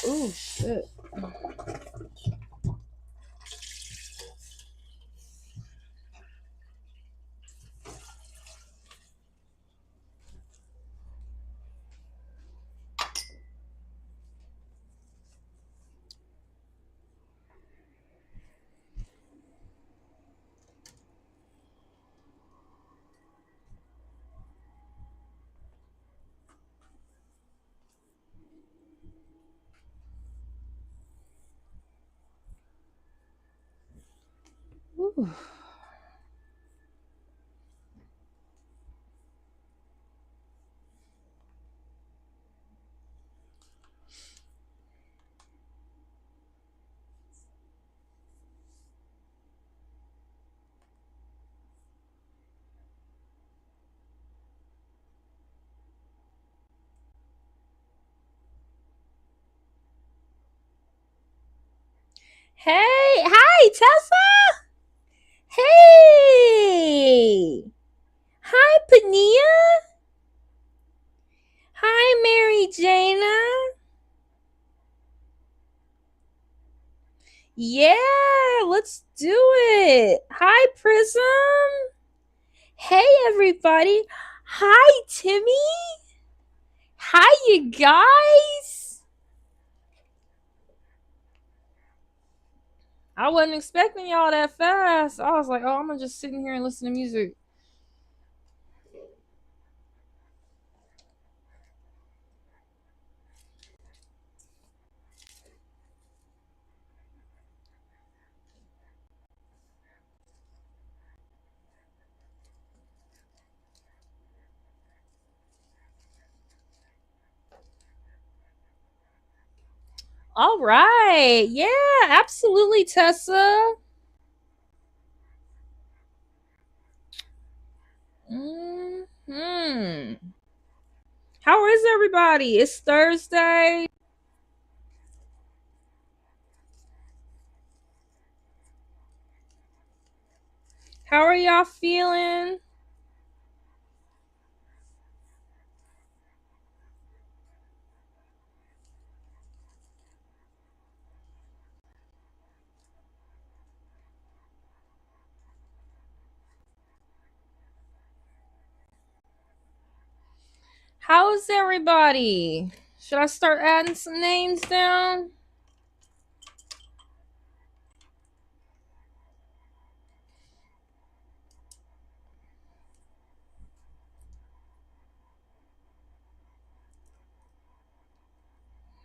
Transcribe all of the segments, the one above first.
Oh, shit. Ooh. Hey, hi, Tessa. Hey. Hi, Pania. Hi, Mary Jana. Yeah, let's do it. Hi, Prism. Hey, everybody. Hi, Timmy. Hi, you guys. I wasn't expecting y'all that fast. I was like, oh, I'm gonna just sit in here and listen to music. All right. Yeah, absolutely, Tessa. How is everybody? It's Thursday. How are y'all feeling? How is everybody? Should I start adding some names down?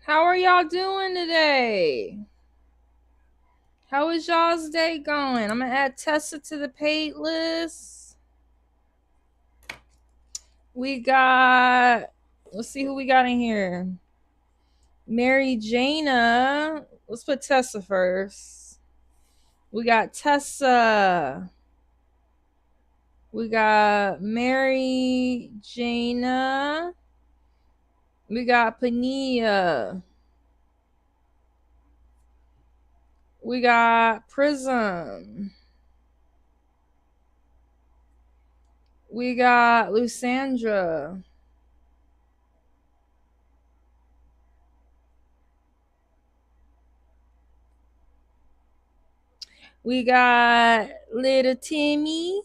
How are y'all doing today? How is y'all's day going? I'm gonna add Tessa to the paid list. We got, let's see who we got in here. Mary Jana. Let's put Tessa first. We got Tessa. We got Mary Jana. We got Pania. We got Prism. We got Lusandra. We got Little Timmy.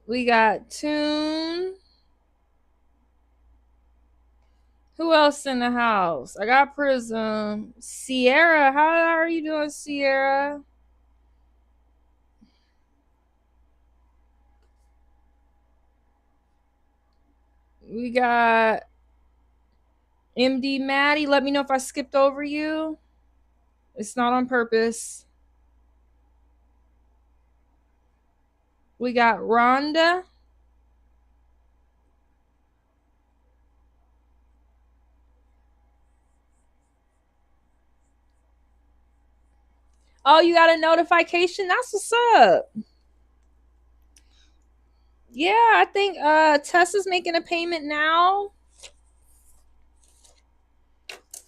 We got Tune. Who else in the house? I got Prism. Sierra. How are you doing, Sierra? We got MD Maddie. Let me know if I skipped over you. It's not on purpose. We got Rhonda. Oh, you got a notification? That's what's up. Yeah, I think Tessa's making a payment now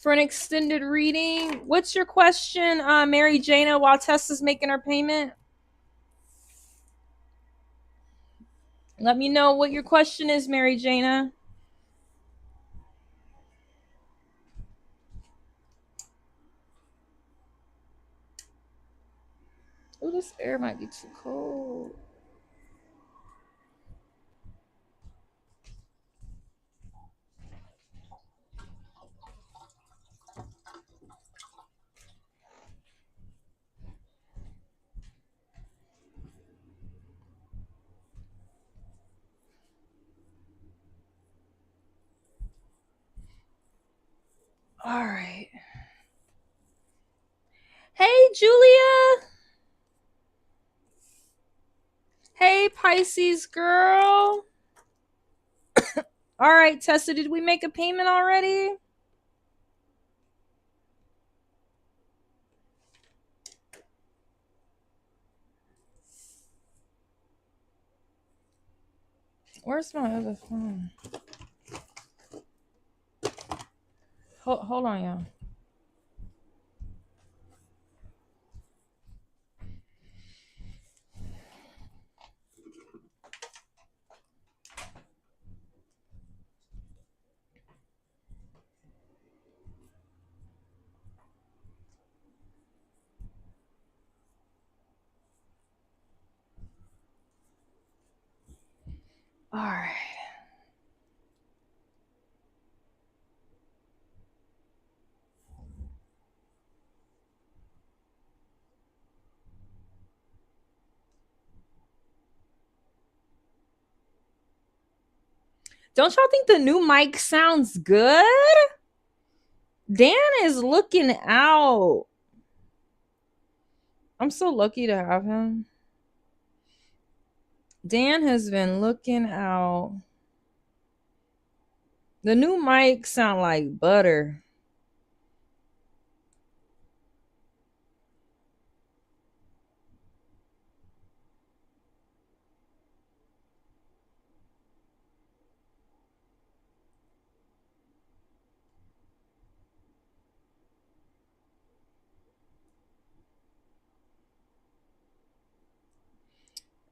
for an extended reading. What's your question, Mary Jana, while Tessa's making her payment? Let me know what your question is, Mary Jana. Oh, this air might be too cold. All right. Hey, Julia. Hey, Pisces girl. All right, Tessa, did we make a payment already? Where's my other phone? Hold on, y'all. All right. Don't y'all think the new mic sounds good? Dan is looking out. I'm so lucky to have him. Dan has been looking out. The new mic sound like butter.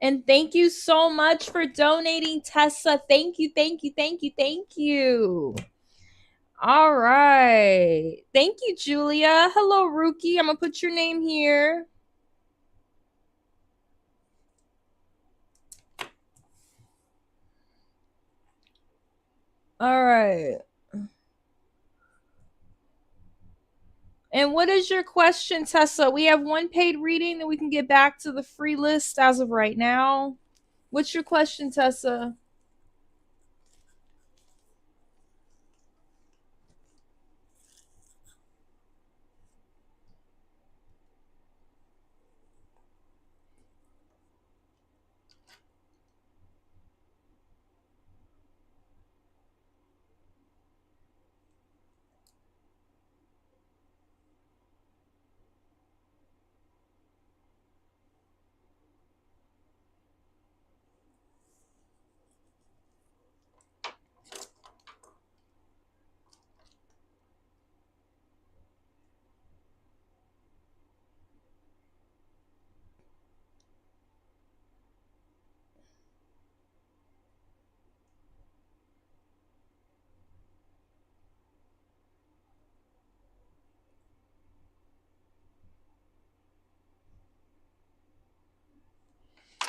And thank you so much for donating, Tessa. Thank you, thank you, thank you, thank you. All right. Thank you, Julia. Hello, Rookie. I'm going to put your name here. All right. And what is your question, Tessa? We have one paid reading, then we can get back to the free list as of right now. What's your question, Tessa?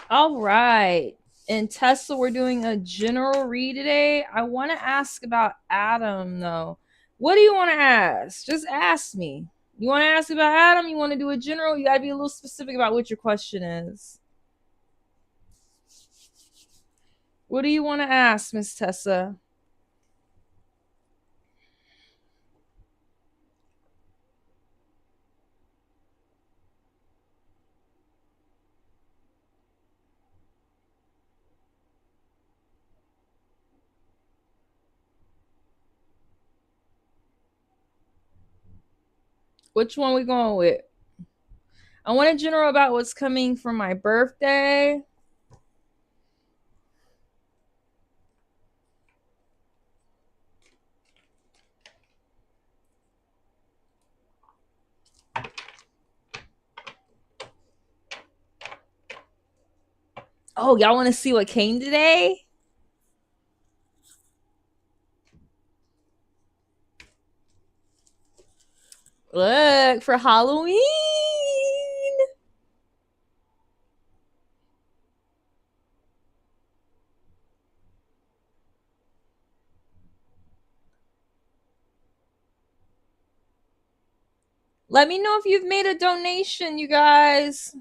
All right. And Tessa, we're doing a general read today. I want to ask about Adam, though. What do you want to ask? Just ask me. You want to ask about Adam? You want to do a general? You got to be a little specific about what your question is. What do you want to ask, Miss Tessa? Which one we going with? I want a general about what's coming for my birthday. Oh, y'all want to see what came today? Look, for Halloween. Let me know if you've made a donation, you guys.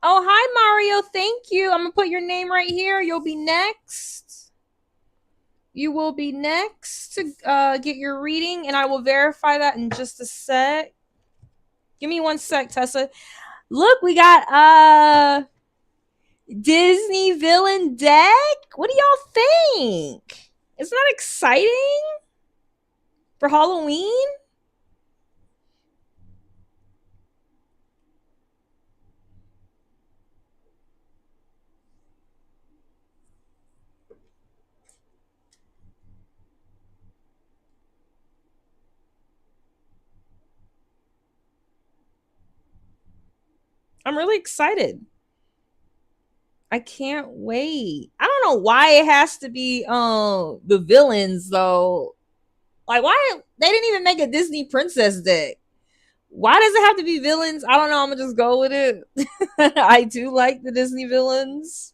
Oh, hi, Mario. Thank you. I'm going to put your name right here. You'll be next. You will be next to get your reading, and I will verify that in just a sec. Give me 1 sec, Tessa. Look, we got Disney villain deck. What do y'all think? Isn't that exciting for Halloween? I'm really excited. I can't wait. I don't know why it has to be the villains though. Like why they didn't even make a Disney princess deck. Why does it have to be villains? I don't know. I'm gonna just go with it. I do like the Disney villains.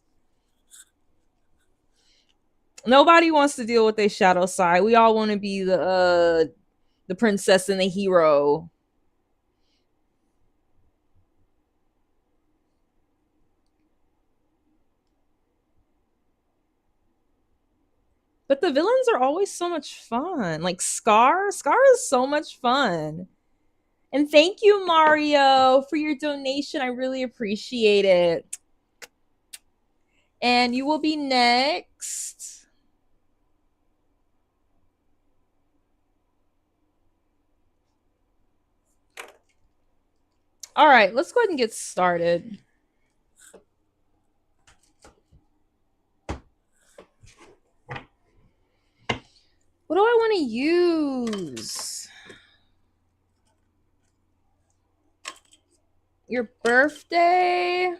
Nobody wants to deal with a shadow side. We all want to be the princess and the hero. But the villains are always so much fun. Like Scar is so much fun. And thank you, Mario, for your donation. I really appreciate it. And you will be next. All right, let's go ahead and get started. What do I want to use? Your birthday.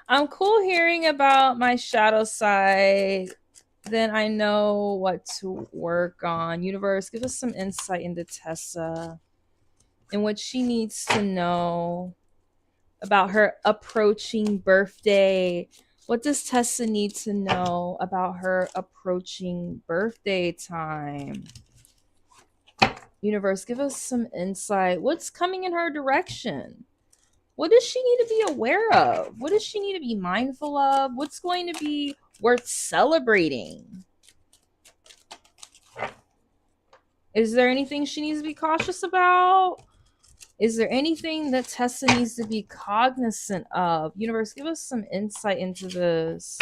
I'm cool hearing about my shadow side. Then I know what to work on. Universe, give us some insight into Tessa and what she needs to know about her approaching birthday. What does Tessa need to know about her approaching birthday time? Universe, give us some insight. What's coming in her direction? What does she need to be aware of? What does she need to be mindful of? What's going to be worth celebrating? Is there anything she needs to be cautious about? Is there anything that Tessa needs to be cognizant of? Universe, give us some insight into this.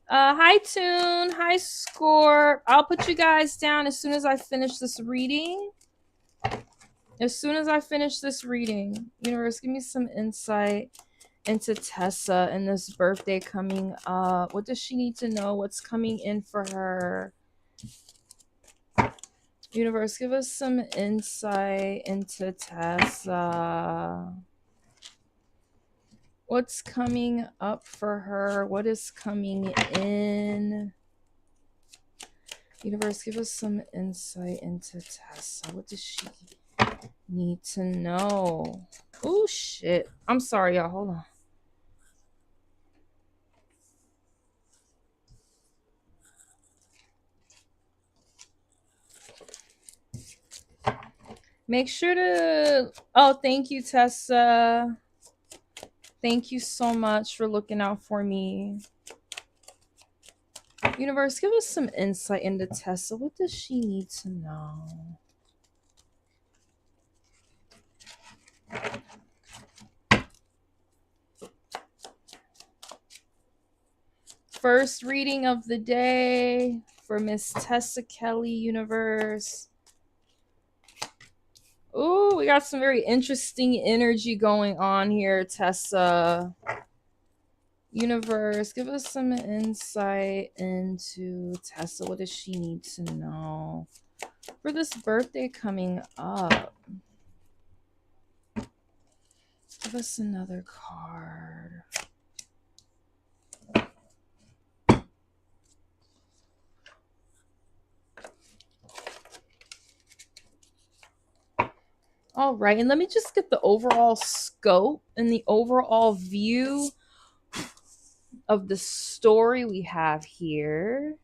Hi, Tune. Hi, Scorp. I'll put you guys down as soon as I finish this reading. As soon as I finish this reading, Universe, give me some insight into Tessa and this birthday coming up. What does she need to know? What's coming in for her? Universe, give us some insight into Tessa. What's coming up for her? What is coming in? Universe, give us some insight into Tessa. What does she need to know? Oh, shit. I'm sorry, y'all. Hold on. Make sure to... Oh, thank you, Tessa. Thank you so much for looking out for me. Universe, give us some insight into Tessa. What does she need to know? First reading of the day for Miss Tessa Kelly, Universe. Ooh, we got some very interesting energy going on here, Tessa. Universe, give us some insight into Tessa. What does she need to know for this birthday coming up? Give us another card. All right, and let me just get the overall scope and the overall view of the story we have here.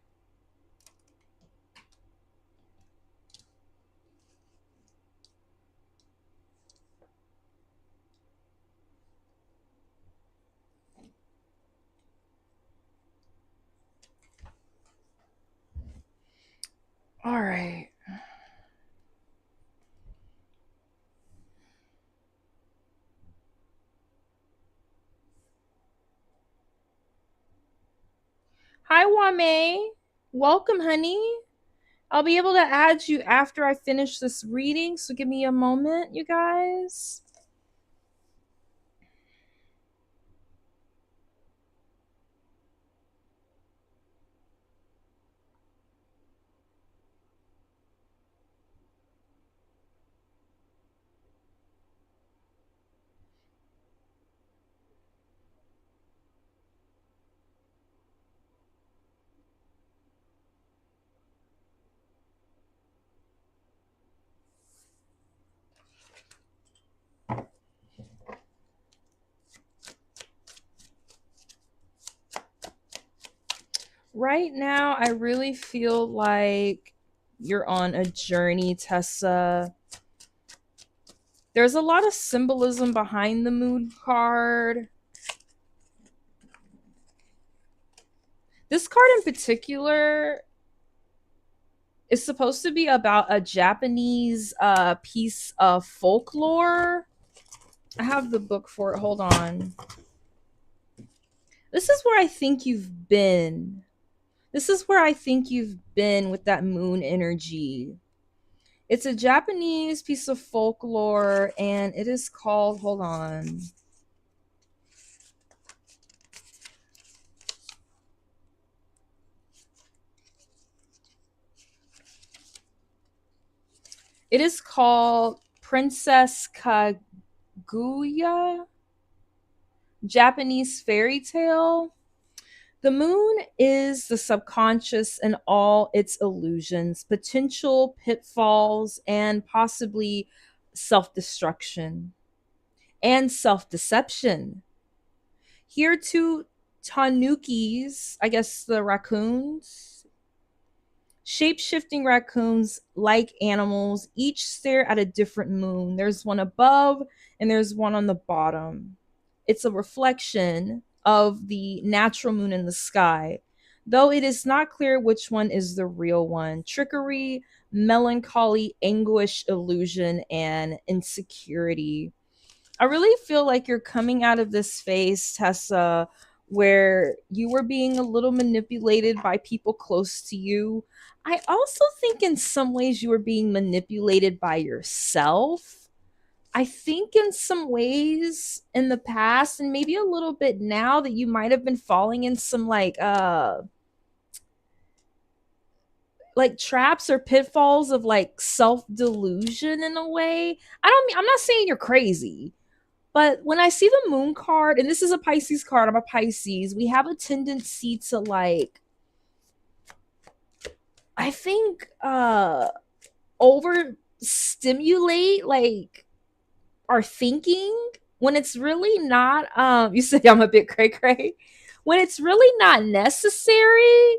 All right. Hi, Wame. Welcome, honey. I'll be able to add you after I finish this reading, so give me a moment, you guys. Right now, I really feel like you're on a journey, Tessa. There's a lot of symbolism behind the moon card. This card in particular is supposed to be about a Japanese piece of folklore. I have the book for it. Hold on. This is where I think you've been. This is where I think you've been with that moon energy. It's a Japanese piece of folklore, and it is called, hold on. It is called Princess Kaguya, Japanese fairy tale. The moon is the subconscious and all its illusions, potential pitfalls, and possibly self destruction and self deception. Here, two tanukis, I guess the raccoons, shape shifting raccoons like animals, each stare at a different moon. There's one above and there's one on the bottom. It's a reflection of the natural moon in the sky, though it is not clear which one is the real one. Trickery, melancholy, anguish, illusion, and insecurity. I really feel like you're coming out of this phase, Tessa, where you were being a little manipulated by people close to you. I also think in some ways you were being manipulated by yourself. I think in some ways in the past and maybe a little bit now that you might have been falling in some like traps or pitfalls of like self-delusion in a way. I'm not saying you're crazy. But when I see the moon card, and this is a Pisces card, I'm a Pisces, we have a tendency to like, I think, overstimulate like our thinking when it's really not, you said I'm a bit cray cray. When it's really not necessary.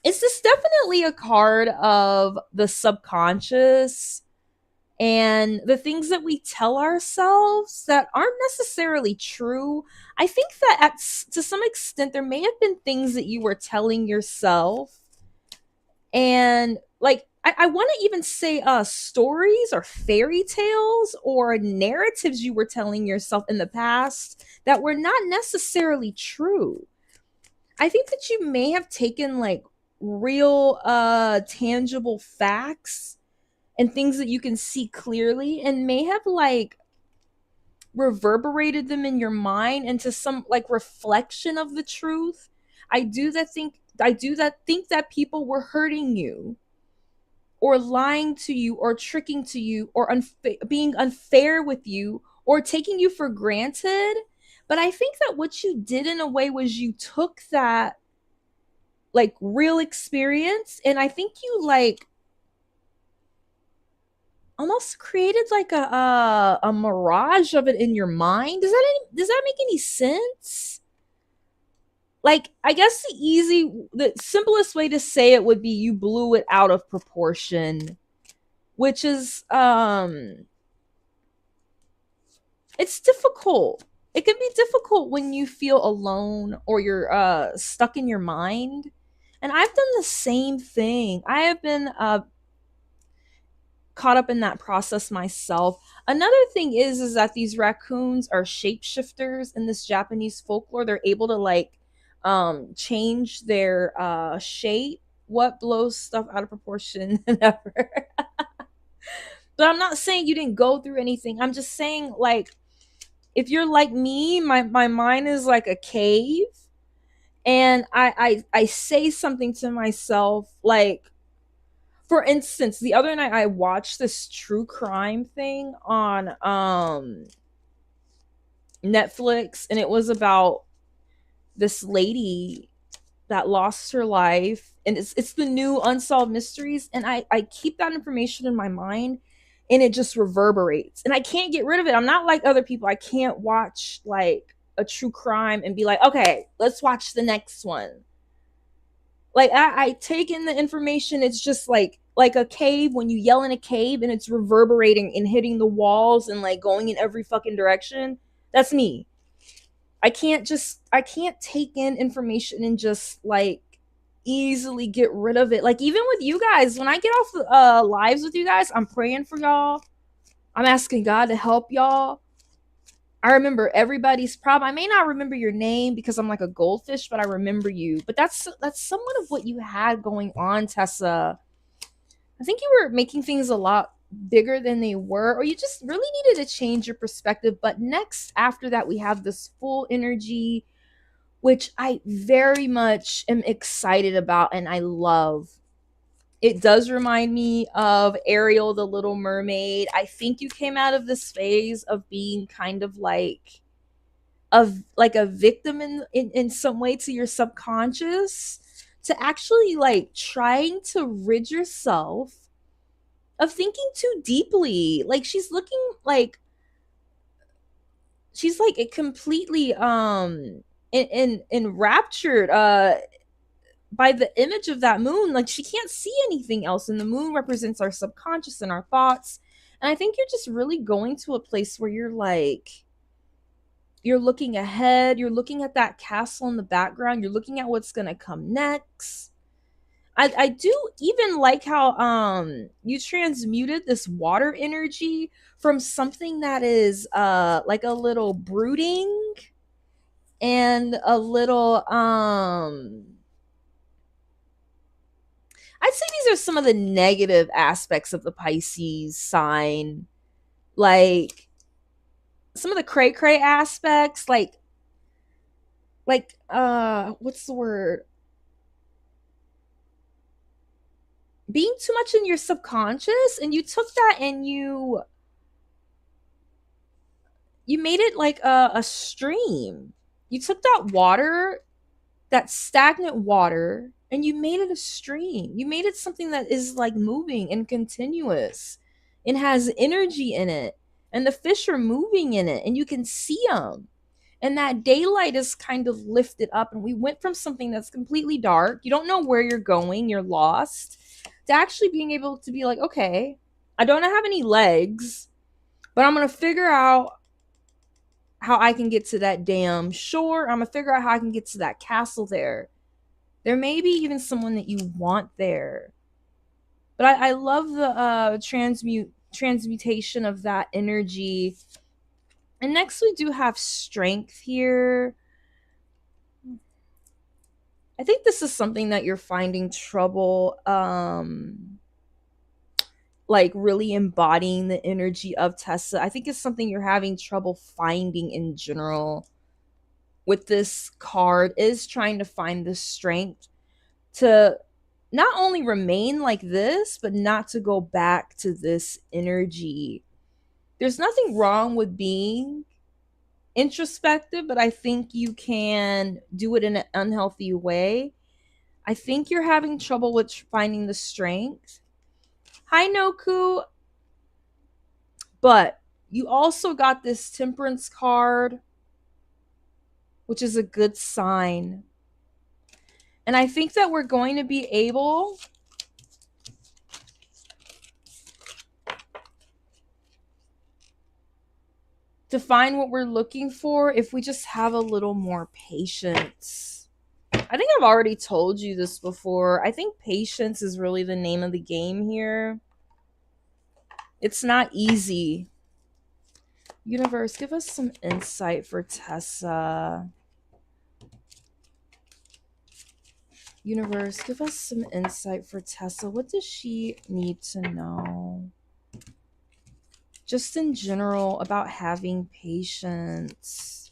It's just definitely a card of the subconscious and the things that we tell ourselves that aren't necessarily true. I think that to some extent there may have been things that you were telling yourself, and like I want to even say stories or fairy tales or narratives you were telling yourself in the past that were not necessarily true. I think that you may have taken like real tangible facts and things that you can see clearly and may have like reverberated them in your mind into some like reflection of the truth. I do that think that people were hurting you or lying to you or tricking to you or being unfair with you or taking you for granted. But I think that what you did in a way was you took that like real experience, and I think you like almost created like a mirage of it in your mind. Does that make any sense? Like, I guess the simplest way to say it would be you blew it out of proportion, which is it's difficult. It can be difficult when you feel alone or you're stuck in your mind. And I've done the same thing. I have been caught up in that process myself. Another thing is that these raccoons are shapeshifters in this Japanese folklore. They're able to like change their shape. What blows stuff out of proportion never. But I'm not saying you didn't go through anything. I'm just saying like if you're like me, my mind is like a cave, and I say something to myself like, for instance, the other night I watched this true crime thing on Netflix, and it was about this lady that lost her life, and it's the new unsolved mysteries, and I keep that information in my mind, and it just reverberates and I can't get rid of it. I'm not like other people. I can't watch like a true crime and be like, okay, let's watch the next one. Like I take in the information. It's just like a cave when you yell in a cave and it's reverberating and hitting the walls and like going in every fucking direction. That's me. I can't take in information and just like easily get rid of it. Like even with you guys, when I get off the lives with you guys, I'm praying for y'all. I'm asking God to help y'all. I remember everybody's problem. I may not remember your name because I'm like a goldfish, but I remember you. But that's somewhat of what you had going on, Tessa. I think you were making things a lot bigger than they were, or you just really needed to change your perspective. But next, after that, we have this full energy, which I very much am excited about and I love. It does remind me of Ariel, the Little Mermaid. I think you came out of this phase of being kind of like a victim in some way to your subconscious, to actually like trying to rid yourself of thinking too deeply. Like she's like a completely enraptured by the image of that moon. Like she can't see anything else, and the moon represents our subconscious and our thoughts. And I think you're just really going to a place where you're like, you're looking ahead, you're looking at that castle in the background, you're looking at what's gonna come next. I do even like how you transmuted this water energy from something that is like a little brooding and a little I'd say these are some of the negative aspects of the Pisces sign. Like some of the cray cray aspects, what's the word? Being too much in your subconscious, and you took that and you made it like a stream. You took that water, that stagnant water, and you made it a stream. You made it something that is like moving and continuous and has energy in it. And the fish are moving in it and you can see them. And that daylight is kind of lifted up. And we went from something that's completely dark, you don't know where you're going, you're lost, to actually being able to be like, okay, I don't have any legs, but I'm going to figure out how I can get to that damn shore. I'm going to figure out how I can get to that castle there. There may be even someone that you want there. But I love the transmutation of that energy. And next we do have strength here. I think this is something that you're finding trouble like really embodying the energy of Tessa. I think it's something you're having trouble finding in general with this card, is trying to find the strength to not only remain like this, but not to go back to this energy. There's nothing wrong with being introspective, but I think you can do it in an unhealthy way. I think you're having trouble with finding the strength. Hi, Noku. But you also got this Temperance card, which is a good sign. And I think that we're going to be able to find what we're looking for if we just have a little more patience. I think I've already told you this before. I think patience is really the name of the game here. It's not easy. Universe, give us some insight for Tessa. Universe, give us some insight for Tessa. What does she need to know? Just in general about having patience.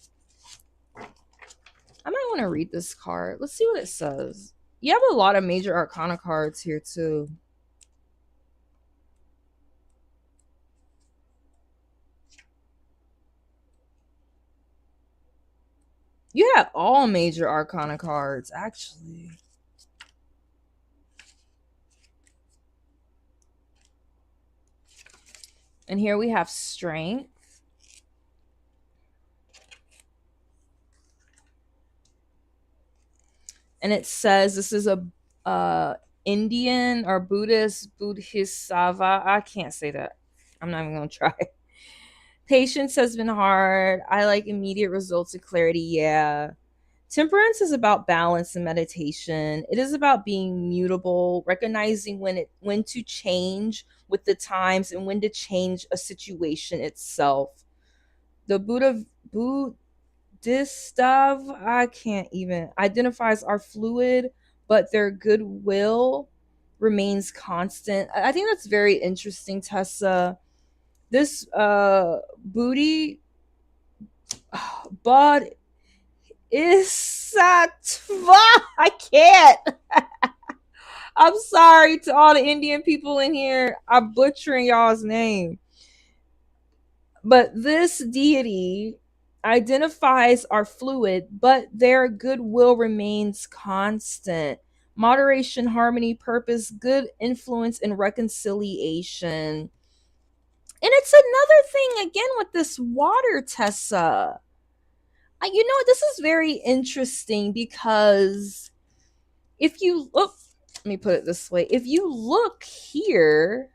I might want to read this card. Let's see what it says. You have a lot of major arcana cards here too. You have all major arcana cards, actually. And here we have strength. And it says this is a Indian or Buddhist Bodhisattva. I can't say that. I'm not even gonna try. Patience has been hard. I like immediate results and clarity. Yeah. Temperance is about balance and meditation. It is about being mutable, recognizing when to change with the times and when to change a situation itself. The Buddhistav, I can't even, identifies our fluid, but their goodwill remains constant. I think that's very interesting, Tessa. This booty bud is satva. I can't. I'm sorry to all the Indian people in here. I'm butchering y'all's name. But this deity identifies our fluid, but their goodwill remains constant. Moderation, harmony, purpose, good influence, and reconciliation. And it's another thing again with this water, Tessa. You know, this is very interesting because if you look, let me put it this way. If you look here,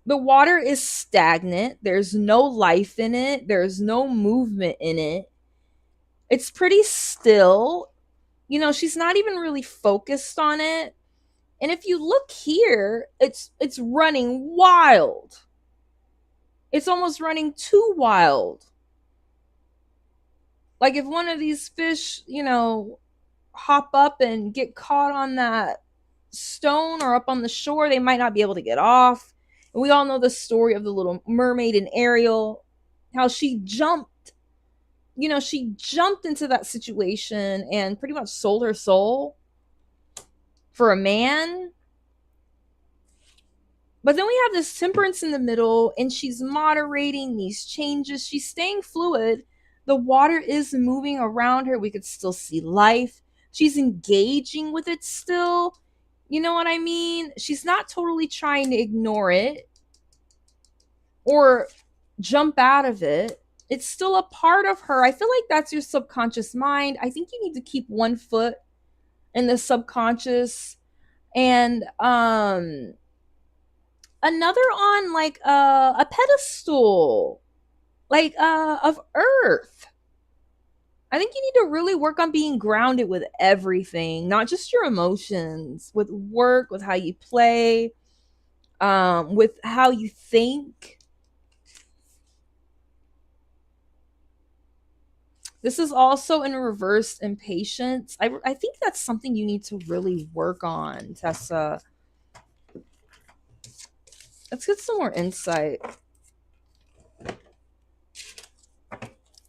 the water is stagnant. There's no life in it. There's no movement in it. It's pretty still. You know, she's not even really focused on it. And if you look here, it's running wild. It's almost running too wild. Like if one of these fish, you know, hop up and get caught on that stone or up on the shore, they might not be able to get off. And we all know the story of the little mermaid and Ariel, how she jumped, you know, she jumped into that situation and pretty much sold her soul for a man. But then we have this Temperance in the middle, and she's moderating these changes. She's staying fluid. The water is moving around her. We could still see life. She's engaging with it still. You know what I mean? She's not totally trying to ignore it or jump out of it. It's still a part of her. I feel like that's your subconscious mind. I think you need to keep one foot in the subconscious and another on like a pedestal, like of earth. I think you need to really work on being grounded with everything, not just your emotions, with work, with how you play, with how you think. This is also in reverse impatience. I think that's something you need to really work on, Tessa. Let's get some more insight.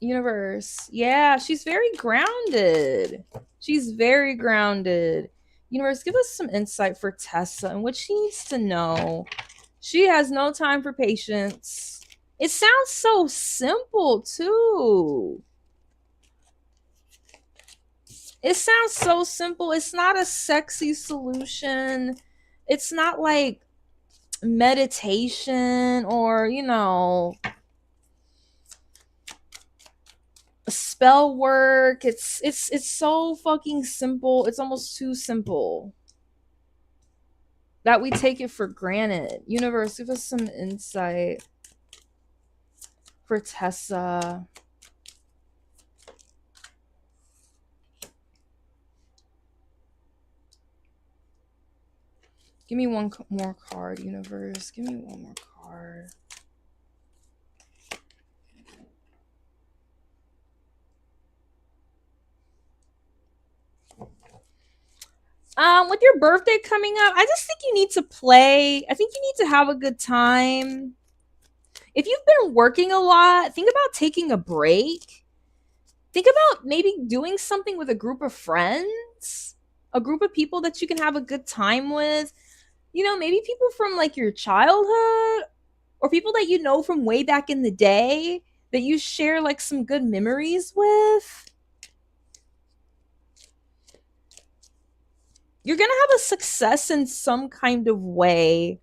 Universe. Yeah, she's very grounded. She's very grounded. Universe, give us some insight for Tessa and what she needs to know. She has no time for patience. It sounds so simple, too. It sounds so simple. It's not a sexy solution. It's not like meditation or, spell work. It's so fucking simple. It's almost too simple that we take it for granted. Universe, give us some insight for Tessa. Give me one more card, universe. Give me one more card. With your birthday coming up, I just think you need to play. I think you need to have a good time. If you've been working a lot, think about taking a break. Think about maybe doing something with a group of friends, a group of people that you can have a good time with. Maybe people from like your childhood or people that you know from way back in the day that you share like some good memories with. You're going to have a success in some kind of way.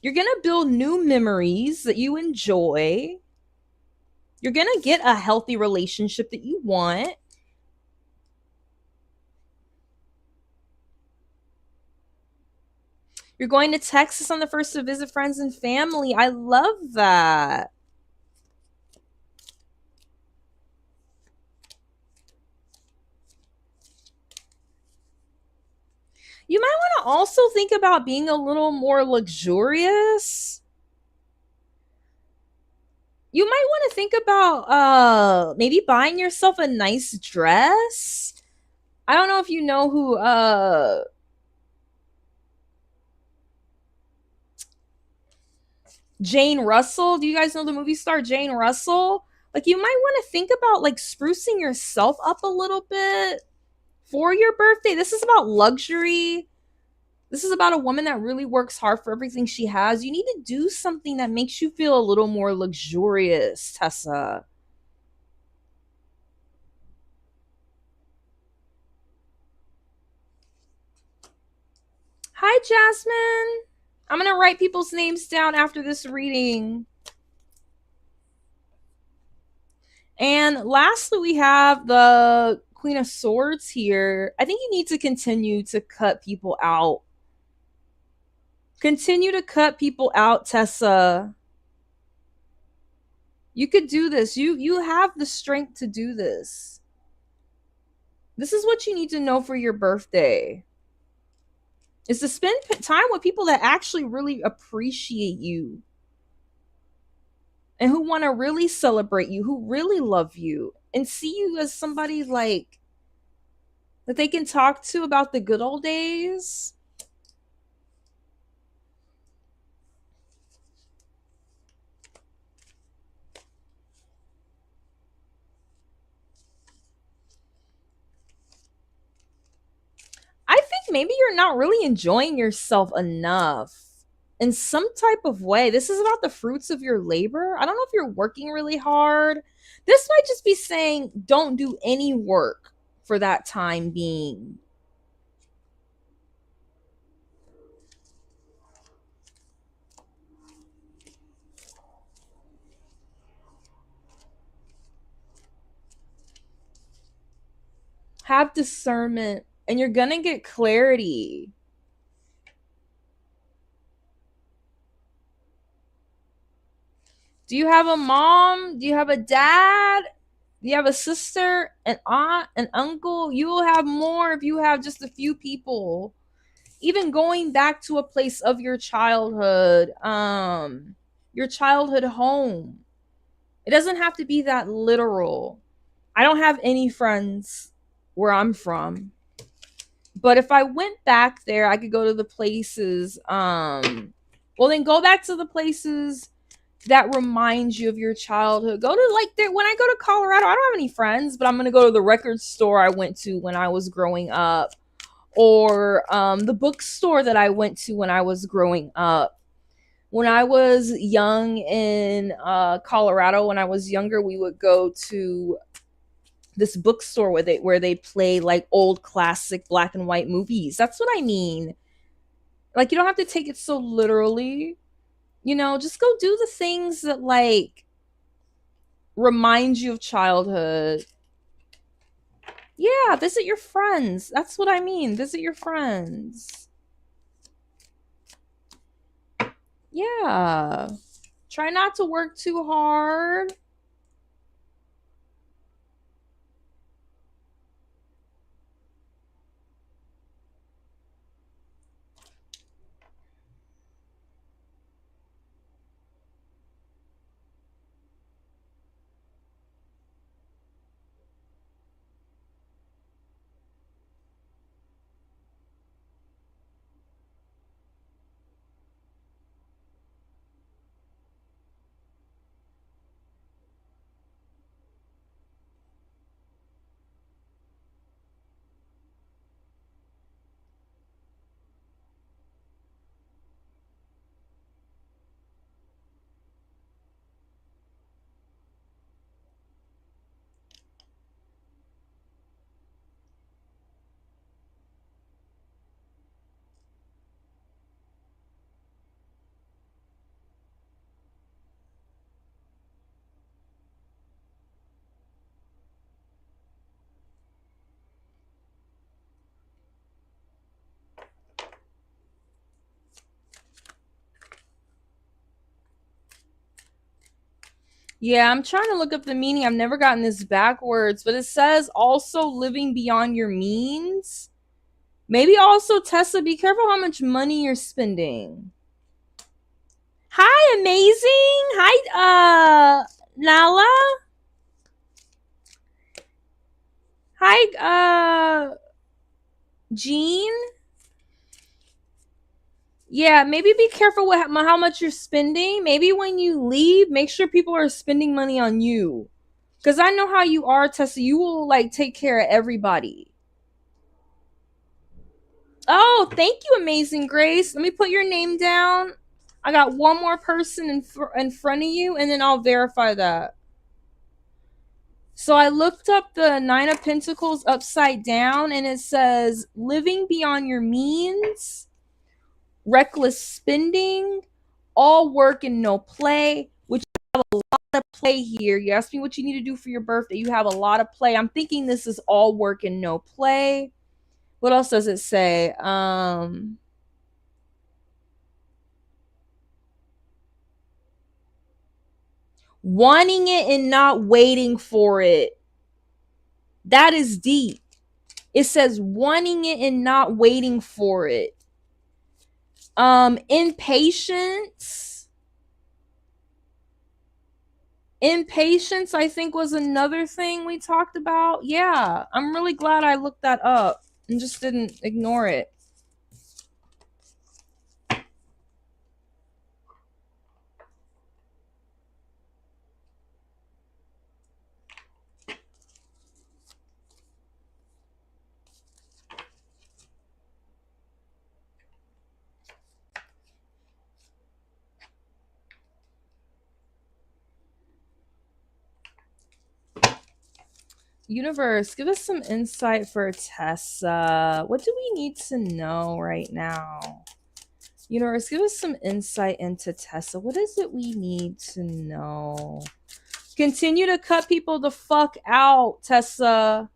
You're going to build new memories that you enjoy. You're going to get a healthy relationship that you want. You're going to Texas on the 1st to visit friends and family. I love that. You might want to also think about being a little more luxurious. You might want to think about maybe buying yourself a nice dress. I don't know if you know who Jane Russell. Do you guys know the movie star Jane Russell? Like, you might want to think about like sprucing yourself up a little bit for your birthday. This is about luxury. This is about a woman that really works hard for everything she has. You need to do something that makes you feel a little more luxurious, Tessa. Hi, Jasmine. I'm going to write people's names down after this reading. And lastly, we have the Queen of Swords here. I think you need to continue to cut people out. Continue to cut people out, Tessa. You could do this. You have the strength to do this. This is what you need to know for your birthday. Is to spend time with people that actually really appreciate you and who want to really celebrate you, who really love you and see you as somebody like that they can talk to about the good old days. I think maybe you're not really enjoying yourself enough in some type of way. This is about the fruits of your labor. I don't know if you're working really hard. This might just be saying don't do any work for that time being. Have discernment and you're gonna get clarity. Do you have a mom? Do you have a dad? Do you have a sister, an aunt, an uncle? You will have more if you have just a few people. Even going back to a place of your childhood home. It doesn't have to be that literal. I don't have any friends where I'm from, But if I went back there, I could go to the places. Well, then go back to the places that remind you of your childhood. Go to like when I go to Colorado, I don't have any friends, but I'm gonna go to the record store I went to when I was growing up, or the bookstore that I went to when I was growing up. When I was young in Colorado, when I was younger, we would go to this bookstore where they play like old classic black and white movies. That's what I mean. Like, you don't have to take it so literally. You know, just go do the things that like remind you of childhood. Yeah, visit your friends. That's what I mean. Visit your friends. Yeah. Try not to work too hard. Yeah, I'm trying to look up the meaning. I've never gotten this backwards, but it says also living beyond your means. Maybe also, Tessa, be careful how much money you're spending. Hi, amazing. Hi, Nala. Hi, Jean. Yeah, maybe be careful with how much you're spending. Maybe when you leave, make sure people are spending money on you. Because I know how you are, Tessa. You will like take care of everybody. Oh, thank you, Amazing Grace. Let me put your name down. I got one more person in front of you, and then I'll verify that. So I looked up the Nine of Pentacles upside down, and it says living beyond your means, reckless spending, all work and no play, which you have a lot of play here. You asked me what you need to do for your birthday. You have a lot of play. I'm thinking this is all work and no play. What else does it say? Wanting it and not waiting for it. That is deep. It says wanting it and not waiting for it. Impatience. Impatience, I think, was another thing we talked about. Yeah, I'm really glad I looked that up and just didn't ignore it. Universe, give us some insight for Tessa. What do we need to know right now? Universe, give us some insight into Tessa. What is it we need to know? Continue to cut people the fuck out, Tessa.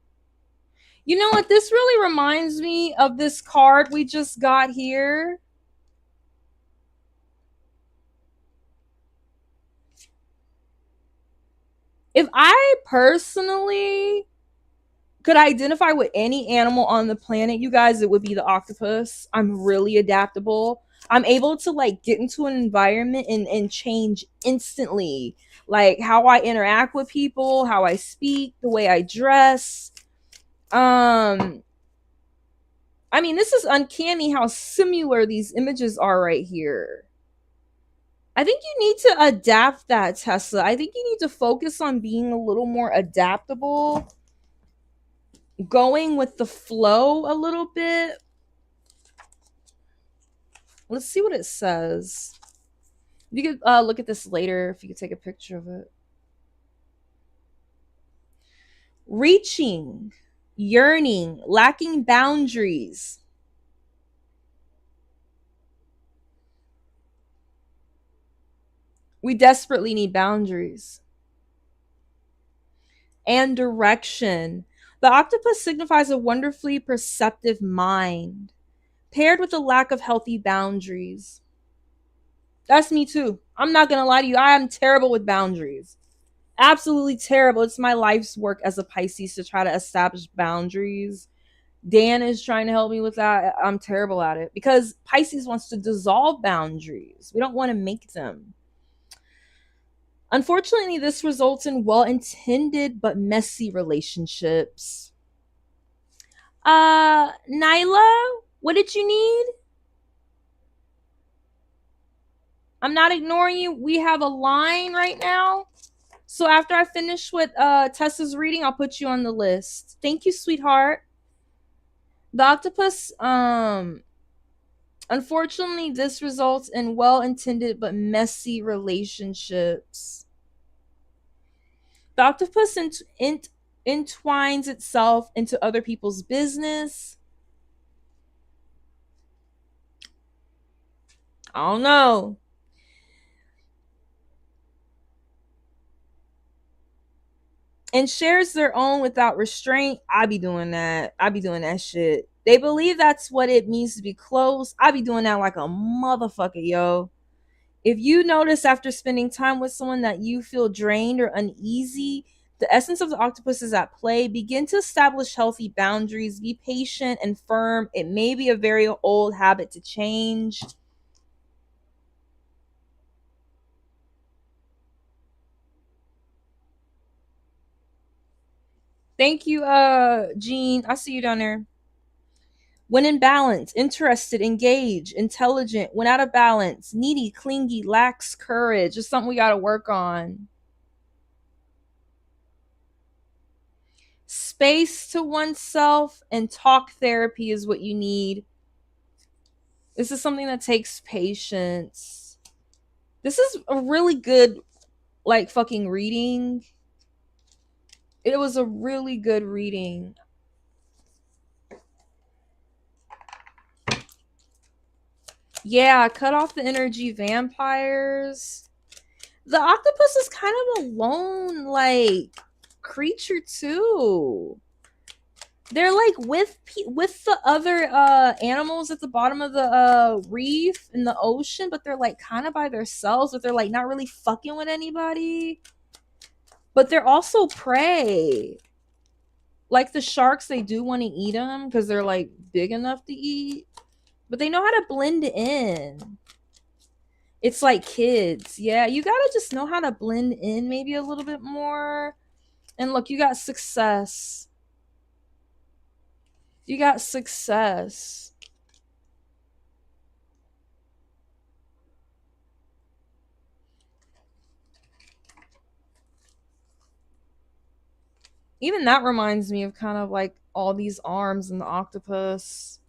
You know what? This really reminds me of this card we just got here. If I personally could identify with any animal on the planet, you guys, it would be the octopus. I'm really adaptable. I'm able to like get into an environment and change instantly. Like how I interact with people, how I speak, the way I dress. I mean, this is uncanny how similar these images are right here. I think you need to adapt that, Tessa. I think you need to focus on being a little more adaptable, going with the flow a little bit. Let's see what it says. You could look at this later if you could take a picture of it. Reaching, yearning, lacking boundaries. We desperately need boundaries. And direction. The octopus signifies a wonderfully perceptive mind, paired with a lack of healthy boundaries. That's me too. I'm not gonna lie to you. I am terrible with boundaries. Absolutely terrible. It's my life's work as a Pisces to try to establish boundaries. Dan is trying to help me with that. I'm terrible at it because Pisces wants to dissolve boundaries. We don't want to make them. Unfortunately, this results in well-intended but messy relationships. Nyla, what did you need? I'm not ignoring you. We have a line right now. So after I finish with Tessa's reading, I'll put you on the list. Thank you, sweetheart. The octopus, unfortunately, this results in well-intended but messy relationships. The octopus entwines itself into other people's business. I don't know. And shares their own without restraint. I be doing that. I be doing that shit. They believe that's what it means to be close. I be doing that like a motherfucker, yo. If you notice after spending time with someone that you feel drained or uneasy, the essence of the octopus is at play. Begin to establish healthy boundaries. Be patient and firm. It may be a very old habit to change. Thank you, Jean. I see you down there. When in balance, interested, engaged, intelligent. When out of balance, needy, clingy, lacks courage. It's something we got to work on. Space to oneself and talk therapy is what you need. This is something that takes patience. This is a really good, like, fucking reading. It was a really good reading. Yeah, cut off the energy vampires. The octopus is kind of a lone, like, creature too. They're like with the other animals at the bottom of the reef in the ocean, but they're like kind of by themselves, but they're like not really fucking with anybody. But they're also prey. Like the sharks, they do want to eat them because they're like big enough to eat, but they know how to blend in. It's like kids. Yeah, you gotta just know how to blend in maybe a little bit more. And look, you got success. You got success. Even that reminds me of kind of like all these arms in the octopus.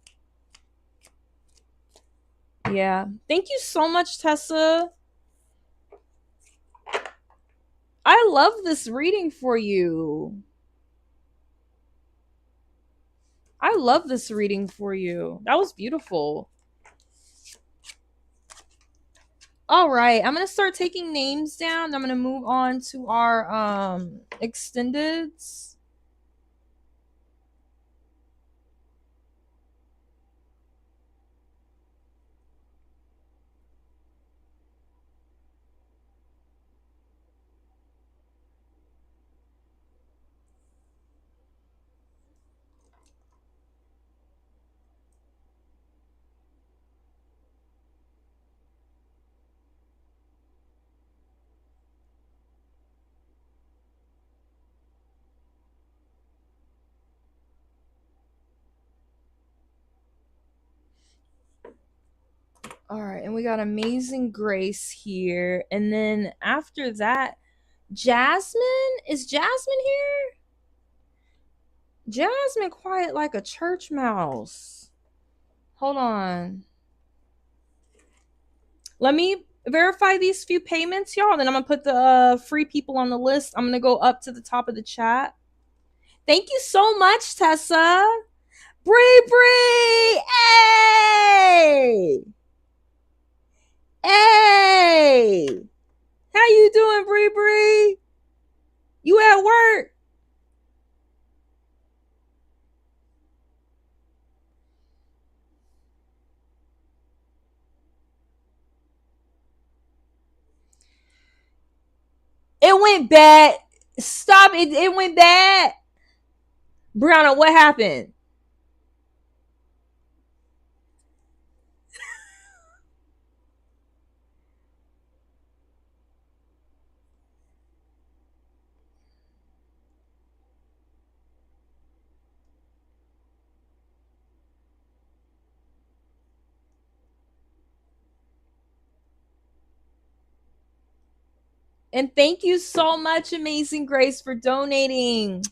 Yeah. Thank you so much, Tessa. I love this reading for you. I love this reading for you. That was beautiful. All right, I'm going to start taking names down. I'm going to move on to our extendeds. All right, and we got Amazing Grace here. And then after that, Jasmine? Is Jasmine here? Jasmine quiet like a church mouse. Hold on. Let me verify these few payments, y'all. Then I'm gonna put the free people on the list. I'm gonna go up to the top of the chat. Thank you so much, Tessa. Bree! Hey! Hey! How you doing, Bree? You at work? It went bad. Stop it. It went bad. Briana, what happened? And thank you so much, Amazing Grace, for donating.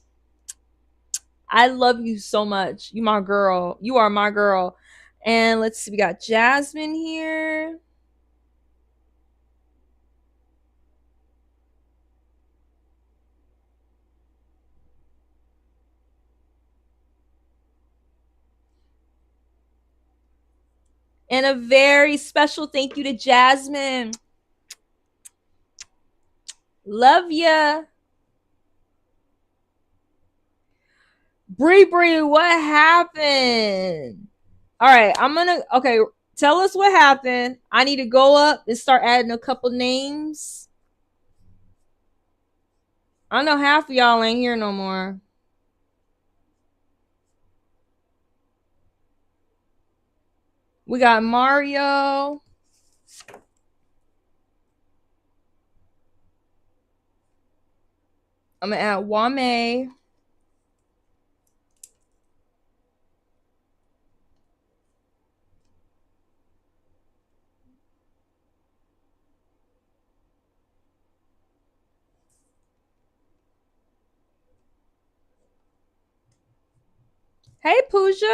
I love you so much. You my girl. You are my girl. And let's see, we got Jasmine here. And a very special thank you to Jasmine. Love ya. Bree, what happened? All right, okay, tell us what happened. I need to go up and start adding a couple names. I know half of y'all ain't here no more. We got Mario. I'm gonna add Wame. Hey, Pooja.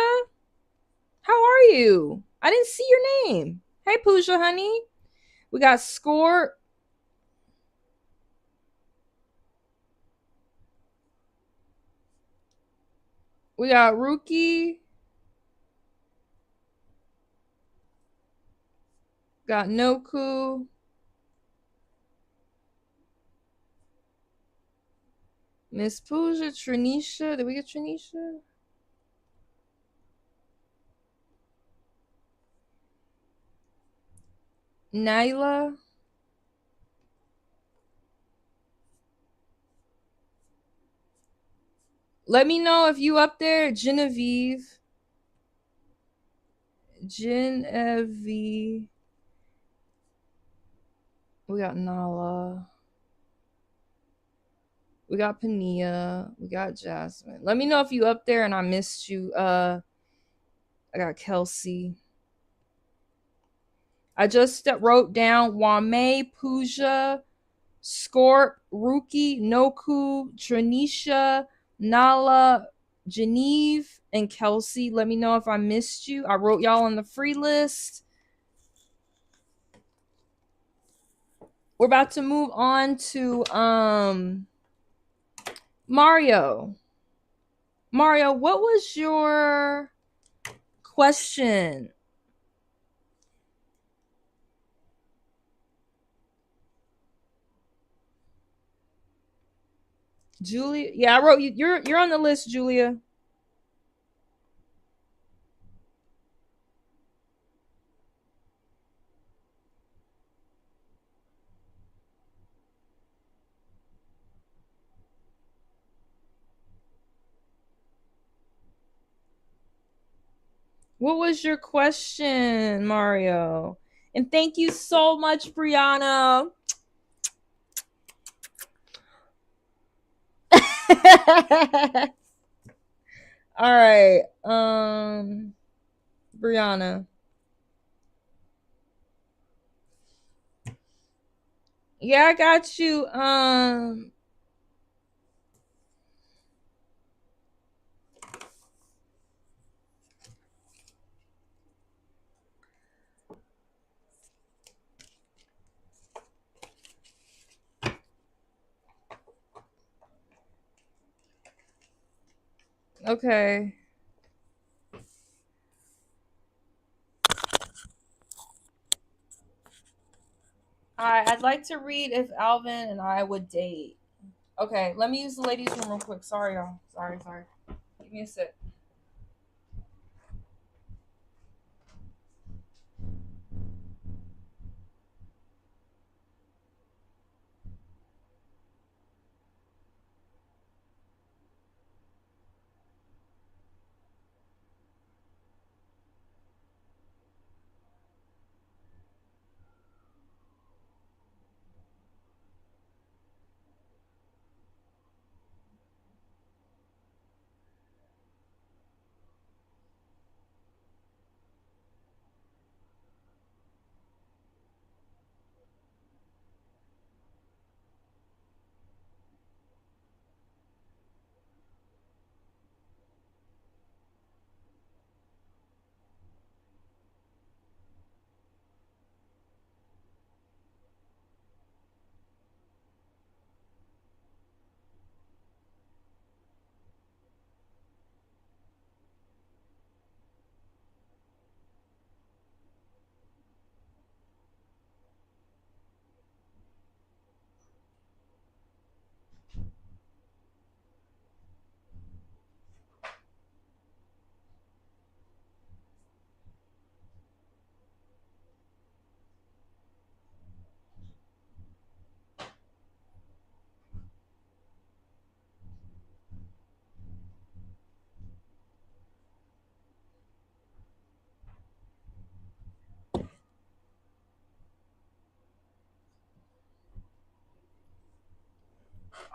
How are you? I didn't see your name. Hey, Pooja, honey. We got Score. We got Rookie. Got Noku. Miss Pooja, Trinisha. Did we get Trinisha? Nyla. Let me know if you up there. Genevieve. Genevieve. We got Nala. We got Pania. We got Jasmine. Let me know if you up there and I missed you. I got Kelsey. I just wrote down Wame, Pooja, Scorp, Ruki, Noku, Tranisha, Nala, Geneve, and Kelsey. Let me know if I missed you. I wrote y'all on the free list. We're about to move on to Mario. Mario, what was your question? Julia? Yeah, I wrote you. You're on the list, Julia. What was your question, Mario? And thank you so much, Briana. All right. Briana. Yeah, I got you. Okay. I'd like to read if Alvin and I would date. Okay, let me use the ladies' room real quick. Sorry, y'all. Sorry. Give me a sec.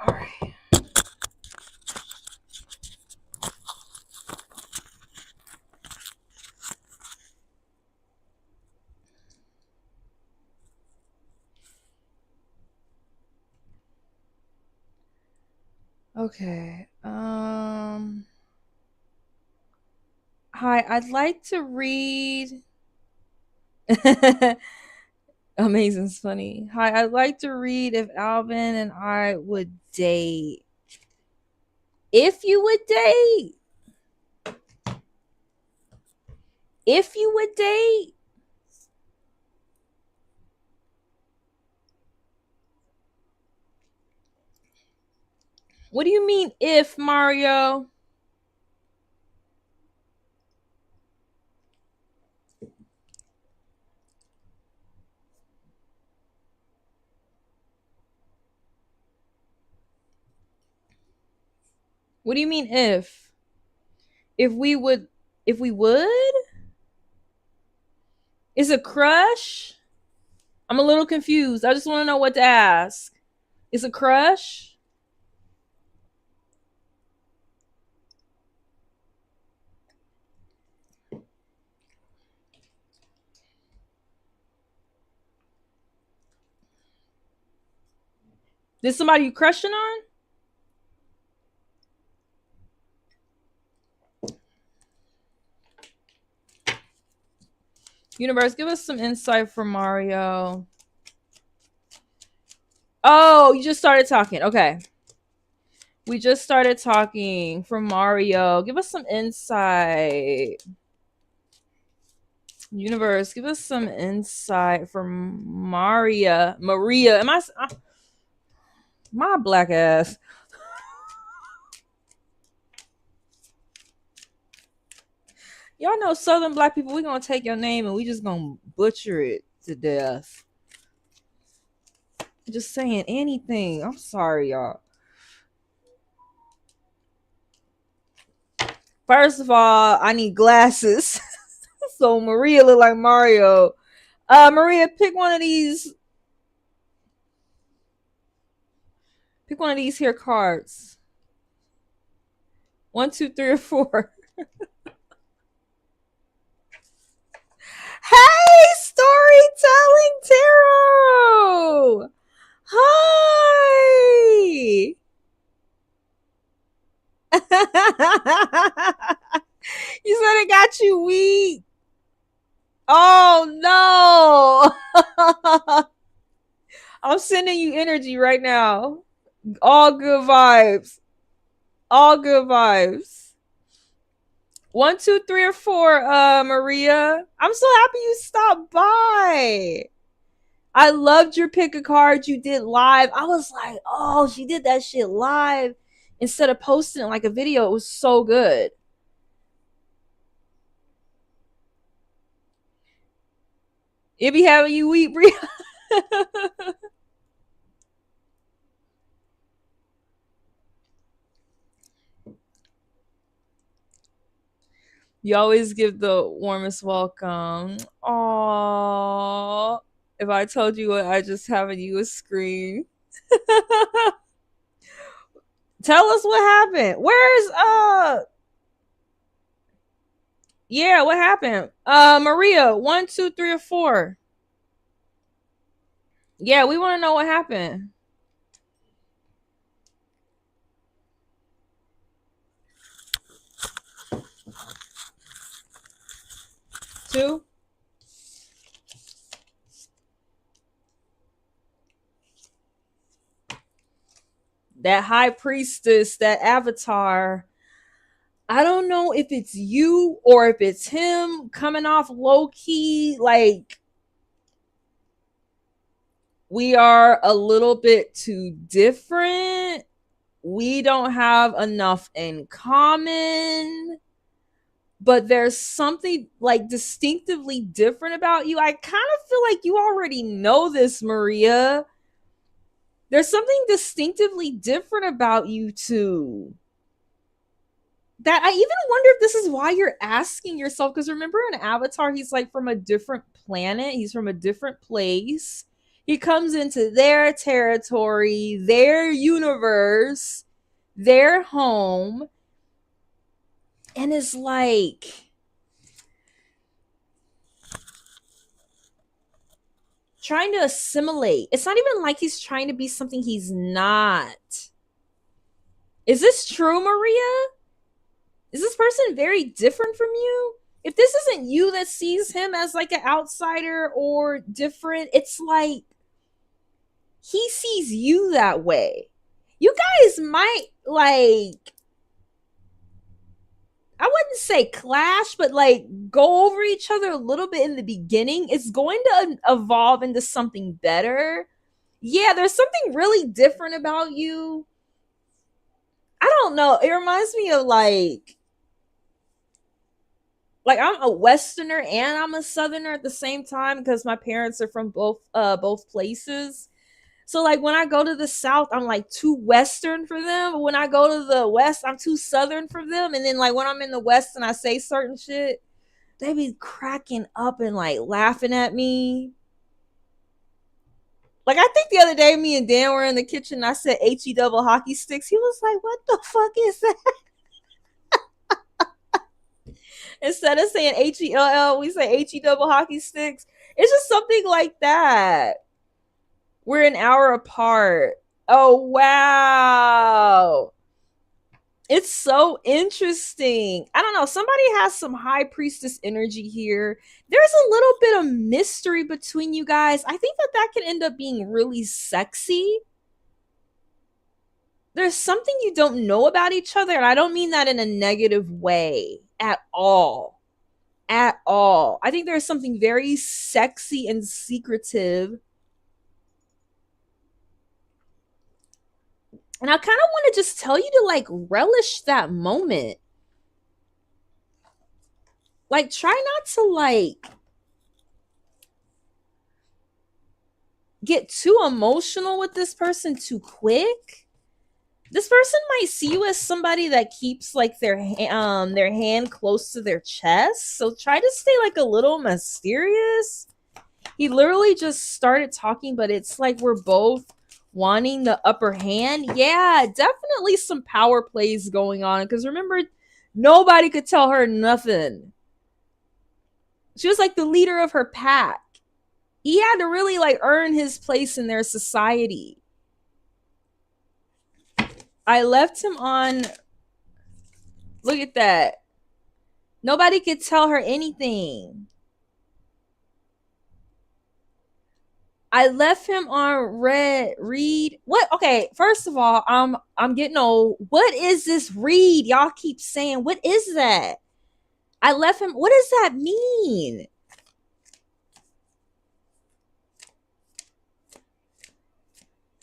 All right. Okay. Hi, I'd like to read. Amazing's funny. Hi, I'd like to read if Alvin and I would date. If you would date. If you would date. What do you mean if, Mario? What do you mean if? If we would, if we would? Is a crush? I'm a little confused. I just want to know what to ask. Is a crush? This somebody you crushing on? Universe, give us some insight for Mario. Oh, you just started talking. Okay. We just started talking for Mario. Give us some insight. Universe, give us some insight for Maria. Maria. Am I my black ass? Y'all know Southern black people, we gonna take your name and we just gonna butcher it to death. Just saying anything. I'm sorry, y'all. First of all, I need glasses. So Maria look like Mario. Maria, pick one of these. Pick one of these here cards. 1, 2, 3, or 4. Hey, storytelling tarot. Hi. You said it got you weak. Oh no. I'm sending you energy right now. All good vibes. All good vibes. 1, 2, 3, or 4, Maria. I'm so happy you stopped by. I loved your pick a card you did live. I was like, oh, she did that shit live instead of posting it like a video. It was so good. It be having you weep, Briana. You always give the warmest welcome. Aww. If I told you what I just having you would scream. Tell us what happened. Where's yeah, what happened? Maria, 1, 2, 3, or 4. Yeah, we want to know what happened. 2. That high priestess, that avatar. I don't know if it's you or if it's him coming off low key. Like, we are a little bit too different. We don't have enough in common, but there's something like distinctively different about you. I kind of feel like you already know this, Maria. There's something distinctively different about you two. That I even wonder if this is why you're asking yourself. Because remember, in Avatar, he's like from a different planet, he's from a different place. He comes into their territory, their universe, their home, and is like trying to assimilate. It's not even like he's trying to be something he's not. Is this true, Maria? Is this person very different from you? If this isn't you that sees him as like an outsider or different, it's like he sees you that way. You guys might like, I wouldn't say clash, but like go over each other a little bit in the beginning. It's going to evolve into something better. Yeah, there's something really different about you. I don't know. It reminds me of like I'm a Westerner and I'm a Southerner at the same time because my parents are from both places. So like when I go to the South, I'm like too Western for them. But when I go to the West, I'm too Southern for them. And then like when I'm in the West and I say certain shit, they be cracking up and like laughing at me. Like I think the other day, me and Dan were in the kitchen. And I said "he double hockey sticks." He was like, "What the fuck is that?" Instead of saying HELL, we say HE double hockey sticks. It's just something like that. We're an hour apart. Oh, wow. It's so interesting. I don't know. Somebody has some high priestess energy here. There's a little bit of mystery between you guys. I think that can end up being really sexy. There's something you don't know about each other, and I don't mean that in a negative way at all. At all. I think there's something very sexy and secretive. And I kind of want to just tell you to like relish that moment. Like, try not to like get too emotional with this person too quick. This person might see you as somebody that keeps like their hand close to their chest. So try to stay like a little mysterious. He literally just started talking, but it's like we're both wanting the upper hand. Yeah, definitely some power plays going on. Because remember, nobody could tell her nothing. She was like the leader of her pack. He had to really like earn his place in their society. I left him on. Look at that. Nobody could tell her anything. I left him on read. What? Okay, first of all, I'm getting old. What is this read? Y'all keep saying, what is that? I left him. What does that mean?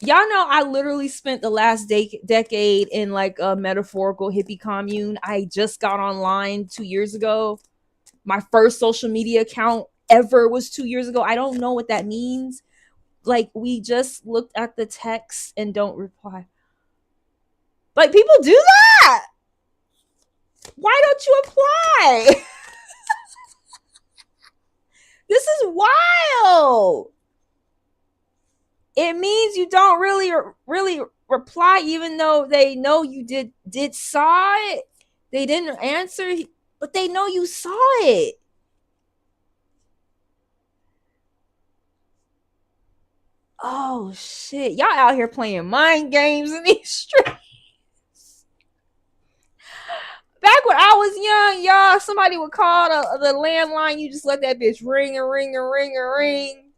Y'all know I literally spent the last decade in like a metaphorical hippie commune. I just got online 2 years ago. My first social media account ever was 2 years ago. I don't know what that means. Like, we just looked at the text and don't reply. Like, people do that. Why don't you apply? This is wild. It means you don't really reply, even though they know you did saw it. They didn't answer, but they know you saw it. Oh shit, y'all out here playing mind games in these streets. Back when I was young, y'all, somebody would call the landline. You just let that bitch ring and ring and ring and ring,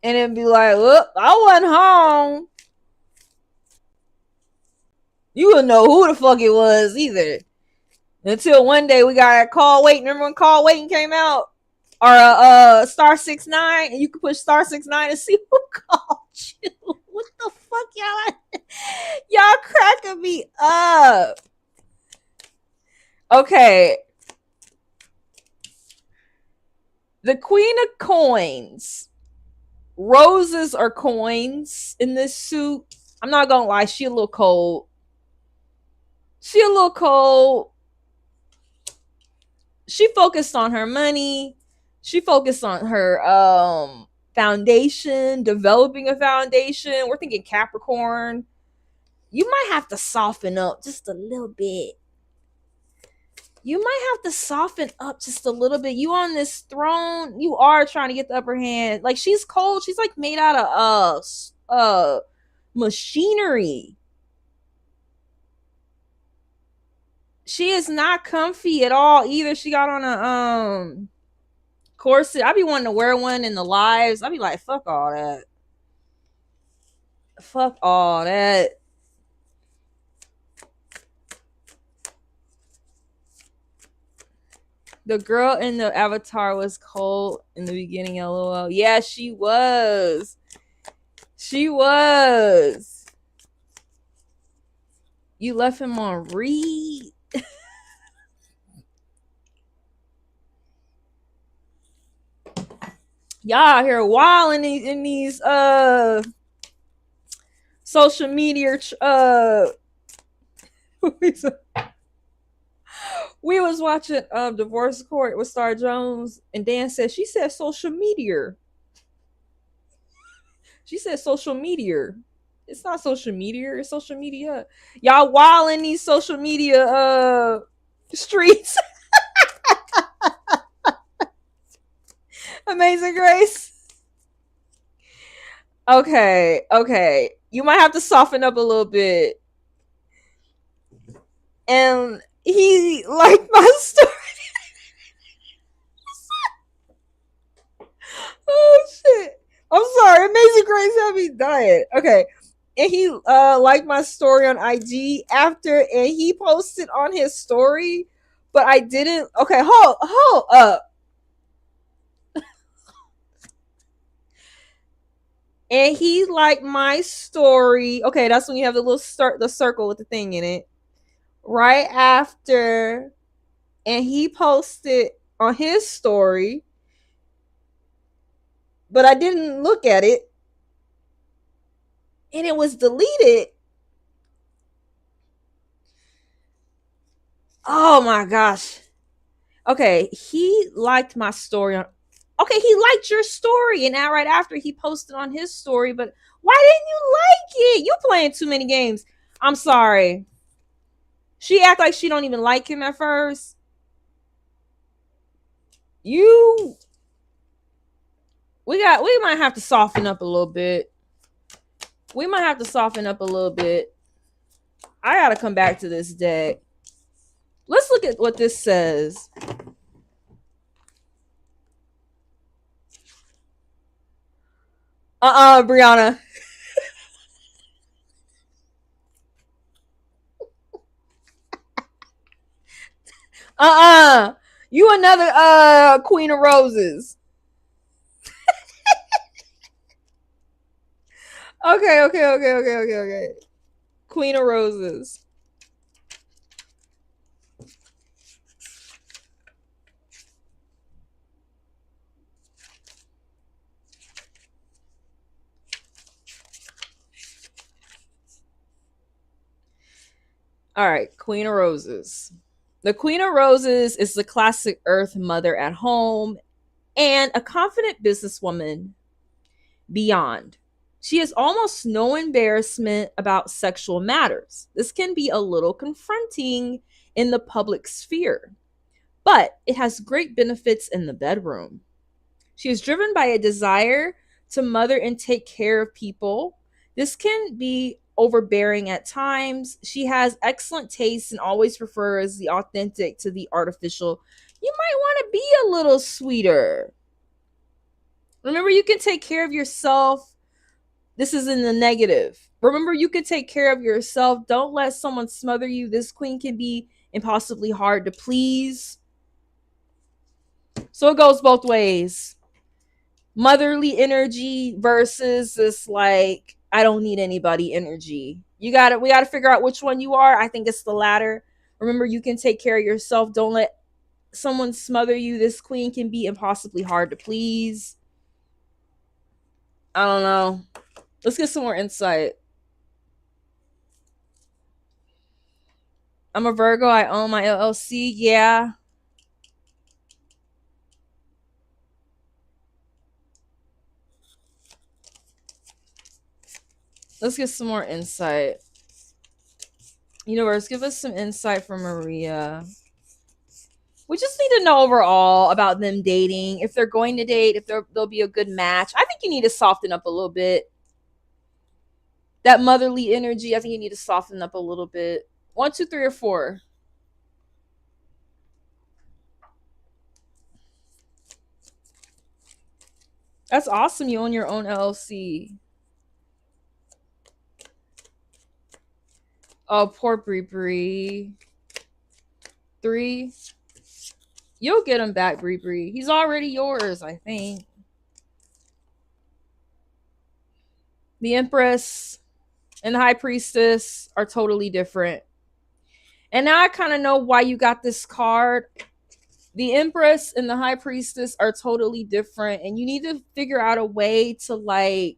and it'd be like, "Look, I wasn't home." You wouldn't know who the fuck it was either. Until one day we got a call waiting. Remember when call waiting came out? Or *69, and you could push *69 and see who called you. What the fuck, y'all cracking me up. Okay. The Queen of Coins. Roses are coins in this suit. I'm not gonna lie, she a little cold. She focused on her money. She focused on her foundation, developing a foundation. We're thinking Capricorn. You might have to soften up just a little bit. You might have to soften up just a little bit. You on this throne, you are trying to get the upper hand. Like, she's cold. She's like made out of machinery. She is not comfy at all either. She got on a corset. I be wanting to wear one in the lives. I be like, fuck all that. Fuck all that. The girl in the avatar was cold in the beginning, lol. Yeah, she was. She was. You left him on read. Y'all out here wilding in these social media we was watching Divorce Court with Star Jones, and Dan said, she said social media. She said social media. It's not social media, it's social media. Y'all wild in these social media streets. Amazing Grace. Okay. You might have to soften up a little bit. And he liked my story. Oh shit. I'm sorry. Amazing Grace had me dying. Okay. And he liked my story on IG after, and he posted on his story, but I didn't. Okay, hold up. And he liked my story. Okay, that's when you have the little the circle with the thing in it. Right after, and he posted on his story, but I didn't look at it, and it was deleted. Oh my gosh. Okay, he liked my story on. Okay, he liked your story, and now right after he posted on his story, but why didn't you like it? You playing too many games. I'm sorry. She act like she don't even like him at first. We might have to soften up a little bit. I gotta come back to this deck. Let's look at what this says. Briana. You another Queen of Roses. Okay. Queen of Roses. All right, Queen of Roses. The Queen of Roses is the classic Earth mother at home and a confident businesswoman beyond. She has almost no embarrassment about sexual matters. This can be a little confronting in the public sphere, but it has great benefits in the bedroom. She is driven by a desire to mother and take care of people. This can be overbearing at times. She has excellent taste and always prefers the authentic to the artificial. You might want to be a little sweeter. Remember, you can take care of yourself. This is in the negative. Remember, you can take care of yourself. Don't let someone smother you. This queen can be impossibly hard to please. So it goes both ways. Motherly energy versus this like I don't need anybody energy. We gotta figure out which one you are. I think it's the latter. Remember, you can take care of yourself. Don't let someone smother you. This queen can be impossibly hard to please. I don't know. Let's get some more insight. I'm a Virgo. I own my LLC. Yeah. Let's get some more insight. Universe, give us some insight from Maria. We just need to know overall about them dating, if they're going to date, if they'll be a good match. I think you need to soften up a little bit. That motherly energy, I think you need to soften up a little bit. 1, 2, 3, or 4. That's awesome. You own your own LLC. Oh, poor Bree. 3. You'll get him back, Bree. He's already yours, I think. The Empress and the High Priestess are totally different. And now I kind of know why you got this card. The Empress and the High Priestess are totally different, and you need to figure out a way to like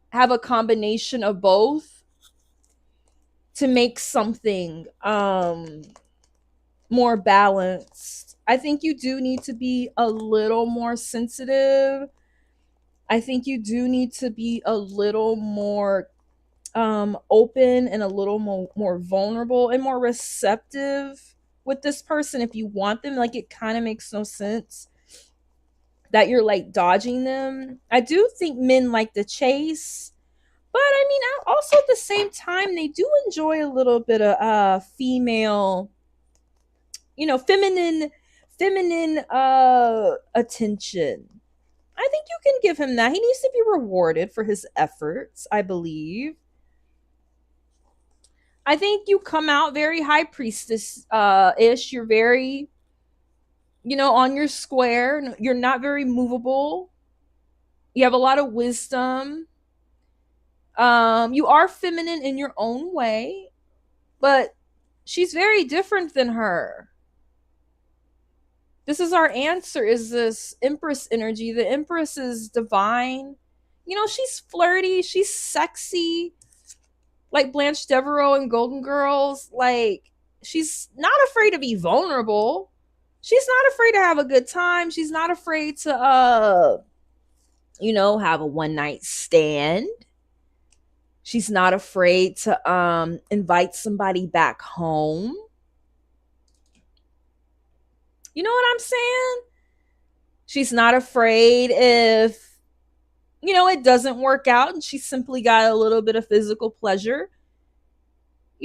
have a combination of both to make something more balanced. I think you do need to be a little more sensitive. I think you do need to be a little more open and a little more vulnerable and more receptive with this person if you want them. Like, it kind of makes no sense that you're like dodging them. I do think men like the chase, but I mean, also at the same time, they do enjoy a little bit of female, feminine attention. I think you can give him that. He needs to be rewarded for his efforts, I believe. I think you come out very high priestess ish. You're very, on your square. You're not very movable. You have a lot of wisdom. You are feminine in your own way, but she's very different than her. This is our answer, is this Empress energy. The Empress is divine. She's flirty, she's sexy, like Blanche Devereaux and Golden Girls. Like, she's not afraid to be vulnerable. She's not afraid to have a good time. She's not afraid to have a one night stand. She's not afraid to invite somebody back home. You know what I'm saying? She's not afraid if it doesn't work out and she simply got a little bit of physical pleasure.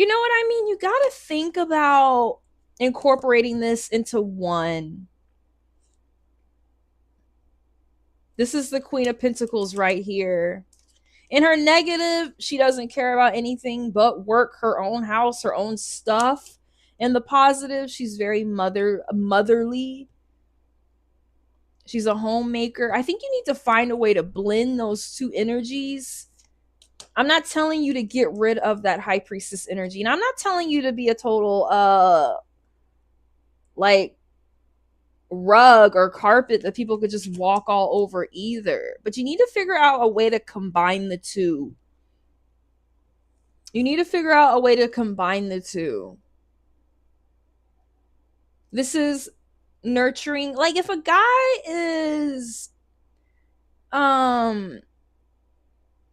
You know what I mean? You got to think about incorporating this into one. This is the Queen of Pentacles right here. In her negative, she doesn't care about anything but work, her own house, her own stuff. In the positive, she's very motherly. She's a homemaker. I think you need to find a way to blend those two energies. I'm not telling you to get rid of that high priestess energy. And I'm not telling you to be a total like rug or carpet that people could just walk all over either. But you need to figure out a way to combine the two. You need to figure out a way to combine the two. This is nurturing. Like if a guy is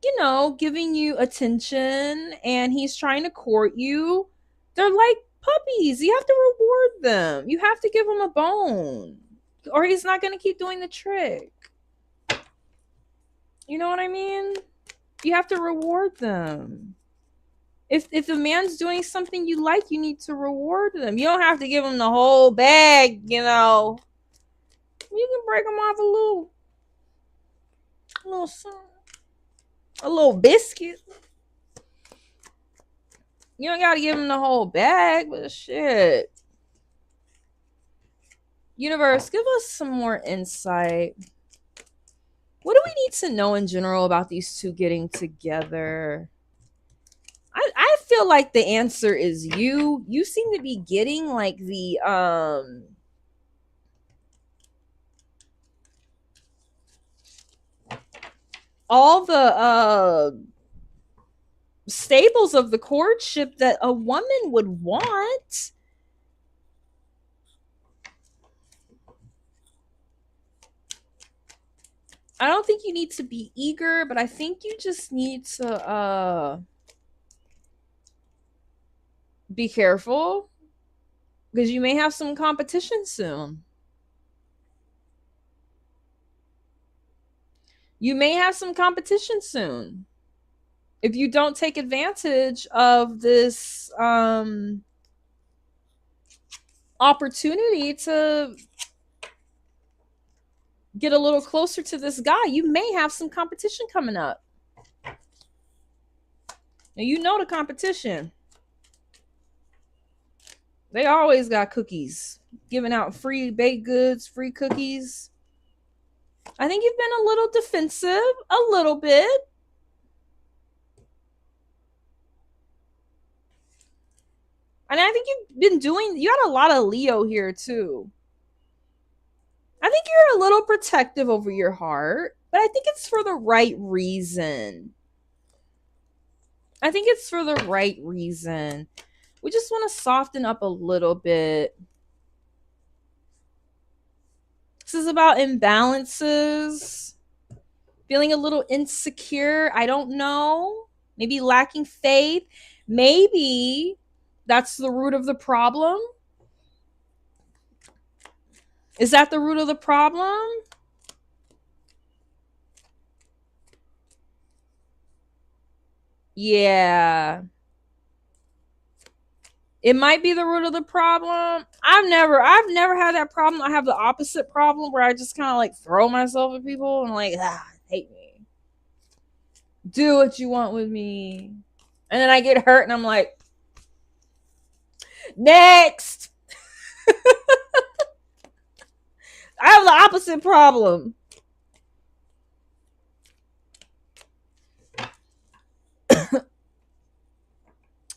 you know, giving you attention and he's trying to court you, they're like puppies. You have to reward them. You have to give them a bone, or he's not going to keep doing the trick. You know what I mean? You have to reward them. If a man's doing something you like, you need to reward them. You don't have to give them the whole bag, you know. You can break them off a little biscuit. You don't gotta give them the whole bag, but shit. Universe, give us some more insight. What do we need to know in general about these two getting together? I feel like the answer is you. You seem to be getting like the all the staples of the courtship that a woman would want. I don't think you need to be eager, but I think you just need to be careful because you may have some competition soon. You may have some competition soon if you don't take advantage of this opportunity to get a little closer to this guy. You may have some competition coming up. Now, you know the competition. They always got cookies, giving out free baked goods, free cookies. I think you've been a little defensive, a little bit. And I think you've been you got a lot of Leo here too. I think you're a little protective over your heart, but I think it's for the right reason. I think it's for the right reason. We just want to soften up a little bit. This is about imbalances. Feeling a little insecure. I don't know. Maybe lacking faith. Maybe that's the root of the problem. Is that the root of the problem? Yeah. It might be the root of the problem. I've never had that problem. I have the opposite problem where I just kind of like throw myself at people and like, hate me. Do what you want with me. And then I get hurt and I'm like, next. I have the opposite problem.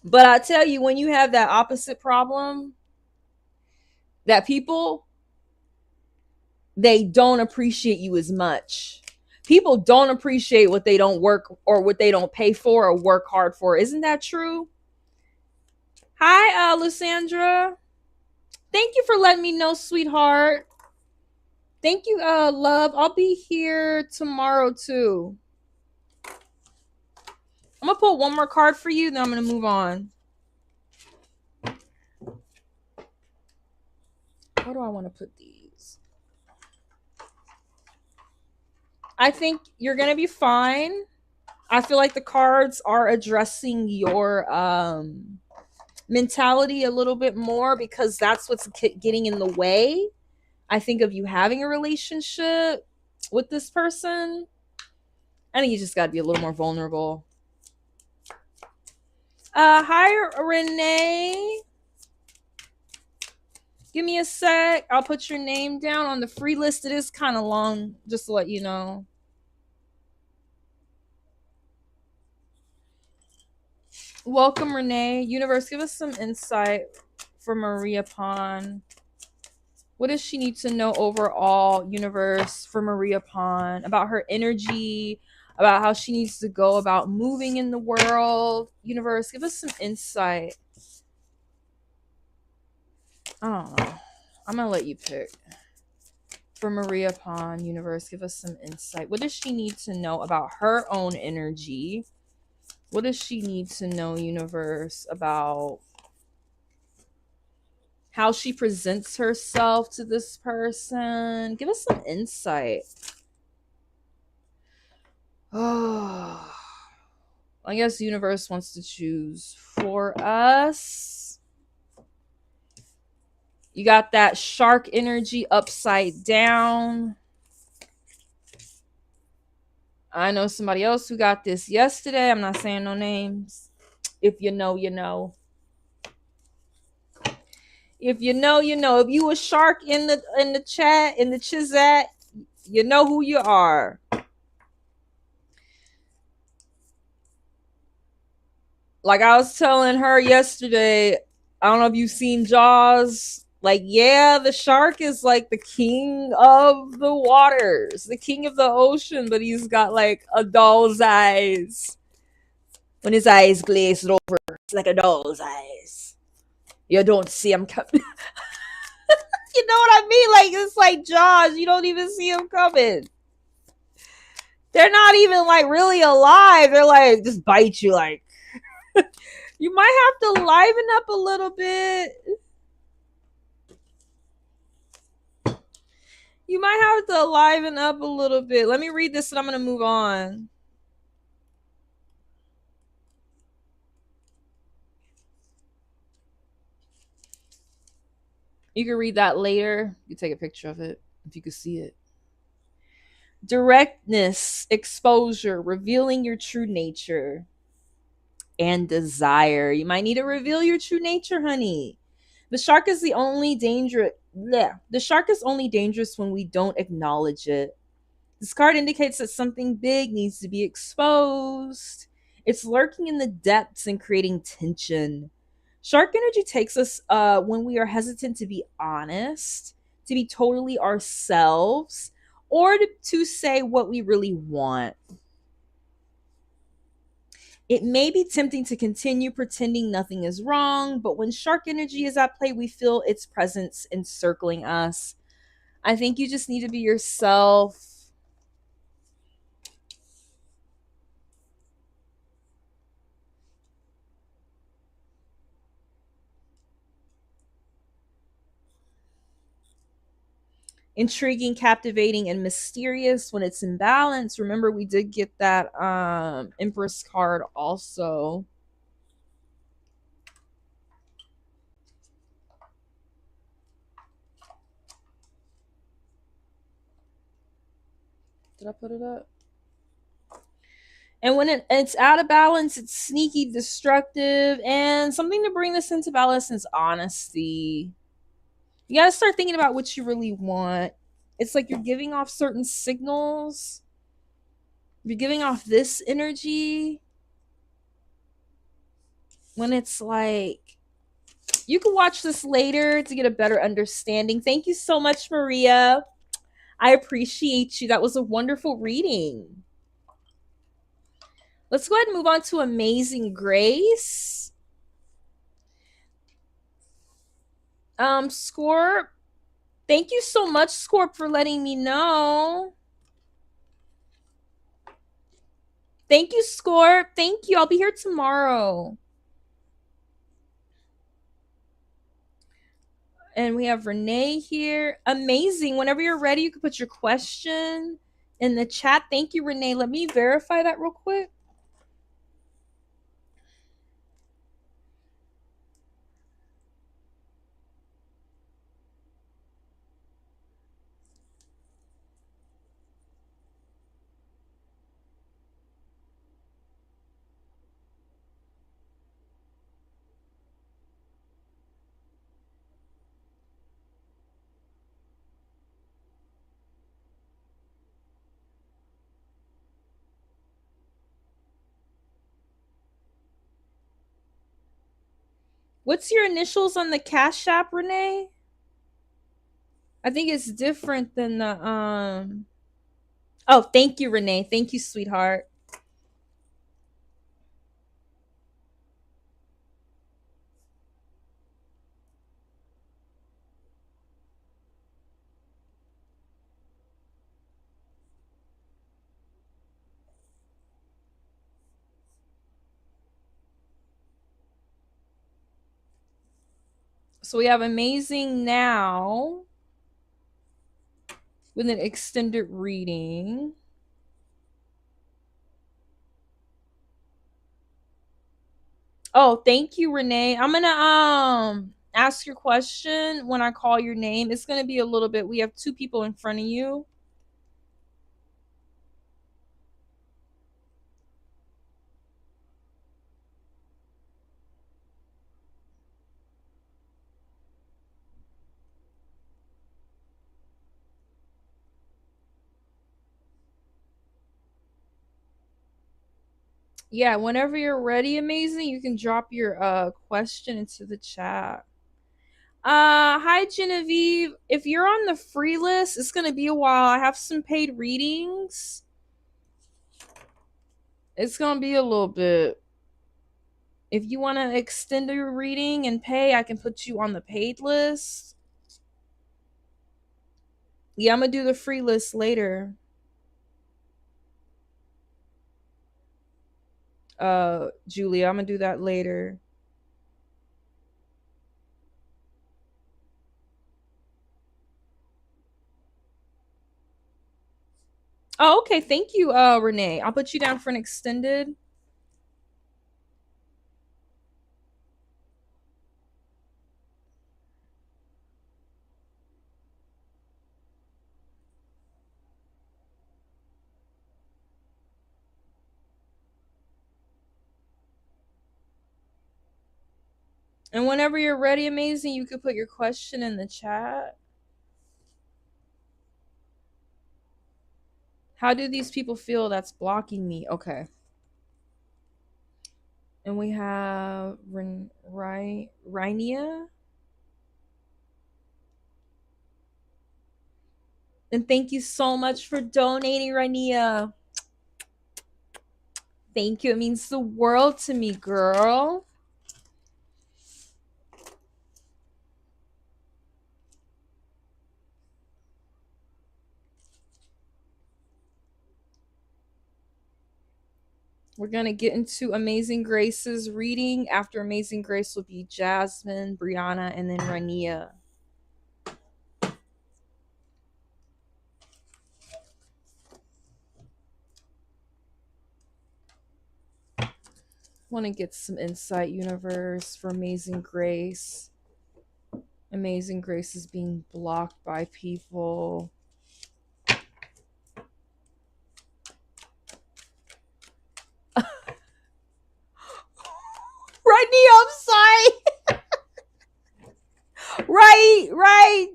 But I tell you, when you have that opposite problem, that people, they don't appreciate you as much. People don't appreciate what they don't work or what they don't pay for or work hard for. Isn't that true? Hi, Lysandra. Thank you for letting me know, sweetheart. Thank you, love. I'll be here tomorrow too. I'm gonna pull one more card for you, then I'm gonna move on. Where do I want to put these? I think you're gonna be fine. I feel like the cards are addressing your mentality a little bit more, because that's what's getting in the way, I think, of you having a relationship with this person. I think you just got to be a little more vulnerable. Hi, Renee. Give me a sec. I'll put your name down on the free list. It is kind of long, just to let you know. Welcome, Renee. Universe, give us some insight for Maria Pon. What does she need to know overall, universe, for Maria Pon, about her energy, about how she needs to go about moving in the world? Universe, give us some insight. I don't know. I'm going to let you pick. For Maria Pon, universe, give us some insight. What does she need to know about her own energy? What does she need to know, universe, about how she presents herself to this person? Give us some insight. Oh, I guess the universe wants to choose for us. You got that shark energy upside down. I know somebody else who got this yesterday. I'm not saying no names. If you know, you know. If you know, you know. If you a shark in the chat, in the chizat, you know who you are. Like I was telling her yesterday, I don't know if you've seen Jaws. Like, yeah, the shark is like the king of the waters, the king of the ocean, but he's got like a doll's eyes. When his eyes glaze over, it's like a doll's eyes. You don't see him coming. You know what I mean? Like, it's like Jaws. You don't even see him coming. They're not even like really alive. They're like, just bite you like. You might have to liven up a little bit. You might have to liven up a little bit. Let me read this and I'm going to move on. You can read that later. You take a picture of it if you can see it. Directness, exposure, revealing your true nature, and desire. You might need to reveal your true nature, honey. The shark is the only dangerous. Yeah, the shark is only dangerous when we don't acknowledge it. This card indicates that something big needs to be exposed. It's lurking in the depths and creating tension. Shark energy takes us when we are hesitant to be honest, to be totally ourselves, or to say what we really want. It may be tempting to continue pretending nothing is wrong, but when shark energy is at play, we feel its presence encircling us. I think you just need to be yourself. Intriguing, captivating, and mysterious when it's in balance. Remember, we did get that Empress card also. Did I put it up? And when it's out of balance, it's sneaky, destructive, and something to bring this into balance is honesty. You gotta start thinking about what you really want. It's like you're giving off certain signals. You're giving off this energy when it's like, you can watch this later to get a better understanding. Thank you so much, Maria. I appreciate you. That was a wonderful reading. Let's go ahead and move on to Amazing Grace. Scorp. Thank you so much, Scorp, for letting me know. Thank you, Scorp. Thank you. I'll be here tomorrow. And we have Renee here. Amazing. Whenever you're ready, you can put your question in the chat. Thank you, Renee. Let me verify that real quick. What's your initials on the Cash App, Renee? I think it's different than the Oh, thank you, Renee. Thank you, sweetheart. So we have amazing now with an extended reading. Oh, thank you, Renee. I'm gonna ask your question when I call your name. It's gonna be a little bit. We have two people in front of you. Yeah, whenever you're ready, amazing, you can drop your question into the chat. Hi Genevieve. If you're on the free list, it's gonna be a while. I have some paid readings. It's gonna be a little bit. If you want to extend your reading and pay, I can put you on the paid list. Yeah, I'm gonna do the free list later. Julia, I'm gonna do that later. Oh, okay. Thank you, Renee. I'll put you down for an extended. And whenever you're ready, amazing, you could put your question in the chat. How do these people feel that's blocking me? Okay. And we have Rainia. And thank you so much for donating, Rainia. Thank you. It means the world to me, girl. We're going to get into Amazing Grace's reading. After Amazing Grace will be Jasmine, Briana, and then Rania. Want to get some insight, universe, for Amazing Grace. Amazing Grace is being blocked by people. Rania, I'm sorry. right.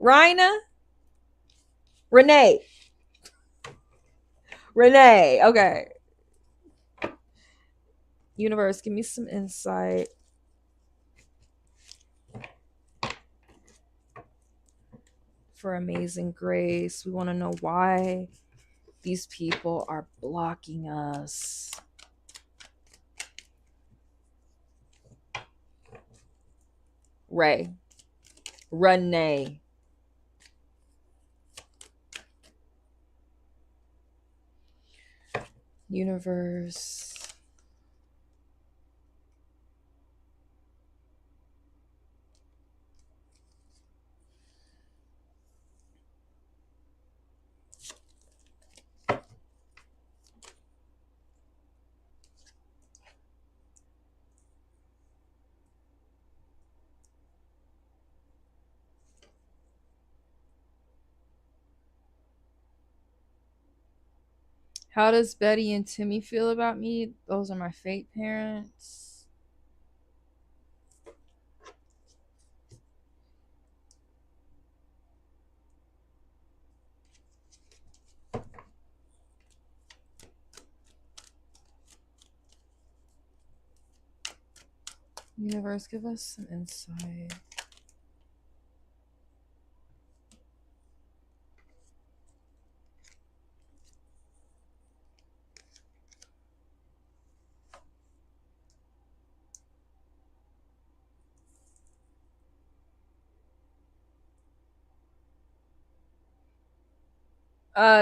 Raina? Renee. Okay. Universe, give me some insight. For Amazing Grace. We want to know why these people are blocking us. Renee. Universe. How does Betty and Timmy feel about me? Those are my fate parents. Universe, give us some insight.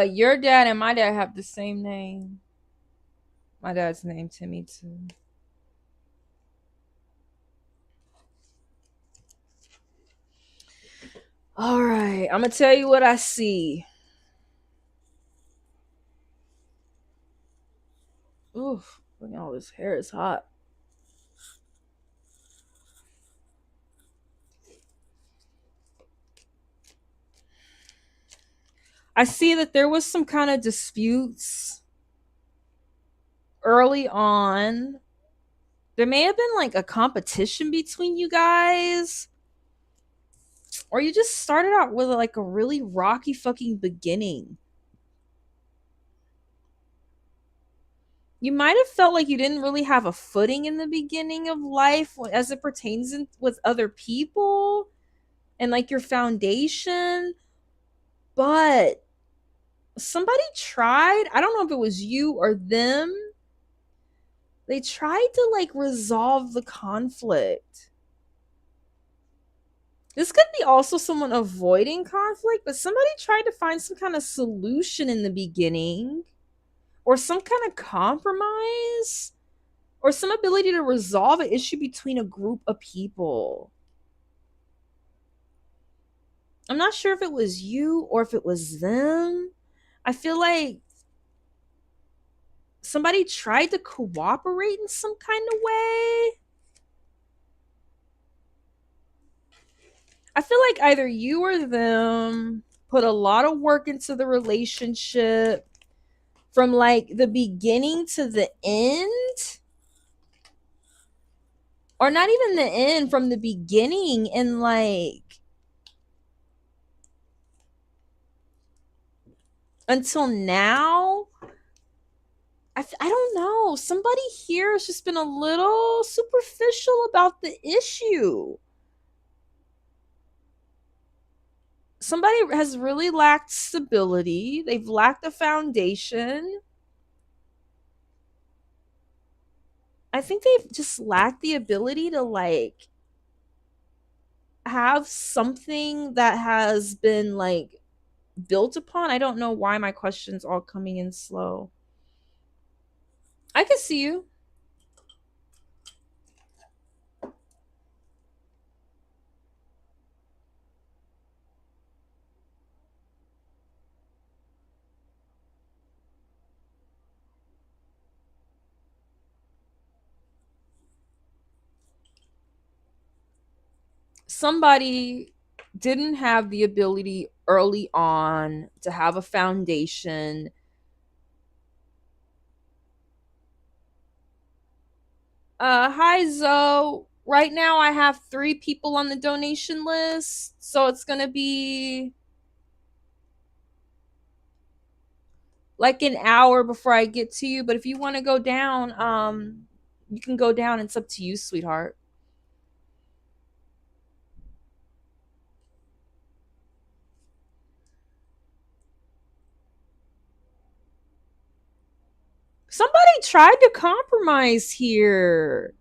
Your dad and my dad have the same name. My dad's name Timmy too. All right, I'm gonna tell you what I see. Oof, look at all this hair is hot. I see that there was some kind of disputes early on. There may have been like a competition between you guys, or you just started out with like a really rocky fucking beginning. You might have felt like you didn't really have a footing in the beginning of life as it pertains with other people and like your foundation, but somebody tried. I don't know if it was you or them. They tried to like resolve the conflict. This could be also someone avoiding conflict, but somebody tried to find some kind of solution in the beginning or some kind of compromise or some ability to resolve an issue between a group of people. I'm not sure if it was you or if it was them. I feel like somebody tried to cooperate in some kind of way. I feel like either you or them put a lot of work into the relationship from like the beginning to the end, or not even the end, from the beginning, and like until now. I don't know. Somebody here has just been a little superficial about the issue. Somebody has really lacked stability. They've lacked a foundation. I think they've just lacked the ability to like have something that has been like built upon. I don't know why my question's all coming in slow. I can see you. Somebody didn't have the ability early on to have a foundation. Hi Zoe. Right now I have 3 people on the donation list, so it's gonna be like an hour before I get to you. But if you want to go down, you can go down. It's up to you, sweetheart. Somebody tried to compromise here.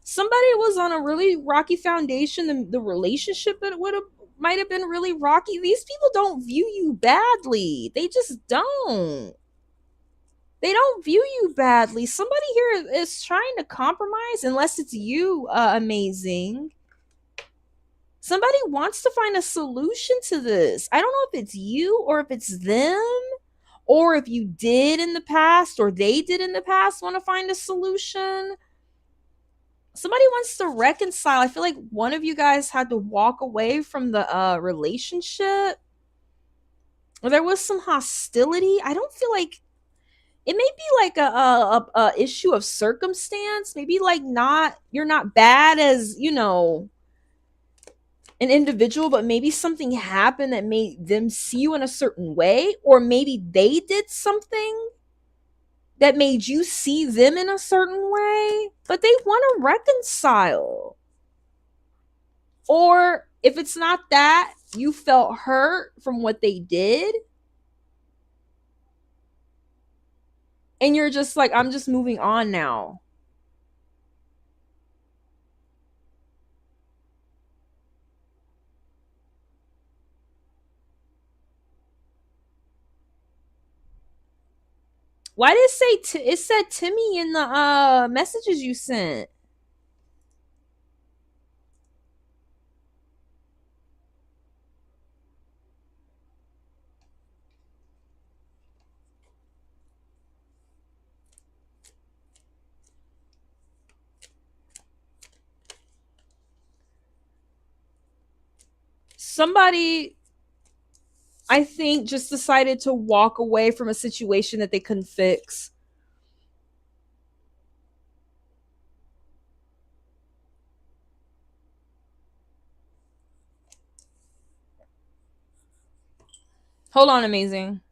Somebody was on a really rocky foundation. The relationship that would have might have been really rocky. These people don't view you badly. They just don't. They don't view you badly. Somebody here is trying to compromise, unless it's you, amazing. Somebody wants to find a solution to this. I don't know if it's you or if it's them, or if you did in the past or they did in the past want to find a solution. Somebody wants to reconcile. I feel like one of you guys had to walk away from the relationship. Or there was some hostility. I don't feel like it may be like a issue of circumstance. Maybe like not you're not bad as, an individual, but maybe something happened that made them see you in a certain way, or maybe they did something that made you see them in a certain way, but they want to reconcile. Or if it's not that, you felt hurt from what they did, and you're just like, I'm just moving on now. Why did it say it said Timmy in the messages you sent? Somebody, I think, just decided to walk away from a situation that they couldn't fix. Hold on, amazing.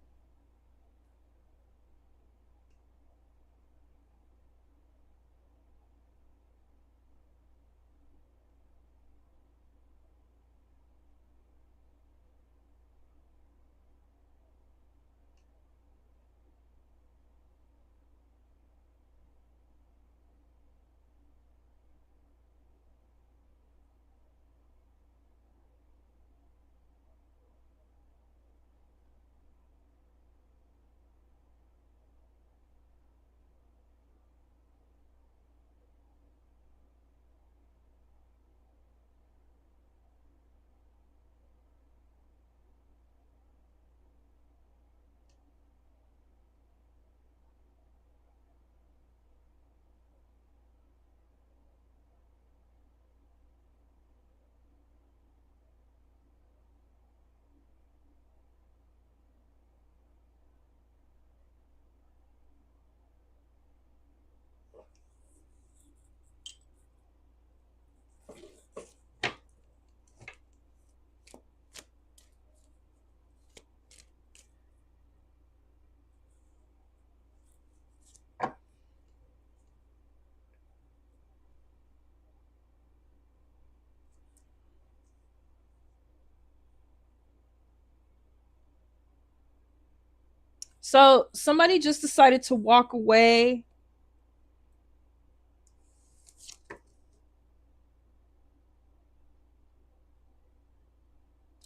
So somebody just decided to walk away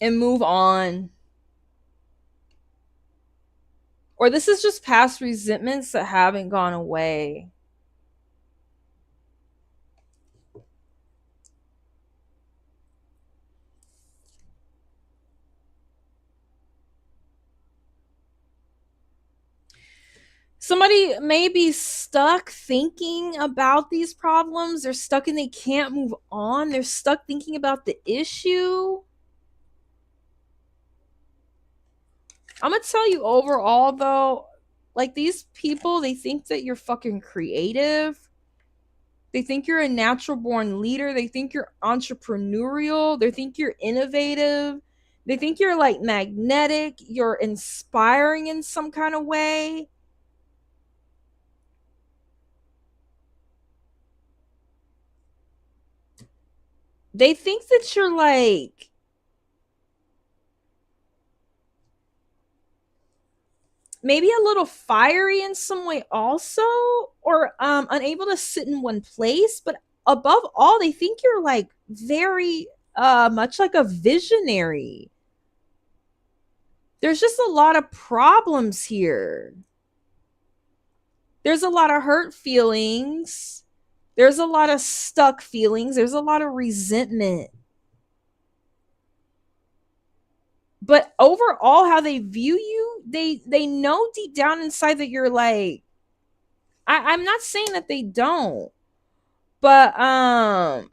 and move on. Or this is just past resentments that haven't gone away. Somebody may be stuck thinking about these problems. They're stuck and they can't move on. They're stuck thinking about the issue. I'm gonna tell you overall though, like these people, they think that you're fucking creative. They think you're a natural born leader. They think you're entrepreneurial. They think you're innovative. They think you're like magnetic. You're inspiring in some kind of way. They think that you're like maybe a little fiery in some way also, or unable to sit in one place, but above all they think you're like very much like a visionary. There's just a lot of problems here. There's a lot of hurt feelings, there's a lot of stuck feelings, there's a lot of resentment. But overall how they view you, they know deep down inside that you're like, I'm not saying that they don't, but I'm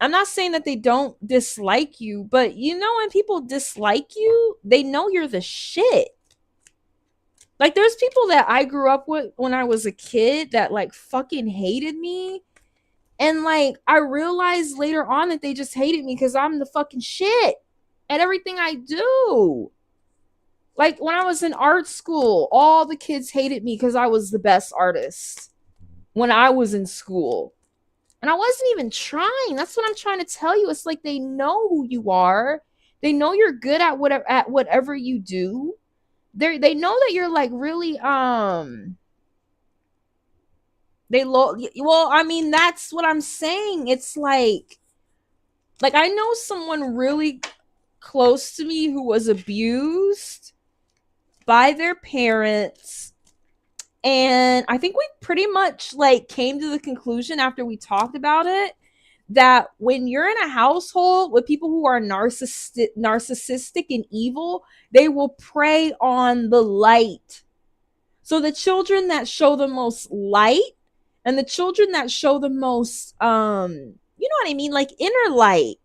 not saying that they don't dislike you, but you know when people dislike you, they know you're the shit. Like there's people that I grew up with when I was a kid that like fucking hated me. And like I realized later on that they just hated me because I'm the fucking shit at everything I do. Like when I was in art school, all the kids hated me because I was the best artist when I was in school. And I wasn't even trying. That's what I'm trying to tell you. It's like they know who you are. They know you're good at whatever you do. They know that you're like really well, I mean, that's what I'm saying. It's like I know someone really close to me who was abused by their parents, and I think we pretty much like came to the conclusion after we talked about it that when you're in a household with people who are narcissistic and evil, they will prey on the light. So the children that show the most light and the children that show the most you know what I mean, like inner light,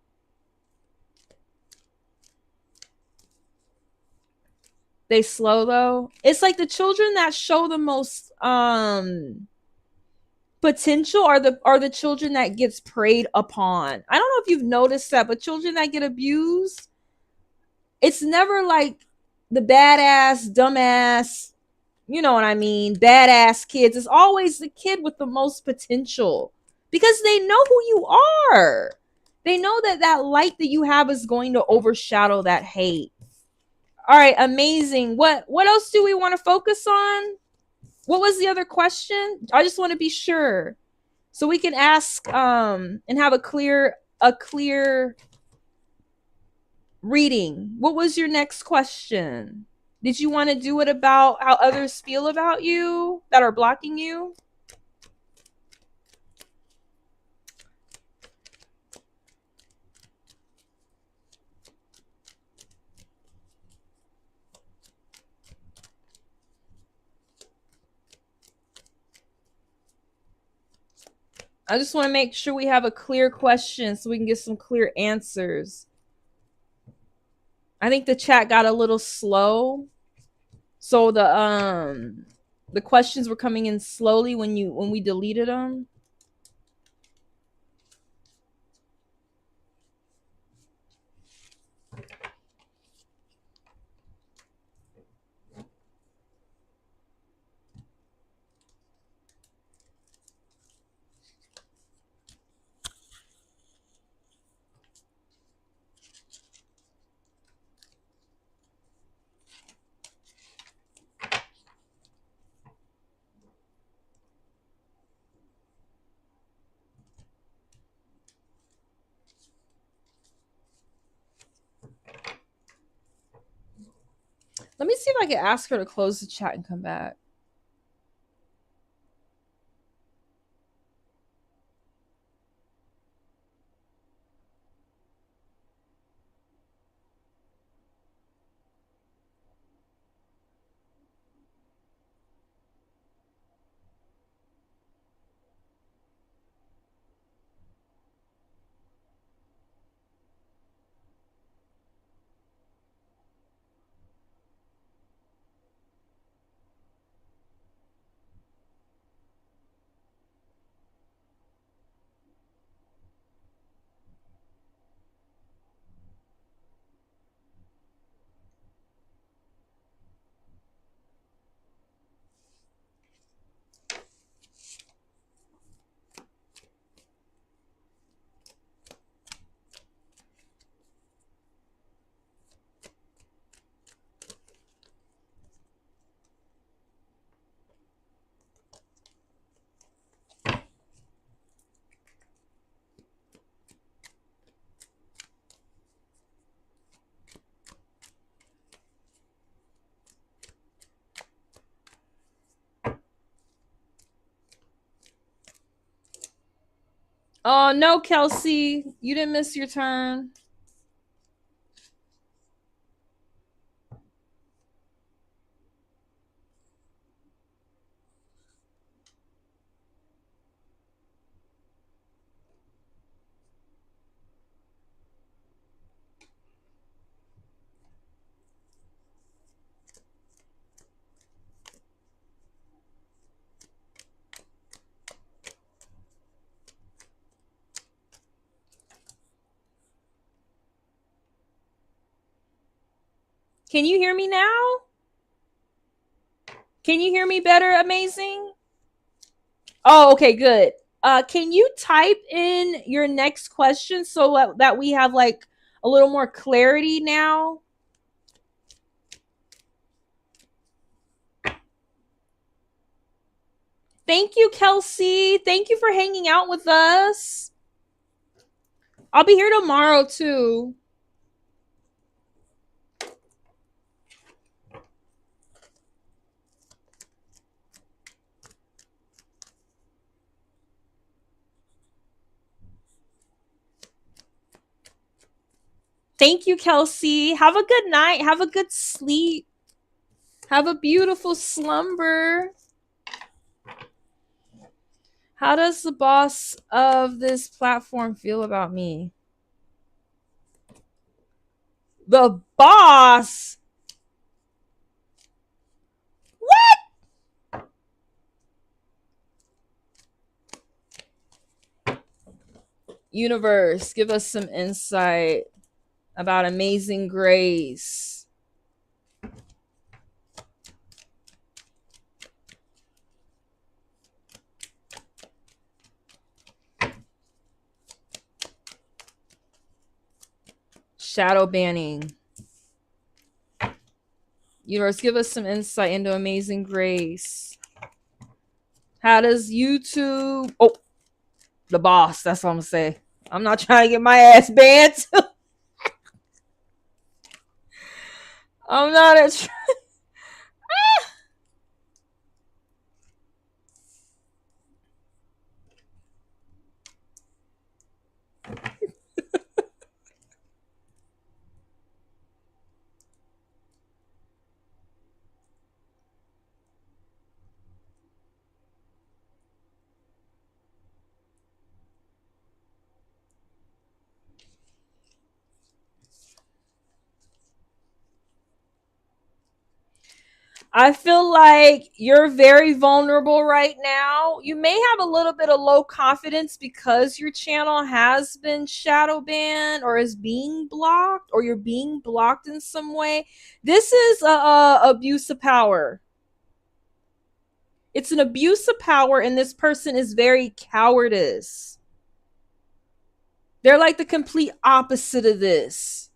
they slow though. It's like the children that show the most potential are the children that gets preyed upon. I don't know if you've noticed that, but children that get abused, it's never like the badass, dumbass, you know what I mean, badass kids. It's always the kid with the most potential because they know who you are. They know that that light that you have is going to overshadow that hate. All right, amazing. What else do we want to focus on? What was the other question? I just want to be sure so we can ask and have a clear reading. What was your next question? Did you want to do it about how others feel about you that are blocking you? I just want to make sure we have a clear question so we can get some clear answers. I think the chat got a little slow. So the questions were coming in slowly when we deleted them. Let me see if I can ask her to close the chat and come back. Oh no, Kelsey, you didn't miss your turn. Can you hear me now? Can you hear me better? Amazing. Oh, okay, good. Can you type in your next question so that we have like a little more clarity now? Thank you, Kelsey. Thank you for hanging out with us. I'll be here tomorrow too. Thank you, Kelsey. Have a good night. Have a good sleep. Have a beautiful slumber. How does the boss of this platform feel about me? The boss? What? Universe, give us some insight about Amazing Grace. Shadow banning. Universe, give us some insight into Amazing Grace. How does YouTube... Oh, the boss. That's what I'm going to say. I'm not trying to get my ass banned. I'm not a... I feel like you're very vulnerable right now. You may have a little bit of low confidence because your channel has been shadow banned or is being blocked, or you're being blocked in some way. This is a abuse of power. It's an abuse of power, and this person is very cowardice. They're like the complete opposite of this.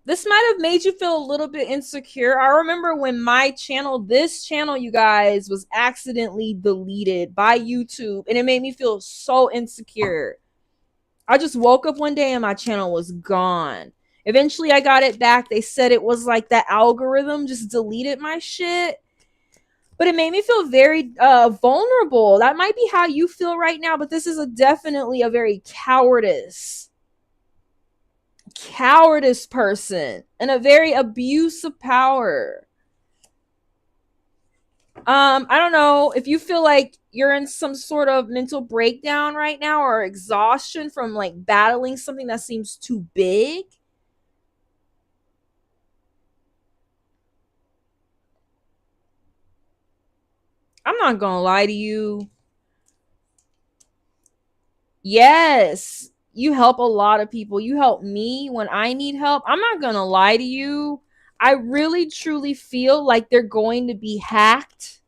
This might have made you feel a little bit insecure. I remember when my channel, this channel, you guys, was accidentally deleted by YouTube, and it made me feel so insecure. I just woke up one day and my channel was gone. Eventually, I got it back. They said it was like that algorithm just deleted my shit. But it made me feel very vulnerable. That might be how you feel right now, but this is definitely a very cowardice person and a very abuse of power. I don't know if you feel like you're in some sort of mental breakdown right now or exhaustion from like battling something that seems too big. I'm not gonna lie to you. Yes, you help a lot of people. You help me when I need help. I'm not gonna lie to you. I really truly feel like they're going to be hacked.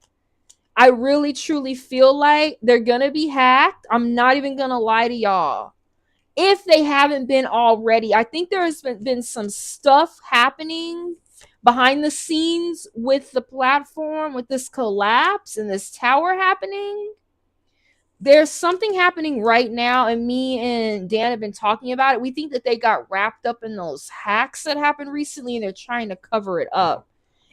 I really truly feel like they're gonna be hacked. I'm not even gonna lie to y'all. If they haven't been already, I think there has been some stuff happening behind the scenes with the platform, with this collapse and this tower happening. There's something happening right now, and me and Dan have been talking about it. We think that they got wrapped up in those hacks that happened recently, and they're trying to cover it up.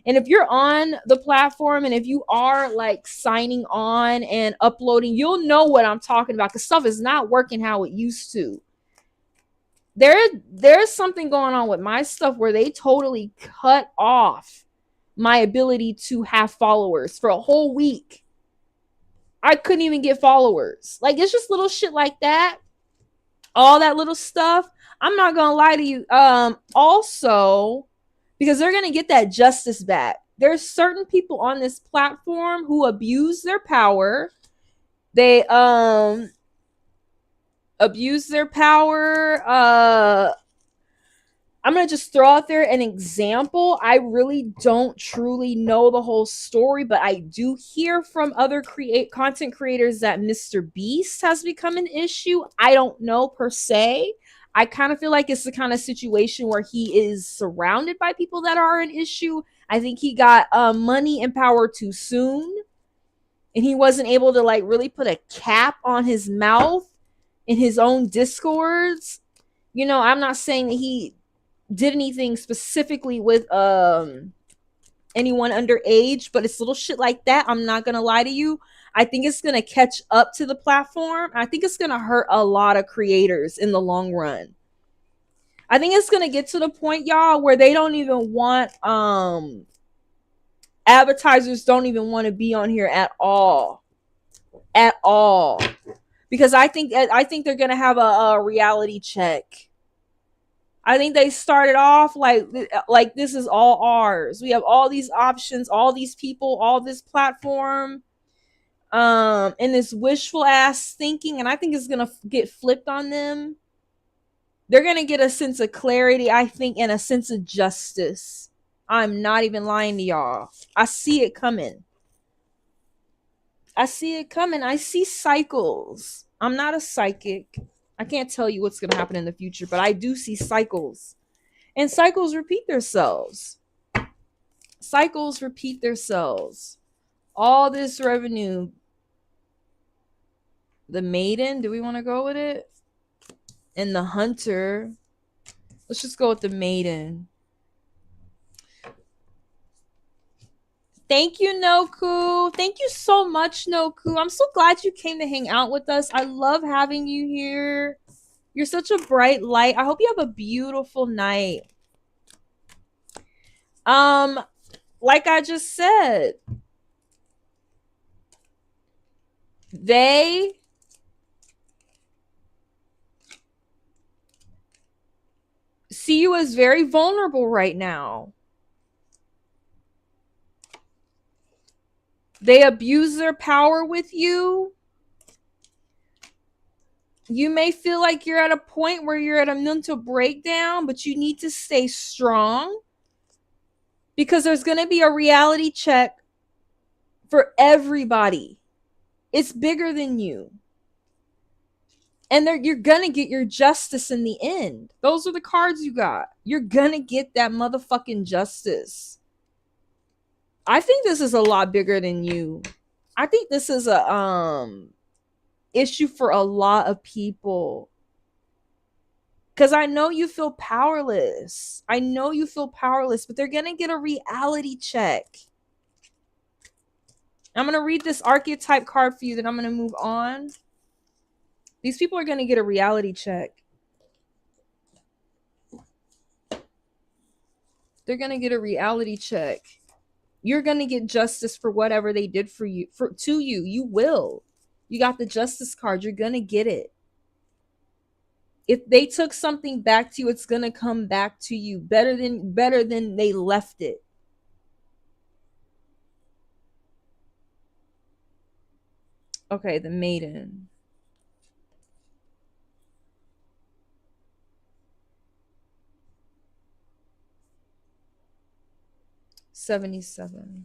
And if you're on the platform and if you are like signing on and uploading, you'll know what I'm talking about, because stuff is not working how it used to. There's something going on with my stuff where they totally cut off my ability to have followers for a whole week. I couldn't even get followers. Like, it's just little shit like that. All that little stuff. I'm not gonna lie to you. Also, because they're gonna get that justice back. There's certain people on this platform who abuse their power. They abuse their power. I'm going to just throw out there an example. I really don't truly know the whole story, but I do hear from other content creators that Mr. Beast has become an issue. I don't know per se. I kind of feel like it's the kind of situation where he is surrounded by people that are an issue. I think he got money and power too soon, and he wasn't able to like really put a cap on his mouth in his own discords. You know, I'm not saying that he did anything specifically with anyone underage, but it's little shit like that. I'm not gonna lie to you. I think it's gonna catch up to the platform. I think it's gonna hurt a lot of creators in the long run. I think it's gonna get to the point, y'all, where they don't even want advertisers don't even want to be on here at all. At all. Because I think they're gonna have a reality check. I think they started off like this is all ours. We have all these options, all these people, all this platform, and this wishful ass thinking, and I think it's gonna get flipped on them. They're gonna get a sense of clarity, I think, and a sense of justice. I'm not even lying to y'all. I see it coming. I see it coming. I see cycles. I'm not a psychic. I can't tell you what's gonna happen in the future, but I do see cycles. And cycles repeat themselves. Cycles repeat themselves. All this revenue. The Maiden, do we want to go with it? And the Hunter. Let's just go with the Maiden. Thank you, Noku. Thank you so much, Noku. I'm so glad you came to hang out with us. I love having you here. You're such a bright light. I hope you have a beautiful night. Like I just said, they see you as very vulnerable right now. They abuse their power with you. You may feel like you're at a point where you're at a mental breakdown, but you need to stay strong because there's going to be a reality check for everybody. It's bigger than you. And you're going to get your justice in the end. Those are the cards you got. You're going to get that motherfucking justice. I think this is a lot bigger than you. I think this is a issue for a lot of people. Because I know you feel powerless. I know you feel powerless, but they're going to get a reality check. I'm going to read this archetype card for you, then I'm going to move on. These people are going to get a reality check. They're going to get a reality check. You're going to get justice for whatever they did for you, to you. You will. You got the justice card. You're going to get it. If they took something back to you, it's going to come back to you better than they left it. Okay, the Maiden. $77.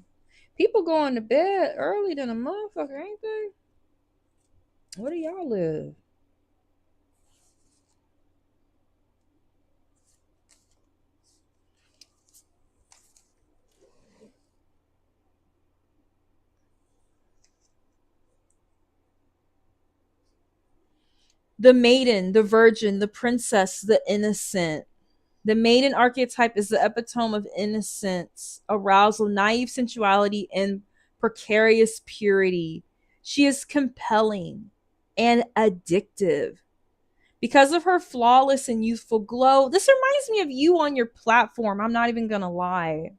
People going to bed early than a motherfucker, ain't they? Where do y'all live? The maiden, the virgin, the princess, the innocent. The maiden archetype is the epitome of innocence, arousal, naive sensuality, and precarious purity. She is compelling and addictive. Because of her flawless and youthful glow, this reminds me of you on your platform. I'm not even going to lie.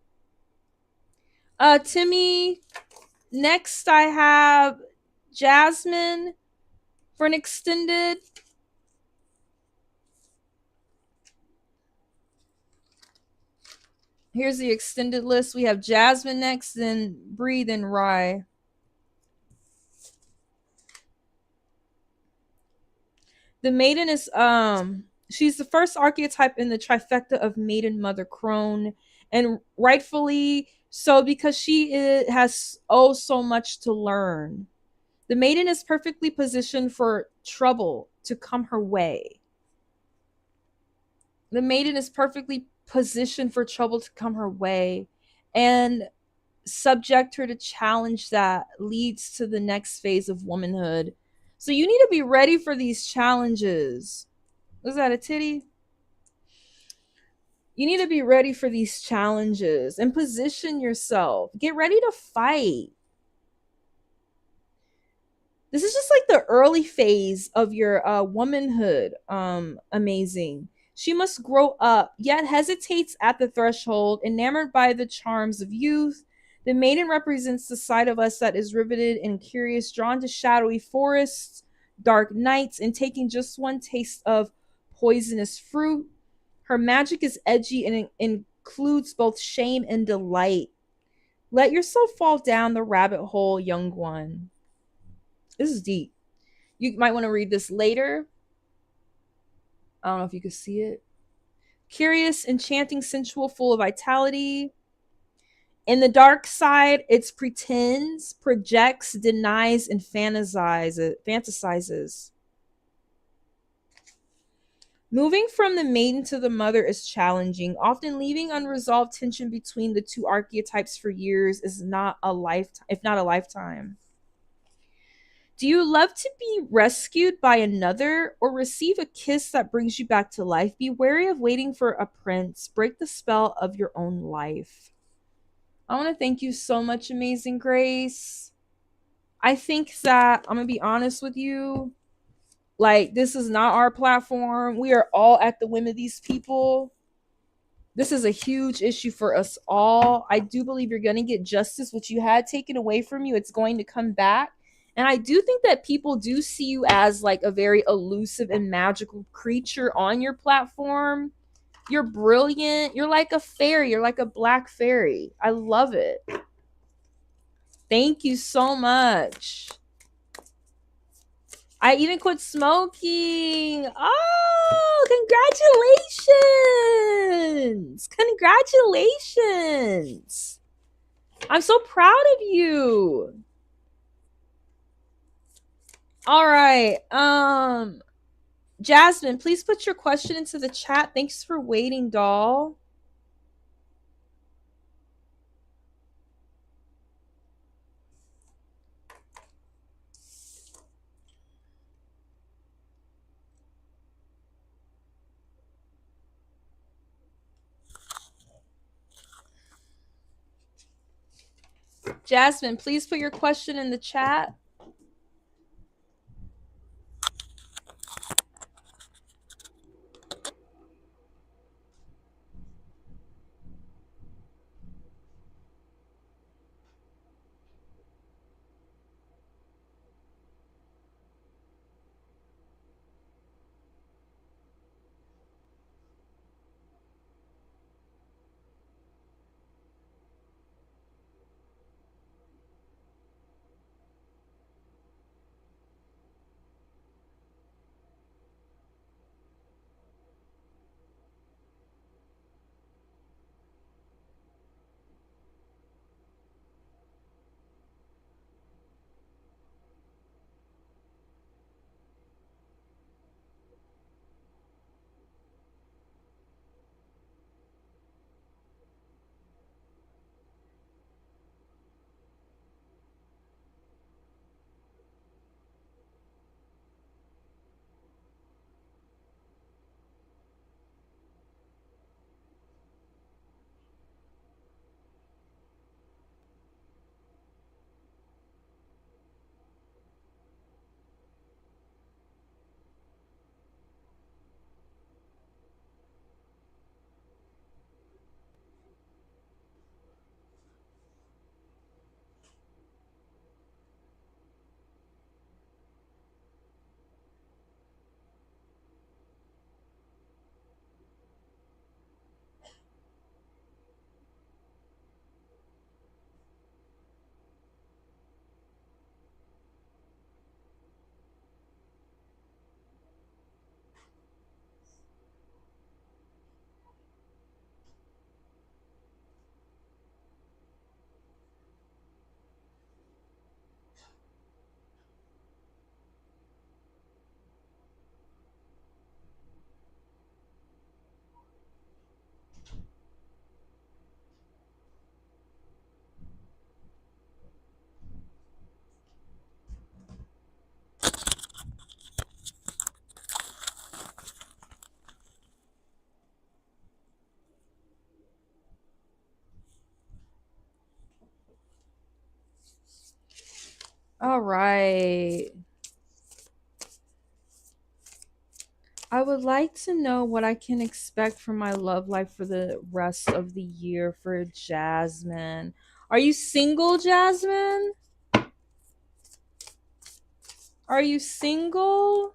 Timmy, next I have Jasmine for an extended. Here's the extended list. We have Jasmine next, then Bree, then Rye. The Maiden is She's the first archetype in the trifecta of Maiden, Mother, Crone, and rightfully so because has so much to learn. The Maiden is perfectly positioned for trouble to come her way. The Maiden is perfectly positioned for trouble to come her way, and subject her to challenge that leads to the next phase of womanhood. So you need to be ready for these challenges. Was that a titty? You need to be ready for these challenges and position yourself. Get ready to fight. This is just like the early phase of your womanhood. Amazing. She must grow up, yet hesitates at the threshold, enamored by the charms of youth. The maiden represents the side of us that is riveted and curious, drawn to shadowy forests, dark nights, and taking just one taste of poisonous fruit. Her magic is edgy and includes both shame and delight. Let yourself fall down the rabbit hole, young one. This is deep. You might want to read this later. I don't know if you can see it. Curious, enchanting, sensual, full of vitality. In the dark side, it pretends, projects, denies, and fantasizes. Moving from the maiden to the mother is challenging, often leaving unresolved tension between the two archetypes for years is not a lifetime, if not a lifetime. Do you love to be rescued by another or receive a kiss that brings you back to life? Be wary of waiting for a prince. Break the spell of your own life. I want to thank you so much, Amazing Grace. I think that I'm going to be honest with you. Like, this is not our platform. We are all at the whim of these people. This is a huge issue for us all. I do believe you're going to get justice. What you had taken away from you, it's going to come back. And I do think that people do see you as like a very elusive and magical creature on your platform. You're brilliant. You're like a fairy. You're like a black fairy. I love it. Thank you so much. I even quit smoking. Oh, congratulations. Congratulations. I'm so proud of you. All right. Jasmine, please put your question into the chat. Thanks for waiting, doll. Jasmine, please put your question in the chat. right. I would like to know what I can expect from my love life for the rest of the year for Jasmine. Are you single, Jasmine? Are you single?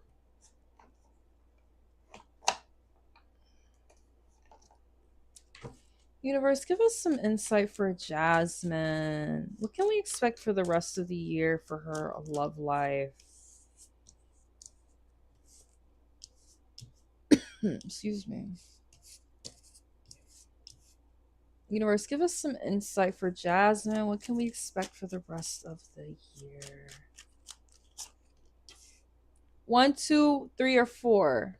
Universe, give us some insight for Jasmine. What can we expect for the rest of the year for her love life? Excuse me. Universe, give us some insight for Jasmine. What can we expect for the rest of the year? 1, 2, 3, or 4?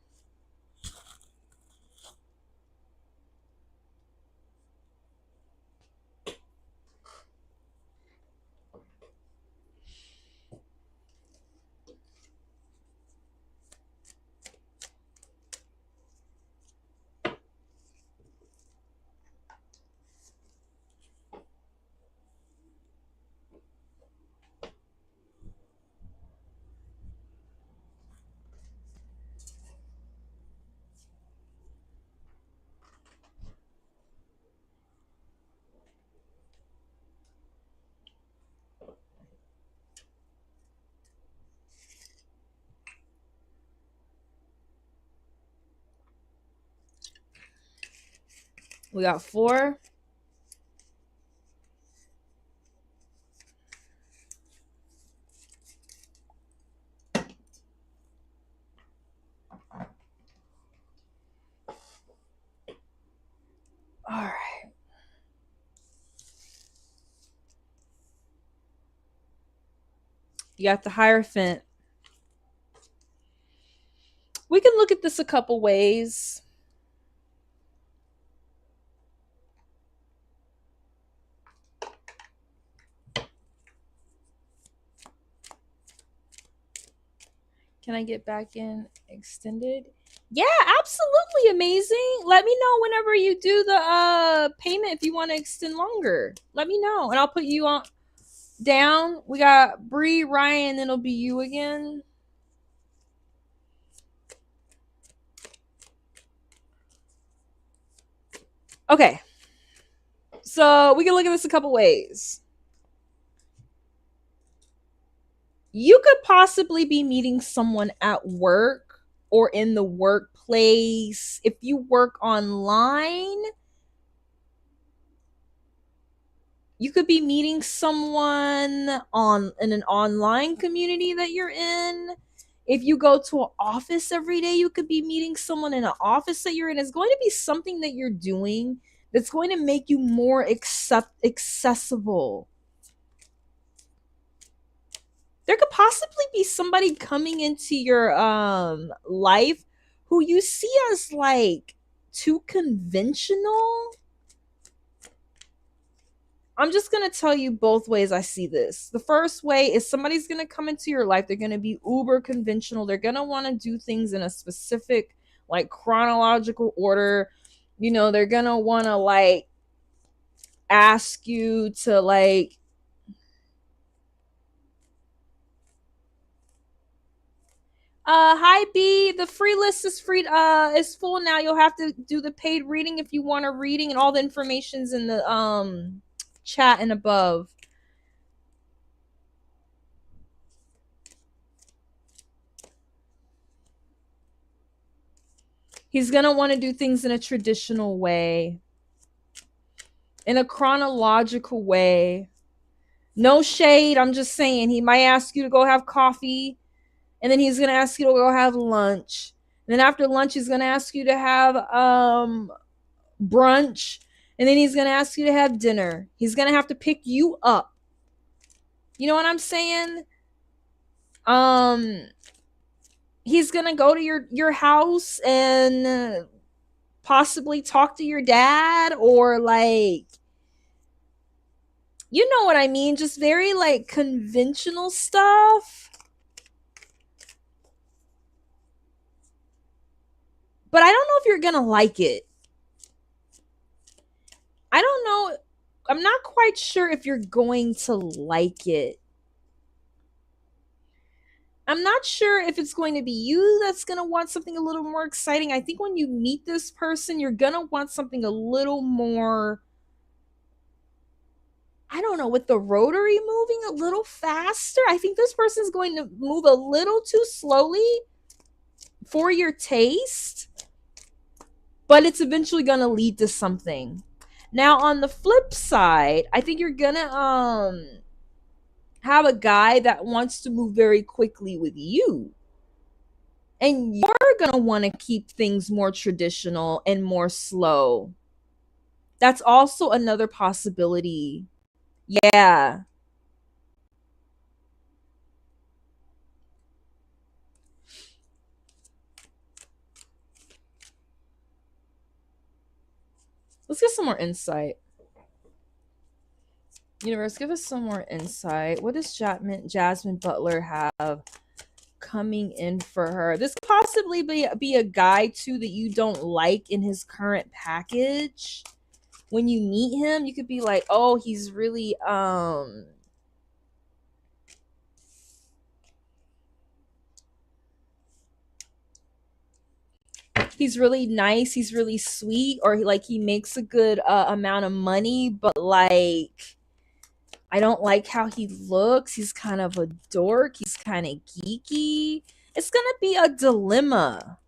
We got 4. All right. You got the Hierophant. We can look at this a couple ways. Can I get back in extended? Yeah, absolutely amazing. Let me know whenever you do the payment if you want to extend longer. Let me know and I'll put you on down. We got Bree, Ryan, then it'll be you again. Okay. So we can look at this a couple ways. You could possibly be meeting someone at work or in the workplace. If you work online, you could be meeting someone on in an online community that you're in. If you go to an office every day, you could be meeting someone in an office that you're in. It's going to be something that you're doing that's going to make you more accessible. There could possibly be somebody coming into your life who you see as like too conventional. I'm just going to tell you both ways I see this. The first way is somebody's going to come into your life. They're going to be uber conventional. They're going to want to do things in a specific, like, chronological order. You know, they're going to want to, like, ask you to, like, hi B, the free list is full now. You'll have to do the paid reading if you want a reading, and all the information's in the chat and above. He's going to want to do things in a traditional way, in a chronological way. No shade. I'm just saying he might ask you to go have coffee, and then he's going to ask you to go have lunch. And then after lunch, he's going to ask you to have brunch, and then he's going to ask you to have dinner. He's going to have to pick you up. You know what I'm saying? He's going to go to your house and possibly talk to your dad, or like, you know what I mean? Just very like conventional stuff. But I don't know if you're going to like it. I don't know. I'm not quite sure if you're going to like it. I'm not sure if it's going to be you that's going to want something a little more exciting. I think when you meet this person, you're going to want something a little more, I don't know, with the rotary moving a little faster. I think this person's going to move a little too slowly for your taste, but it's eventually going to lead to something. Now, on the flip side, I think you're going to have a guy that wants to move very quickly with you. And you're going to want to keep things more traditional and more slow. That's also another possibility. Yeah. Let's get some more insight. Universe, give us some more insight. What does Jasmine Butler have coming in for her? This could possibly be a guy too that you don't like in his current package. When you meet him, you could be like, oh, he's really he's really nice, he's really sweet, or he makes a good amount of money, but like I don't like how he looks. He's kind of a dork, he's kind of geeky. It's gonna be a dilemma.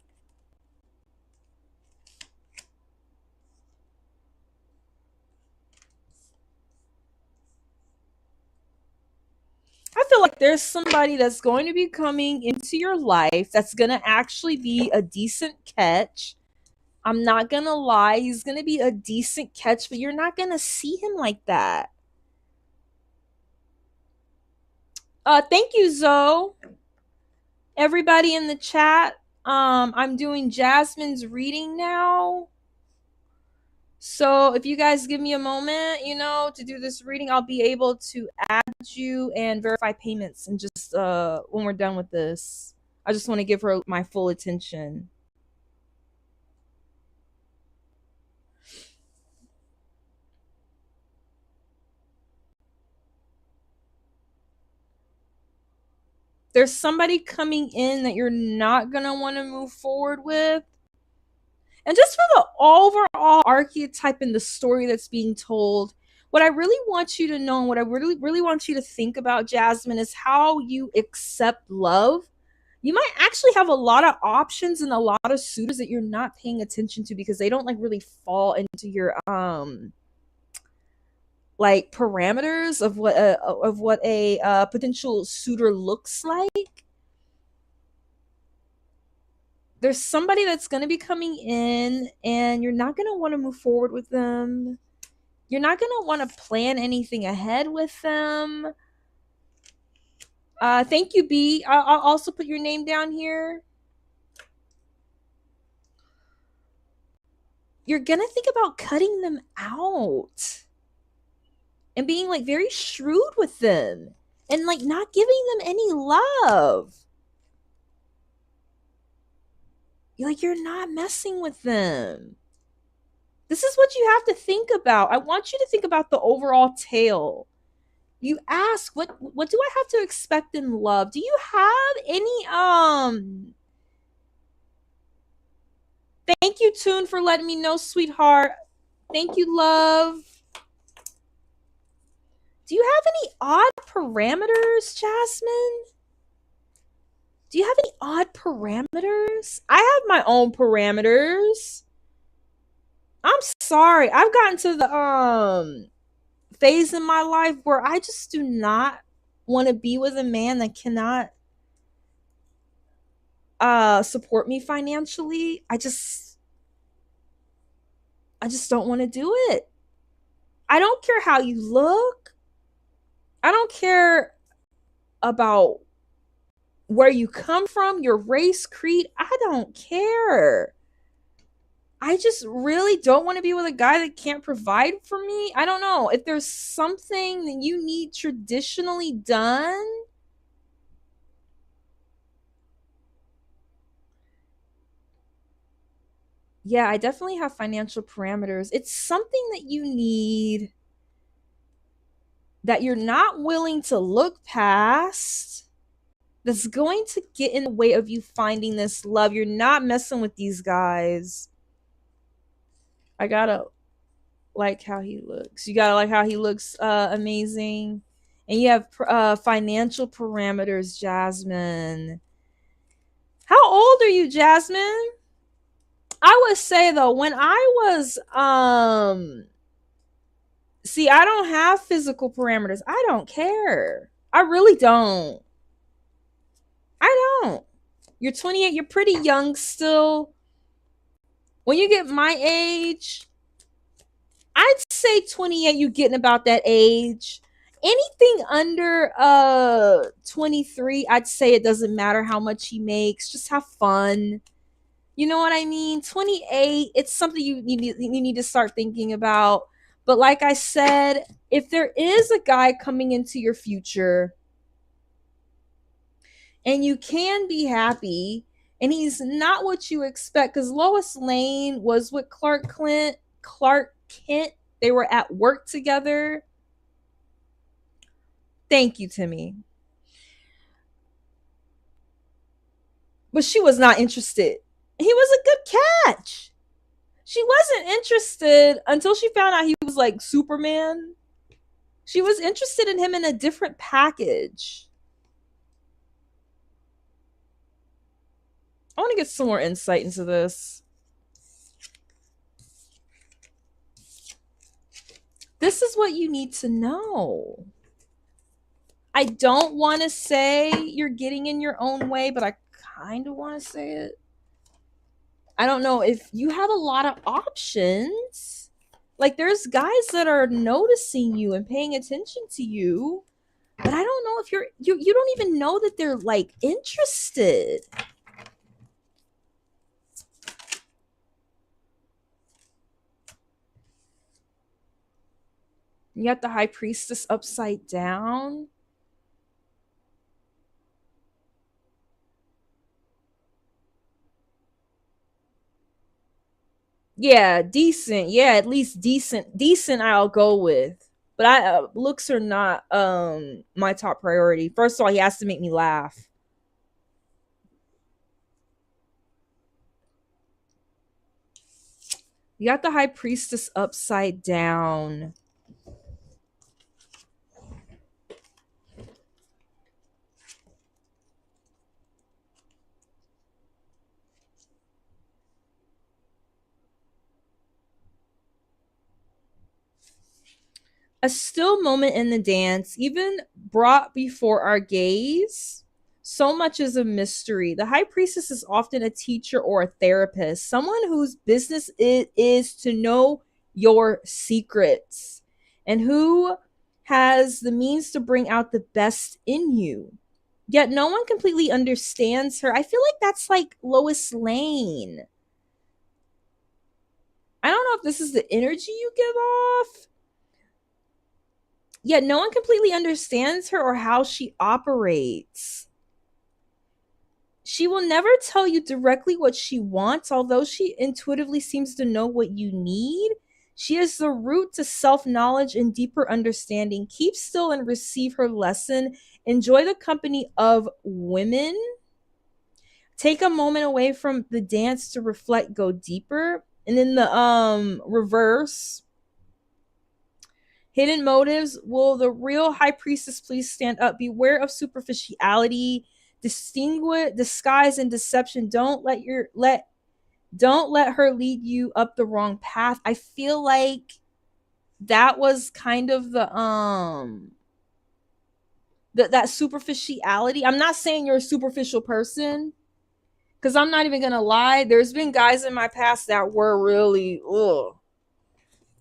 I feel like there's somebody that's going to be coming into your life that's going to actually be a decent catch. I'm not going to lie. He's going to be a decent catch, but you're not going to see him like that. Thank you, Zoe. Everybody in the chat. I'm doing Jasmine's reading now. So if you guys give me a moment, to do this reading, I'll be able to add you and verify payments. And just when we're done with this, I just want to give her my full attention. There's somebody coming in that you're not going to want to move forward with. And just for the overall archetype and the story that's being told, what I really want you to know, and what I really, really want you to think about, Jasmine, is how you accept love. You might actually have a lot of options and a lot of suitors that you're not paying attention to because they don't really fall into your parameters of what a potential suitor looks like. There's somebody that's going to be coming in and you're not going to want to move forward with them. You're not going to want to plan anything ahead with them. Thank you, B. I'll also put your name down here. You're going to think about cutting them out and being very shrewd with them and not giving them any love. You're not messing with them. This is what you have to think about. I want you to think about the overall tale. You ask, what do I have to expect in love? Do you have any Thank you, Toon, for letting me know, sweetheart. Thank you, love. Do you have any odd parameters, Jasmine? Do you have any odd parameters? I have my own parameters. I'm sorry. I've gotten to the phase in my life where I just do not want to be with a man that cannot support me financially. I just don't want to do it. I don't care how you look. I don't care about where you come from, your race, creed. I don't care. I just really don't want to be with a guy that can't provide for me. I don't know. If there's something that you need traditionally done, yeah, I definitely have financial parameters. It's something that you need that you're not willing to look past, that's going to get in the way of you finding this love. You're not messing with these guys. I gotta like how he looks. You gotta like how he looks amazing. And you have financial parameters, Jasmine. How old are you, Jasmine? I would say though, when I was see, I don't have physical parameters. I don't care. I really don't. I don't. You're 28, you're pretty young still. When you get my age, I'd say 28, you getting about that age. Anything under 23, I'd say it doesn't matter how much he makes. Just have fun. You know what I mean? 28, it's something you need to start thinking about. But like I said, if there is a guy coming into your future and you can be happy and he's not what you expect, because Lois Lane was with Clark Kent. They were at work together. Thank you, Timmy. But she was not interested. He was a good catch. She wasn't interested until she found out he was like Superman. She was interested in him in a different package. I want to get some more insight into this. This is what you need to know. I don't want to say you're getting in your own way, but I kind of want to say it. I don't know if you have a lot of options. Like, there's guys that are noticing you and paying attention to you, but I don't know if you don't even know that they're like interested. You got the High Priestess upside down. Yeah, decent. Yeah, at least decent. Decent I'll go with. But I looks are not my top priority. First of all, he has to make me laugh. You got the High Priestess upside down. A still moment in the dance, even brought before our gaze. So much is a mystery. The High Priestess is often a teacher or a therapist, someone whose business it is to know your secrets and who has the means to bring out the best in you. Yet no one completely understands her. I feel like that's like Lois Lane. I don't know if this is the energy you give off. Yet no one completely understands her or how she operates. She will never tell you directly what she wants, although she intuitively seems to know what you need. She is the route to self knowledge and deeper understanding. Keep still and receive her lesson. Enjoy the company of women. Take a moment away from the dance to reflect, go deeper. And in the reverse, hidden motives. Will the real high priestess please stand up? Beware of superficiality, disguise, and deception. Don't let her lead you up the wrong path. I feel like that was kind of the that superficiality. I'm not saying you're a superficial person, because I'm not even gonna lie. There's been guys in my past that were really, ugh,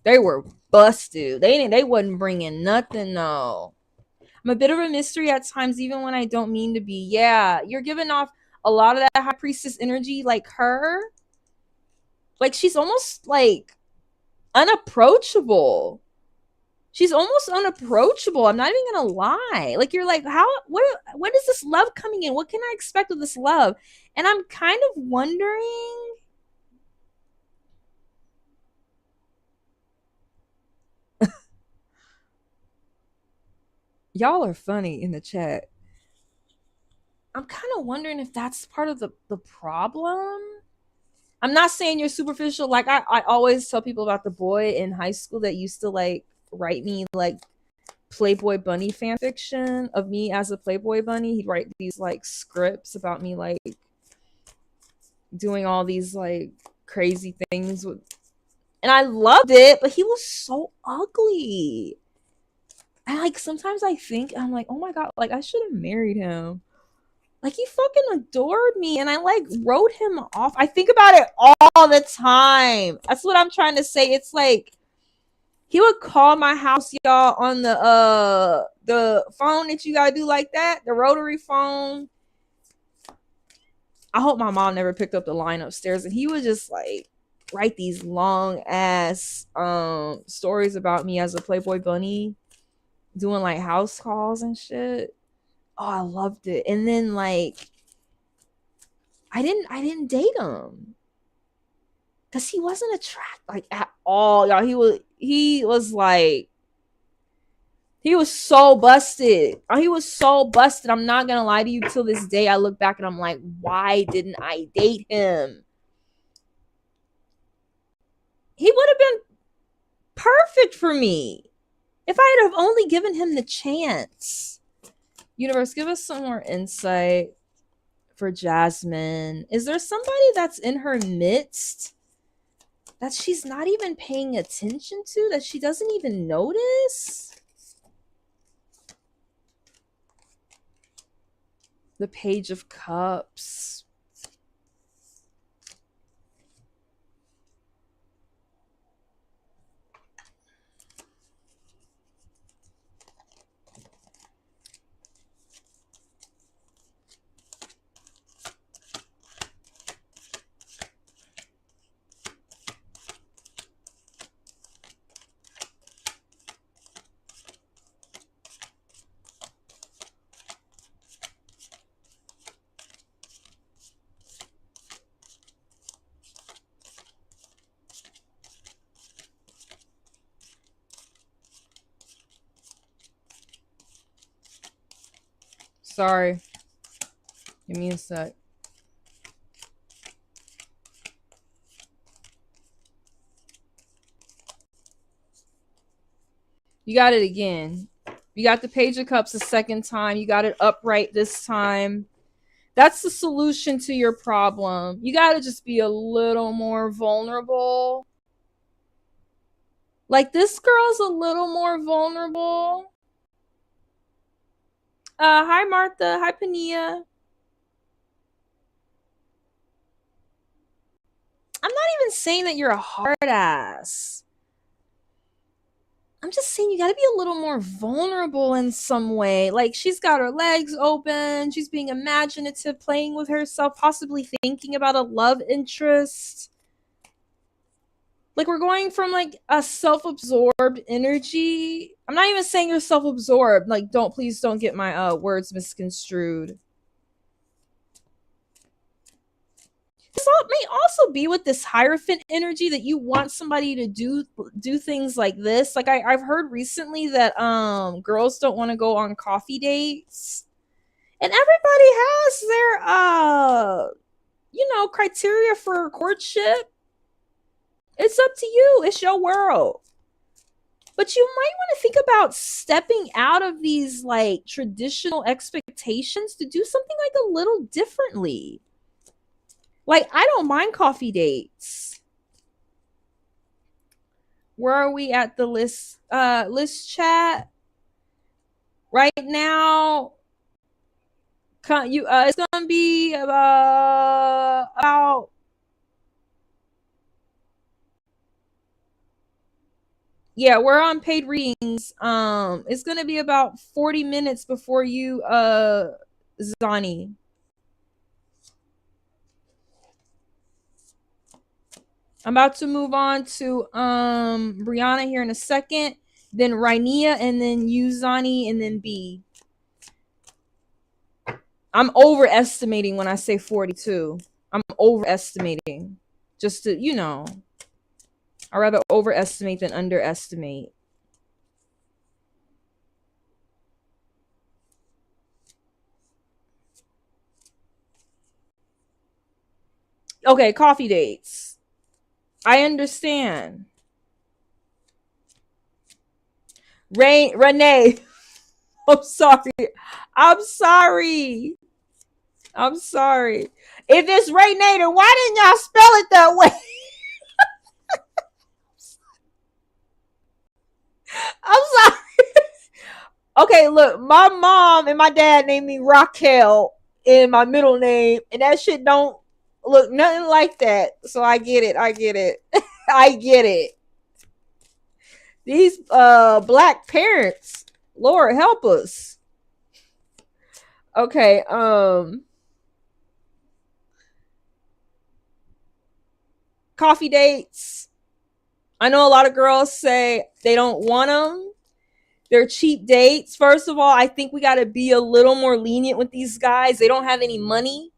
they were busted. They wasn't bringing nothing, though. I'm a bit of a mystery at times, even when I don't mean to be. Yeah, you're giving off a lot of that high priestess energy, like her. Like, she's almost like unapproachable. She's almost unapproachable. I'm not even gonna lie. Like, you're like, how? What is this love coming in? What can I expect of this love? And I'm kind of wondering. Y'all are funny in the chat. I'm kind of wondering if that's part of the problem. I'm not saying you're superficial. Like I always tell people about the boy in high school that used to like write me like Playboy bunny fan fiction of me as a Playboy bunny. He'd write these like scripts about me like doing all these like crazy things with, and I loved it, but he was so ugly. And like sometimes I think I'm like, oh my god, like I should have married him. Like he fucking adored me, and I like wrote him off. I think about it all the time. That's what I'm trying to say. It's like he would call my house, y'all, on the phone that you gotta do like that, the rotary phone. I hope my mom never picked up the line upstairs, and he would just like write these long ass stories about me as a Playboy bunny, doing like house calls and shit. Oh, I loved it. And then like I didn't date him because he wasn't attractive like at all, y'all. He was like he was so busted. Oh, he was so busted. I'm not gonna lie to you. Till this day, I look back and I'm like, why didn't I date him? He would have been perfect for me if I had have only given him the chance. Universe, give us some more insight for Jasmine. Is there somebody that's in her midst that she's not even paying attention to, that she doesn't even notice? The Page of Cups. Sorry. Give me a sec. You got it again. You got the Page of Cups a second time. You got it upright this time. That's the solution to your problem. You got to just be a little more vulnerable. Like this girl's a little more vulnerable. Hi Martha. Hi Pania. I'm not even saying that you're a hard ass. I'm just saying you gotta be a little more vulnerable in some way. Like she's got her legs open, she's being imaginative, playing with herself, possibly thinking about a love interest. Like we're going from like a self-absorbed energy. I'm not even saying you're self-absorbed. Like please don't get my words misconstrued. This may also be with this Hierophant energy that you want somebody to do things like this. Like I've heard recently that girls don't want to go on coffee dates. And everybody has their criteria for courtship. It's up to you. It's your world. But you might want to think about stepping out of these like traditional expectations to do something like a little differently. Like I don't mind coffee dates. Where are we at the list chat? Right now, it's gonna be about yeah, we're on paid readings. It's gonna be about 40 minutes before you Zani. I'm about to move on to Briana here in a second, then Rainia, and then you, Zani, and then B. I'm overestimating when I say 42. I'm overestimating. Just to, I'd rather overestimate than underestimate. Okay, coffee dates. I understand. Renee. I'm sorry. I'm sorry. I'm sorry. If it's Renee, then why didn't y'all spell it that way? I'm sorry. Okay, look, my mom and my dad named me Raquel in my middle name, and that shit don't look nothing like that. So I get it. I get it. I get it. These black parents, Lord help us. Okay, coffee dates. I know a lot of girls say they don't want them. They're cheap dates. First of all, I think we got to be a little more lenient with these guys. They don't have any money.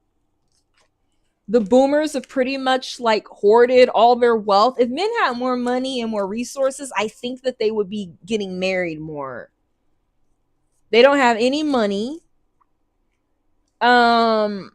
The boomers have pretty much like hoarded all their wealth. If men had more money and more resources, I think that they would be getting married more. They don't have any money. Um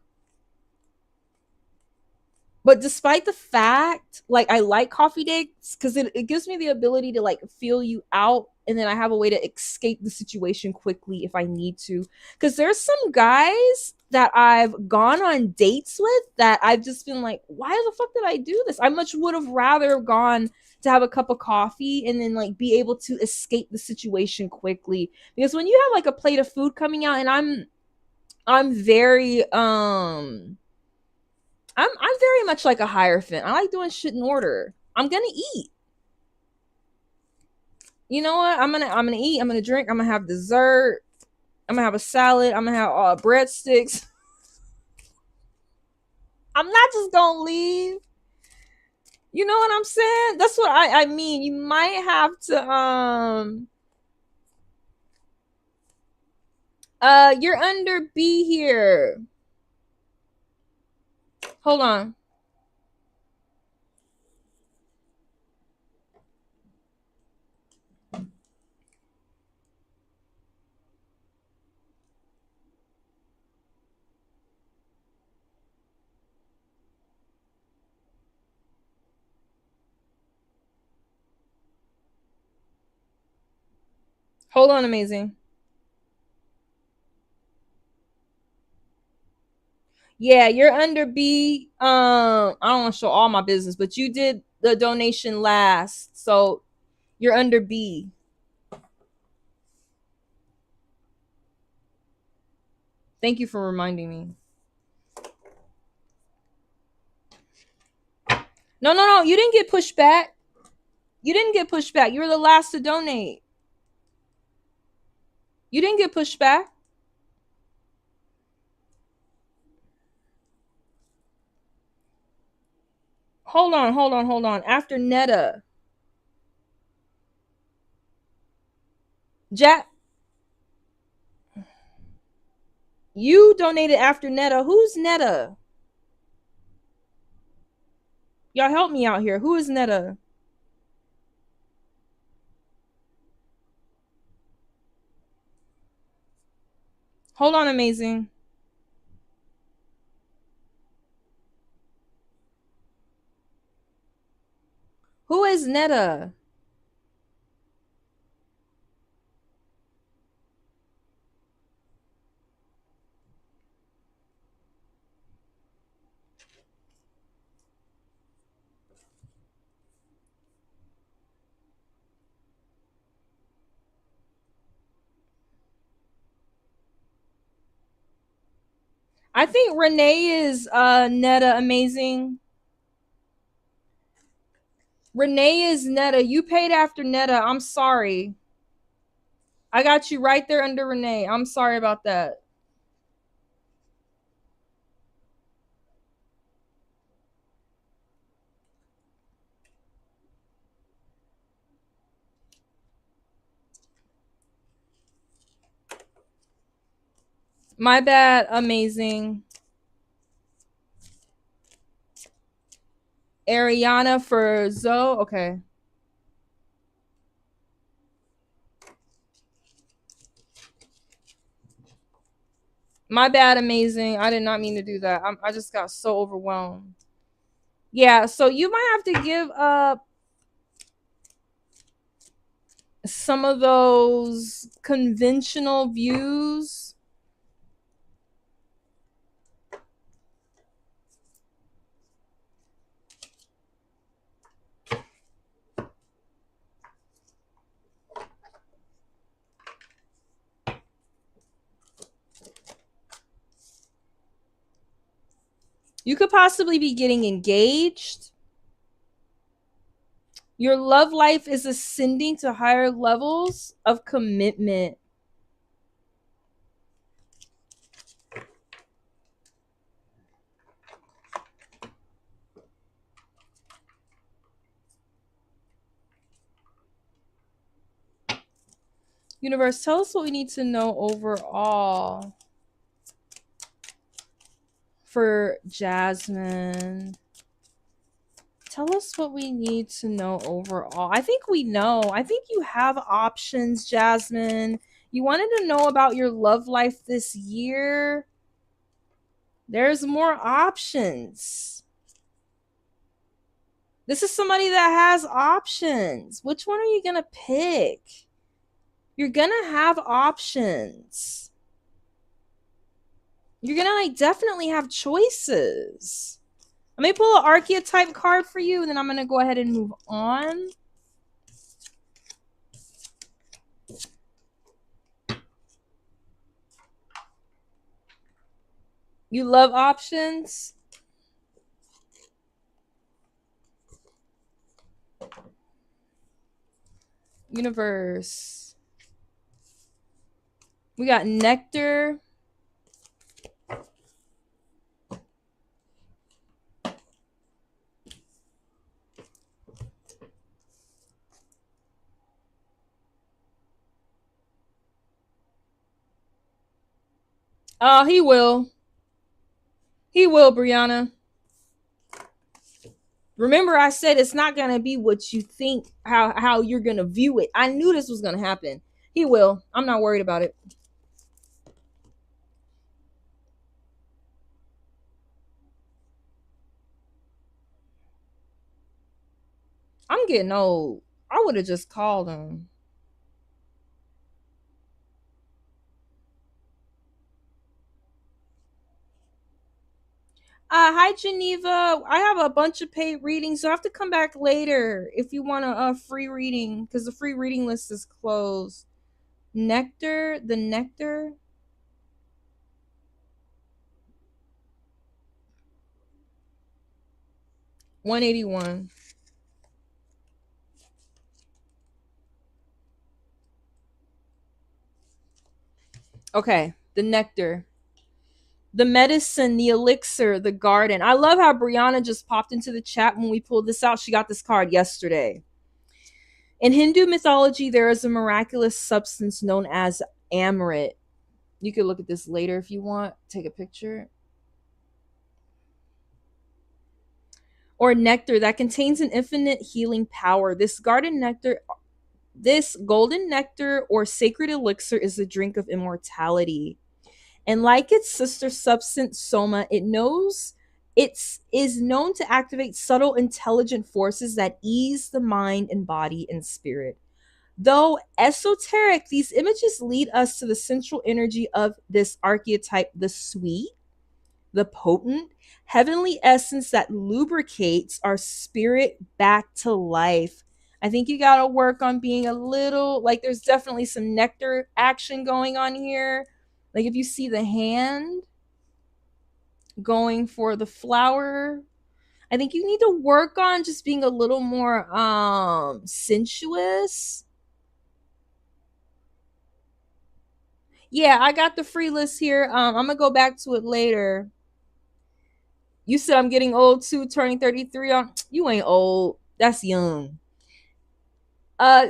but despite the fact, like, I like coffee dates because it gives me the ability to like feel you out, and then I have a way to escape the situation quickly if I need to. Because there's some guys that I've gone on dates with that I've just been like, why the fuck did I do this? I much would have rather gone to have a cup of coffee and then like be able to escape the situation quickly. Because when you have like a plate of food coming out, and I'm very I'm very much like a hierophant. I like doing shit in order. I'm gonna eat. You know what? I'm gonna eat. I'm gonna drink. I'm gonna have dessert. I'm gonna have a salad. I'm gonna have breadsticks. I'm not just gonna leave. You know what I'm saying? That's what I mean. You might have to you're under B here. Hold on. Hold on, amazing. Yeah, you're under B. I don't want to show all my business, but you did the donation last, so you're under B. Thank you for reminding me. No, no, no. You didn't get pushed back. You didn't get pushed back. You were the last to donate. You didn't get pushed back. Hold on, hold on, hold on. After Netta. Jack, you donated after Netta. Who's Netta? Y'all help me out here. Who is Netta? Hold on, amazing. Who is Netta? I think Renee is Netta amazing. Renee is Netta. You paid after Netta. I'm sorry. I got you right there under Renee. I'm sorry about that. My bad, amazing. Ariana for Zoe. Okay. My bad, amazing. I did not mean to do that. I just got so overwhelmed. Yeah, so you might have to give up some of those conventional views. You could possibly be getting engaged. Your love life is ascending to higher levels of commitment. Universe, tell us what we need to know overall for Jasmine. Tell us what we need to know overall. I think we know. I think you have options, Jasmine. You wanted to know about your love life this year. There's more options. This is somebody that has options. Which one are you going to pick? You're going to have options. You're going to like definitely have choices. Let me pull an archetype card for you, and then I'm going to go ahead and move on. You love options? Universe. We got Nectar. Oh, he will. He will, Briana. Remember, I said it's not going to be what you think, how you're going to view it. I knew this was going to happen. He will. I'm not worried about it. I'm getting old. I would have just called him. Hi, Geneva. I have a bunch of paid readings, so I have to come back later if you want a free reading, because the free reading list is closed. Nectar, the Nectar. $181. Okay, the Nectar. The medicine, the elixir, the garden. I love how Briana just popped into the chat when we pulled this out. She got this card yesterday. In Hindu mythology, there is a miraculous substance known as amrit. You could look at this later if you want. Take a picture. Or nectar that contains an infinite healing power. This golden nectar or sacred elixir is the drink of immortality. And like its sister substance soma, it is known to activate subtle intelligent forces that ease the mind and body and spirit. Though esoteric, these images lead us to the central energy of this archetype, the sweet, the potent, heavenly essence that lubricates our spirit back to life. I think you got to work on being a little, like, there's definitely some nectar action going on here. Like, if you see the hand going for the flower, I think you need to work on just being a little more sensuous. Yeah, I got the free list here. I'm gonna go back to it later. You said I'm getting old too, turning 33 on. You ain't old. That's young. Uh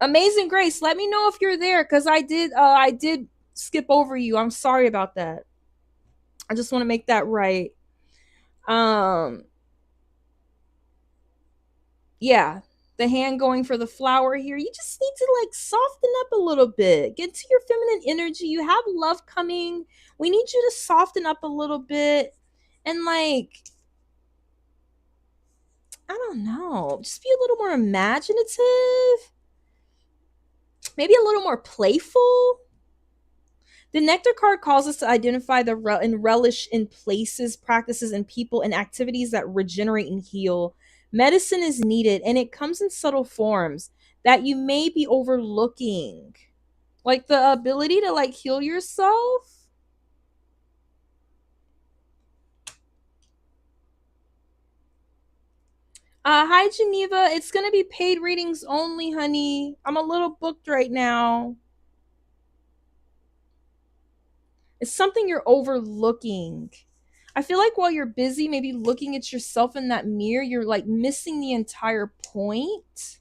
Amazing Grace, let me know if you're there, because I did skip over you. I'm sorry about that. I just want to make that right. Um yeah, the hand going for the flower here. You just need to like soften up a little bit. Get to your feminine energy. You have love coming. We need you to soften up a little bit. And like, I don't know, just be a little more imaginative, maybe a little more playful. The Nectar card calls us to identify and relish in places, practices, and people and activities that regenerate and heal. Medicine is needed, and it comes in subtle forms that you may be overlooking, like the ability to like heal yourself. Hi Geneva, it's gonna be paid readings only, honey. I'm a little booked right now. It's something you're overlooking. I feel like while you're busy, maybe looking at yourself in that mirror, you're like missing the entire point.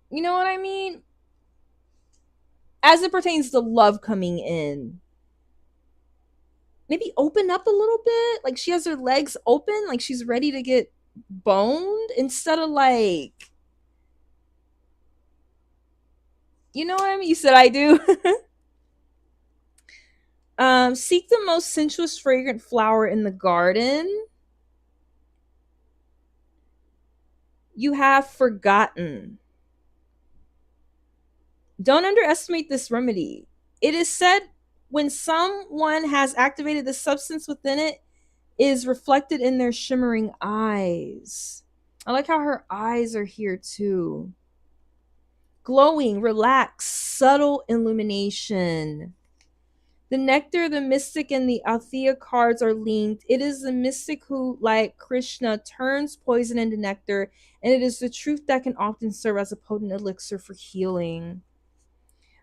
You know what I mean? As it pertains to love coming in, maybe open up a little bit. Like she has her legs open, like she's ready to get boned instead of like, you know what I mean? You said I do. Seek the most sensuous, fragrant flower in the garden. You have forgotten. Don't underestimate this remedy. It is said when someone has activated the substance within it is reflected in their shimmering eyes. I like how her eyes are here too. Glowing, relaxed, subtle illumination. The nectar, the mystic, and the Althea cards are linked. It is the mystic who, like Krishna, turns poison into nectar, and it is the truth that can often serve as a potent elixir for healing.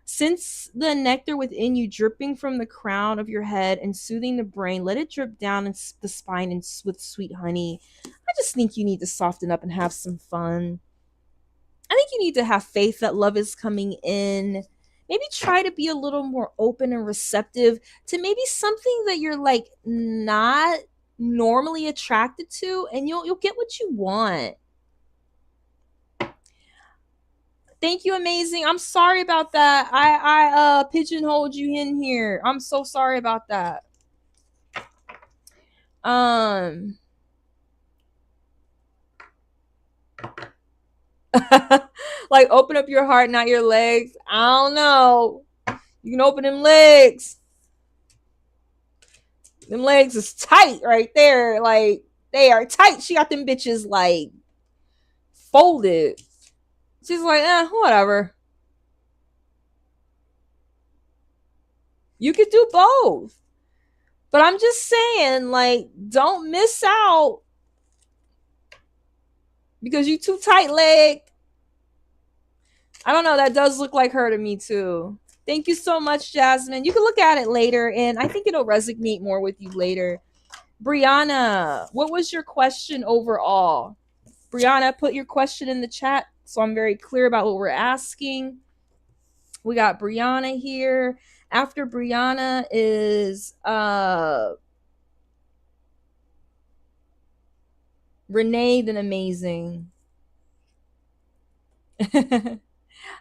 Since the nectar within you dripping from the crown of your head and soothing the brain, let it drip down the spine and with sweet honey. I just think you need to soften up and have some fun. I think you need to have faith that love is coming in. Maybe try to be a little more open and receptive to maybe something that you're like not normally attracted to, and you'll get what you want. Thank you, amazing. I'm sorry about that. I pigeonholed you in here. I'm so sorry about that. Um like open up your heart, not your legs. I don't know. You can open them legs. Them legs is tight right there. Like they are tight. She got them bitches like folded. She's like, whatever. You could do both. But I'm just saying, like, don't miss out because you too tight leg. I don't know. That does look like her to me too. Thank you so much, Jasmine. You can look at it later, and I think it'll resonate more with you later. Briana, what was your question overall? Briana, put your question in the chat so I'm very clear about what we're asking. We got Briana here. After Briana is Renee, then amazing.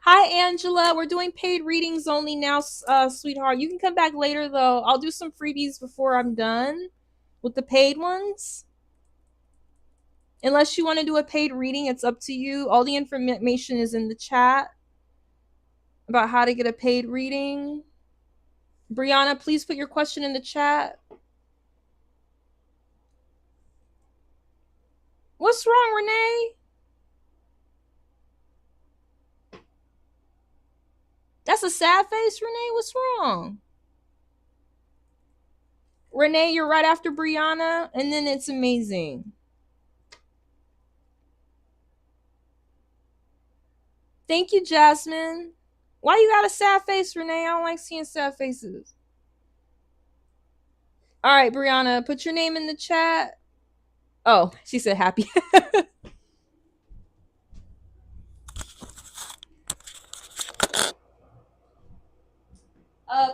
Hi, Angela. We're doing paid readings only now, sweetheart. You can come back later, though. I'll do some freebies before I'm done with the paid ones. Unless you want to do a paid reading, it's up to you. All the information is in the chat about how to get a paid reading. Briana, please put your question in the chat. What's wrong, Renee? That's a sad face, Renee. What's wrong? Renee, you're right after Briana, and then it's amazing. Thank you, Jasmine. Why you got a sad face, Renee? I don't like seeing sad faces. All right, Briana, put your name in the chat. Oh, she said happy.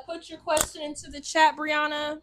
Put your question into the chat, Briana.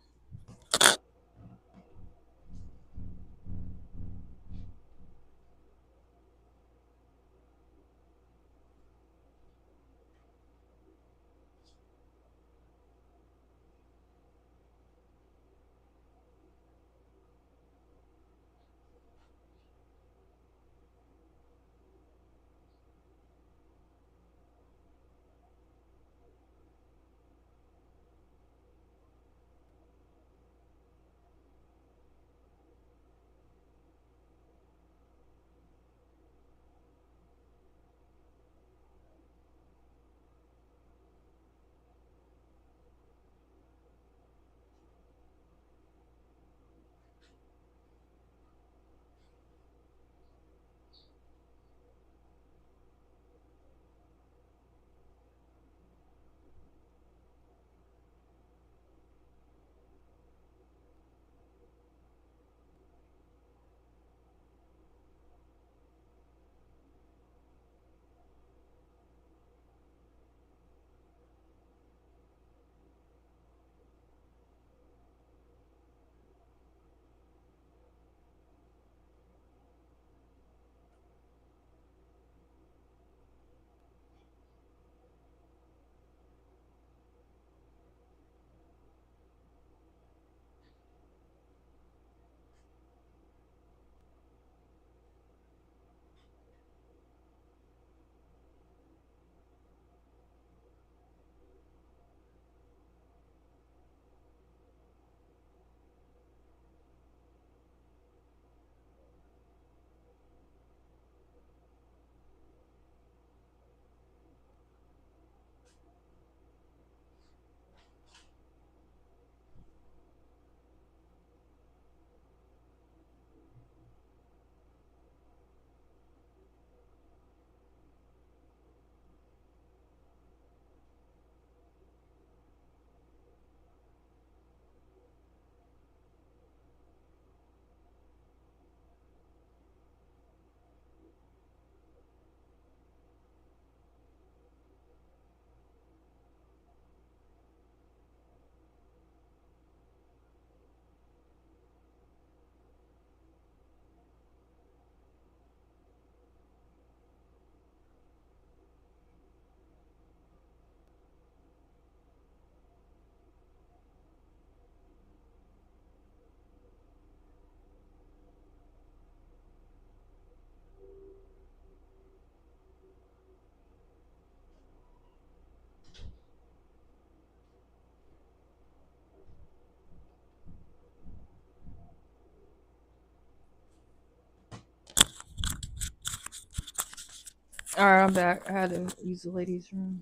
All right, I'm back. I had to use the ladies' room.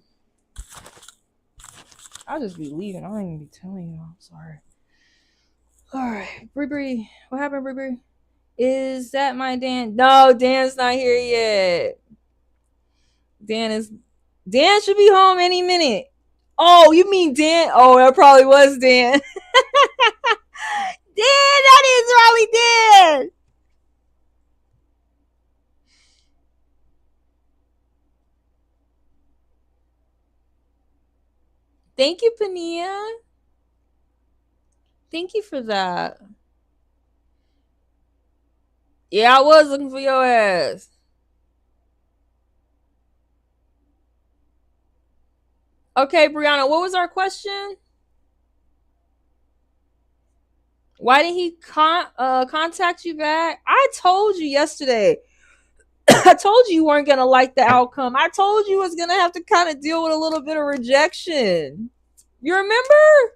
I'll just be leaving. I don't even be telling you. I'm sorry. All right, Bree. What happened, Bree? Is that my Dan? No, Dan's not here yet. Dan should be home any minute. Oh, you mean Dan? Oh, that probably was Dan. Dan, that is probably Dan. Thank you, Pania. Thank you for that. Yeah, I was looking for your ass. Okay, Briana, what was our question? Why didn't he contact you back? I told you yesterday. I told you weren't gonna like the outcome. I told you was gonna have to kind of deal with a little bit of rejection. You remember?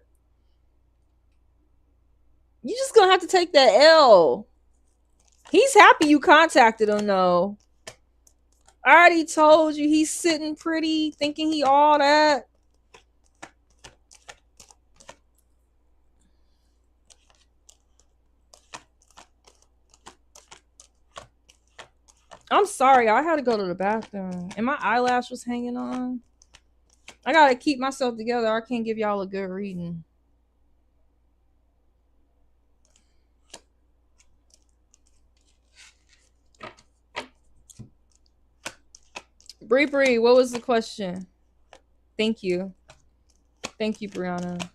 You just gonna have to take that L. He's happy you contacted him though. I already told you he's sitting pretty, thinking he all that. I'm sorry, I had to go to the bathroom and my eyelash was hanging on. I gotta keep myself together. I can't give y'all a good reading. Bree, what was the question? Thank you. Thank you, Briana.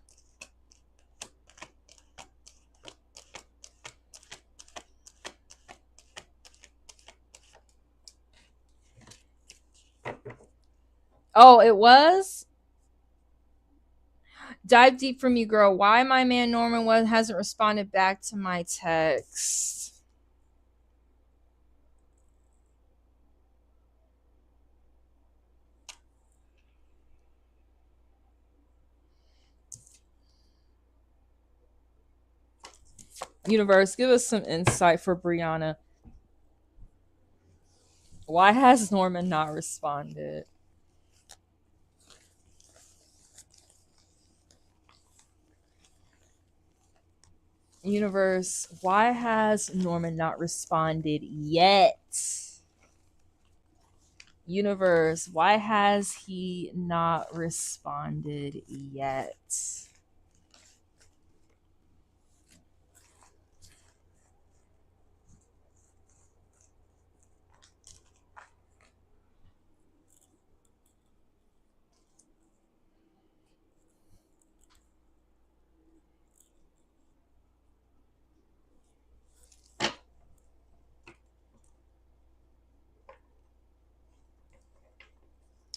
Oh, it was? Dive deep for me, girl. Why my man Norman hasn't responded back to my text? Universe, give us some insight for Briana. Why has Norman not responded? Universe, why has Norman not responded yet? Universe, why has he not responded yet?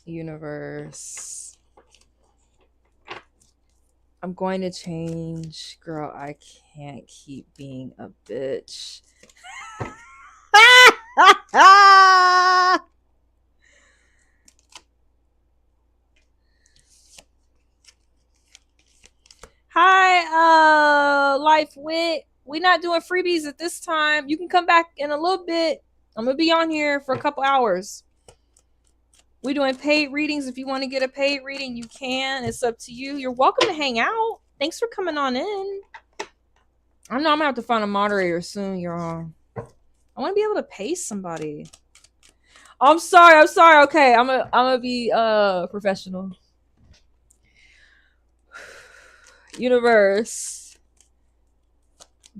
Universe, I'm going to change. Girl, I can't keep being a bitch. Hi, Life Wit. We're not doing freebies at this time. You can come back in a little bit. I'm gonna be on here for a couple hours. We're doing paid readings. If you want to get a paid reading, you can. It's up to you. You're welcome to hang out. Thanks for coming on in. I know I'm gonna have to find a moderator soon, y'all. I want to be able to pay somebody. I'm sorry. Okay, I'm gonna be professional. Universe,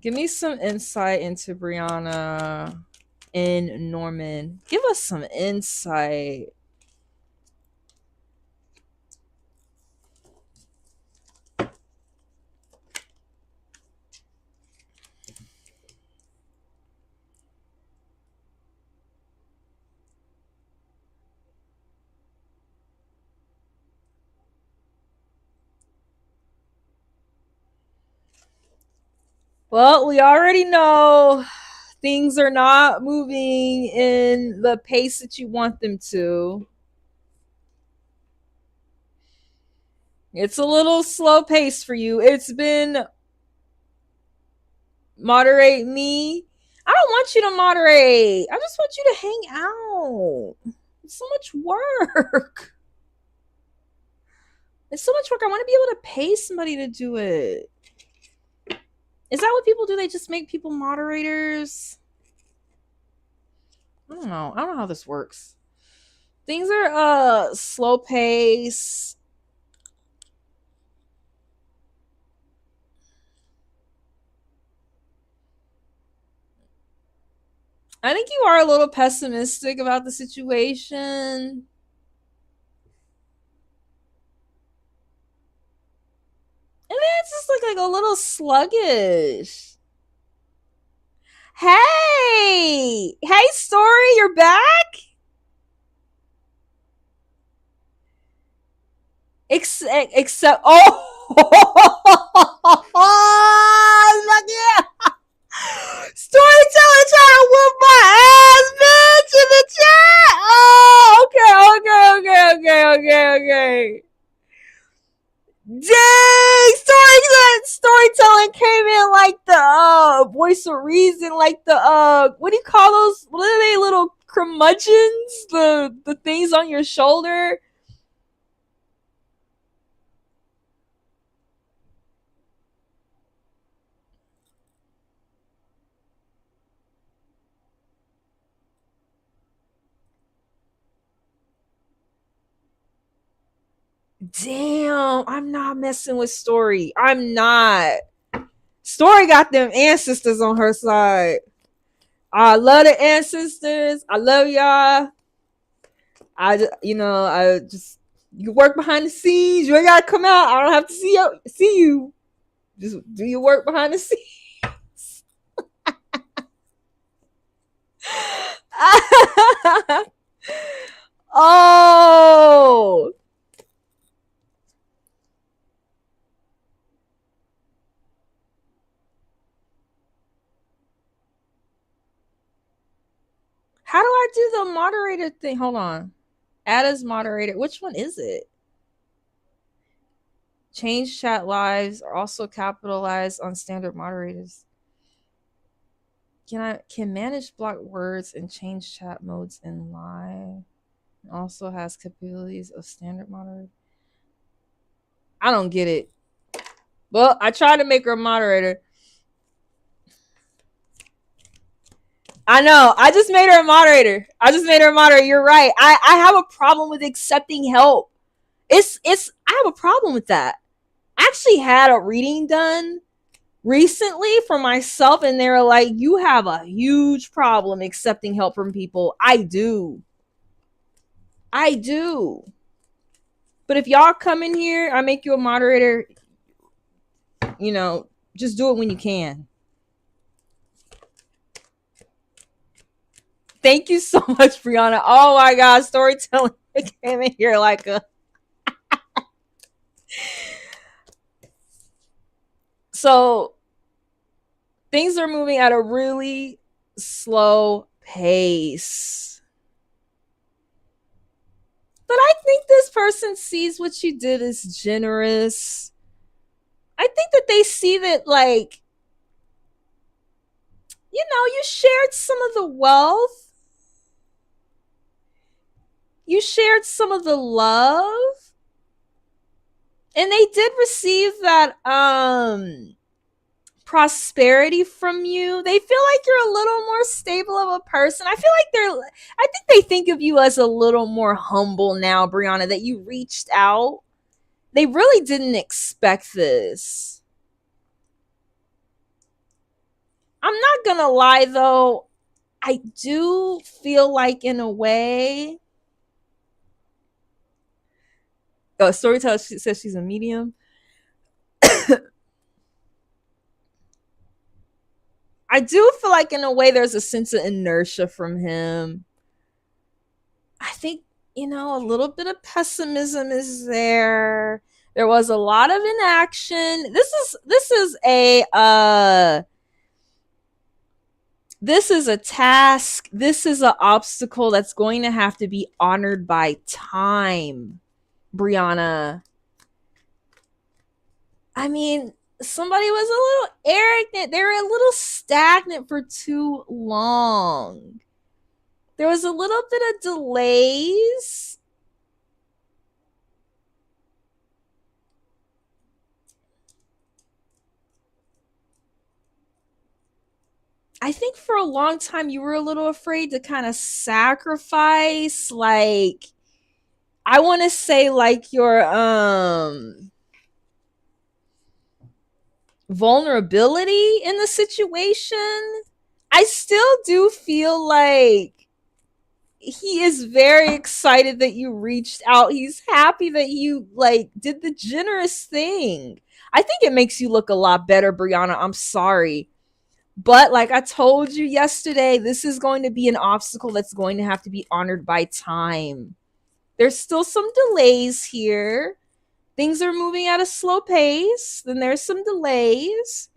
give me some insight into Briana and Norman. Give us some insight. Well, we already know things are not moving in the pace that you want them to. It's a little slow pace for you. It's been moderate me. I don't want you to moderate. I just want you to hang out. It's so much work. It's so much work. I want to be able to pay somebody to do it. Is that what people do? They just make people moderators? I don't know. I don't know how this works. Things are slow pace. I think you are a little pessimistic about the situation. And then it's just like a little sluggish. Hey! Hey, Story, you're back? Except, oh! Look at Storyteller trying to whoop my ass, bitch, in the chat! Oh, okay. Dang! Storytelling came in like the voice of reason, like the what do you call those? What are they, little curmudgeons? The things on your shoulder? Damn, I'm not messing with Story. I'm not. Story got them ancestors on her side. I love the ancestors. I love y'all. I just you work behind the scenes. You ain't gotta come out. I don't have to see you. Just do your work behind the scenes. Oh. How do I do the moderator thing? Hold on. Add as moderator. Which one is it? Change chat lives are also capitalized on standard moderators. Can manage block words and change chat modes in live. Also has capabilities of standard moderator. I don't get it. Well, I tried to make her a moderator. I know. I just made her a moderator. You're right. I have a problem with accepting help. I have a problem with that. I actually had a reading done recently for myself, and they were like, you have a huge problem accepting help from people. I do. But if y'all come in here, I make you a moderator, just do it when you can. Thank you so much, Briana. Oh my God, storytelling came in here like a. So things are moving at a really slow pace. But I think this person sees what you did as generous. I think that they see that, like, you shared some of the wealth. You shared some of the love. And they did receive that prosperity from you. They feel like you're a little more stable of a person. I think they think of you as a little more humble now, Briana, that you reached out. They really didn't expect this. I'm not gonna lie though, I do feel like, in a way, Storyteller says she's a medium. I do feel like, in a way, there's a sense of inertia from him. I think, a little bit of pessimism is there. There was a lot of inaction. This is a task. This is an obstacle that's going to have to be honored by time, Briana. I mean, somebody was a little arrogant. They were a little stagnant for too long. There was a little bit of delays. I think for a long time you were a little afraid to kind of sacrifice, like, I want to say, like, your vulnerability in the situation. I still do feel like he is very excited that you reached out. He's happy that you, like, did the generous thing. I think it makes you look a lot better, Briana. I'm sorry. But like I told you yesterday, this is going to be an obstacle that's going to have to be honored by time. There's still some delays here. Things are moving at a slow pace. Then there's some delays.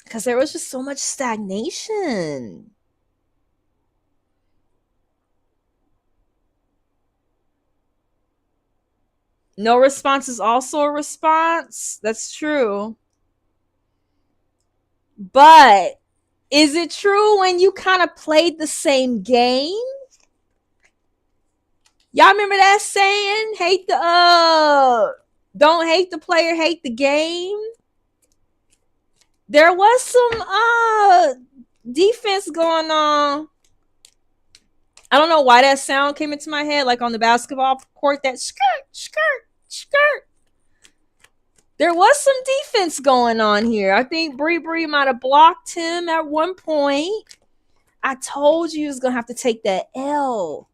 Because there was just so much stagnation. No response is also a response. That's true. But is it true when you kind of played the same game? Y'all remember that saying? Hate the don't hate the player, hate the game. There was some defense going on. I don't know why that sound came into my head, like on the basketball court, that skirt, skirt, skirt. There was some defense going on here. I think Bree might have blocked him at one point. I told you he was going to have to take that L.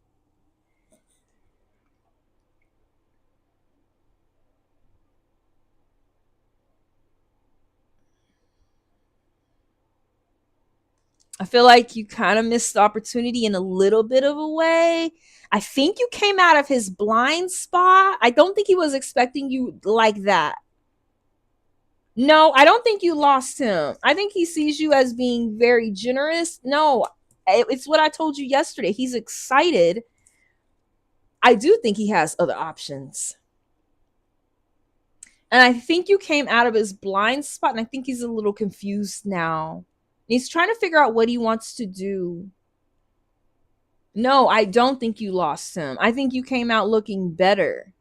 I feel like you kind of missed the opportunity in a little bit of a way. I think you came out of his blind spot. I don't think he was expecting you like that. No, I don't think you lost him. I think he sees you as being very generous. No, it's what I told you yesterday. He's excited. I do think he has other options. And I think you came out of his blind spot, and I think he's a little confused now. He's trying to figure out what he wants to do. No, I don't think you lost him. I think you came out looking better.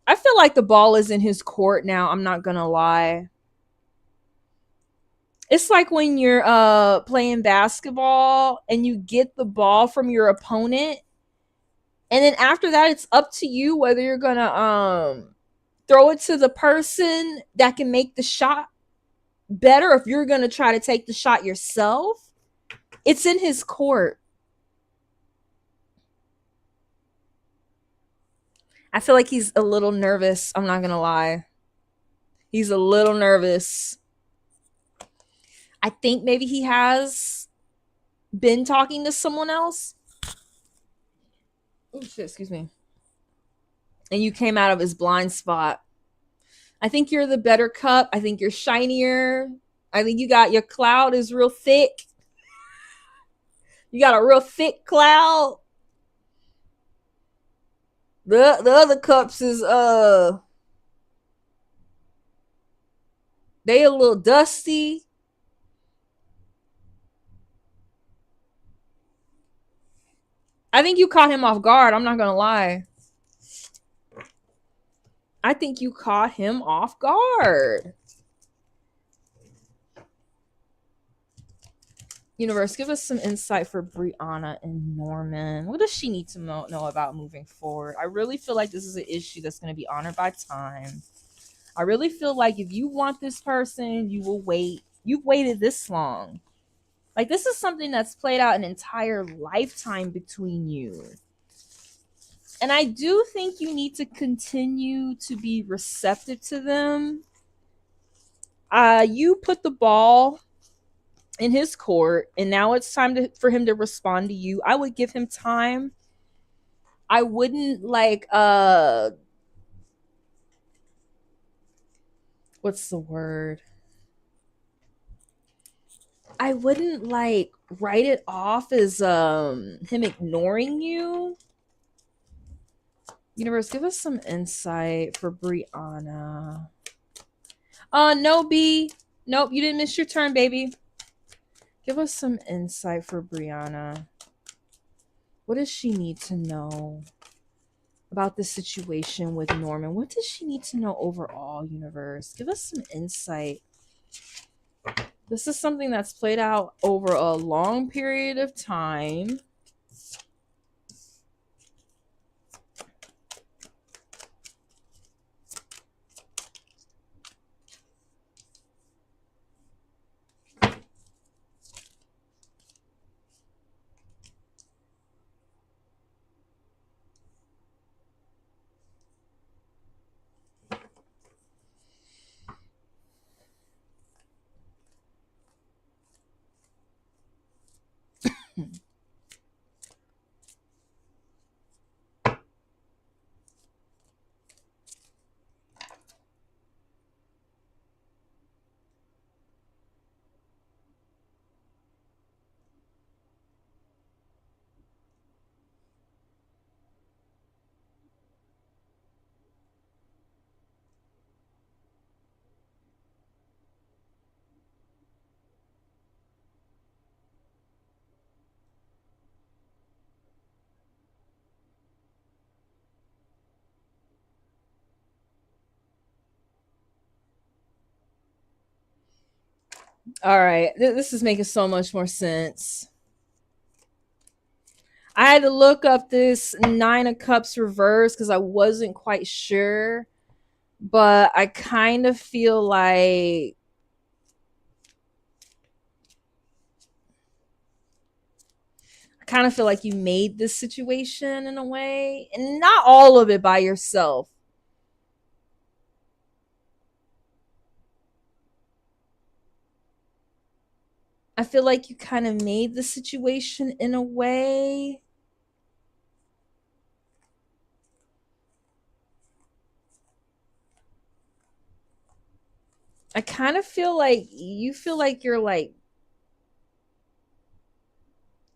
I feel like the ball is in his court now. I'm not going to lie. It's like when you're playing basketball and you get the ball from your opponent, and then after that it's up to you whether you're going to throw it to the person that can make the shot better, if you're going to try to take the shot yourself. It's in his court. I feel like he's a little nervous. I'm not going to lie. He's a little nervous. I think maybe he has been talking to someone else. Oh, shit, excuse me. And you came out of his blind spot. I think you're the better cup. I think you're shinier. I think you got your cloud is real thick. You got a real thick cloud. The other cups is they a little dusty. I think you caught him off guard. I'm not gonna lie. I think you caught him off guard. Universe, give us some insight for Briana and Norman. What does she need to know about moving forward? I really feel like this is an issue that's going to be honored by time. I really feel like if you want this person, you will wait. You've waited this long. Like, this is something that's played out an entire lifetime between you. And I do think you need to continue to be receptive to them. You put the ball in his court, and now it's time for him to respond to you. I would give him time. I wouldn't what's the word? I wouldn't write it off as him ignoring you. Universe, give us some insight for Briana. No, B. Nope, you didn't miss your turn, baby. Give us some insight for Briana. What does she need to know about the situation with Norman? What does she need to know overall, universe? Give us some insight. This is something that's played out over a long period of time. All right, this is making so much more sense. I had to look up this Nine of Cups reverse because I wasn't quite sure, but I kind of feel like you made this situation in a way, and not all of it by yourself. I feel like you kind of made the situation in a way. I kind of feel like you feel like you're like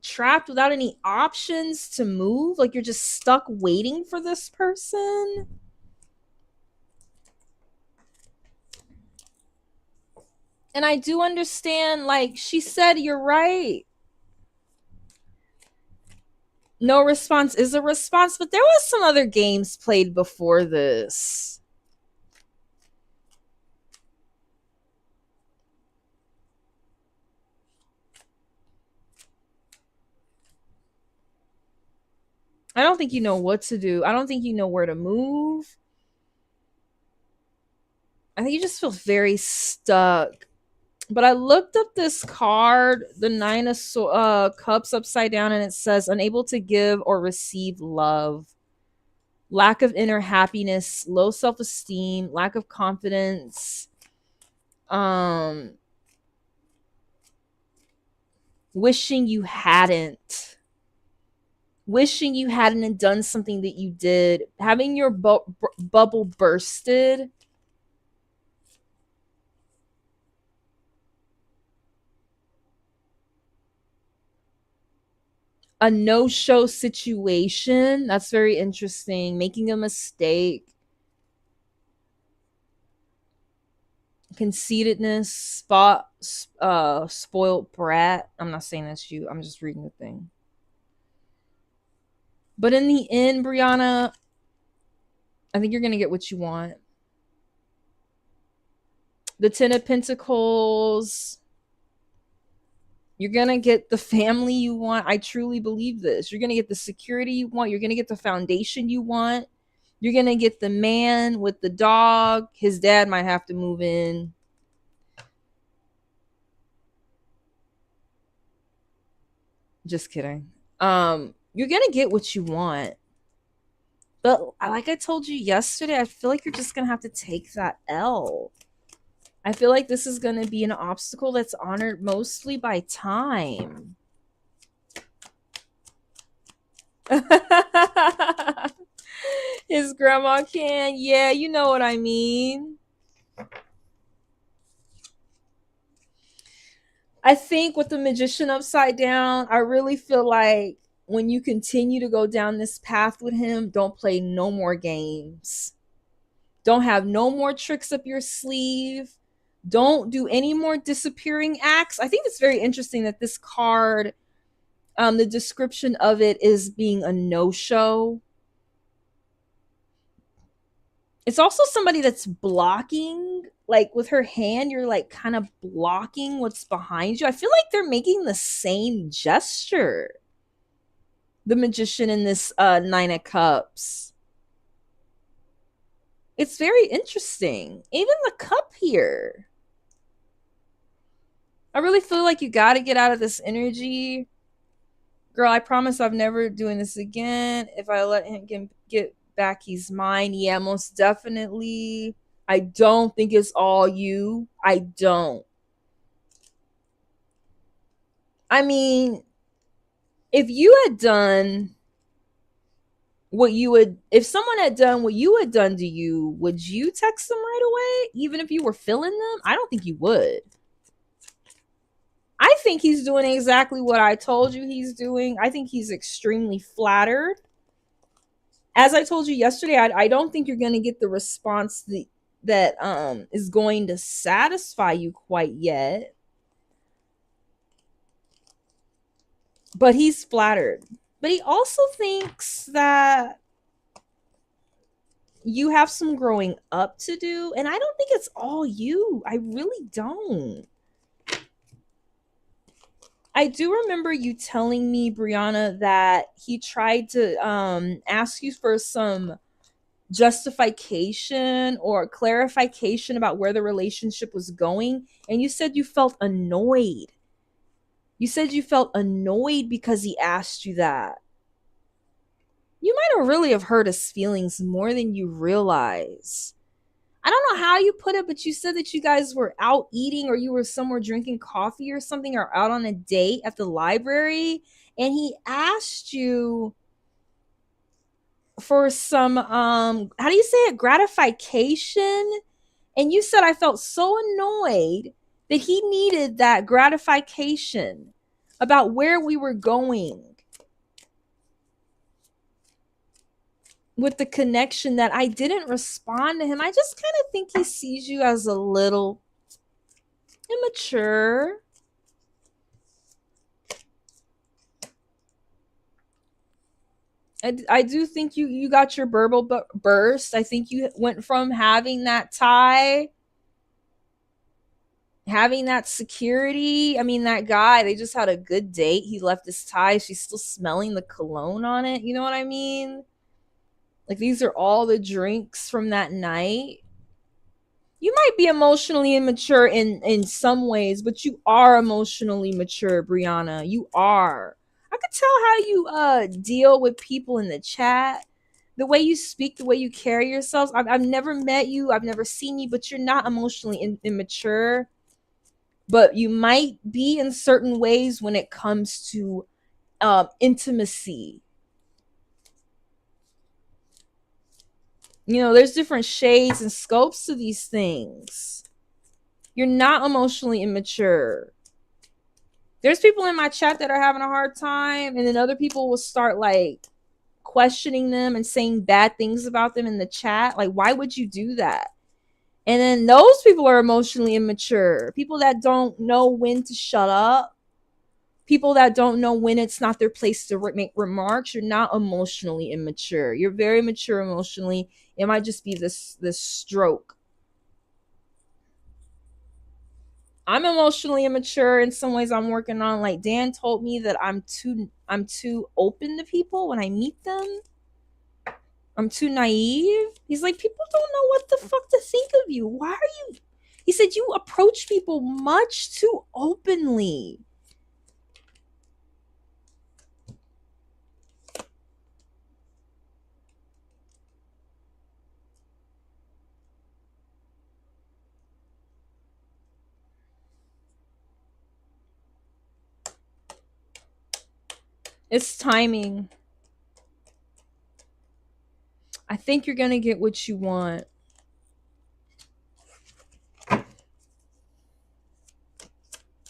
trapped without any options to move, like you're just stuck waiting for this person. And I do understand, like she said, you're right. No response is a response, but there was some other games played before this. I don't think you know what to do. I don't think you know where to move. I think you just feel very stuck. But I looked up this card, the Nine of Cups upside down, and it says unable to give or receive love, lack of inner happiness, low self-esteem, lack of confidence, wishing you hadn't and done something that you did, having your bubble bursted. A no-show situation. That's very interesting. Making a mistake. Conceitedness, spoiled brat. I'm not saying that's you. I'm just reading the thing. But in the end, Briana, I think you're going to get what you want. The Ten of Pentacles. You're going to get the family you want. I truly believe this. You're going to get the security you want. You're going to get the foundation you want. You're going to get the man with the dog. His dad might have to move in. Just kidding. You're going to get what you want. But like I told you yesterday, I feel like you're just going to have to take that L. I feel like this is going to be an obstacle that's honored mostly by time. His grandma can. Yeah, you know what I mean. I think with the Magician upside down, I really feel like when you continue to go down this path with him, don't play no more games. Don't have no more tricks up your sleeve. Don't do any more disappearing acts. I think it's very interesting that this card, the description of it is being a no-show. It's also somebody that's blocking, like with her hand, you're like kind of blocking what's behind you. I feel like they're making the same gesture. The magician in this Nine of Cups. It's very interesting. Even the cup here. I really feel like you got to get out of this energy. Girl, I promise I'm never doing this again. If I let him get back, he's mine. Yeah, most definitely. I don't think it's all you. I don't. I mean, if you had done what you would, if someone had done what you had done to you, would you text them right away? Even if you were feeling them? I don't think you would. I think he's doing exactly what I told you he's doing. I think he's extremely flattered. As I told you yesterday, I don't think you're going to get the response that is going to satisfy you quite yet. But he's flattered. But he also thinks that you have some growing up to do. And I don't think it's all you. I really don't. I do remember you telling me, Briana, that he tried to ask you for some justification or clarification about where the relationship was going. And you said you felt annoyed. You said you felt annoyed because he asked you that. You might have really have hurt his feelings more than you realize. I don't know how you put it, but you said that you guys were out eating or you were somewhere drinking coffee or something or out on a date at the library. And he asked you for some, how do you say it? Gratification. And you said, I felt so annoyed that he needed that gratification about where we were going with the connection, that I didn't respond to him. I just kind of think he sees you as a little immature. I do think you got your burble burst. I think you went from having that tie, having that security. I mean, that guy, they just had a good date. He left his tie. She's still smelling the cologne on it. You know what I mean? Like, these are all the drinks from that night. You might be emotionally immature in some ways, but you are emotionally mature, Briana. You are. I could tell how you deal with people in the chat, the way you speak, the way you carry yourselves. I've never met you, I've never seen you, but you're not emotionally immature. But you might be in certain ways when it comes to intimacy. You know, there's different shades and scopes to these things. You're not emotionally immature. There's people in my chat that are having a hard time, and then other people will start like questioning them and saying bad things about them in the chat. Like, why would you do that? And then those people are emotionally immature. People that don't know when to shut up. People that don't know when it's not their place to make remarks. You're not emotionally immature. You're very mature emotionally. It might just be this stroke. I'm emotionally immature in some ways. I'm working on, like, Dan told me that I'm too open to people when I meet them. I'm too naive. He's like, people don't know what the fuck to think of you. Why are you? He said, you approach people much too openly. It's timing. I think you're going to get what you want.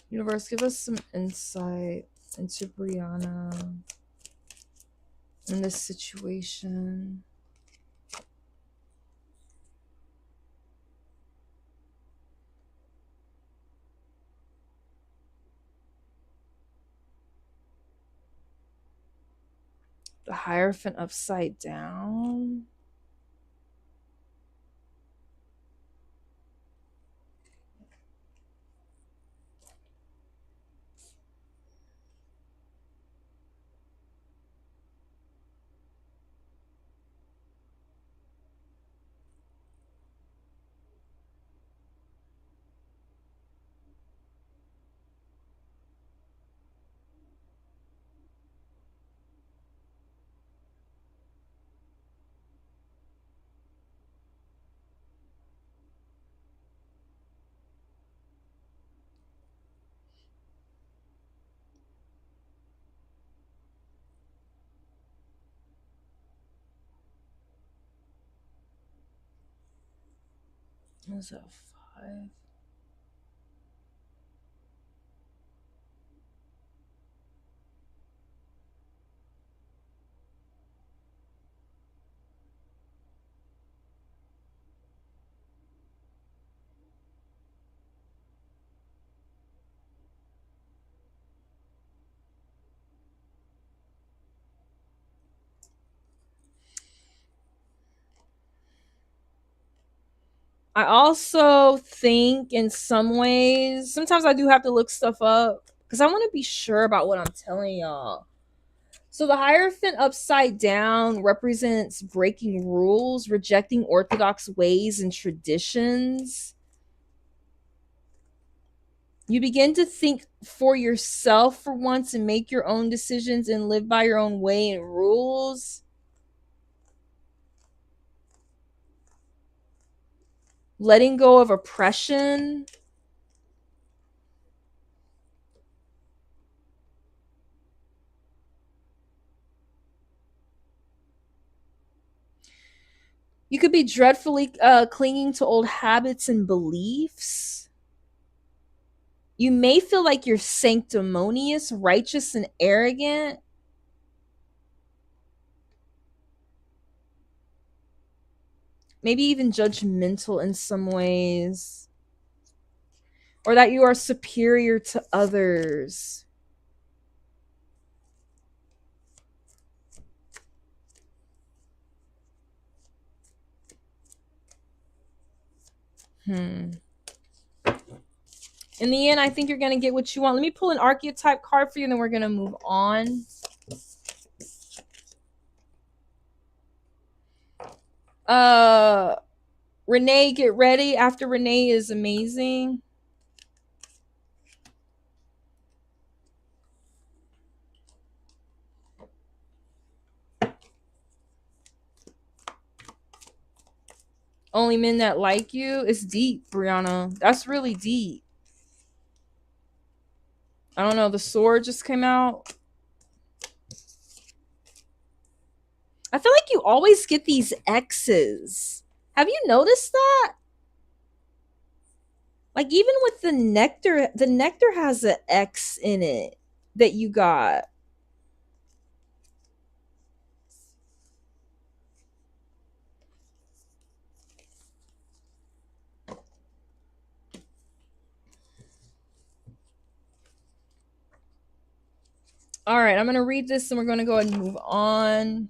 Universe, give us some insight into Briana. in this situation. The Hierophant upside down. What's that? 5. I also think in some ways, sometimes I do have to look stuff up because I want to be sure about what I'm telling y'all. So the Hierophant upside down represents breaking rules, rejecting orthodox ways and traditions. You begin to think for yourself for once and make your own decisions and live by your own way and rules. Letting go of oppression. You could be dreadfully clinging to old habits and beliefs. You may feel like you're sanctimonious, righteous, and arrogant. Maybe even judgmental in some ways. Or that you are superior to others. In the end, I think you're going to get what you want. Let me pull an archetype card for you, and then we're going to move on. Renee, get ready. After Renee is amazing. Only men that like you. It's deep, Briana. That's really deep. I don't know. The sword just came out. I feel like you always get these X's. Have you noticed that? Like even with the nectar has an X in it that you got. All right, I'm going to read this and we're going to go ahead and move on.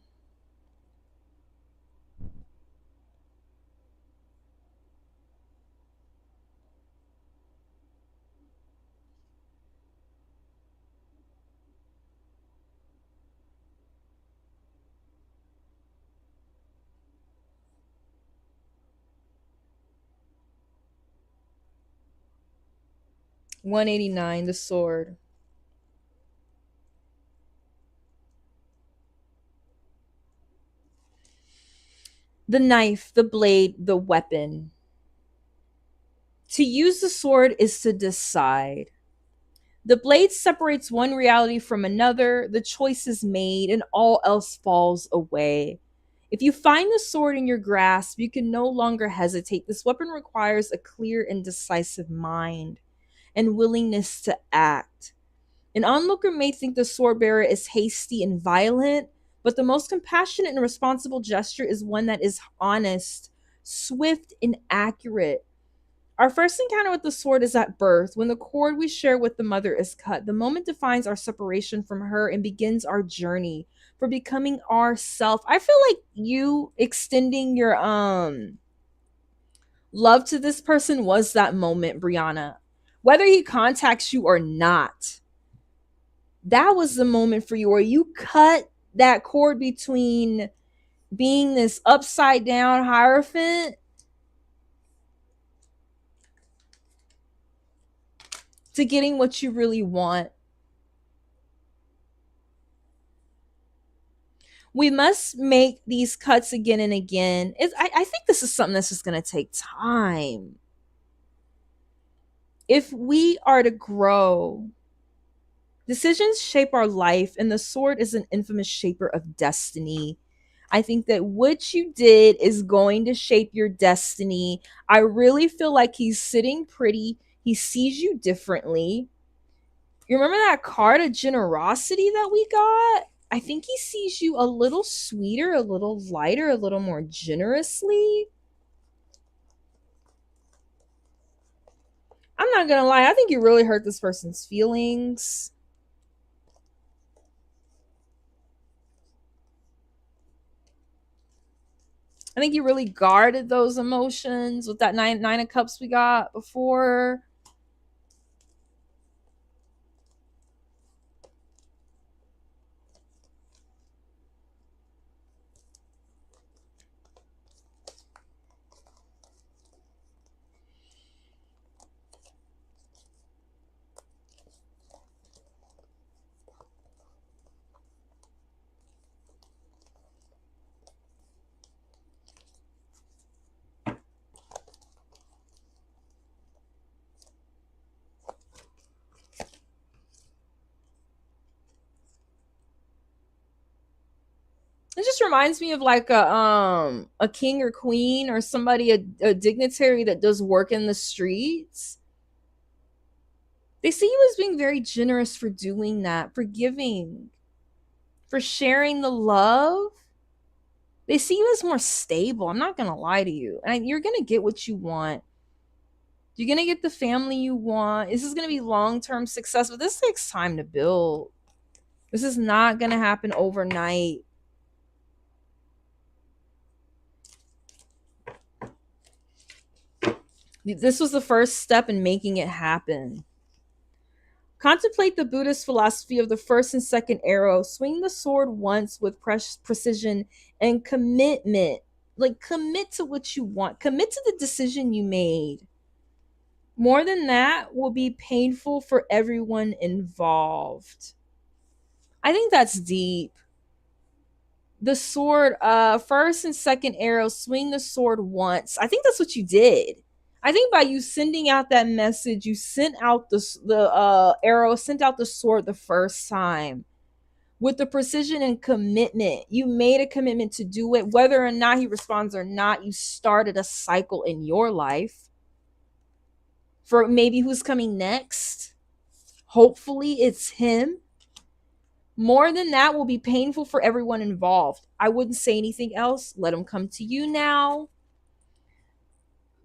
$189, the sword. The knife, the blade, the weapon. To use the sword is to decide. The blade separates one reality from another, the choice is made, and all else falls away. If you find the sword in your grasp, you can no longer hesitate. This weapon requires a clear and decisive mind and willingness to act. An onlooker may think the sword bearer is hasty and violent, But the most compassionate and responsible gesture is one that is honest, swift, and accurate. Our first encounter with the sword is at birth, when the cord we share with the mother is cut. The moment defines our separation from her and begins our journey for becoming ourself. I feel like you extending your love to this person was that moment, Briana. Whether he contacts you or not, that was the moment for you where you cut that cord between being this upside down hierophant to getting what you really want. We must make these cuts again and again. I think this is something that's just going to take time. If we are to grow, decisions shape our life, and the sword is an infamous shaper of destiny. I think that what you did is going to shape your destiny. I really feel like he's sitting pretty. He sees you differently. You remember that card of generosity that we got? I think he sees you a little sweeter, a little lighter, a little more generously. I'm not gonna lie, I think you really hurt this person's feelings. I think you really guarded those emotions with that nine of cups we got before. It just reminds me of like a king or queen or somebody, a dignitary that does work in the streets. They see you as being very generous for doing that, for giving, for sharing the love. They see you as more stable. I'm not gonna lie to you, and you're gonna get what you want. You're gonna get the family you want. This is gonna be long-term success, but this takes time to build. This is not gonna happen overnight. This was the first step in making it happen. Contemplate the Buddhist philosophy of the first and second arrow. Swing the sword once with precision and commitment. Like, commit to what you want, commit to the decision you made. More than that will be painful for everyone involved. I think that's deep. The sword, first and second arrow, swing the sword once. I think that's what you did. I think by you sending out that message, you sent out the arrow, sent out the sword the first time with the precision and commitment. You made a commitment to do it, whether or not he responds or not. You started a cycle in your life for maybe who's coming next. Hopefully, it's him. More than that will be painful for everyone involved. I wouldn't say anything else. Let him come to you now.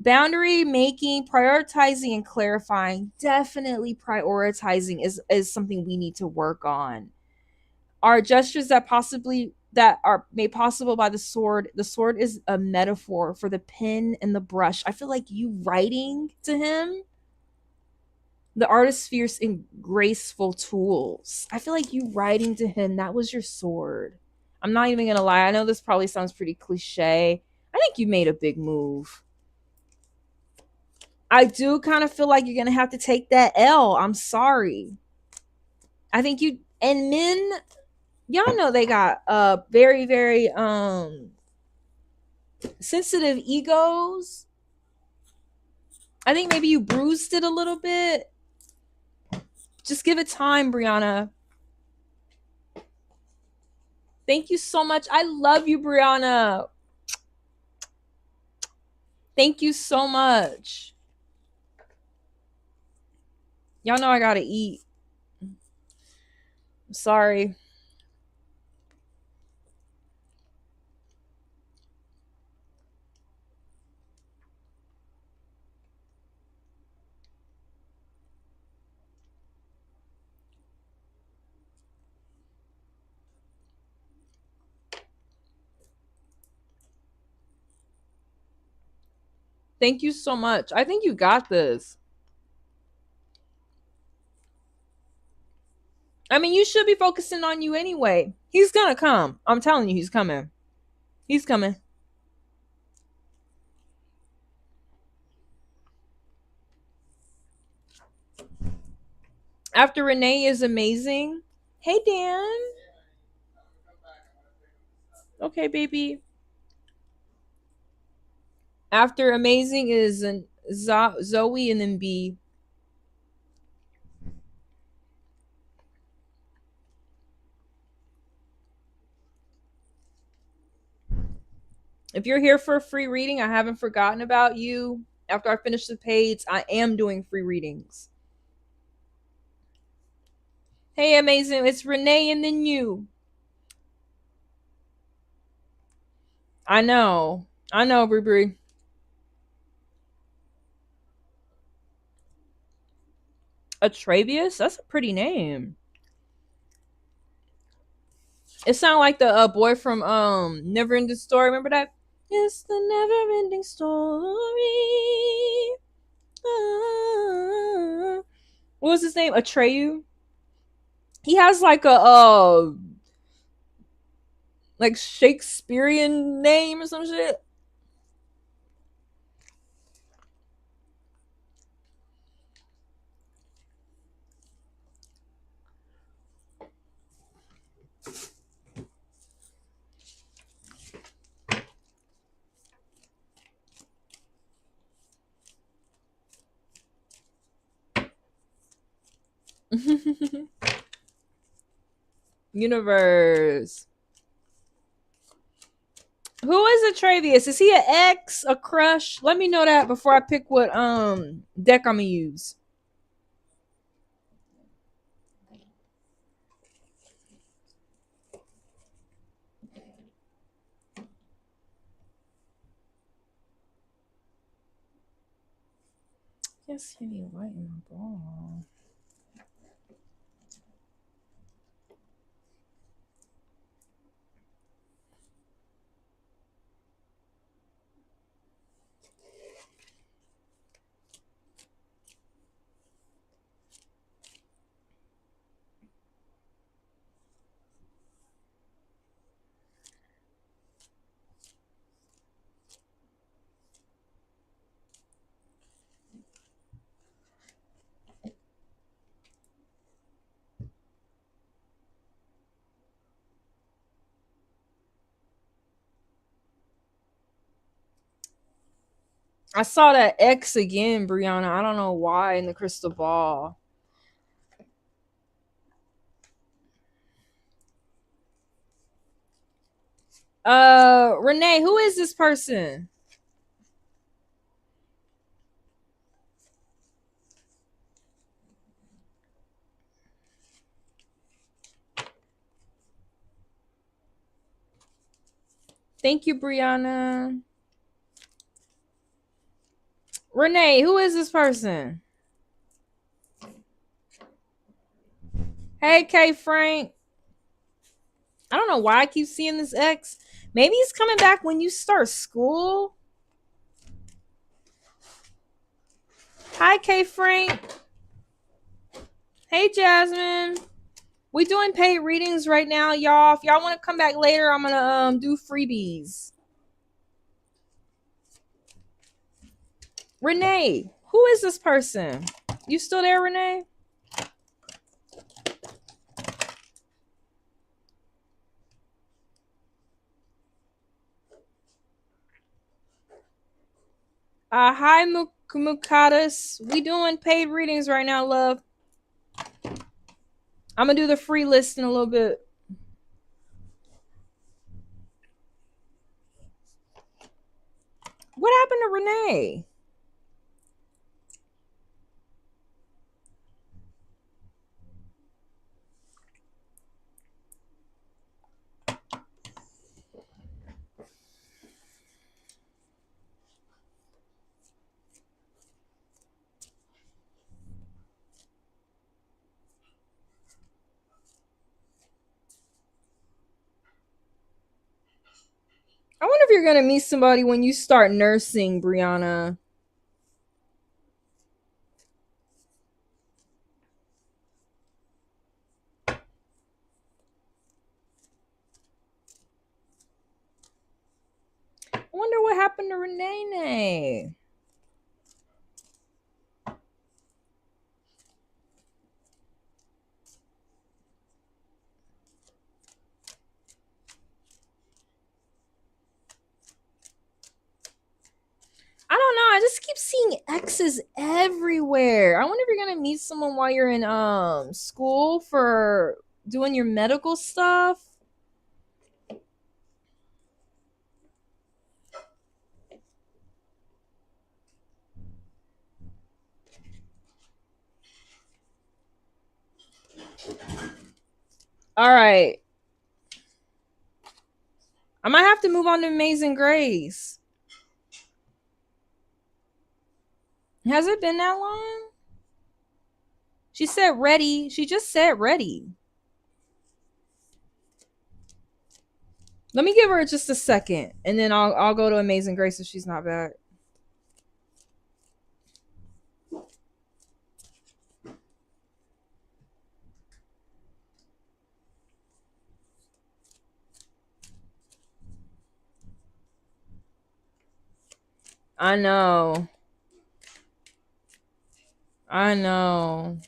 Boundary making, prioritizing, and clarifying. Definitely prioritizing is something we need to work on. Our gestures that are made possible by the sword. The sword is a metaphor for the pen and the brush. I feel like you writing to him, the artist's fierce and graceful tools. I feel like you writing to him, that was your sword. I'm not even gonna lie. I know this probably sounds pretty cliche. I think you made a big move. I do kind of feel like you're gonna have to take that L. I'm sorry. I think you, and men, y'all know they got very, very sensitive egos. I think maybe you bruised it a little bit. Just give it time, Briana. Thank you so much. I love you, Briana. Thank you so much. Y'all know I gotta eat. I'm sorry. Thank you so much. I think you got this. I mean, you should be focusing on you anyway. He's gonna come. I'm telling you, he's coming. He's coming. After Renee is amazing. Hey, Dan. Okay, baby. After amazing is Zoe and then B. If you're here for a free reading, I haven't forgotten about you. After I finish the page, I am doing free readings. Hey, amazing. It's Renee and then you. I know. I know, Brie. Atravius? That's a pretty name. It sounded like the boy from Never Ending Story. Remember that? It's the never ending story. What was his name? Atreyu? He has like a like Shakespearean name or some shit. Universe. Who is Atravius? Is he an ex, a crush? Let me know that before I pick what deck I'm gonna use. Yes, you need white in my ball. I saw that X again, Briana. I don't know why in the crystal ball. Renee, who is this person? Thank you, Briana. Renee, who is this person? Hey, K Frank. I don't know why I keep seeing this X. Maybe he's coming back when you start school. Hi, K Frank. Hey, Jasmine. We doing paid readings right now, y'all. If y'all want to come back later, I'm gonna do freebies. Renee, who is this person? You still there, Renee? Hi, Mukadas. We doing paid readings right now, love. I'm gonna do the free list in a little bit. What happened to Renee? I wonder if you're gonna meet somebody when you start nursing, Briana. wonder what happened to Renee. I don't know. I just keep seeing X's everywhere. I wonder if you're gonna meet someone while you're in school for doing your medical stuff. All right. I might have to move on to Amazing Grace. Has it been that long? She said ready. She just said ready. Let me give her just a second, and then I'll go to Amazing Grace if she's not back. I know. I know.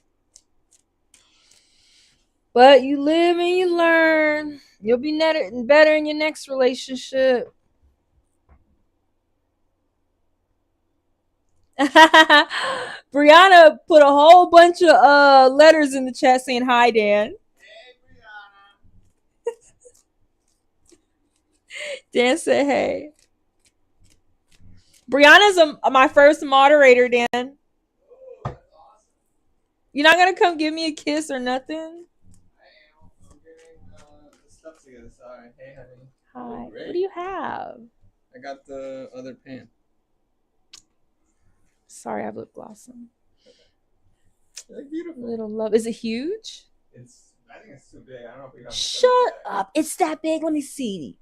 But you live and you learn. You'll be better in your next relationship. Briana put a whole bunch of letters in the chat saying hi, Dan. Hey, Briana. Dan said hey. Briana's my first moderator, Dan. Oh, that's awesome. You're not gonna come give me a kiss or nothing? I am. I'm getting the stuff together. Sorry. Hey, honey. Hi. Oh, great. What do you have? I got the other pan. Sorry, I have lip gloss on. They look beautiful. Little love. Is it huge? I think it's too big. I don't know if we got. Shut up. It's that big. Let me see.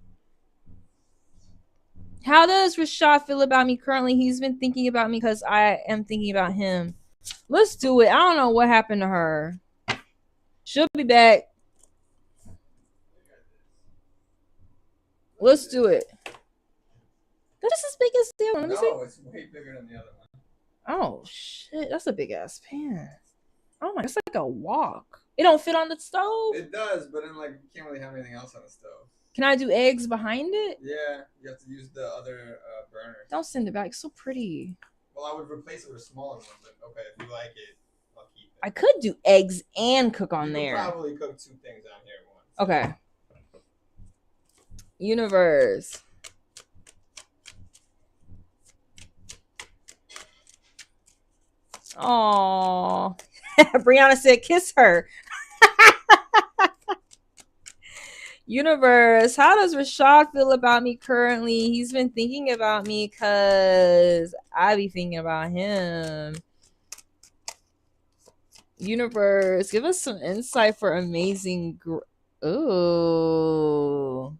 How does Rashad feel about me currently? He's been thinking about me because I am thinking about him. Let's do it. I don't know what happened to her. She'll be back. Let's do it. That is as big as the other one. Let me see. No, it's way bigger than the other one. Oh shit, that's a big ass pan. Oh my, it's like a wok. It don't fit on the stove. It does, but then like you can't really have anything else on the stove. Can I do eggs behind it? Yeah, you have to use the other burner. Don't send it back. It's so pretty. Well, I would replace it with a smaller one, but okay, if you like it, I'll keep it. I could do eggs and cook on you there. You probably cook two things on here at once. Okay. Universe. Oh, Briana said, "Kiss her." Universe, how does Rashad feel about me currently? He's been thinking about me because I be thinking about him. Universe, give us some insight for Amazing. Ooh.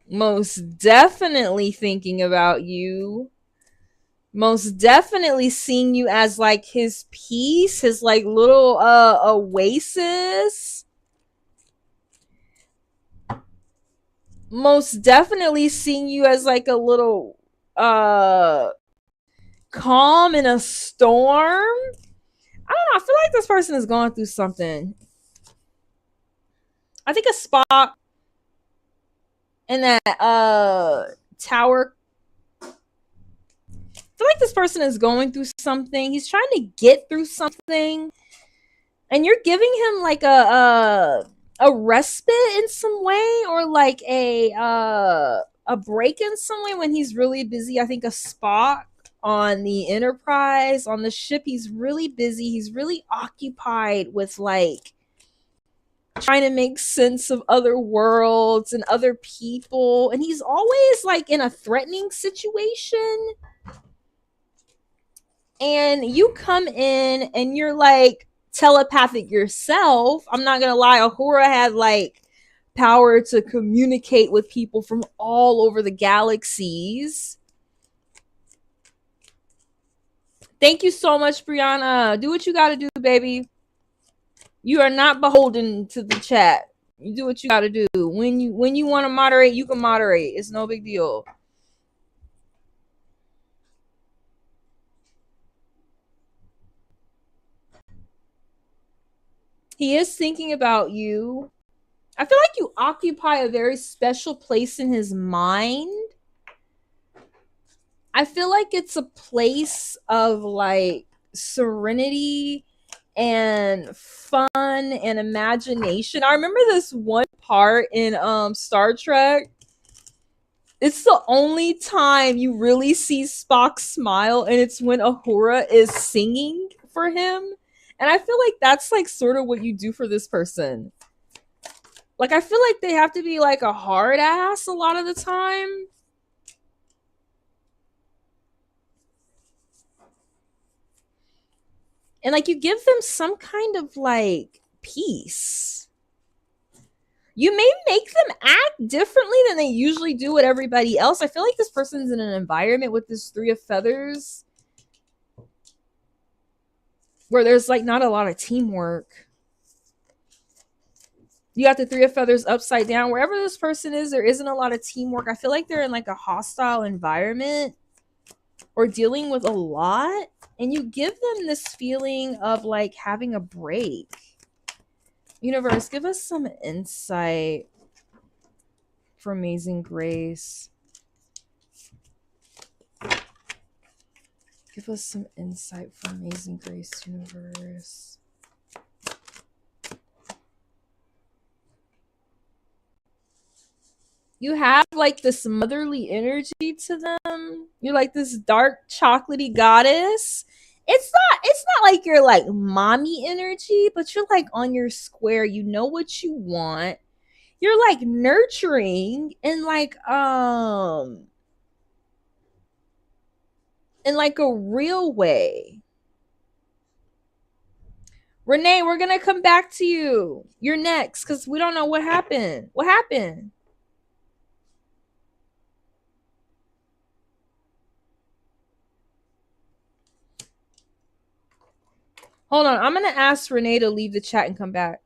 Most definitely thinking about you. Most definitely seeing you as like his piece, his like little oasis. Most definitely seeing you as like a little calm in a storm. I don't know, I feel like this person is going through something. I think a spot in that tower. I feel like this person is going through something. He's trying to get through something, and you're giving him like a respite in some way, or like a break in some way when he's really busy. I think a spot on the Enterprise, on the ship, he's really busy. He's really occupied with like trying to make sense of other worlds and other people, and he's always like in a threatening situation. And you come in and you're like telepathic yourself. I'm not gonna lie, Ahura had like power to communicate with people from all over the galaxies. Thank you so much, Briana. Do what you gotta do, baby. You are not beholden to the chat. You do what you gotta do. When you want to moderate, you can moderate. It's no big deal. He is thinking about you. I feel like you occupy a very special place in his mind. I feel like it's a place of like serenity and fun and imagination. I remember this one part in Star Trek. It's the only time you really see Spock smile, and it's when Uhura is singing for him. And I feel like that's like sort of what you do for this person. Like I feel like they have to be like a hard ass a lot of the time. And like you give them some kind of like peace. You may make them act differently than they usually do with everybody else. I feel like this person's in an environment with this three of feathers where there's like not a lot of teamwork. You got the three of feathers upside down. Wherever this person is, there isn't a lot of teamwork. I feel like they're in like a hostile environment or dealing with a lot. And you give them this feeling of like having a break. Universe, give us some insight for Amazing Grace. Give us some insight for Amazing Grace, Universe. You have like this motherly energy to them. You're like this dark chocolatey goddess. It's not like you're like mommy energy, but you're like on your square. You know what you want. You're like nurturing and like in like a real way. Renee, we're gonna come back to you. You're next because we don't know what happened. What happened? Hold on. I'm gonna ask Renee to leave the chat and come back.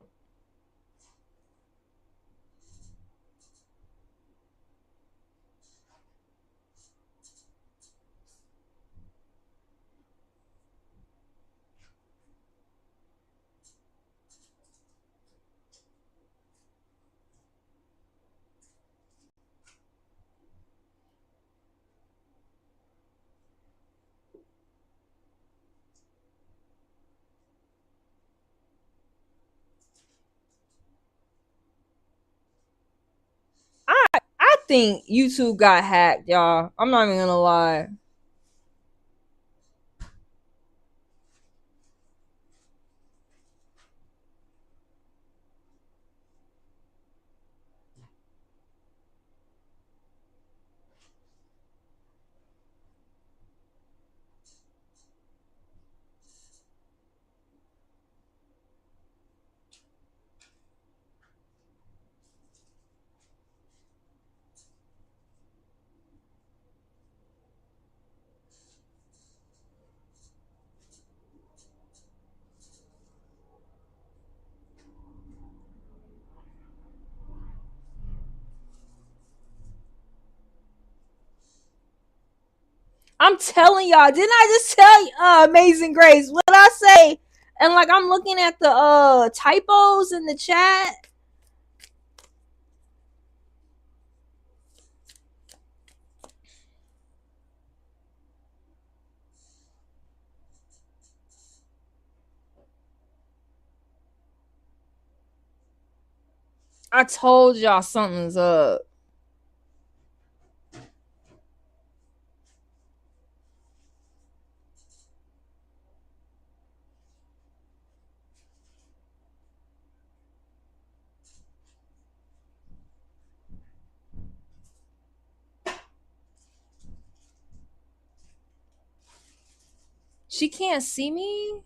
I think YouTube got hacked, y'all. I'm not even gonna lie. I'm telling y'all, didn't I just tell you, Amazing Grace? What did I say? And like I'm looking at the typos in the chat. I told y'all something's up. She can't see me?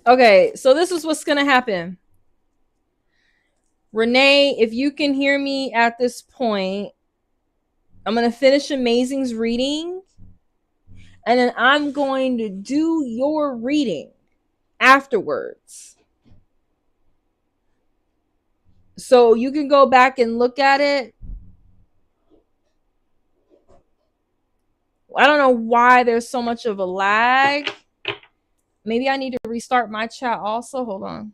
Okay, so this is what's gonna happen. Renee, if you can hear me at this point, I'm gonna finish Amazing's reading, and then I'm going to do your reading afterwards. So you can go back and look at it. I don't know why there's so much of a lag. Maybe I need to restart my chat also. Hold on.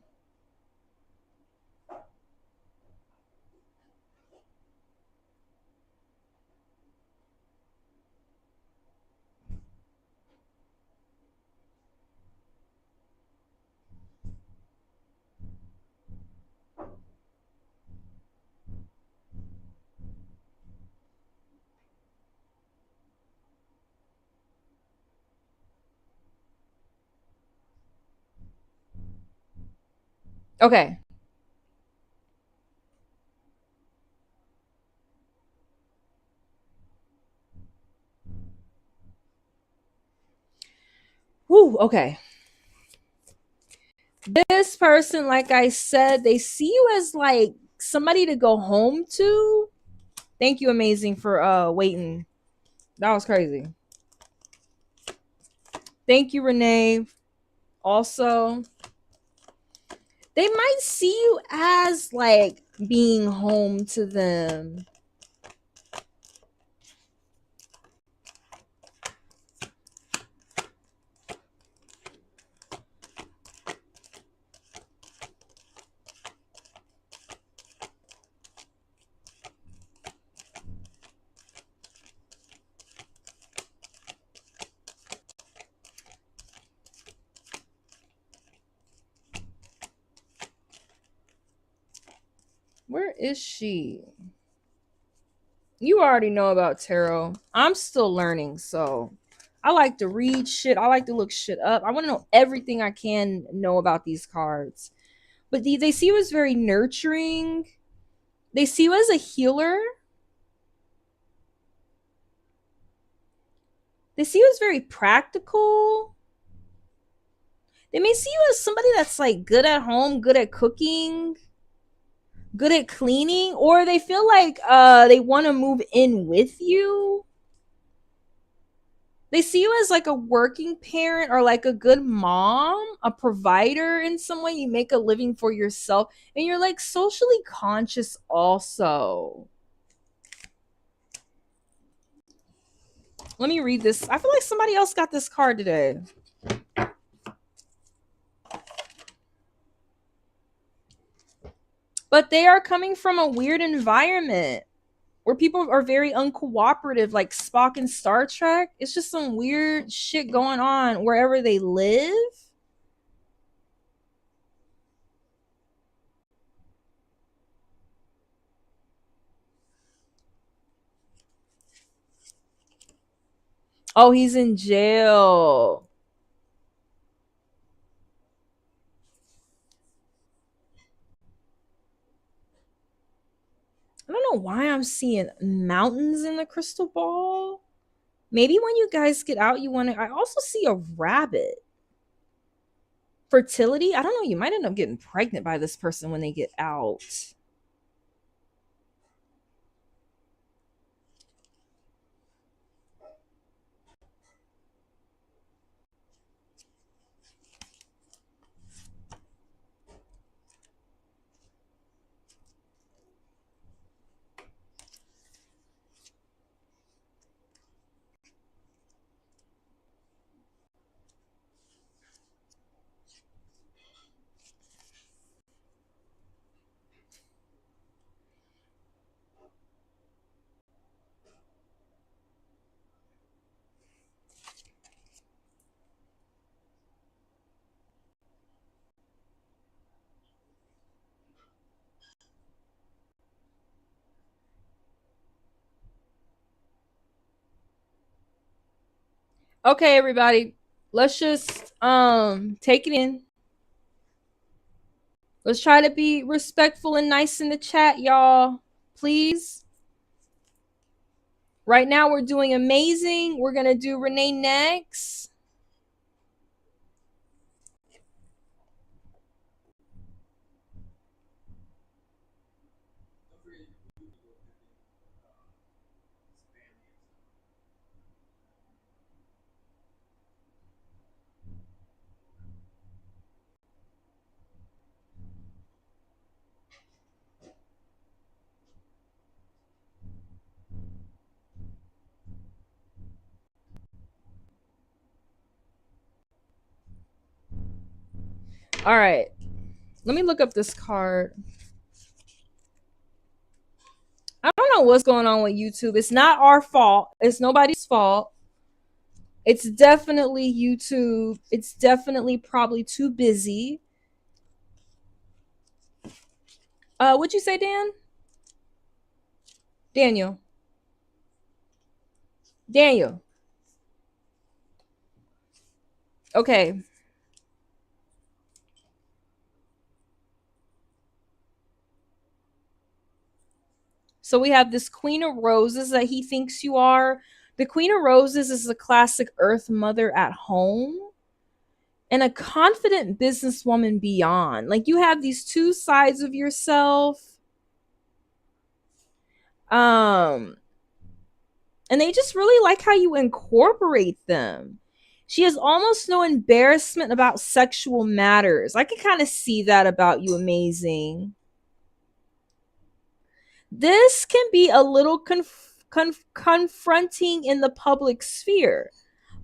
Okay. Woo, okay. This person, like I said, they see you as like somebody to go home to. Thank you, Amazing, for waiting. That was crazy. Thank you, Renee. Also, they might see you as like being home to them. Where is she? You already know about tarot. I'm still learning, so I like to read shit. I like to look shit up. I want to know everything I can know about these cards. But they see you as very nurturing. They see you as a healer. They see you as very practical. They may see you as somebody that's like good at home, good at cooking, good at cleaning, or they feel like they want to move in with you. They see you as like a working parent or like a good mom, a provider in some way. You make a living for yourself and you're like socially conscious also. Let me read this. I feel like somebody else got this card today. But they are coming from a weird environment where people are very uncooperative, like Spock in Star Trek. It's just some weird shit going on wherever they live. Oh, he's in jail. I don't know why I'm seeing mountains in the crystal ball. Maybe when you guys get out, you want to. I also see a rabbit. Fertility? I don't know. You might end up getting pregnant by this person when they get out. Okay, everybody. Let's just take it in. Let's try to be respectful and nice in the chat, y'all. Please. Right now, we're doing amazing. We're going to do Renee next. All right. Let me look up this card. I don't know what's going on with YouTube. It's not our fault. It's nobody's fault. It's definitely YouTube. It's definitely probably too busy. What'd you say, Dan? Daniel. Daniel. Okay. So we have this Queen of Roses that he thinks you are. The Queen of Roses is the classic Earth mother at home and a confident businesswoman beyond. Like you have these two sides of yourself. Um and they just really like how you incorporate them. She has almost no embarrassment about sexual matters. I can kind of see that about you, amazing. This can be a little confronting in the public sphere,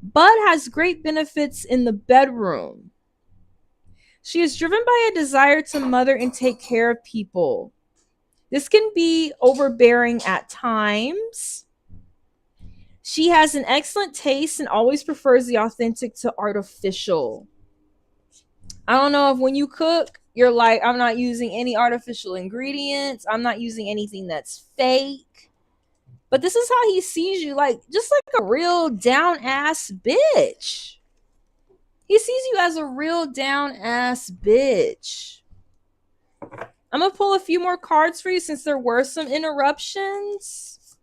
but has great benefits in the bedroom. She is driven by a desire to mother and take care of people. This can be overbearing at times. She has an excellent taste and always prefers the authentic to artificial. I don't know if when you cook, you're like, I'm not using any artificial ingredients. I'm not using anything that's fake. But this is how he sees you, like just like a real down ass bitch. He sees you as a real down ass bitch. I'm gonna pull a few more cards for you since there were some interruptions.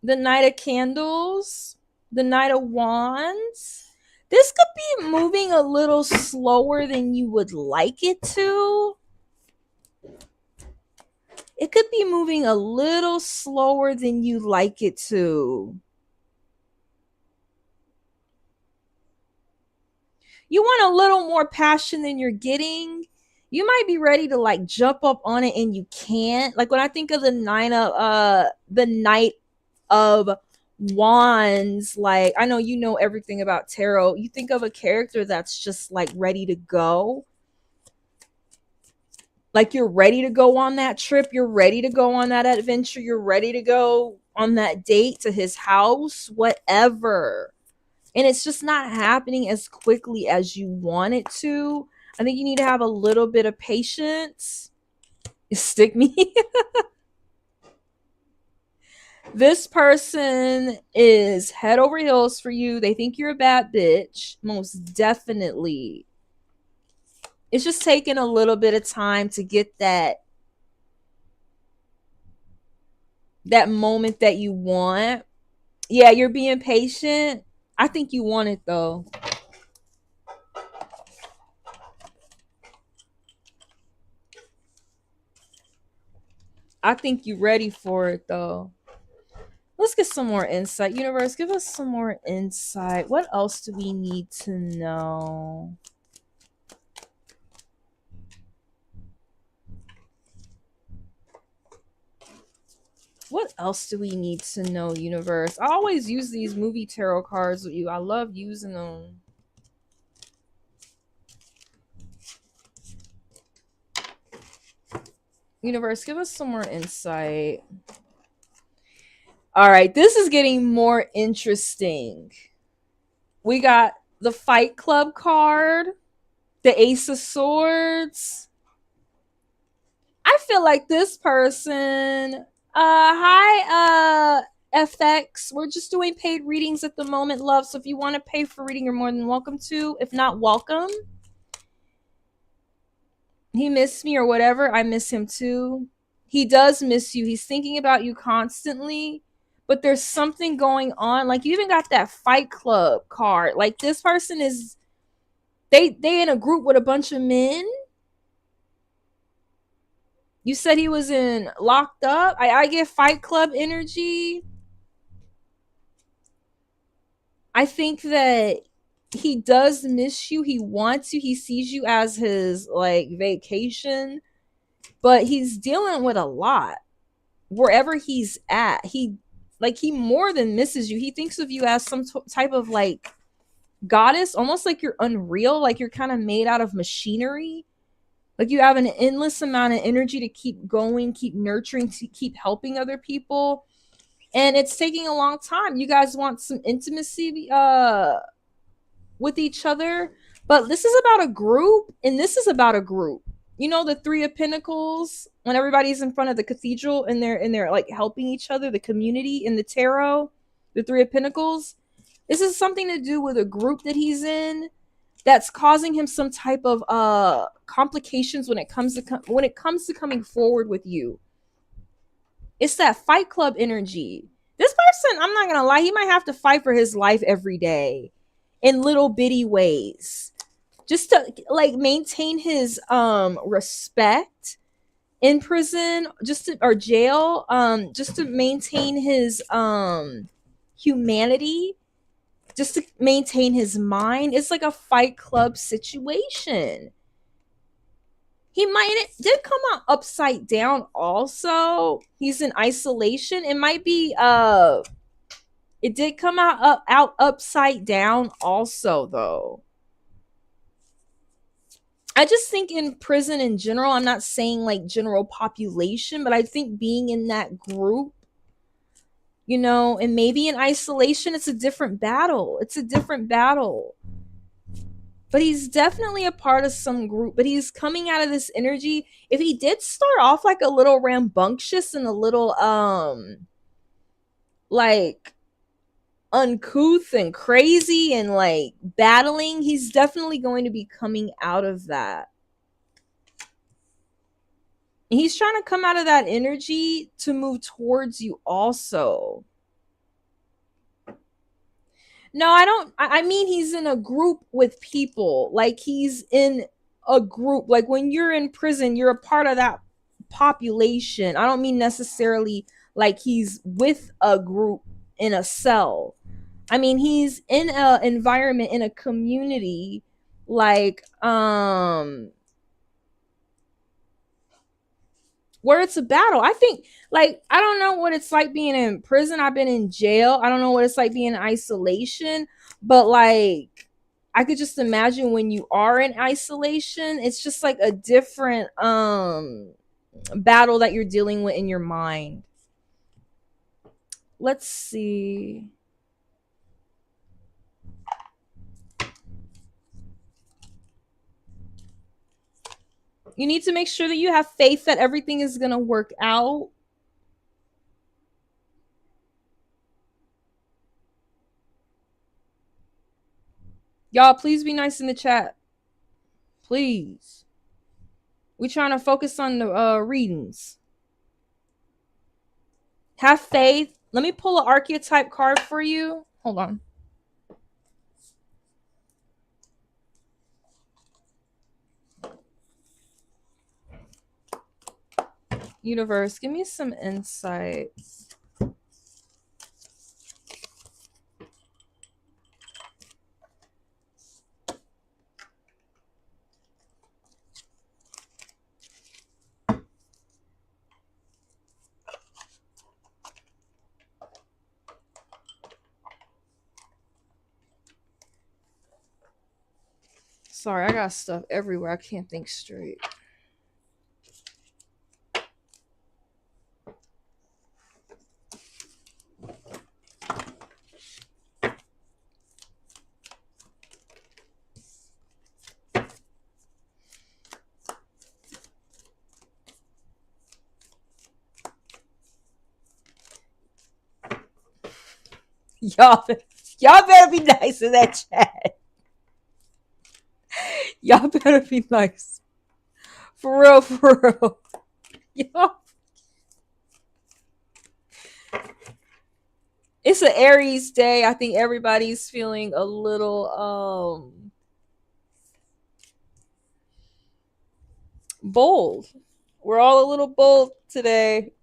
The Knight of Candles, the Knight of Wands. This could be moving a little slower than you would like it to. It could be moving a little slower than you like it to. You want a little more passion than you're getting. You might be ready to like jump up on it and you can't. Like when I think of the Knight of Wands, like I know you know everything about tarot. You think of a character that's just like ready to go. Like you're ready to go on that trip, you're ready to go on that adventure, you're ready to go on that date to his house, whatever. And it's just not happening as quickly as you want it to. I think you need to have a little bit of patience. Stick me. This person is head over heels for you. They think you're a bad bitch. Most definitely. It's just taking a little bit of time to get that moment that you want. Yeah, you're being patient. I think you want it though. I think you're ready for it though. Let's get some more insight. Universe, give us some more insight. What else do we need to know? What else do we need to know, universe? I always use these movie tarot cards with you. I love using them. Universe, give us some more insight. All right, this is getting more interesting. We got the Fight Club card, the Ace of Swords. I feel like this person, hi, FX. We're just doing paid readings at the moment, love. So if you want to pay for reading, you're more than welcome to. If not, welcome. He missed me or whatever. I miss him too. He does miss you. He's thinking about you constantly. But there's something going on. Like you even got that Fight Club card. Like this person is they in a group with a bunch of men. You said he was in locked up. I get Fight Club energy. I think that he does miss you. He wants you. He sees you as his like vacation, but he's dealing with a lot wherever he's at. He more than misses you. He thinks of you as some type of like goddess, almost like you're unreal, like you're kind of made out of machinery. Like you have an endless amount of energy to keep going, keep nurturing, to keep helping other people. And it's taking a long time. You guys want some intimacy with each other, but this is about a group, and this is about a group. You know, the Three of Pentacles, when everybody's in front of the cathedral and they're like helping each other, the community in the tarot, the Three of Pentacles. This is something to do with a group that he's in that's causing him some type of complications when it comes to coming forward with you. It's that Fight Club energy. This person, I'm not gonna lie, he might have to fight for his life every day in little bitty ways just to like maintain his respect in prison, just to, or jail, just to maintain his humanity, just to maintain his mind. It's like a Fight Club situation. He might, it did come out upside down also. He's in isolation. It might be it did come out upside down also though. I just think in prison in general, I'm not saying like general population, but I think being in that group, you know, and maybe in isolation, it's a different battle. It's a different battle. But he's definitely a part of some group, but he's coming out of this energy. If he did start off like a little rambunctious and a little like uncouth and crazy and like battling, he's definitely going to be coming out of that. He's trying to come out of that energy to move towards you also. No, I don't. I mean, he's in a group with people. Like, he's in a group. Like, when you're in prison, you're a part of that population. I don't mean necessarily like he's with a group in a cell. I mean, he's in a environment, in a community, like, where it's a battle. I think, like, I don't know what it's like being in prison. I've been in jail. I don't know what it's like being in isolation, but like, I could just imagine when you are in isolation, it's just like a different battle that you're dealing with in your mind. Let's see. You need to make sure that you have faith that everything is going to work out. Y'all, please be nice in the chat. Please. We trying to focus on the readings. Have faith. Let me pull an archetype card for you. Hold on. Universe, give me some insight. Sorry, I got stuff everywhere. I can't think straight. Y'all better be nice in that chat. Y'all better be nice. For real, for real. Y'all. It's an Aries day. I think everybody's feeling a little bold. We're all a little bold today.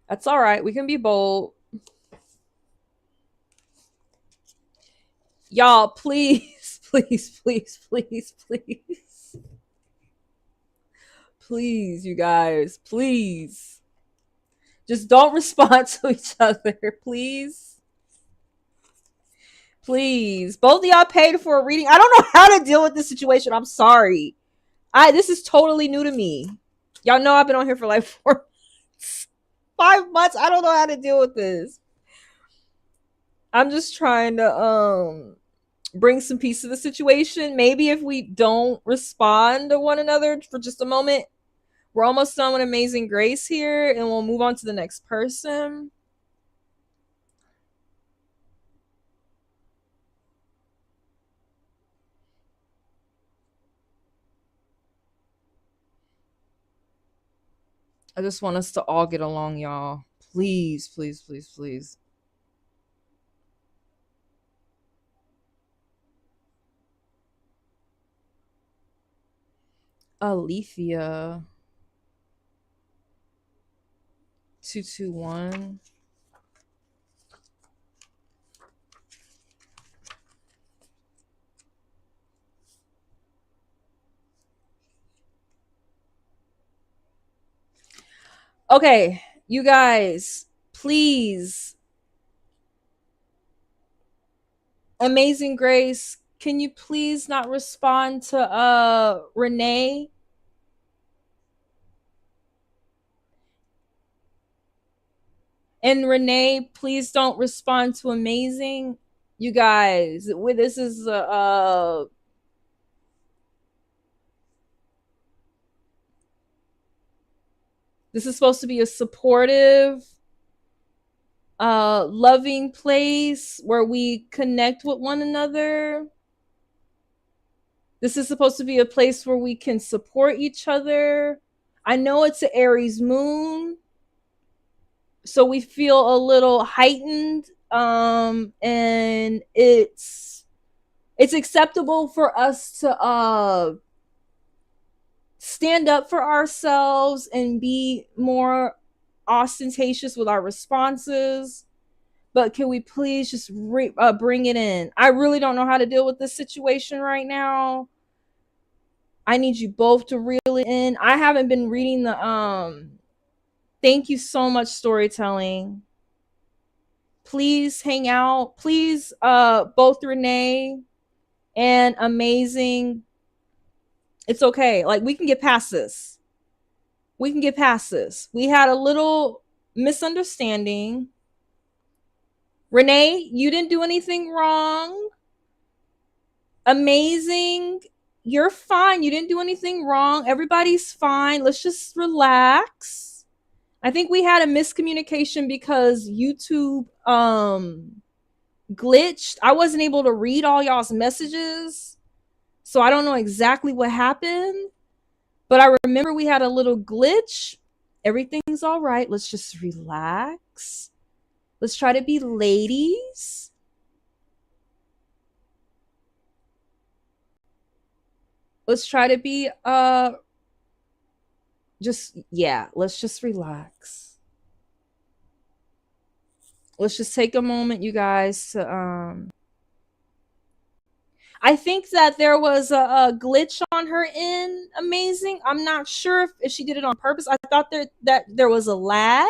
That's all right. We can be bold. Y'all, please, please, please, please, please. Please, you guys, please. Just don't respond to each other, please. Please. Both of y'all paid for a reading. I don't know how to deal with this situation. I'm sorry. This is totally new to me. Y'all know I've been on here for like 4 months. 5 months. I don't know how to deal with this. I'm just trying to bring some peace to the situation. Maybe if we don't respond to one another for just a moment, we're almost done with Amazing Grace here, and we'll move on to the next person. I just want us to all get along, y'all. Please, please, please, please. Alethea. 221. Okay, you guys, please. Amazing Grace, can you please not respond to Renee? And Renee, please don't respond to Amazing. You guys, this is this is supposed to be a supportive, loving place where we connect with one another. This is supposed to be a place where we can support each other. I know it's an Aries moon, so we feel a little heightened, and it's acceptable for us to stand up for ourselves and be more ostentatious with our responses. But can we please just bring it in? I really don't know how to deal with this situation right now. I need you both to reel it in. I haven't been reading the thank you so much, storytelling. Please hang out. Please, both Renee and Amazing. It's okay. Like, we can get past this. We can get past this. We had a little misunderstanding. Renee, you didn't do anything wrong. Amazing, you're fine. You didn't do anything wrong. Everybody's fine. Let's just relax. I think we had a miscommunication because YouTube glitched. I wasn't able to read all y'all's messages, so I don't know exactly what happened, but I remember we had a little glitch. Everything's all right. Let's just relax. Let's try to be ladies. Let's try to be let's just relax. Let's just take a moment, you guys, to I think that there was a glitch on her end. Amazing. I'm not sure if she did it on purpose. I thought that there was a lag.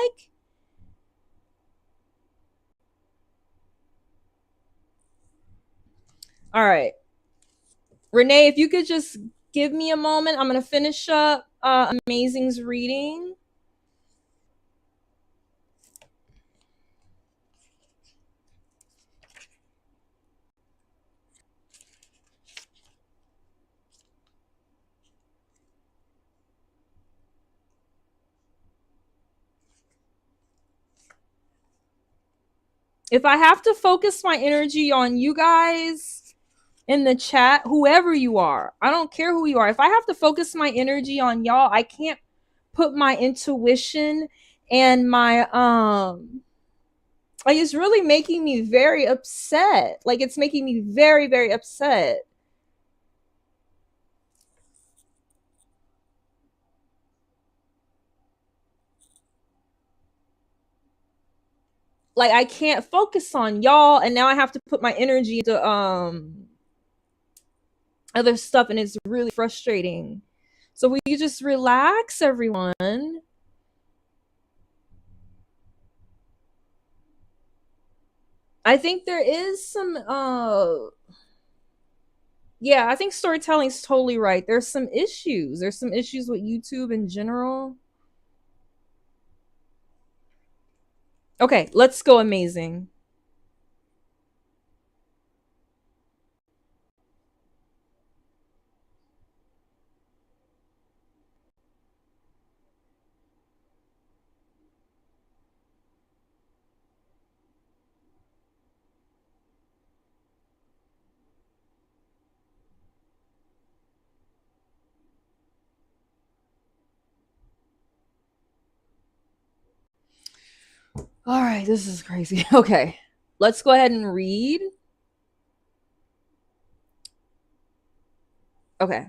All right. Renee, if you could just give me a moment, I'm going to finish up Amazing's reading. If I have to focus my energy on you guys in the chat, whoever you are, I don't care who you are. If I have to focus my energy on y'all, I can't put my intuition and my like, it's really making me very upset. Like, it's making me very, very upset. Like, I can't focus on y'all, and now I have to put my energy into other stuff, and it's really frustrating. So will you just relax, everyone? I think there is some yeah, I think storytelling's totally right. There's some issues. There's some issues with YouTube in general. Okay, let's go amazing. All right, this is crazy. Okay, let's go ahead and read. Okay.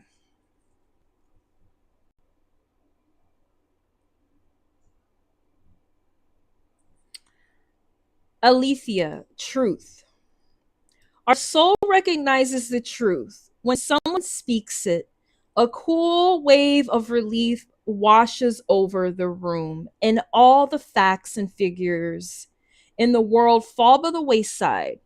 Alethea, truth. Our soul recognizes the truth. When someone speaks it, a cool wave of relief washes over the room, and all the facts and figures in the world fall by the wayside.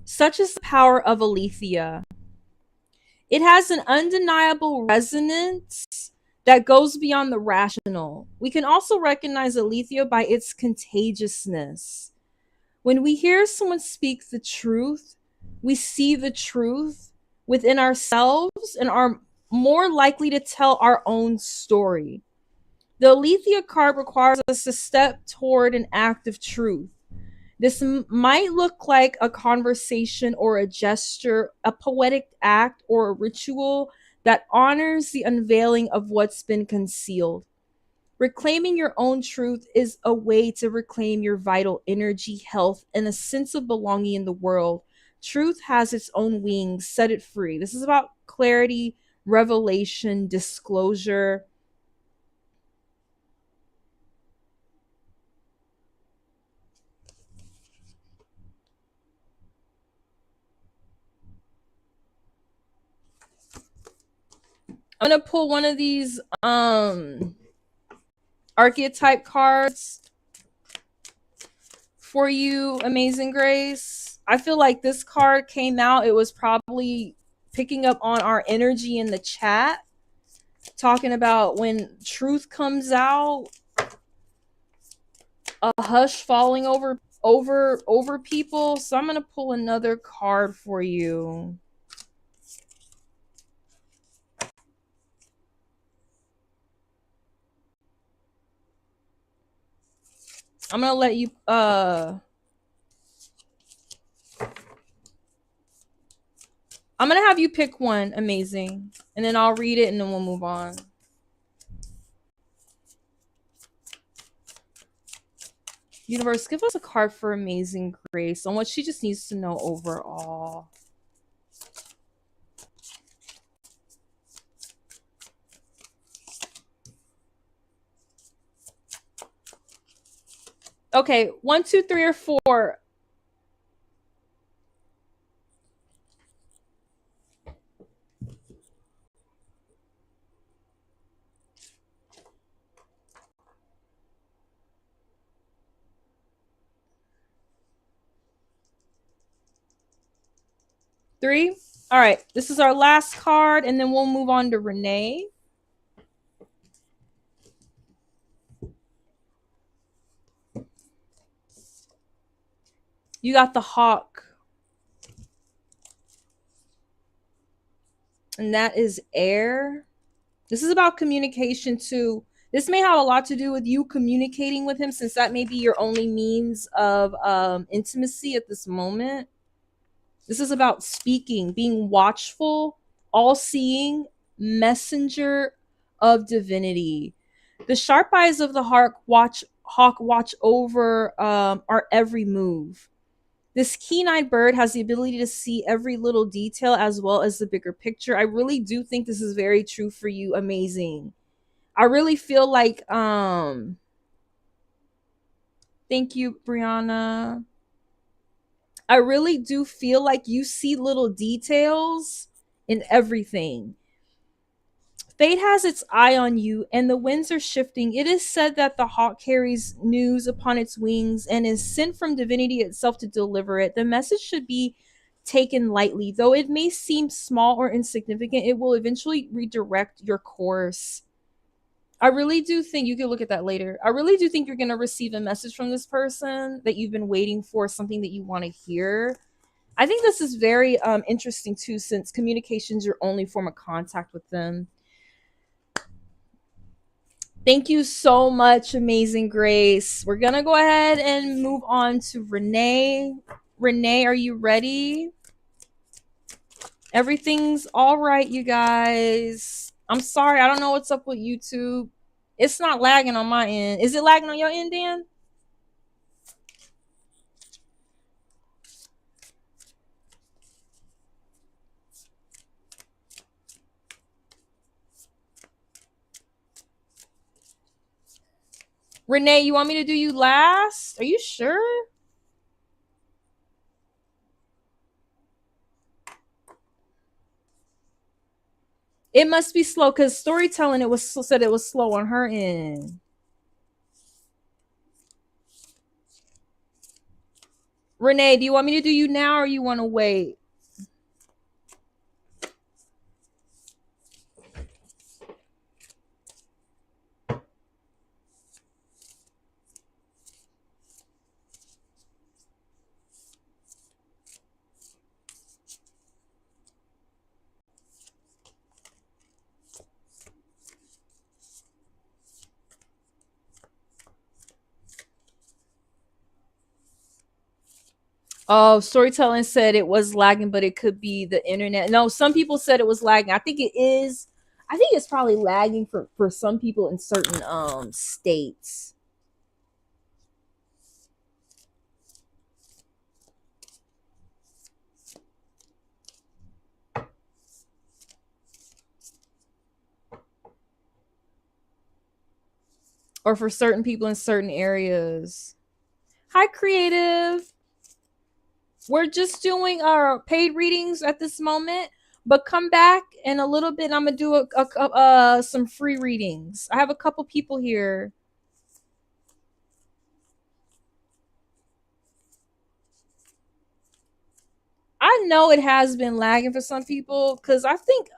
Such is the power of Alethea. It has an undeniable resonance that goes beyond the rational. We can also recognize Alethea by its contagiousness. When we hear someone speak the truth, we see the truth within ourselves and are more likely to tell our own story. The Alethea card requires us to step toward an act of truth. This might look like a conversation or a gesture, a poetic act or a ritual that honors the unveiling of what's been concealed. Reclaiming your own truth is a way to reclaim your vital energy, health, and a sense of belonging in the world. Truth has its own wings, set it free. This is about clarity, revelation, disclosure. I'm going to pull one of these archetype cards for you, Amazing Grace. I feel like this card came out, it was probably picking up on our energy in the chat, talking about when truth comes out, a hush falling over people. So I'm gonna pull another card for you. I'm gonna let you I'm gonna have you pick one, Amazing, and then I'll read it and then we'll move on. Universe, give us a card for Amazing Grace on what she just needs to know overall. Okay, 1, 2, 3, or 4. Three. All right, this is our last card, and then we'll move on to Renee. You got the hawk. And that is air. This is about communication too. This may have a lot to do with you communicating with him, since that may be your only means of intimacy at this moment. This is about speaking, being watchful, all seeing, messenger of divinity. The sharp eyes of the hawk watch over our every move. This keen-eyed bird has the ability to see every little detail as well as the bigger picture. I really do think this is very true for you. Amazing. I really feel like thank you, Briana. I really do feel like you see little details in everything. Fate has its eye on you, and the winds are shifting. It is said that the hawk carries news upon its wings and is sent from divinity itself to deliver it. The message should be taken lightly. Though it may seem small or insignificant, it will eventually redirect your course. I really do think you can look at that later. I really do think you're going to receive a message from this person that you've been waiting for, something that you want to hear. I think this is very interesting too, since communication's your only form of contact with them. Thank you so much, Amazing Grace. We're going to go ahead and move on to Renee. Renee, are you ready? Everything's all right, you guys. I'm sorry. I don't know what's up with YouTube. It's not lagging on my end. Is it lagging on your end, Dan? Renee, you want me to do you last? Are you sure? It must be slow because storytelling it was said it was slow on her end. Renee, do you want me to do you now or you want to wait? Oh, storytelling said it was lagging, but it could be the internet. No, some people said it was lagging. I think it is. I think it's probably lagging for some people in certain states. Or for certain people in certain areas. Hi, creative. We're just doing our paid readings at this moment, but come back in a little bit. I'm gonna do some free readings. I have a couple people here. I know it has been lagging for some people because I think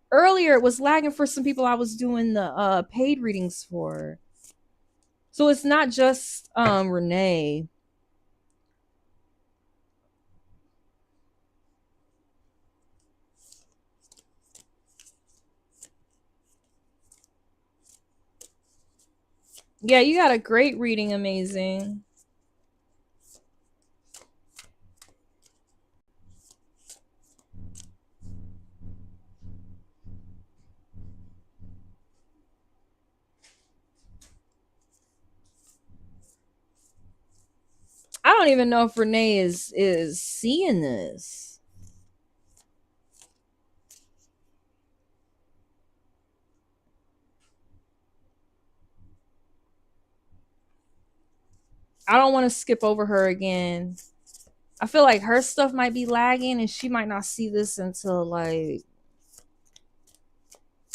earlier it was lagging for some people I was doing the paid readings for. So it's not just Renee. Yeah, you got a great reading, amazing. I don't even know if Renee is seeing this. I don't want to skip over her again. I feel like her stuff might be lagging and she might not see this until like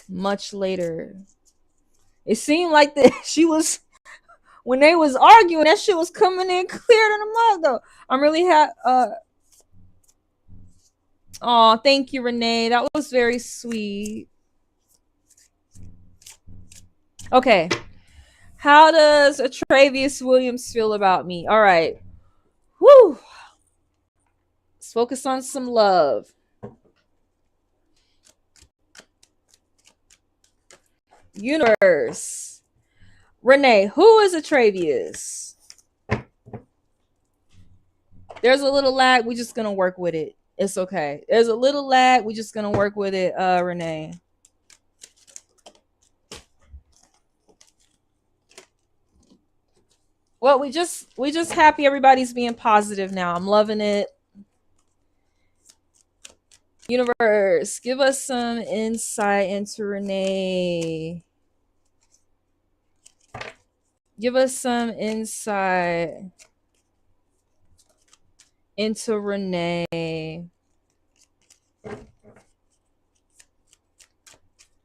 much later. It seemed like that she was when they was arguing, that shit was coming in clear than a mug though. I'm really oh, thank you, Renee. That was very sweet. Okay. How does Travius Williams feel about me? All right. Whew. Let's focus on some love. Universe. Renee, who is Travius? There's a little lag. We're just gonna work with it. It's okay. There's a little lag. We're just gonna work with it, Renee. Well, we just happy everybody's being positive now. I'm loving it. Universe, give us some insight into Renee. Give us some insight into Renee.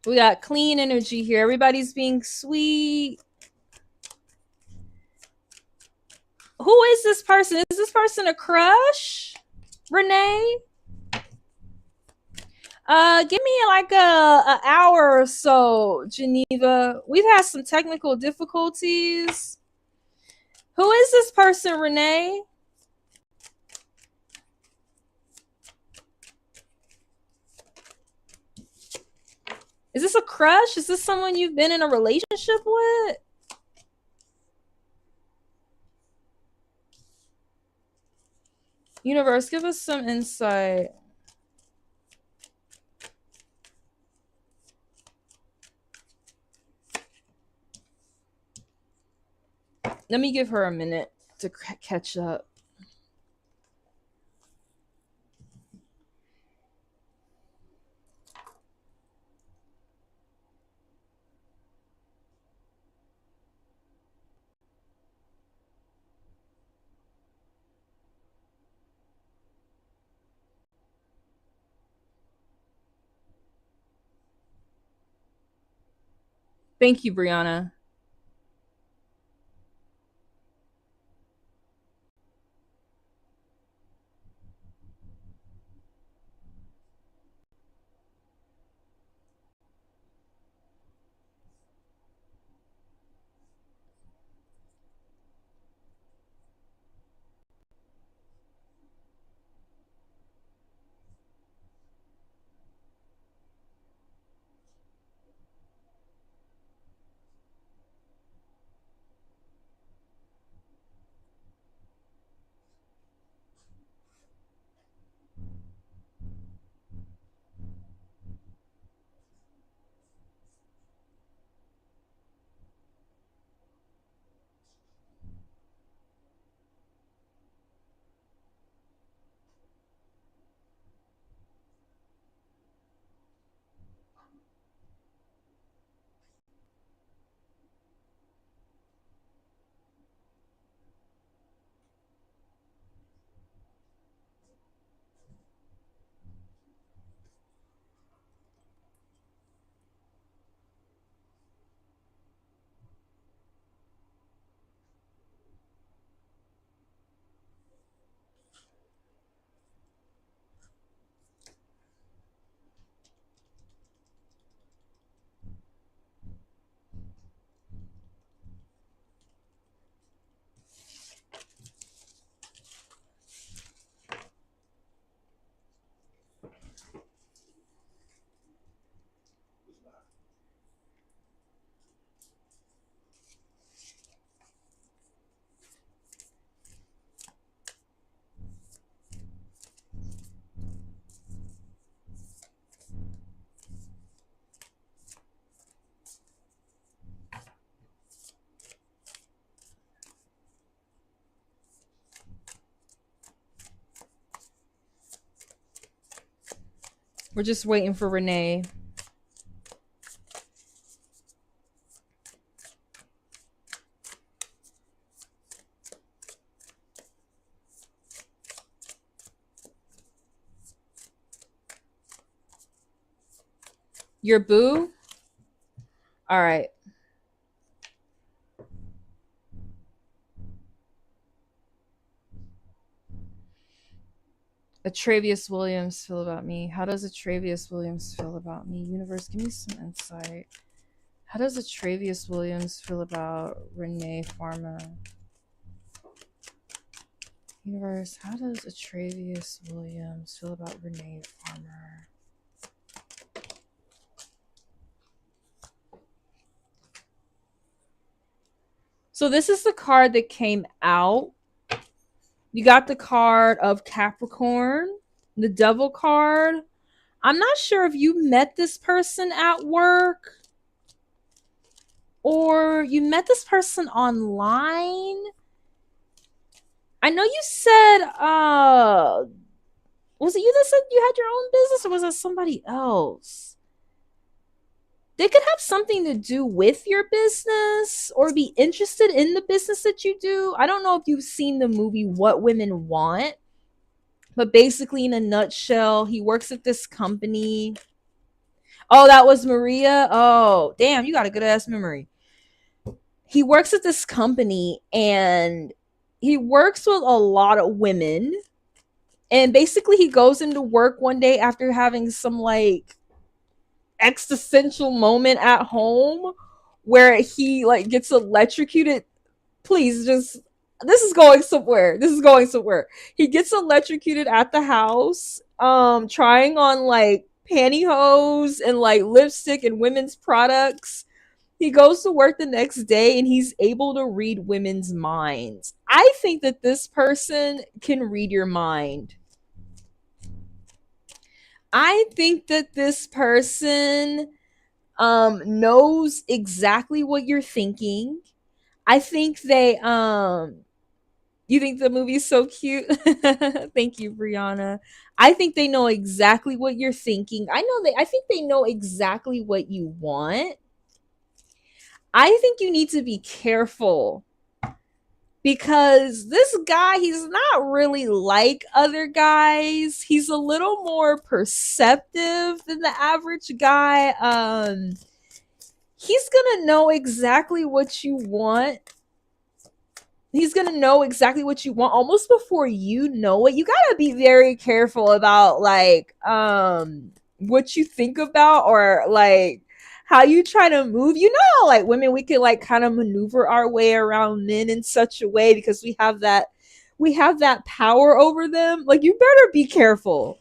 We got clean energy here. Everybody's being sweet. Who is this person? Is this person a crush? Renee? Give me like a hour or so, Geneva. We've had some technical difficulties. Who is this person, Renee? Is this a crush? Is this someone you've been in a relationship with? Universe, give us some insight. Let me give her a minute to catch up. Thank you, Briana. We're just waiting for Renee. Your boo? All right. Travius Williams feel about me? How does Travius Williams feel about me? Universe, give me some insight. How does Travius Williams feel about Renee Farmer? Universe, how does Travius Williams feel about Renee Farmer? So this is the card that came out. You got the card of Capricorn, the Devil card. I'm not sure if you met this person at work or you met this person online. I know you said was it you that said you had your own business or was it somebody else? They could have something to do with your business or be interested in the business that you do. I don't know if you've seen the movie What Women Want, but basically, in a nutshell, he works at this company. Oh, that was Maria. Oh, damn, you got a good ass memory. He works at this company and he works with a lot of women. And basically, he goes into work one day after having some like existential moment at home where he like gets electrocuted. Please just, this is going somewhere. This is going somewhere. He gets electrocuted at the house, trying on like pantyhose and like lipstick and women's products. He goes to work the next day and he's able to read women's minds. I think that this person can read your mind. I think that this person knows exactly what you're thinking. I think they you think the movie's so cute? Thank you, Briana. I think they know exactly what you're thinking. I think they know exactly what you want. I think you need to be careful because this guy, he's not really like other guys. He's a little more perceptive than the average guy. He's gonna know exactly what you want. He's gonna know exactly what you want almost before you know it. You gotta be very careful about like what you think about or like how you try to move. You know, like women, we can like kind of maneuver our way around men in such a way because we have that power over them. Like you better be careful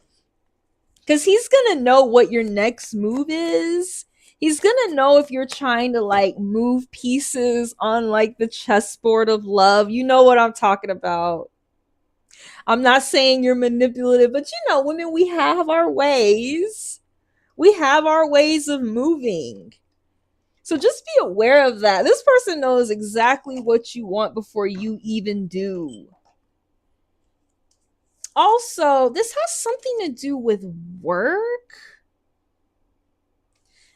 because he's gonna know what your next move is. He's gonna know if you're trying to like move pieces on like the chessboard of love. You know what I'm talking about. I'm not saying you're manipulative, but you know, women, we have our ways. We have our ways of moving. So just be aware of that. This person knows exactly what you want before you even do. Also, this has something to do with work.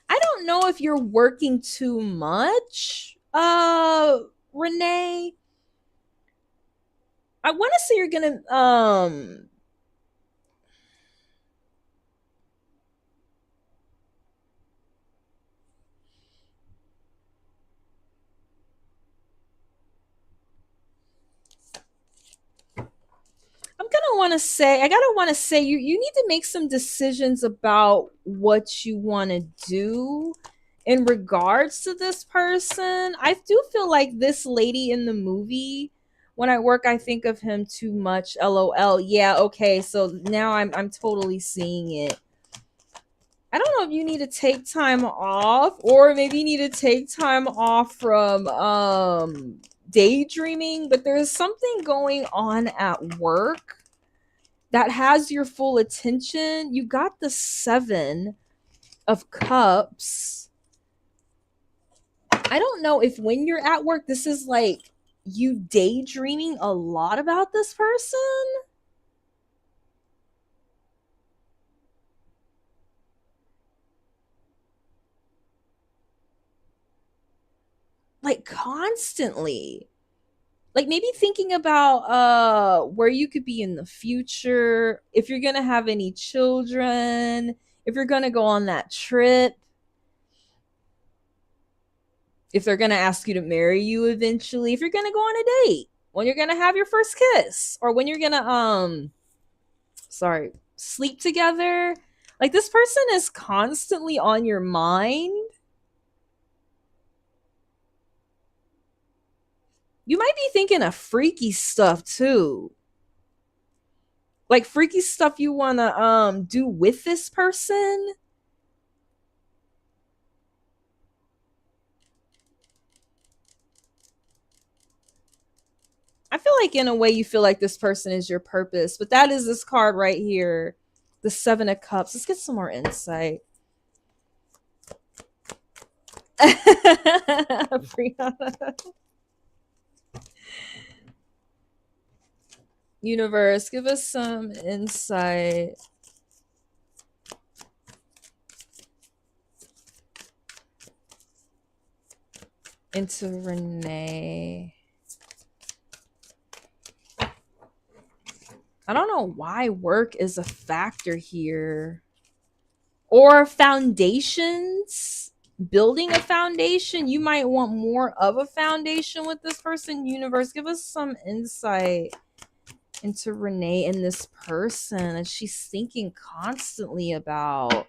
I don't know if you're working too much, Renee. I want to say you're gonna I'm gonna want to say I gotta want to say you need to make some decisions about what you want to do in regards to this person. I do feel like this lady in the movie. When I work, I think of him too much. LOL. Yeah. Okay. So now I'm totally seeing it. I don't know if you need to take time off or maybe you need to take time off from daydreaming, but there's something going on at work that has your full attention. You got the 7 of cups. I don't know if when you're at work this is like you daydreaming a lot about this person. Like constantly, like maybe thinking about where you could be in the future, if you're gonna have any children, if you're gonna go on that trip, if they're gonna ask you to marry you eventually, if you're gonna go on a date, when you're gonna have your first kiss, or when you're gonna sorry, sleep together. Like this person is constantly on your mind. You might be thinking of freaky stuff too, like freaky stuff you want to do with this person. I feel like in a way you feel like this person is your purpose, but that is this card right here, the 7 of cups. Let's get some more insight. Briana. Universe, give us some insight into Renee. I don't know why work is a factor here. Or foundations. Building a foundation. You might want more of a foundation with this person. Universe, give us some insight into Renee and this person that she's thinking constantly about.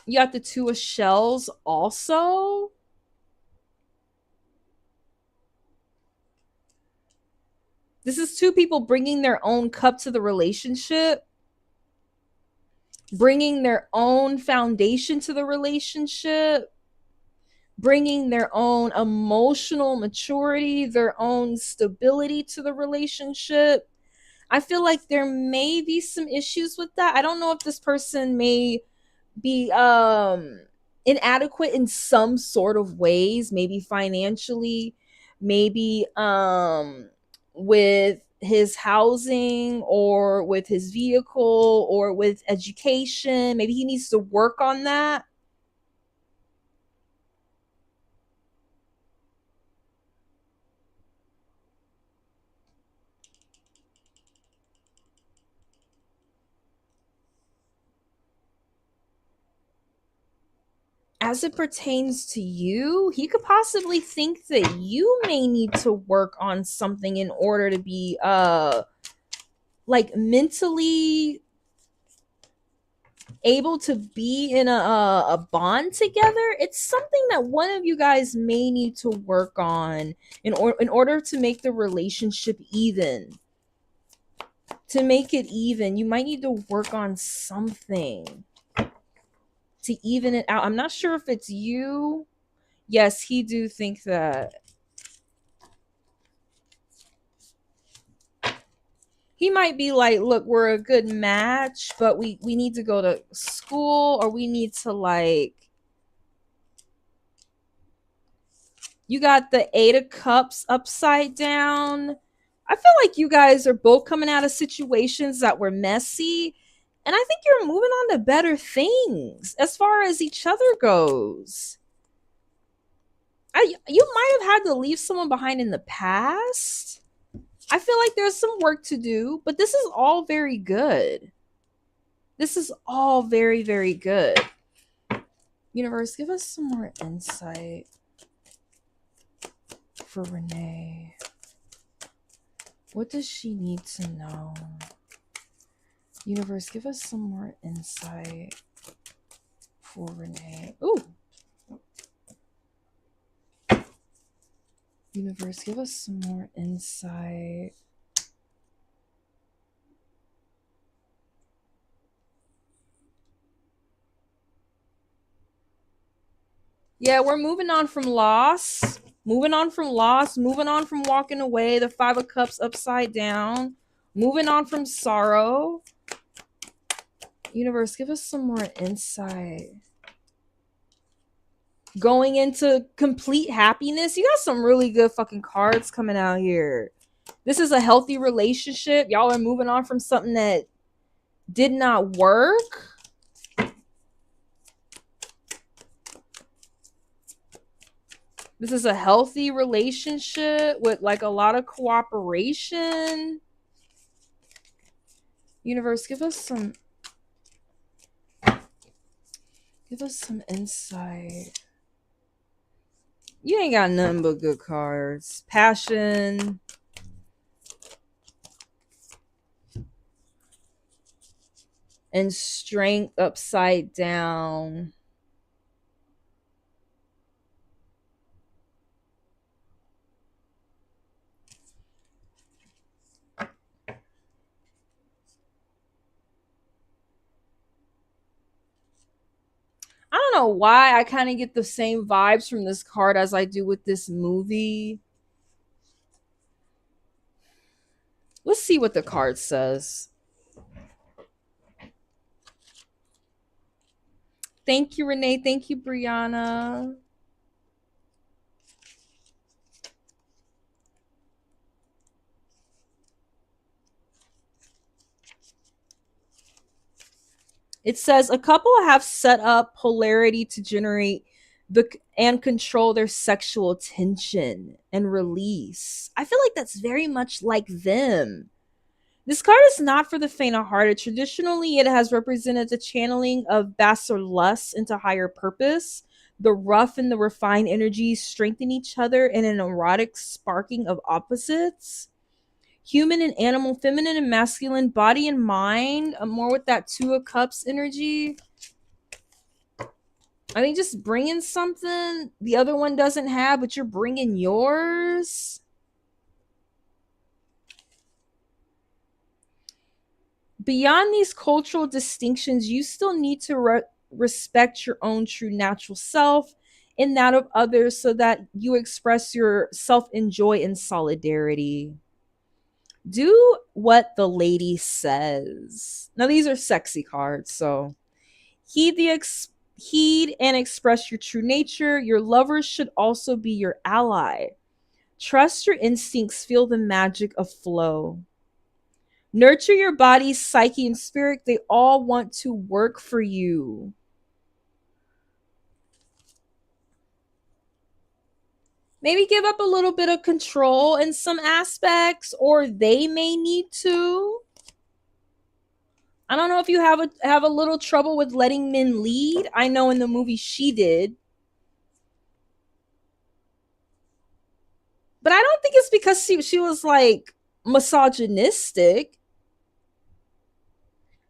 You got the Two of Shells also. This is two people bringing their own cup to the relationship, bringing their own foundation to the relationship, bringing their own emotional maturity, their own stability to the relationship. I feel like there may be some issues with that. I don't know if this person may be inadequate in some sort of ways, maybe financially, maybe with his housing or with his vehicle or with education. Maybe he needs to work on that. As it pertains to you, he could possibly think that you may need to work on something in order to be like mentally able to be in a bond together. It's something that one of you guys may need to work on in order to make the relationship even. To make it even, you might need to work on something to even it out. I'm not sure if it's you. Yes, he do think that. He might be like, look, we're a good match, but we need to go to school, or we need to like. You got the Eight of Cups upside down. I feel like you guys are both coming out of situations that were messy, and I think you're moving on to better things as far as each other goes. You might have had to leave someone behind in the past. I feel like there's some work to do, but this is all very good. This is all very, very good. Universe, give us some more insight for Renee. What does she need to know? Universe, give us some more insight for Renee. Ooh. Universe, give us some more insight. Yeah, we're moving on from loss. Moving on from loss. Moving on from walking away. The Five of Cups upside down. Moving on from sorrow. Universe, give us some more insight. Going into complete happiness. You got some really good fucking cards coming out here. This is a healthy relationship. Y'all are moving on from something that did not work. This is a healthy relationship with like a lot of cooperation. Universe, give us some insight. You ain't got nothing but good cards. Passion. And strength upside down. I don't know why I kind of get the same vibes from this card as I do with this movie. Let's see what the card says. Thank you, Renee. Thank you, Briana. It says a couple have set up polarity to generate the and control their sexual tension and release. I feel like that's very much like them. This card is not for the faint of heart. Traditionally, it has represented the channeling of baser lust into higher purpose. The rough and the refined energies strengthen each other in an erotic sparking of opposites. Human and animal, feminine and masculine, body and mind. More with that Two of Cups energy. I think just bringing something the other one doesn't have, but you're bringing yours. Beyond these cultural distinctions, you still need to respect your own true natural self and that of others so that you express yourself in joy and solidarity. Do what the lady says. Now, these are sexy cards, so heed heed and express your true nature. Your lovers should also be your ally. Trust your instincts, feel the magic of flow. Nurture your body, psyche, and spirit. They all want to work for you. Maybe give up a little bit of control in some aspects, or they may need to. I don't know if you have a little trouble with letting men lead. I know in the movie she did. But I don't think it's because she was like misogynistic.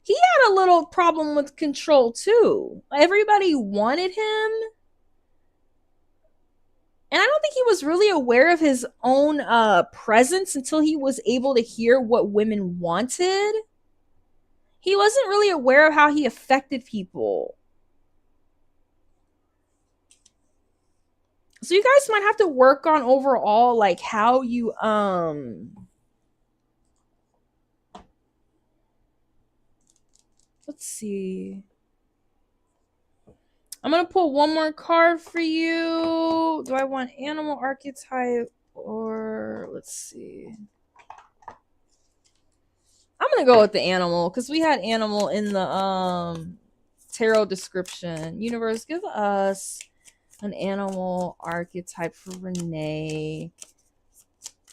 He had a little problem with control too. Everybody wanted him. And I don't think he was really aware of his own presence until he was able to hear what women wanted. He wasn't really aware of how he affected people. So you guys might have to work on overall like how you let's see. I'm gonna pull one more card for you. Do I want animal archetype or let's see. I'm gonna go with the animal because we had animal in the tarot description. Universe, give us an animal archetype for Renee.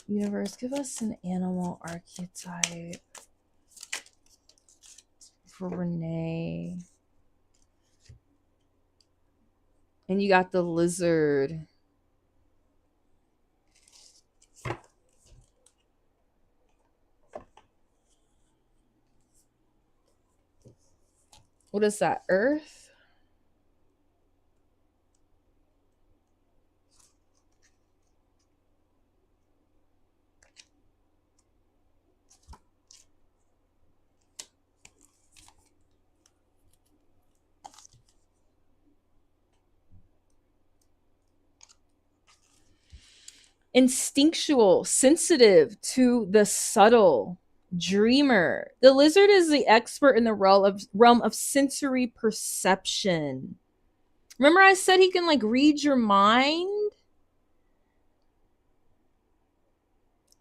Universe, give us an animal archetype for Renee. And you got the lizard. What is that? Earth? Instinctual, sensitive to the subtle, dreamer. The lizard is the expert in the realm of sensory perception. Remember I said he can like read your mind?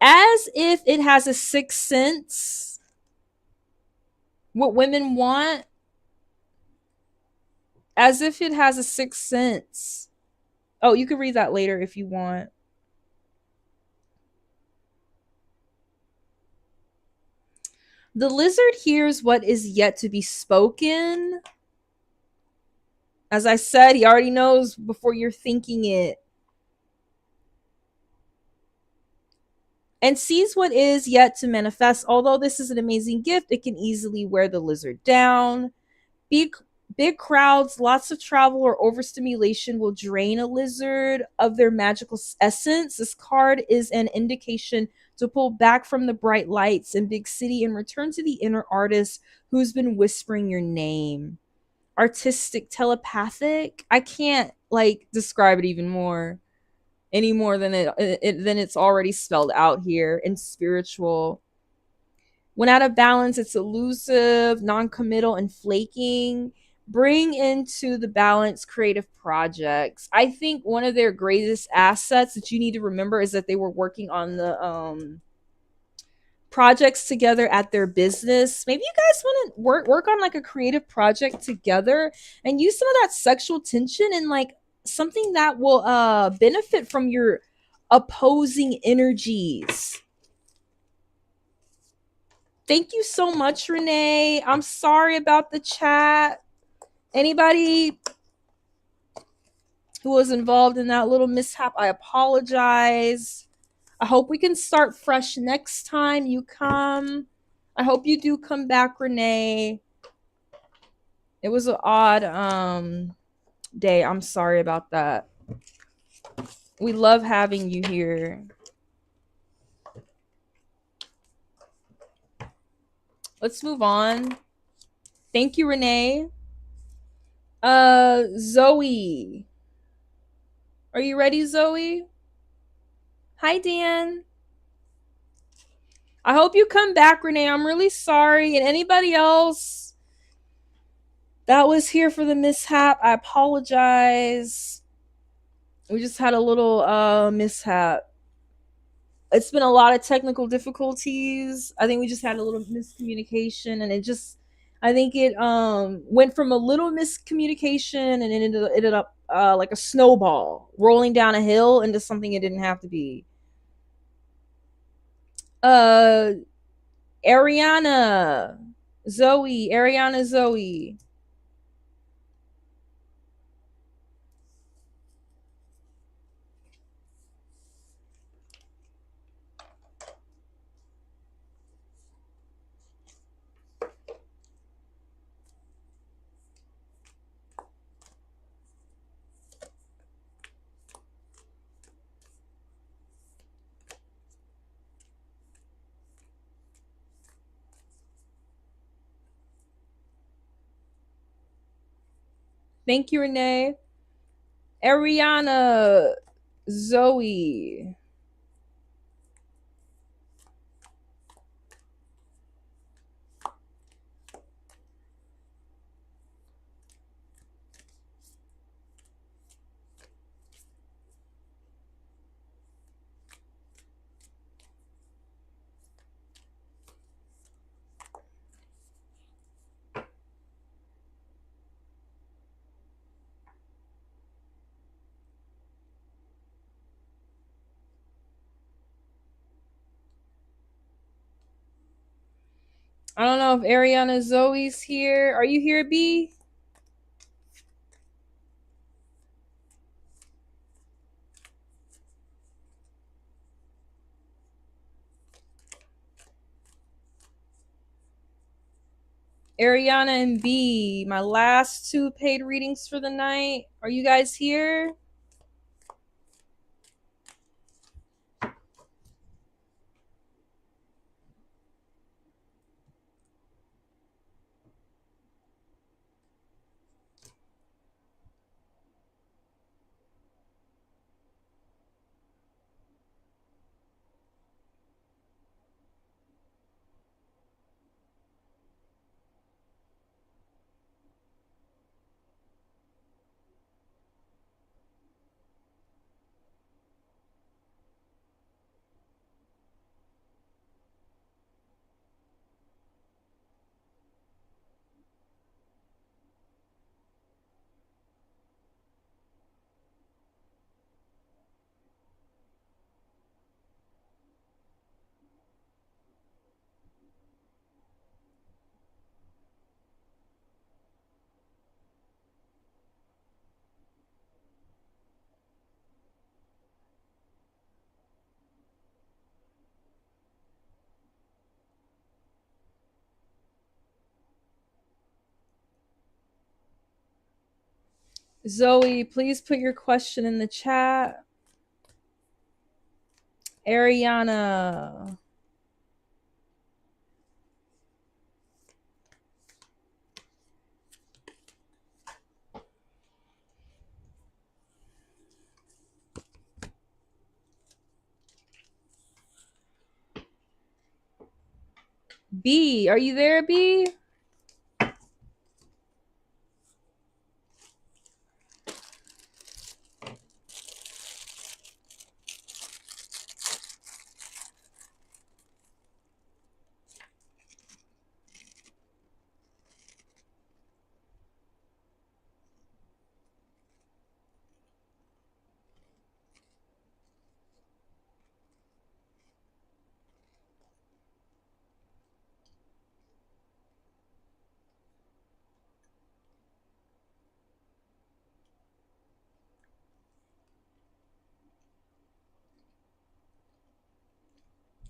As if it has a sixth sense. What women want. As if it has a sixth sense. Oh, you can read that later if you want. The lizard hears what is yet to be spoken. As I said, he already knows before you're thinking it. And sees what is yet to manifest. Although this is an amazing gift, it can easily wear the lizard down. Big crowds, lots of travel, or overstimulation will drain a lizard of their magical essence. This card is an indication to pull back from the bright lights in big city and return to the inner artist who's been whispering your name. Artistic, telepathic. I can't like describe it even more any more than than it's already spelled out here. And spiritual. When out of balance, it's elusive, non-committal, and flaking. Bring into the balance creative projects. I think one of their greatest assets that you need to remember is that they were working on the projects together at their business. Maybe you guys want to work on like a creative project together and use some of that sexual tension and like something that will benefit from your opposing energies. Thank you so much, Renee. I'm sorry about the chat. Anybody who was involved in that little mishap, I apologize. I hope we can start fresh next time you come. I hope you do come back, Renee. It was an odd day. I'm sorry about that. We love having you here. Let's move on. Thank you, Renee. Zoe. Are you ready, Zoe? Hi, Dan. I hope you come back, Renee. I'm really sorry. And anybody else that was here for the mishap, I apologize. We just had a little mishap. It's been a lot of technical difficulties. I think we just had a little miscommunication and it just I think it went from a little miscommunication and it ended up like a snowball rolling down a hill into something it didn't have to be. Uh Ariana Zoe. Thank you, Renee. Ariana Zoe. I don't know if Ariana Zoe's here. Are you here, B? Ariana and B, my last two paid readings for the night. Are you guys here? Zoe, please put your question in the chat. Ariana. B, are you there, B?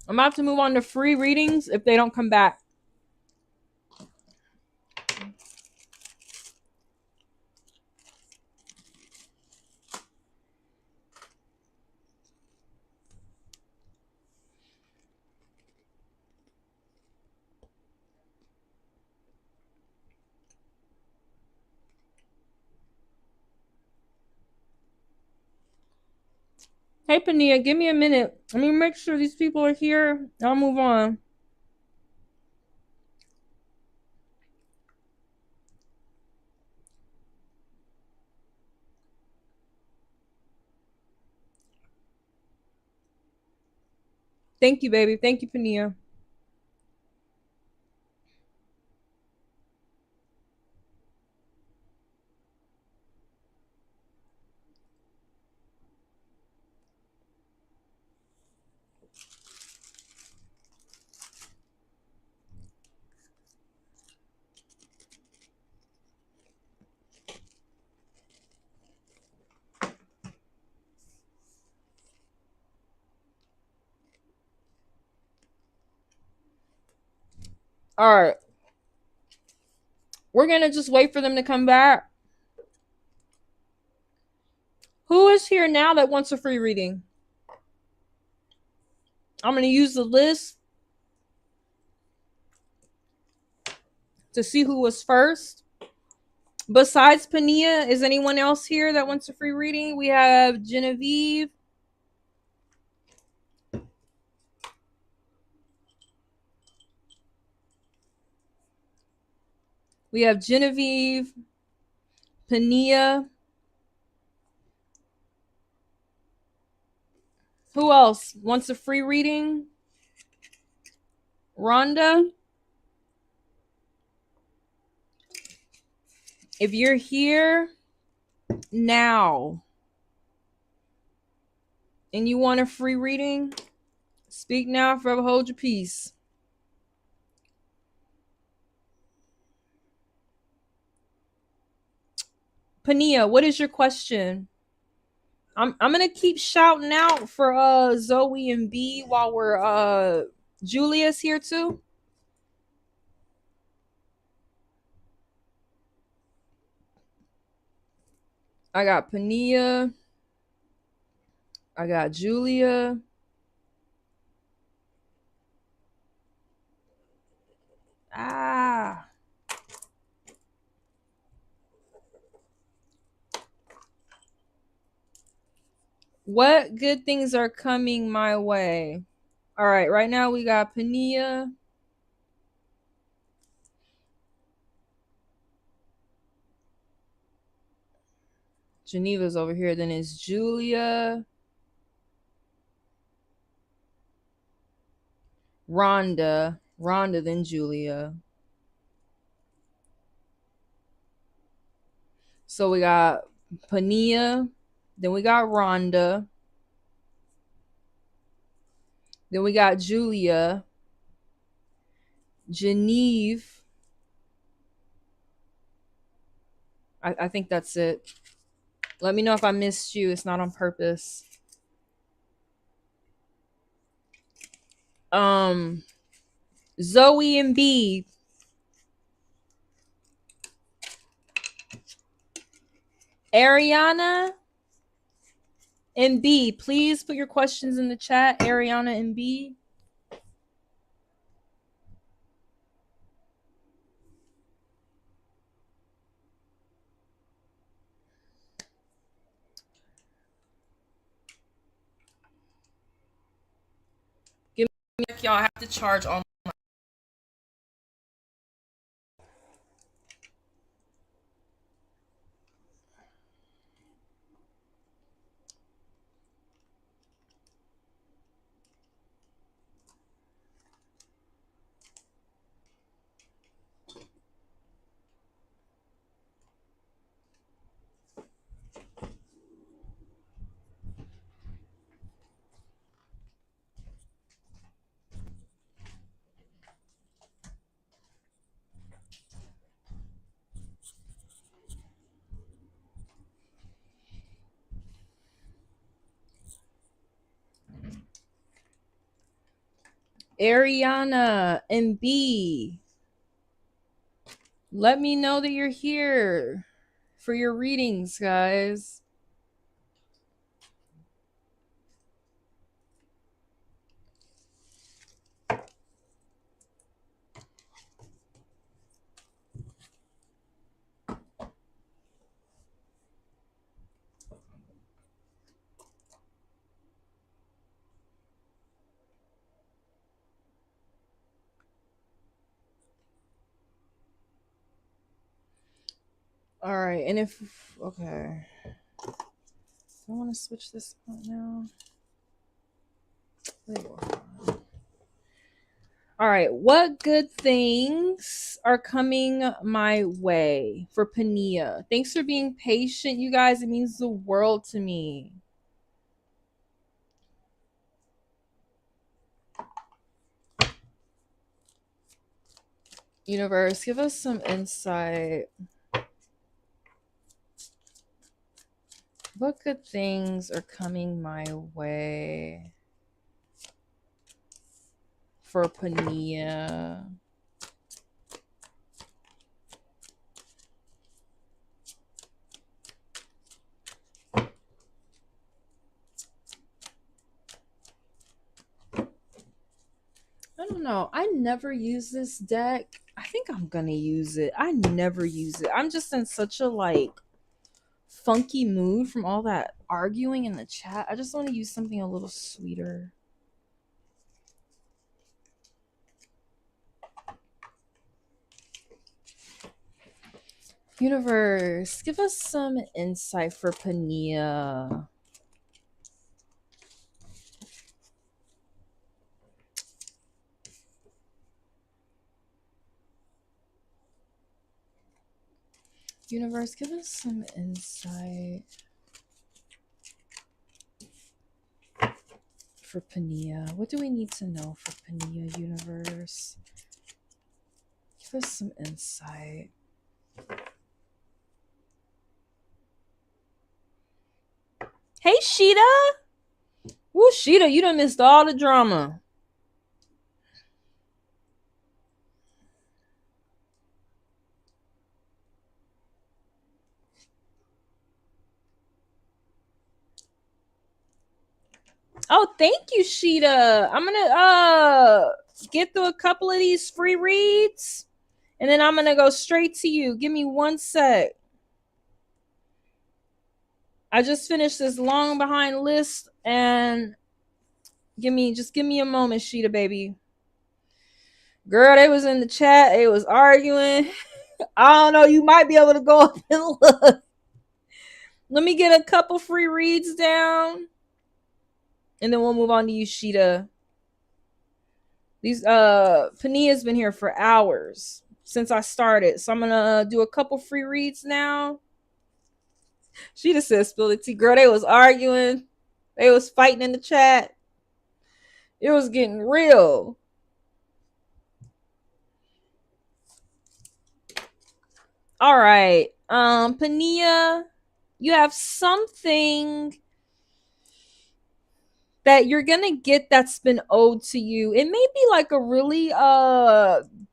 I'm about to move on to free readings if they don't come back. Hey, Pania, give me a minute. Let me make sure these people are here. I'll move on. Thank you, baby. Thank you, Pania. All right. We're going to just wait for them to come back. Who is here now that wants a free reading? I'm going to use the list to see who was first. Besides Pania, is anyone else here that wants a free reading? We have Genevieve. We have Genevieve, Pania. Who else wants a free reading? Rhonda. If you're here now and you want a free reading, speak now, forever hold your peace. Pania, what is your question? I'm gonna keep shouting out for Zoe and B while we're Julia's here too. I got Pania. I got Julia. Ah. What good things are coming my way? All right, right now we got Pania. Geneva's over here. Then it's Julia. Rhonda. Rhonda, then Julia. So we got Pania. Then we got Rhonda. Then we got Julia. Geneve. I think that's it. Let me know if I missed you. It's not on purpose. Zoe and B. Ariana and B. Please put your questions in the chat. Ariana and B. Give me, y'all. I have to charge all. Ariana and B, let me know that you're here for your readings, guys. All right, and if okay, I want to switch this out now. All right, what good things are coming my way for Pania? Thanks for being patient, you guys. It means the world to me. Universe, give us some insight. What good things are coming my way for Pania? I don't know. I never use this deck. I think I'm gonna use it. I never use it. I'm just in such a like funky mood from all that arguing in the chat. I just want to use something a little sweeter. Universe, give us some insight for Pania. Universe, give us some insight for Pania. What do we need to know for Pania, Universe? Give us some insight. Hey, Sheeta! Woo, Sheeta, you done missed all the drama. Oh, thank you, Sheeta. I'm gonna get through a couple of these free reads, and then I'm gonna go straight to you. Give me one sec. I just finished this long behind list, and give me a moment, Sheeta baby. Girl, they was in the chat. They was arguing. I don't know. You might be able to go up and look. Let me get a couple free reads down, and then we'll move on to you, Sheeta. These Pania's been here for hours since I started, so I'm gonna do a couple free reads now. She just said spill the tea. Girl, they was arguing. They was fighting in the chat. It was getting real. All right. Pania, you have something that you're gonna get that's been owed to you. It may be like a really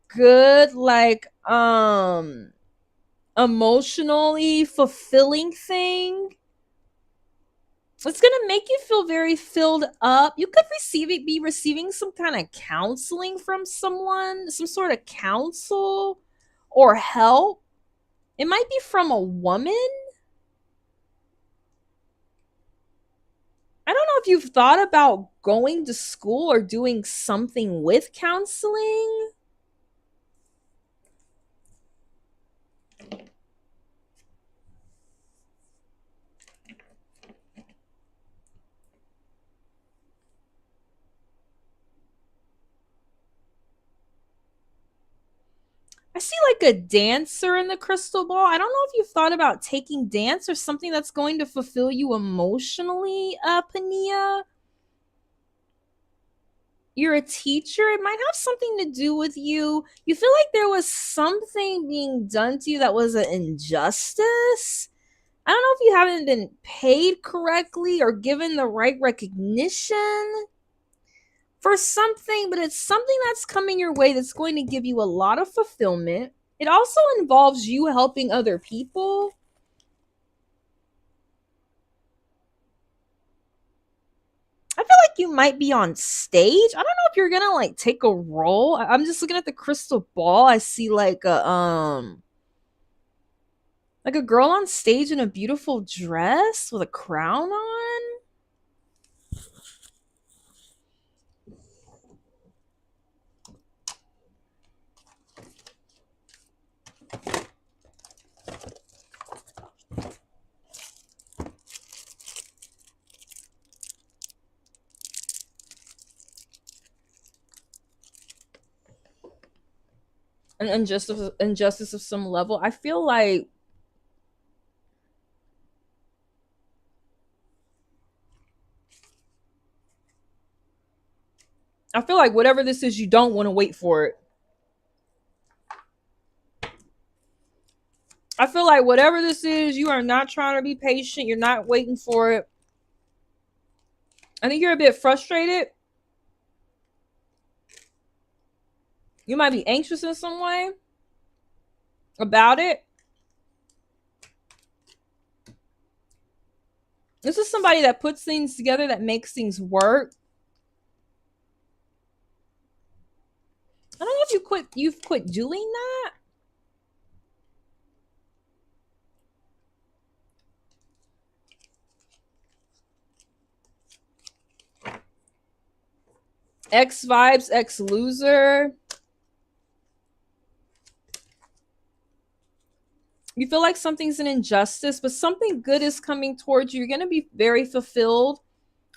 good, like emotionally fulfilling thing. It's gonna make you feel very filled up. You could be receiving some kind of counseling from someone, some sort of counsel or help. It might be from a woman. I don't know if you've thought about going to school or doing something with counseling. I see like a dancer in the crystal ball. I don't know if you've thought about taking dance or something that's going to fulfill you emotionally, Pania. You're a teacher. It might have something to do with you. You feel like there was something being done to you that was an injustice. I don't know if you haven't been paid correctly or given the right recognition. for something, but it's something that's coming your way that's going to give you a lot of fulfillment. It also involves you helping other people. I feel like you might be on stage. I don't know if you're gonna like take a role. I'm just looking at the crystal ball. I see like a girl on stage in a beautiful dress with a crown on. An injustice of some level. I feel like whatever this is, you don't want to wait for it. I feel like whatever this is, you are not trying to be patient. You're not waiting for it. I think you're a bit frustrated. You might be anxious in some way about it. This is somebody that puts things together, that makes things work. I don't know if you've quit doing that. X vibes, X loser. You feel like something's an injustice, but something good is coming towards you. You're going to be very fulfilled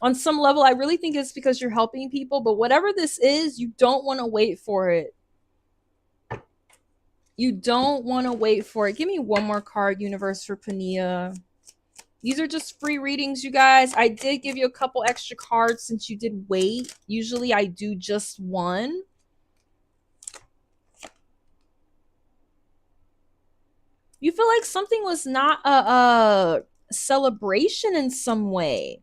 on some level. I really think it's because you're helping people, but whatever this is, you don't want to wait for it. You don't want to wait for it. Give me one more card, universe, for Pania. These are just free readings, you guys. I did give you a couple extra cards since you did wait. Usually I do just one. You feel like something was not a celebration in some way.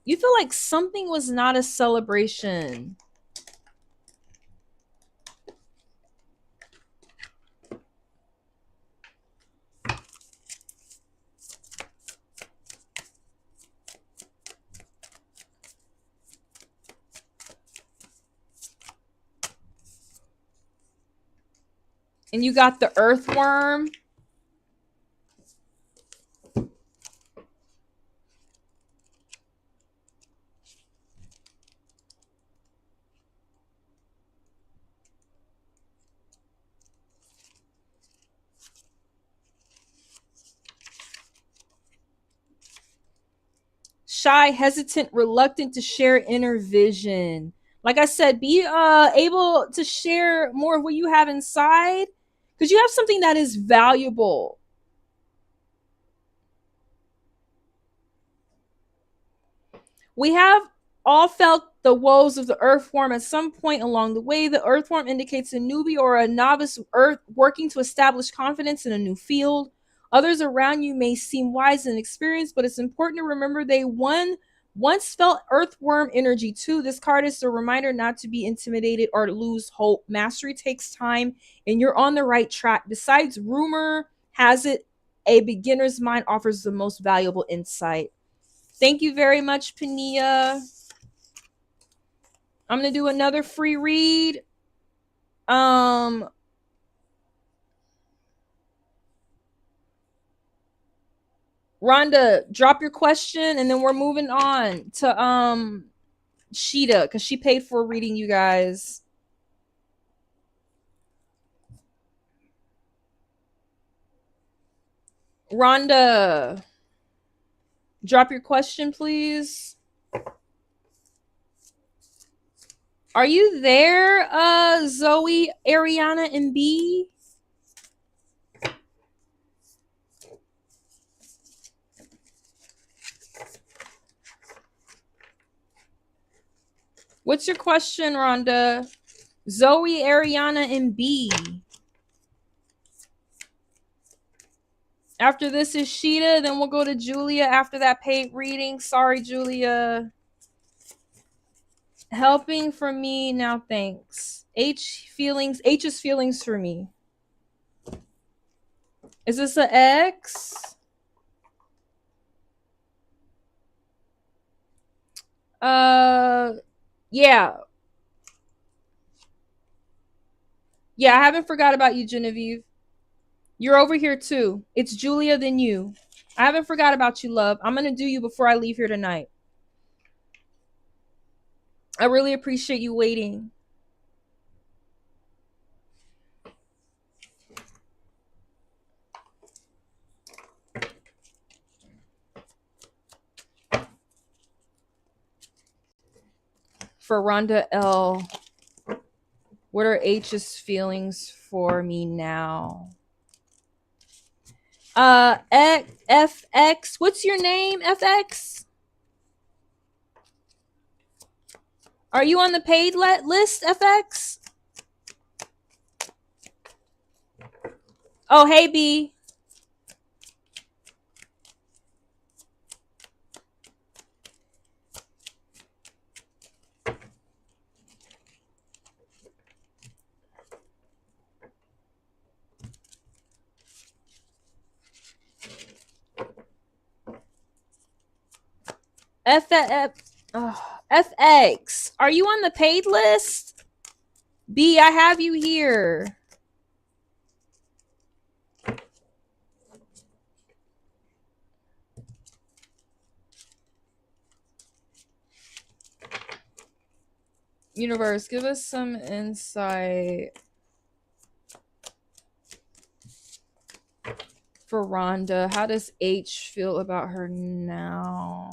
You feel like something was not a celebration. And you got the earthworm. Shy, hesitant, reluctant to share inner vision. Like I said, be able to share more of what you have inside, because you have something that is valuable. We have all felt the woes of the earthworm at some point along the way. The earthworm indicates a newbie or a novice earth working to establish confidence in a new field. Others around you may seem wise and experienced, but it's important to remember they once felt earthworm energy too. This card is a reminder not to be intimidated or lose hope. Mastery takes time, and you're on the right track. Besides, rumor has it a beginner's mind offers the most valuable insight. Thank you very much, Pania. I'm gonna do another free read. Rhonda, drop your question, and then we're moving on to Sheeta, because she paid for reading, you guys. Rhonda, drop your question, please. Are you there, Zoe, Ariana, and B? What's your question, Rhonda? Zoe, Ariana, and B. After this is Sheeta, then we'll go to Julia after that paid reading. Sorry, Julia. Helping from me now, thanks. H's feelings for me. Is this an X? Yeah. Yeah, I haven't forgot about you, Genevieve. You're over here too. It's Julia, then you. I haven't forgot about you, love. I'm gonna do you before I leave here tonight. I really appreciate you waiting. For Rhonda L, what are H's feelings for me now? FX. What's your name, FX? Are you on the paid list, FX? Oh, hey, B. FX. Are you on the paid list? B, I have you here. Universe, give us some insight for Rhonda. How does H feel about her now?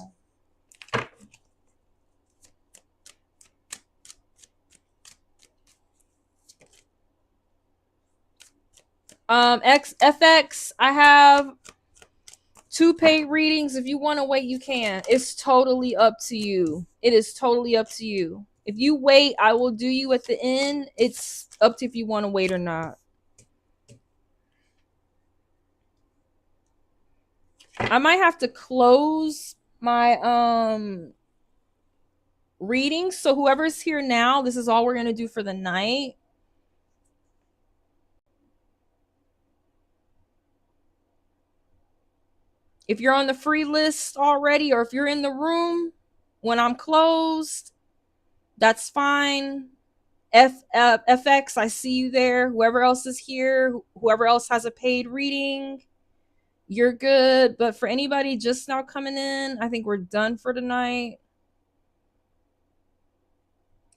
FX, I have 2 paid readings. If you want to wait, you can. It's totally up to you. It is totally up to you. If you wait, I will do you at the end. It's up to if you want to wait or not. I might have to close my readings. So whoever's here now, this is all we're going to do for the night. If you're on the free list already, or if you're in the room when I'm closed, that's fine. FX, I see you there. Whoever else is here, whoever else has a paid reading, you're good. But for anybody just now coming in, I think we're done for tonight.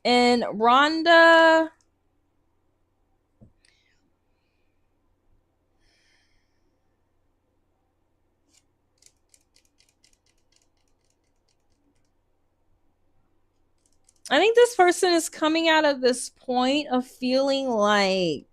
And Rhonda, I think this person is coming out of this point of feeling like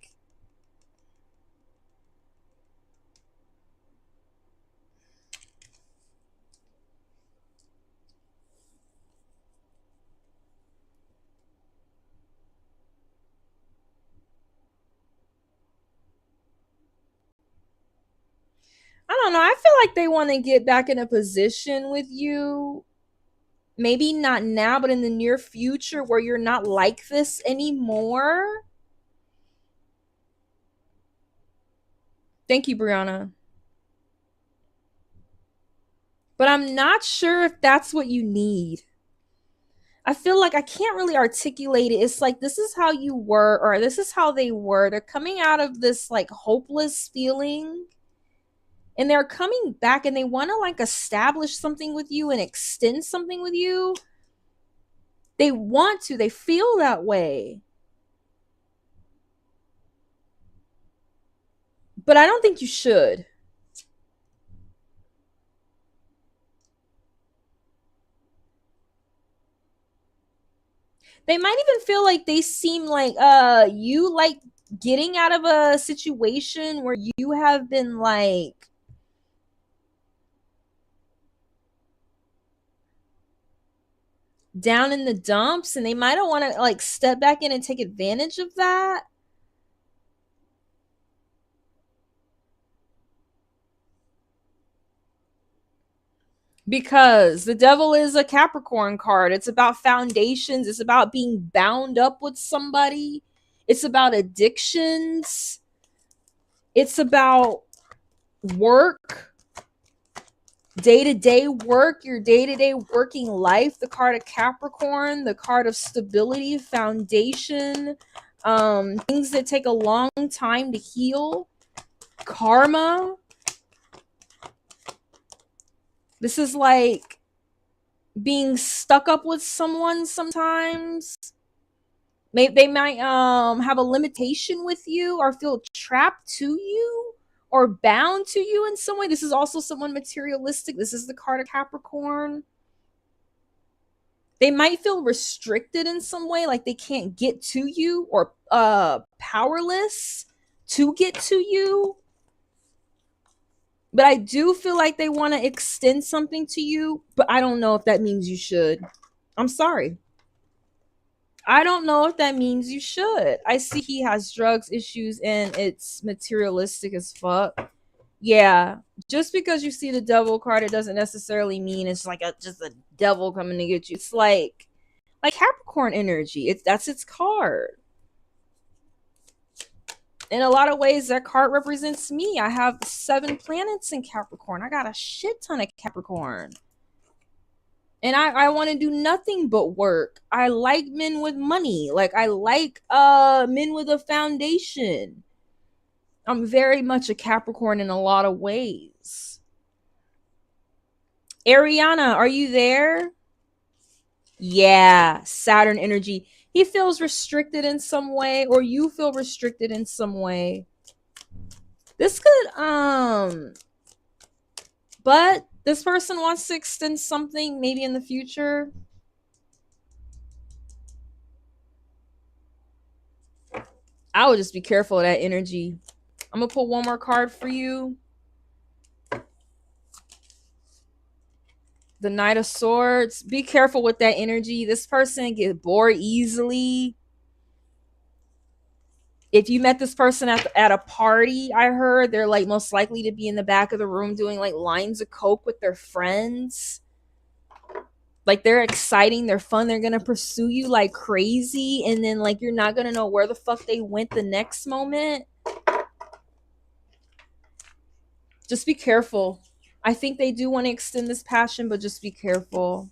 I don't know. I feel like they want to get back in a position with you. Maybe not now, but in the near future where you're not like this anymore. Thank you, Briana. But I'm not sure if that's what you need. I feel like I can't really articulate it. It's like this is how you were, or this is how they were. They're coming out of this like hopeless feeling. And they're coming back and they want to like establish something with you and extend something with you. They want to, they feel that way. But I don't think you should. They might even feel like they seem like you like getting out of a situation where you have been like down in the dumps, and they might not want to like step back in and take advantage of that. Because the devil is a Capricorn card. It's about foundations. It's about being bound up with somebody. It's about addictions. It's about work, day-to-day work, your day-to-day working life. The card of Capricorn, the card of stability, foundation, things that take a long time to heal, karma. This is like being stuck up with someone sometimes. They might have a limitation with you or feel trapped to you or bound to you in some way. This is also someone materialistic. This is the card of Capricorn. They might feel restricted in some way, like they can't get to you or powerless to get to you. But I do feel like they want to extend something to you, but I don't know if that means you should. I'm sorry. I don't know if that means you should. I see he has drugs issues and it's materialistic as fuck. Yeah, just because you see the devil card, it doesn't necessarily mean it's like just a devil coming to get you. It's like Capricorn energy. That's its card. In a lot of ways, that card represents me. I have 7 planets in Capricorn. I got a shit ton of Capricorn. And I want to do nothing but work. I like men with money. Like I like men with a foundation. I'm very much a Capricorn in a lot of ways. Ariana, are you there? Yeah, Saturn energy. He feels restricted in some way, or you feel restricted in some way. This could but this person wants to extend something maybe in the future. I would just be careful of that energy. I'm gonna pull one more card for you. The Knight of Swords. Be careful with that energy. This person gets bored easily. If you met this person at a party, I heard they're like most likely to be in the back of the room doing like lines of coke with their friends. Like they're exciting, they're fun, they're gonna pursue you like crazy, and then like you're not gonna know where the fuck they went the next moment. Just be careful. I think they do want to extend this passion, but just be careful.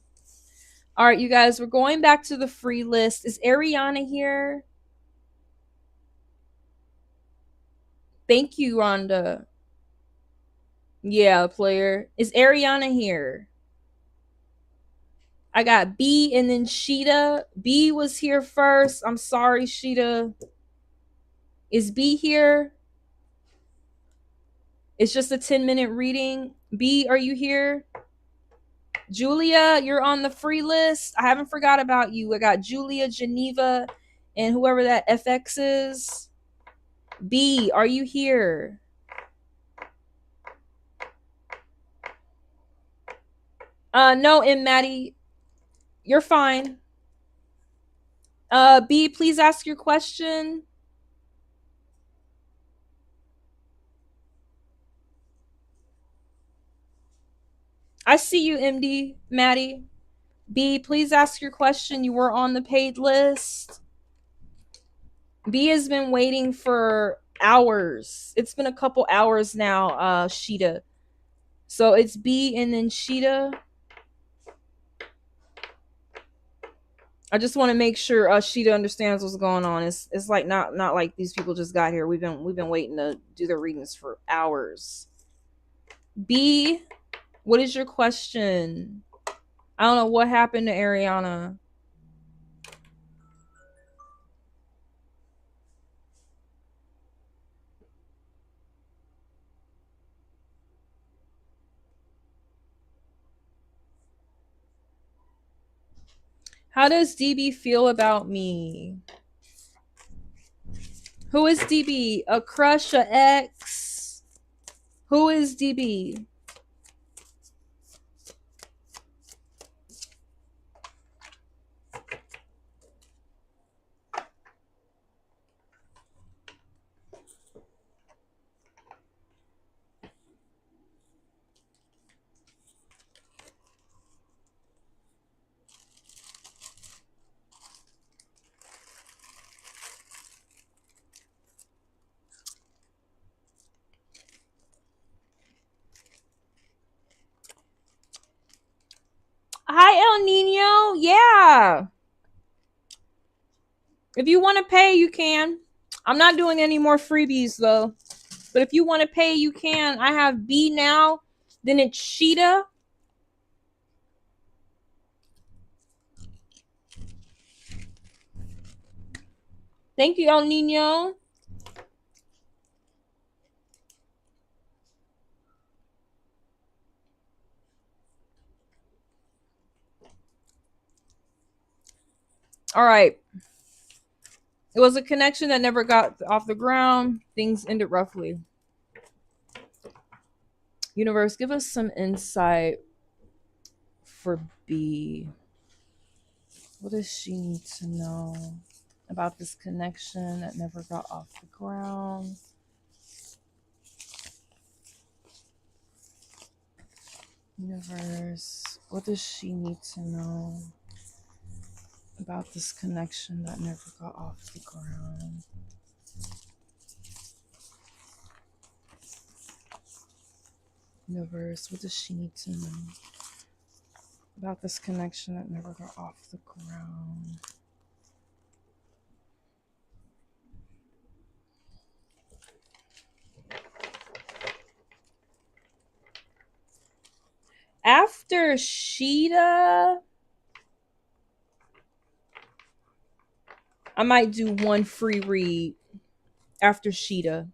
All right, you guys, we're going back to the free list. Is Ariana here? Thank you, Rhonda. Yeah, player. Is Ariana here? I got B and then Sheeta. B was here first. I'm sorry, Sheeta. Is B here? It's just a 10-minute reading. B, are you here? Julia, you're on the free list. I haven't forgot about you. I got Julia, Geneva, and whoever that FX is. B, are you here? No, M Maddie. You're fine. B, please ask your question. I see you, MD, Maddie. B, please ask your question. You were on the paid list. B has been waiting for hours. It's been a couple hours now, Sheeta. So it's B and then Sheeta. I just want to make sure Sheeta understands what's going on. It's like not like these people just got here. We've been waiting to do their readings for hours. B, what is your question? I don't know what happened to Ariana. How does DB feel about me? Who is DB? A crush, a ex? Who is DB? Hi, El Nino. Yeah. If you want to pay, you can. I'm not doing any more freebies though. But if you want to pay, you can. I have B now. Then it's Sheeta. Thank you, El Nino. All right. It was a connection that never got off the ground. Things ended roughly. Universe, give us some insight for B. What does she need to know about this connection that never got off the ground? Universe, what does she need to know about this connection that never got off the ground? Universe, what does she need to know about this connection that never got off the ground? After Sheeta, I might do one free read after Sheeta,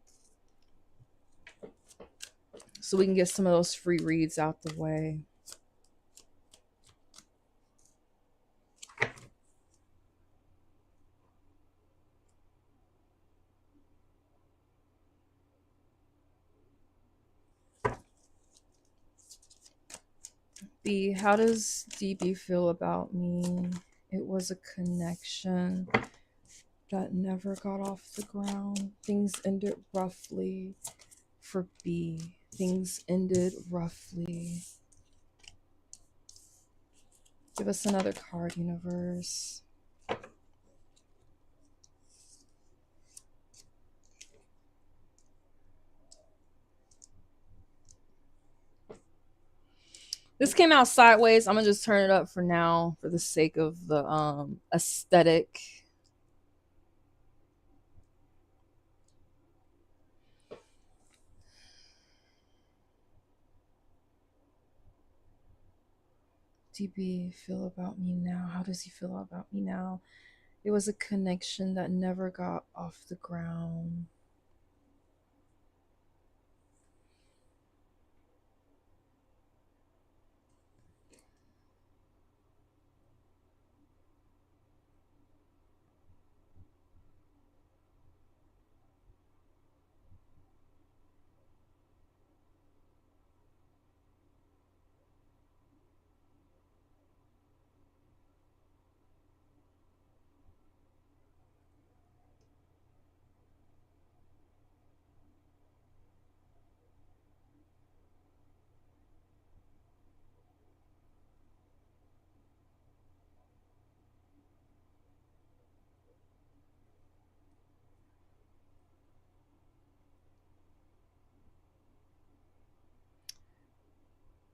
so we can get some of those free reads out the way. B, how does DB feel about me? It was a connection that never got off the ground. Things ended roughly for B. Things ended roughly. Give us another card, Universe. This came out sideways. I'm gonna just turn it up for now for the sake of the aesthetic. DB feel about me now? How does he feel about me now? It was a connection that never got off the ground.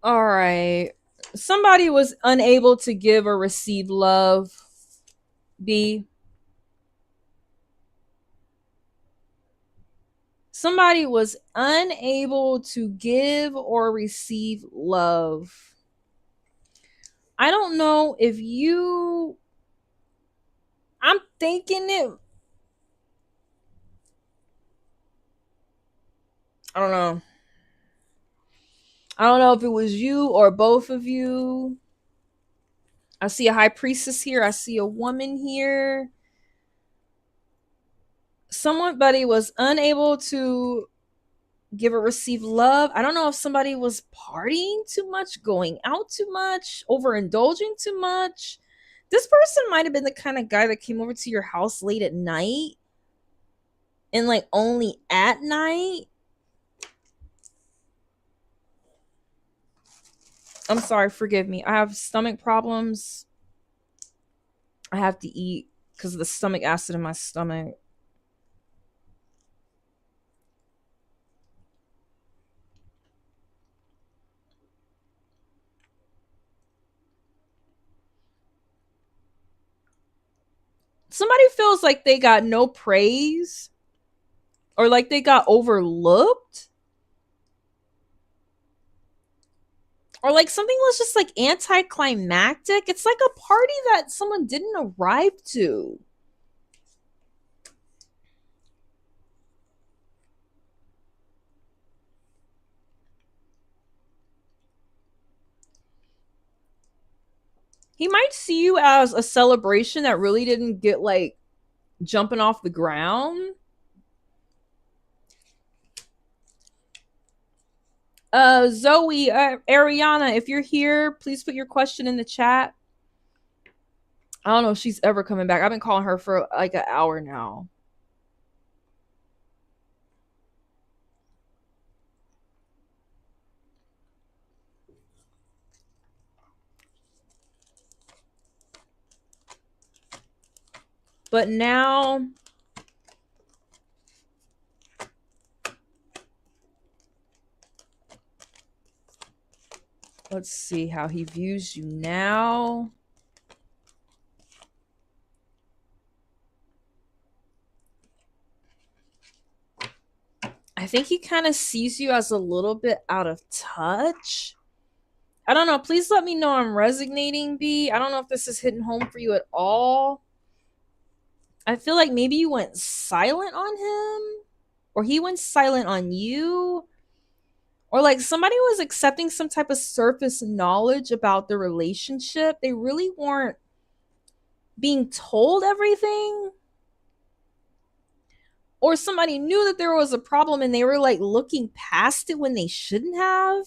All right. Somebody was unable to give or receive love. B. Somebody was unable to give or receive love. I don't know if you. I'm thinking it. I don't know. I don't know if it was you or both of you. I see a high priestess here. I see a woman here. Somebody was unable to give or receive love. I don't know if somebody was partying too much, going out too much, overindulging too much. This person might have been the kind of guy that came over to your house late at night and like only at night. I'm sorry, forgive me. I have stomach problems. I have to eat because of the stomach acid in my stomach. Somebody feels like they got no praise or like they got overlooked or like something was just like anticlimactic. It's like a party that someone didn't arrive to. He might see you as a celebration that really didn't get like jumping off the ground. Zoe, Ariana, if you're here, please put your question in the chat. I don't know if she's ever coming back. I've been calling her for like an hour now. But now let's see how he views you now. I think he kind of sees you as a little bit out of touch. I don't know. Please let me know I'm resonating, B. I don't know if this is hitting home for you at all. I feel like maybe you went silent on him, or he went silent on you, or like somebody was accepting some type of surface knowledge about the relationship. They really weren't being told everything. Or somebody knew that there was a problem and they were like looking past it when they shouldn't have.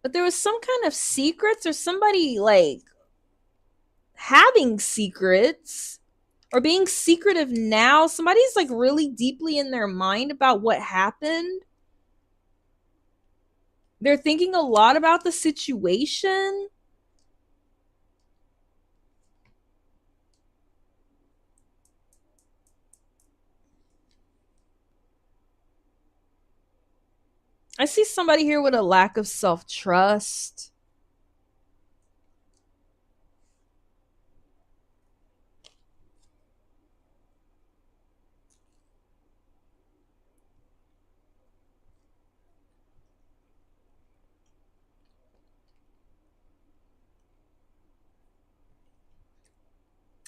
But there was some kind of secrets or somebody like having secrets or being secretive now. Somebody's like really deeply in their mind about what happened. They're thinking a lot about the situation. I see somebody here with a lack of self-trust.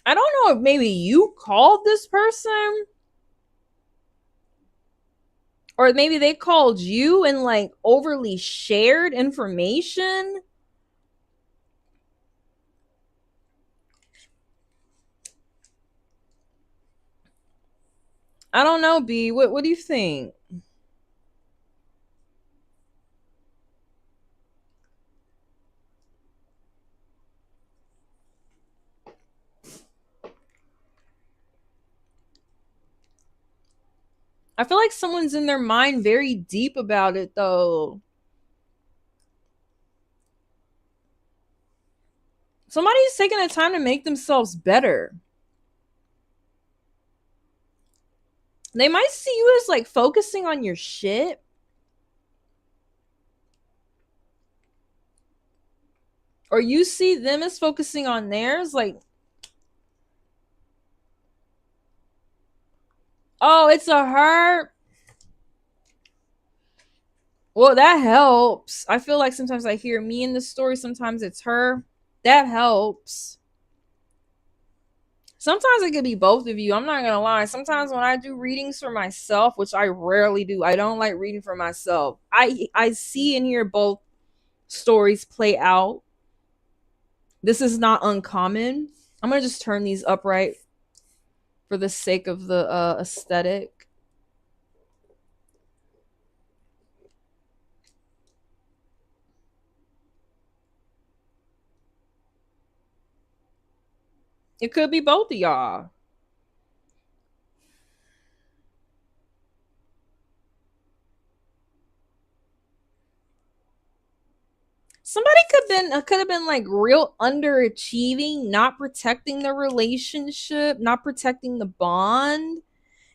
I don't know if maybe you called this person or maybe they called you and like overly shared information. I don't know, B. What do you think? I feel like someone's in their mind very deep about it though. Somebody's taking the time to make themselves better. They might see you as like focusing on your shit. Or you see them as focusing on theirs. Like, oh, it's a her. Well, that helps. I feel like sometimes I hear me in the story, sometimes it's her. That helps. Sometimes it could be both of you. I'm not gonna lie. Sometimes when I do readings for myself, which I rarely do, I don't like reading for myself. I see and hear both stories play out. This is not uncommon. I'm gonna just turn these upright for the sake of the aesthetic. It could be both of y'all. Somebody could have been like real underachieving, not protecting the relationship, not protecting the bond.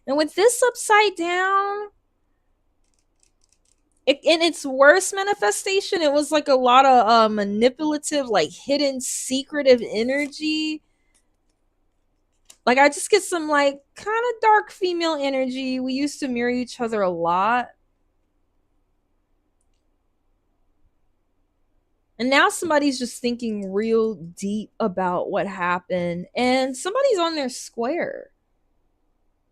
And with this upside down, In its worst manifestation, it was like a lot of manipulative, like hidden, secretive energy. Like I just get some like kind of dark female energy. We used to mirror each other a lot. And now somebody's just thinking real deep about what happened, and somebody's on their square.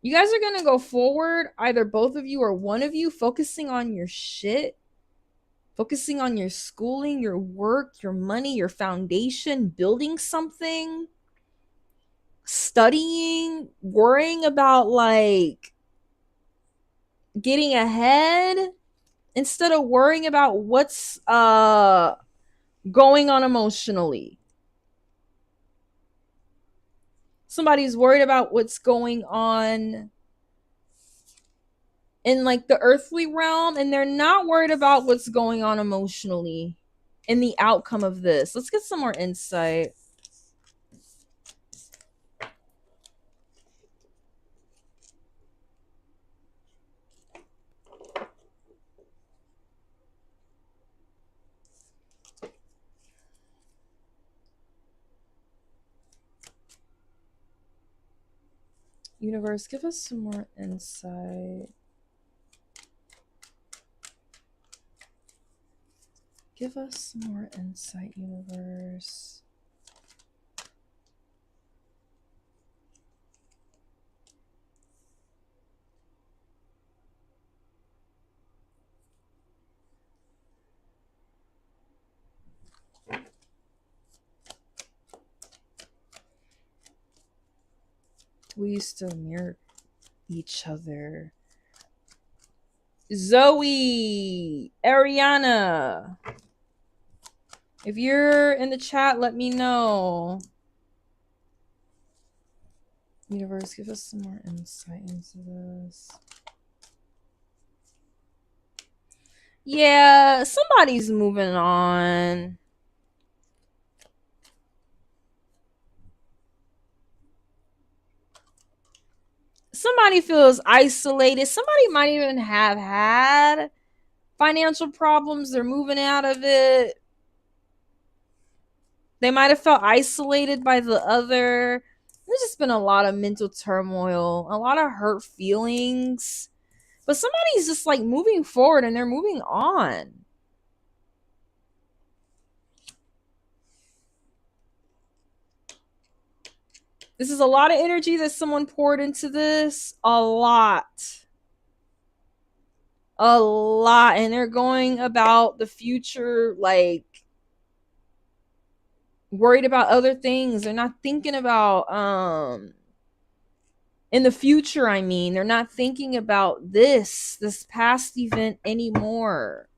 You guys are going to go forward, either both of you or one of you, focusing on your shit, focusing on your schooling, your work, your money, your foundation, building something, studying, worrying about like getting ahead instead of worrying about what's going on emotionally. Somebody's worried about what's going on in like the earthly realm, and they're not worried about what's going on emotionally in the outcome of this. Let's get some more insight. Universe, give us some more insight. Give us some more insight, universe. We used to mirror each other. Zoe, Ariana, if you're in the chat, let me know. Universe, give us some more insight into this. Yeah, somebody's moving on. Somebody feels isolated. Somebody might even have had financial problems. They're moving out of it. They might have felt isolated by the other. There's just been a lot of mental turmoil, a lot of hurt feelings. But somebody's just like moving forward and they're moving on. This is a lot of energy that someone poured into this. A lot. A lot. And they're going about the future like worried about other things. They're not thinking about in the future, I mean, they're not thinking about this past event anymore.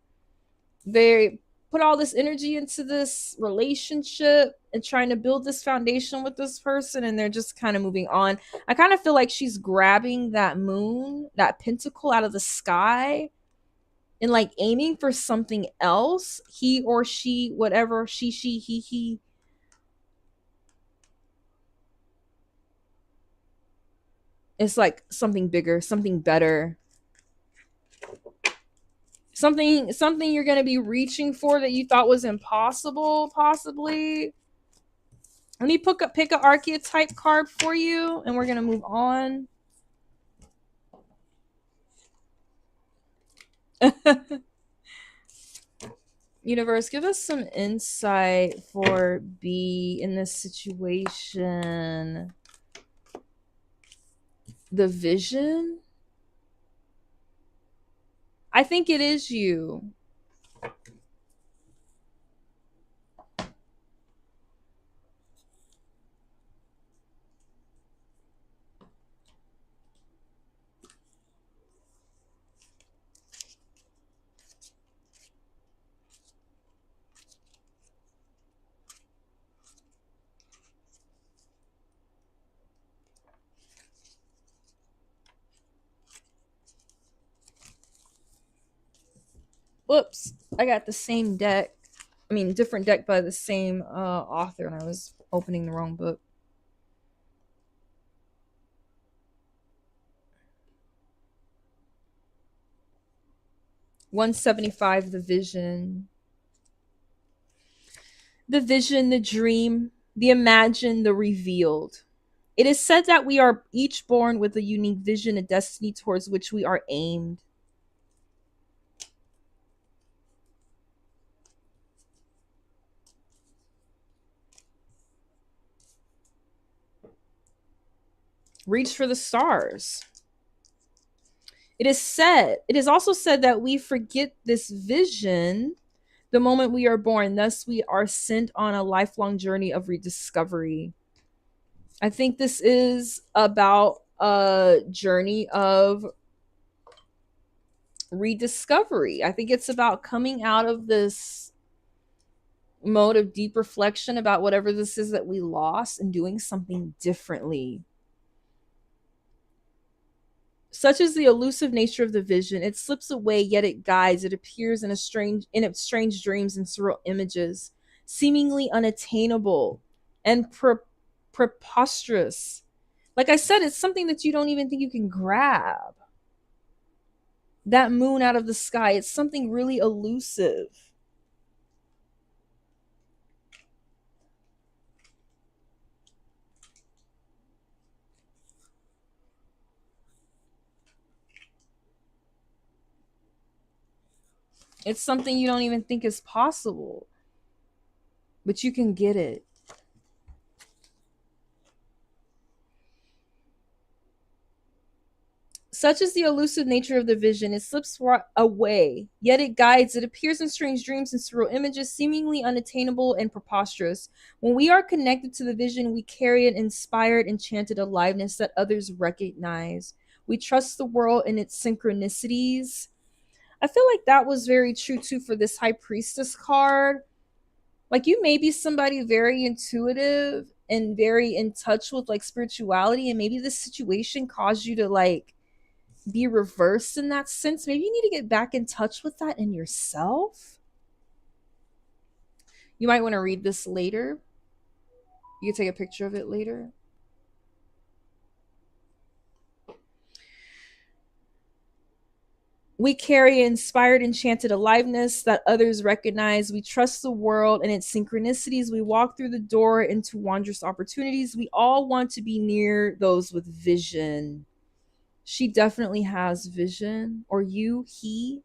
They put all this energy into this relationship and trying to build this foundation with this person, and they're just kind of moving on. I kind of feel like she's grabbing that moon, that pentacle out of the sky and like aiming for something else. He or she, whatever, she, he. It's like something bigger, something better. Something you're going to be reaching for that you thought was impossible, possibly. Let me pick an archetype card for you, and we're going to move on. Universe, give us some insight for B in this situation. The vision? I think it is you. Whoops, I got the same deck. I mean, different deck by the same author, and I was opening the wrong book. 175, the vision. The vision, the dream, the imagined, the revealed. It is said that we are each born with a unique vision, a destiny towards which we are aimed. Reach for the stars. It is also said that we forget this vision the moment we are born. Thus, we are sent on a lifelong journey of rediscovery. I think this is about a journey of rediscovery. I think it's about coming out of this mode of deep reflection about whatever this is that we lost and doing something differently. Such is the elusive nature of the vision. It slips away, yet it guides. It appears in its strange dreams and surreal images, seemingly unattainable and preposterous. Like I said, it's something that you don't even think you can grab. That moon out of the sky, it's something really elusive. It's something you don't even think is possible, but you can get it. Such is the elusive nature of the vision. It slips away, yet it guides. It appears in strange dreams and surreal images, seemingly unattainable and preposterous. When we are connected to the vision, we carry an inspired, enchanted aliveness that others recognize. We trust the world in its synchronicities. I feel like that was very true too for this High Priestess card. Like, you may be somebody very intuitive and very in touch with like spirituality, and maybe this situation caused you to like be reversed in that sense. Maybe you need to get back in touch with that in yourself. You might want to read this later. You can take a picture of it later. We carry inspired, enchanted aliveness that others recognize. We trust the world and its synchronicities. We walk through the door into wondrous opportunities. We all want to be near those with vision. She definitely has vision. Or you, he.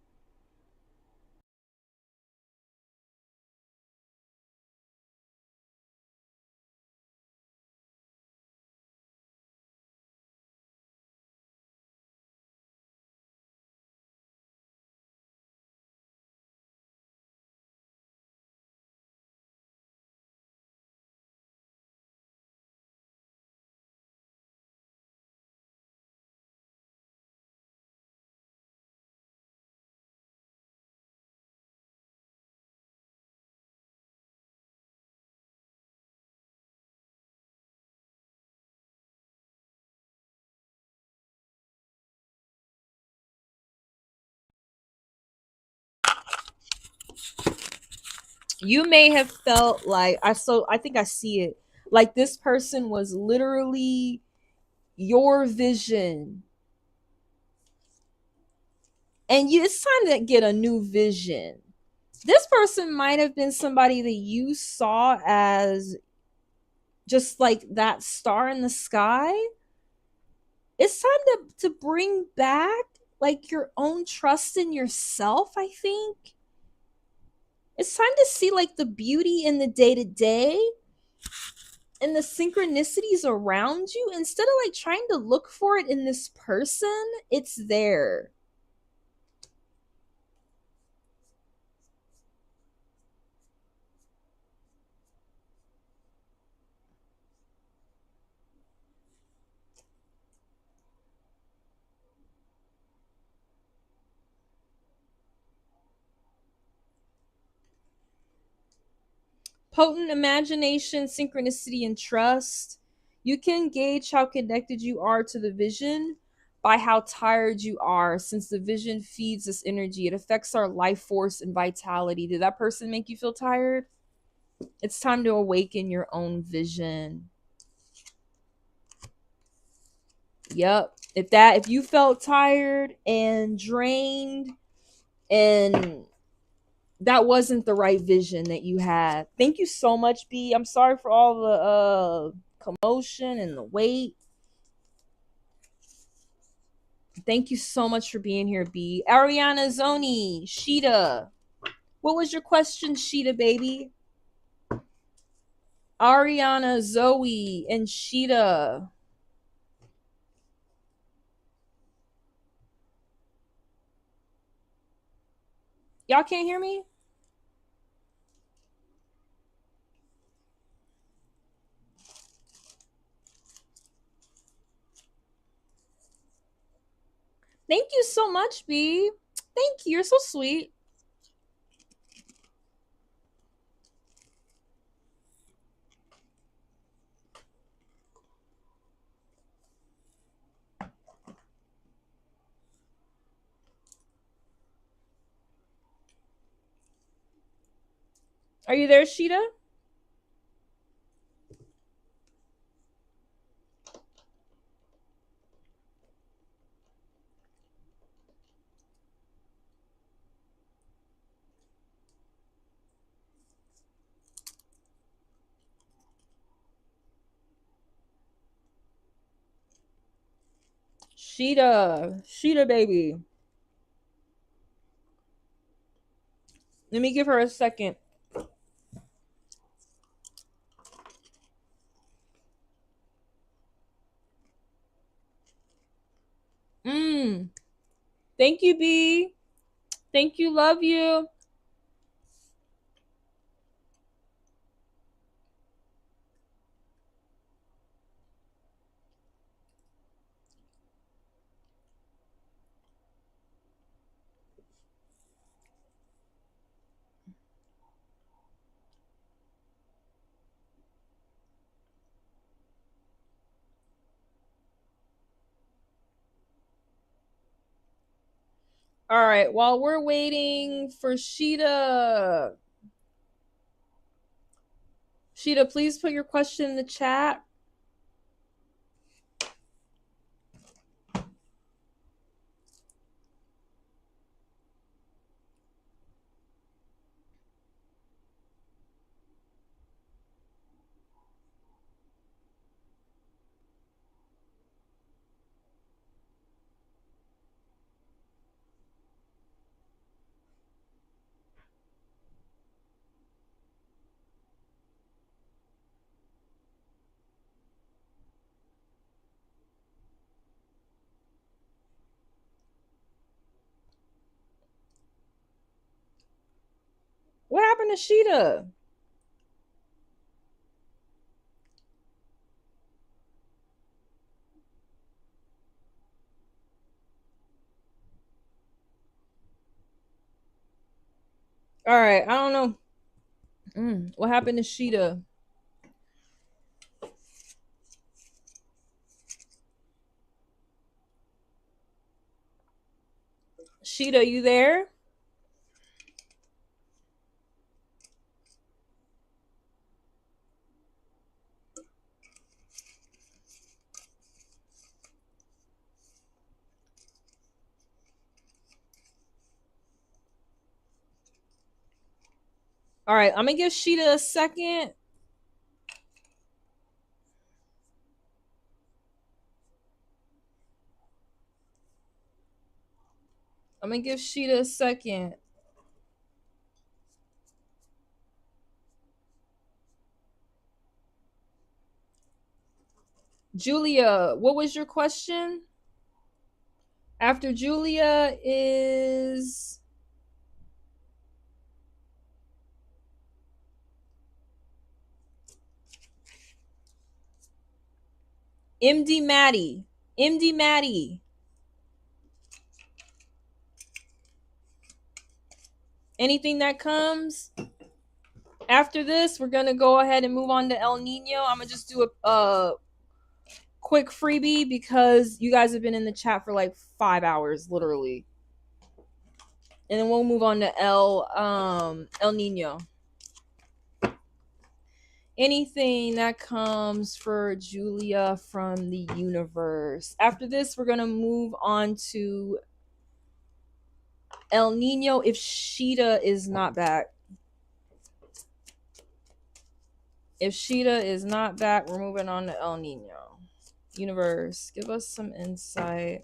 You may have felt like I think I see it. Like this person was literally your vision. And it's time to get a new vision. This person might have been somebody that you saw as just like that star in the sky. It's time to bring back like your own trust in yourself, I think. It's time to see like the beauty in the day to day and the synchronicities around you. Instead of like trying to look for it in this person, it's there. Potent imagination, synchronicity, and trust. You can gauge how connected you are to the vision by how tired you are, since the vision feeds this energy. It affects our life force and vitality. Did that person make you feel tired? It's time to awaken your own vision. Yep. If you felt tired and drained and that wasn't the right vision that you had. Thank you so much, B. I'm sorry for all the commotion and the wait. Thank you so much for being here, B. Ariana Zoni, Sheeta. What was your question, Sheeta, baby? Ariana, Zoe, and Sheeta. Y'all can't hear me? Thank you so much, B. Thank you. You're so sweet. Are you there, Sheeta? Sheeta. Sheeta, baby. Let me give her a second. Thank you, B. Thank you. Love you. All right. While we're waiting for Sheeta, Sheeta, please put your question in the chat. What happened to Sheeta? All right. I don't know. What happened to Sheeta? Sheeta, you there? All right. I'm going to give Sheeta a second. I'm going to give Sheeta a second. Julia, what was your question? After Julia is MD Maddie. MD Maddie. Anything that comes after this, we're going to go ahead and move on to El Nino. I'm going to just do a quick freebie because you guys have been in the chat for like 5 hours, literally. And then we'll move on to El Nino. Anything that comes for Julia from the universe. After this, we're going to move on to El Nino if Sheeta is not back. If Sheeta is not back, we're moving on to El Nino. Universe, give us some insight.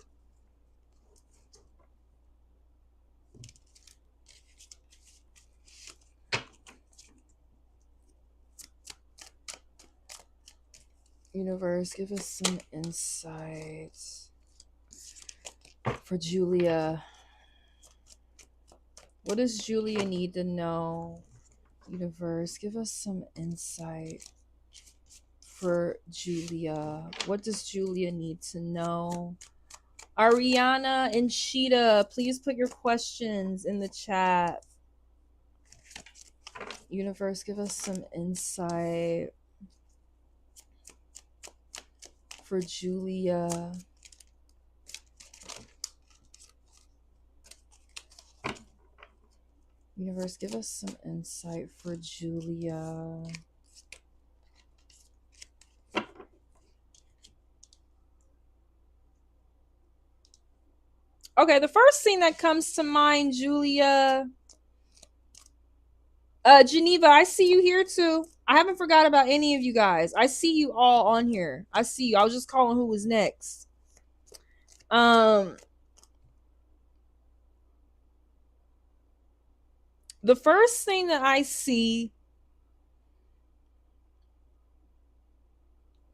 Universe, give us some insight for Julia. What does Julia need to know? Universe, give us some insight for Julia. What does Julia need to know? Ariana and Sheeta, please put your questions in the chat. Universe, give us some insight for Julia. Universe, give us some insight for Julia. Okay, the first thing that comes to mind, Julia. Geneva, I see you here too. I haven't forgot about any of you guys. I see you all on here. I see you. I was just calling who was next. The first thing that I see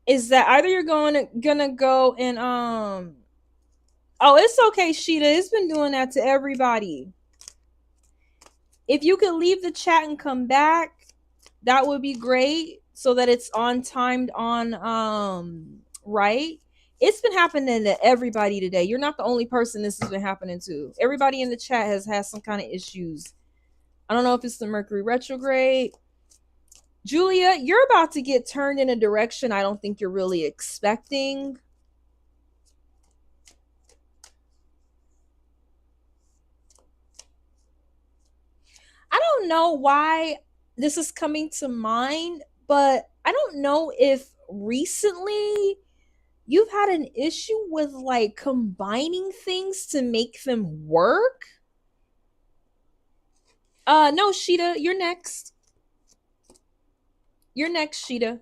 is that either you're gonna go and oh, it's okay, Sheeta. It's been doing that to everybody. If you could leave the chat and come back, that would be great, so that it's on timed on right. It's been happening to everybody today. You're not the only person this has been happening to. Everybody in the chat has had some kind of issues. I don't know if it's the Mercury retrograde. Julia, you're about to get turned in a direction I don't think you're really expecting. I don't know why this is coming to mind, but I don't know if recently you've had an issue with like combining things to make them work. No, Sheeta, you're next. You're next, Sheeta.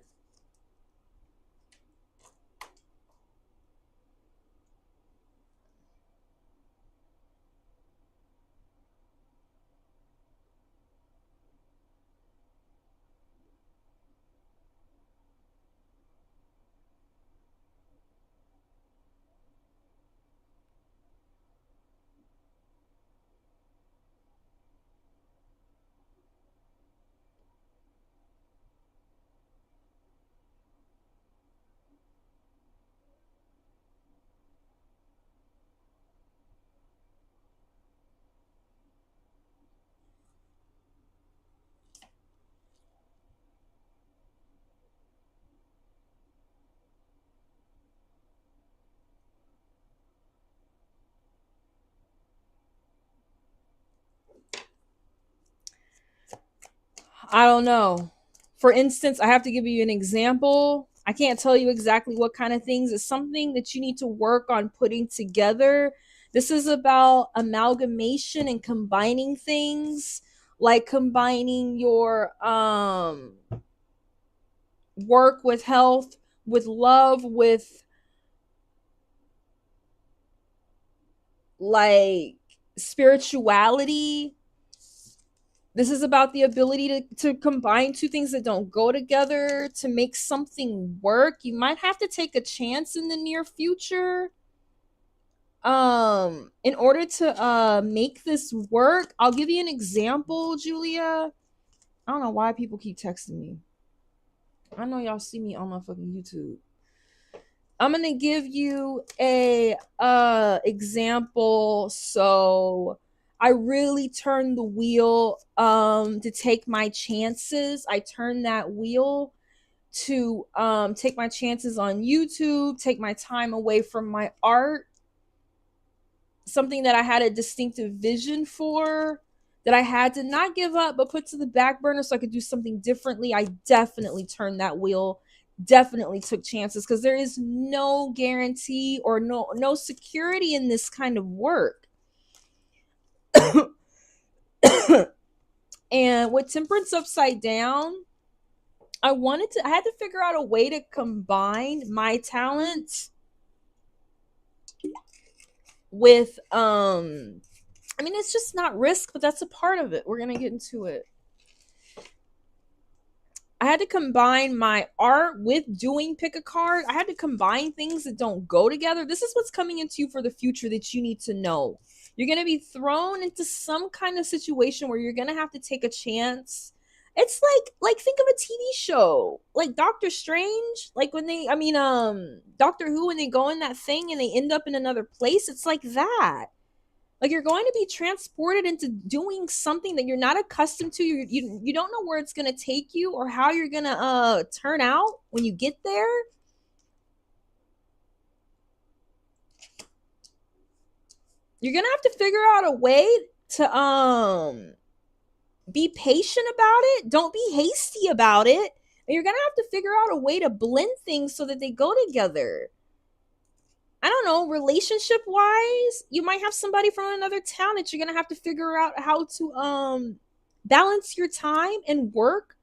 I don't know. For instance, I have to give you an example. I can't tell you exactly what kind of things. It's something that you need to work on putting together. This is about amalgamation and combining things, like combining your work with health, with love, with like spirituality. This is about the ability to combine two things that don't go together to make something work. You might have to take a chance in the near future. In order to make this work, I'll give you an example, Julia. I don't know why people keep texting me. I know y'all see me on my fucking YouTube. I'm gonna give you a example. So I really turned the wheel to take my chances. I turned that wheel to take my chances on YouTube, take my time away from my art, something that I had a distinctive vision for, that I had to not give up but put to the back burner so I could do something differently. I definitely turned that wheel, definitely took chances, because there is no guarantee or no security in this kind of work. And with Temperance upside down, I had to figure out a way to combine my talent with I mean, it's just not risk, but that's a part of it. We're going to get into it. I had to combine my art with doing pick a card. I had to combine things that don't go together. This is what's coming into you for the future that you need to know. You're going to be thrown into some kind of situation where you're going to have to take a chance. It's like think of a TV show, like Doctor Strange, like when they Doctor Who, when they go in that thing and they end up in another place. It's like that. Like you're going to be transported into doing something that you're not accustomed to. You don't know where it's going to take you or how you're going to turn out when you get there. You're going to have to figure out a way to be patient about it. Don't be hasty about it. And you're going to have to figure out a way to blend things so that they go together. I don't know, relationship wise, you might have somebody from another town that you're going to have to figure out how to balance your time and work.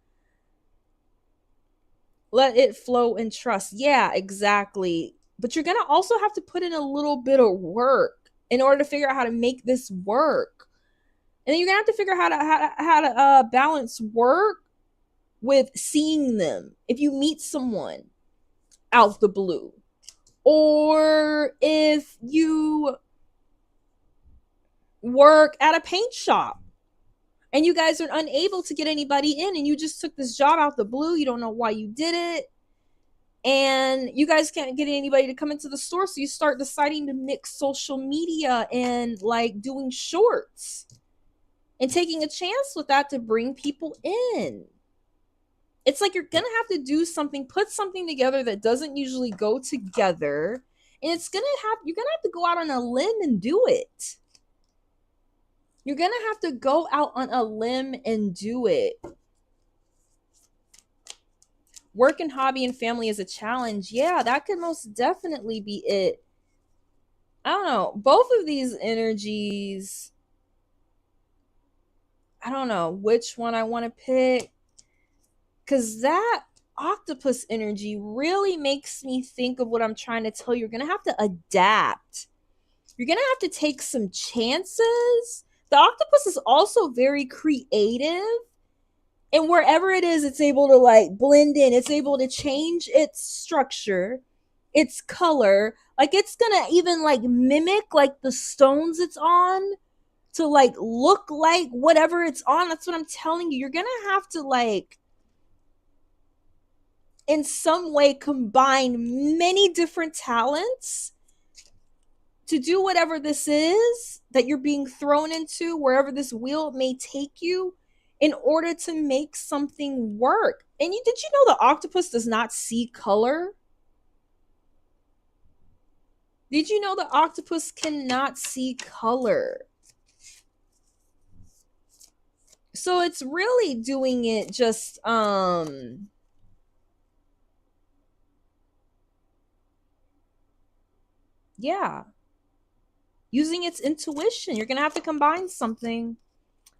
Let it flow and trust. Yeah, exactly. But you're going to also have to put in a little bit of work in order to figure out how to make this work. And then you're going to have to figure out how to balance work with seeing them. If you meet someone out the blue, or if you work at a paint shop and you guys are unable to get anybody in and you just took this job out the blue, you don't know why you did it, and you guys can't get anybody to come into the store, so you start deciding to mix social media and like doing shorts and taking a chance with that to bring people in. It's like you're gonna have to do something, put something together that doesn't usually go together, and you're gonna have to go out on a limb and do it. You're gonna have to go out on a limb and do it. Work and hobby and family is a challenge. Yeah, that could most definitely be it. I don't know. Both of these energies, I don't know which one I want to pick. Because that octopus energy really makes me think of what I'm trying to tell you. You're going to have to adapt. You're going to have to take some chances. The octopus is also very creative. And wherever it is, it's able to like blend in. It's able to change its structure, its color. Like it's going to even like mimic like the stones it's on to like look like whatever it's on. That's what I'm telling you. You're going to have to like in some way combine many different talents to do whatever this is that you're being thrown into, wherever this wheel may take you, in order to make something work. And did you know the octopus does not see color? Did you know the octopus cannot see color? So it's really doing it just yeah, using its intuition. You're gonna have to combine something.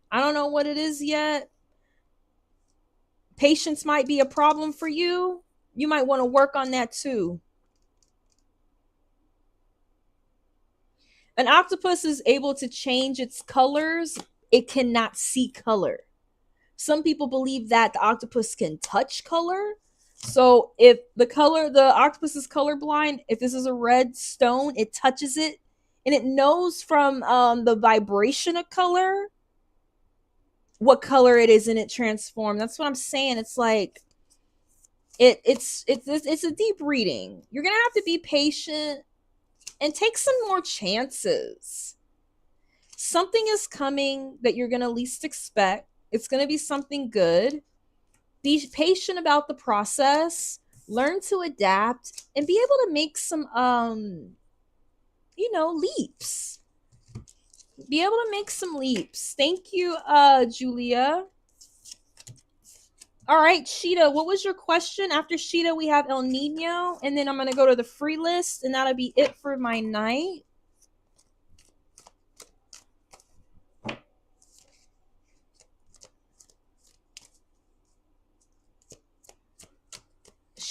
I don't know what it is yet. Patience might be a problem for you. You might want to work on that too. An octopus is able to change its colors. It cannot see color. Some people believe that the octopus can touch color. So if the octopus is colorblind, if this is a red stone, it touches it and it knows from the vibration of color what color it is, and it transforms. That's what I'm saying. It's like it's a deep reading. You're gonna have to be patient and take some more chances. Something is coming that you're gonna least expect. It's gonna be something good. Be patient about the process. Learn to adapt and be able to make some leaps. Be able to make some leaps. Thank you, Julia. All right, Sheeta, what was your question? After Sheeta, we have El Nino, and then I'm going to go to the free list, and that'll be it for my night.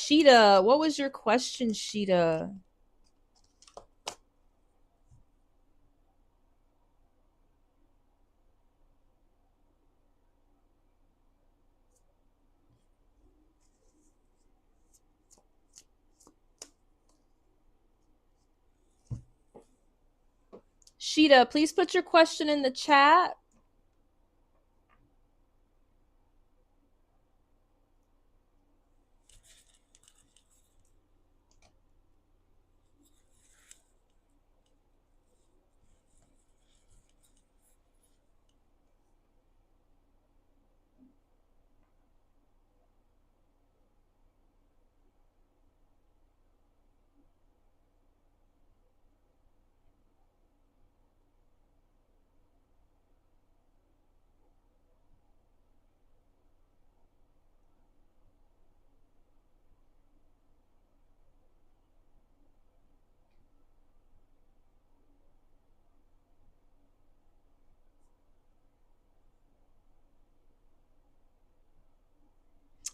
Sheeta, what was your question, Sheeta? Sheeta, please put your question in the chat.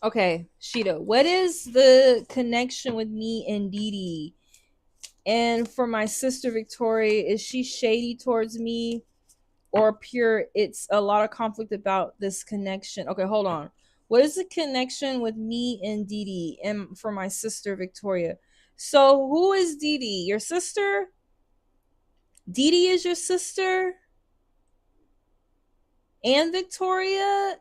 Okay, Sheeta, what is the connection with me and Dee Dee? And for my sister Victoria, is she shady towards me or pure? It's a lot of conflict about this connection. Okay, hold on. What is the connection with me and Dee Dee and for my sister Victoria? So who is Dee Dee? Your sister? Dee Dee is your sister? And Victoria?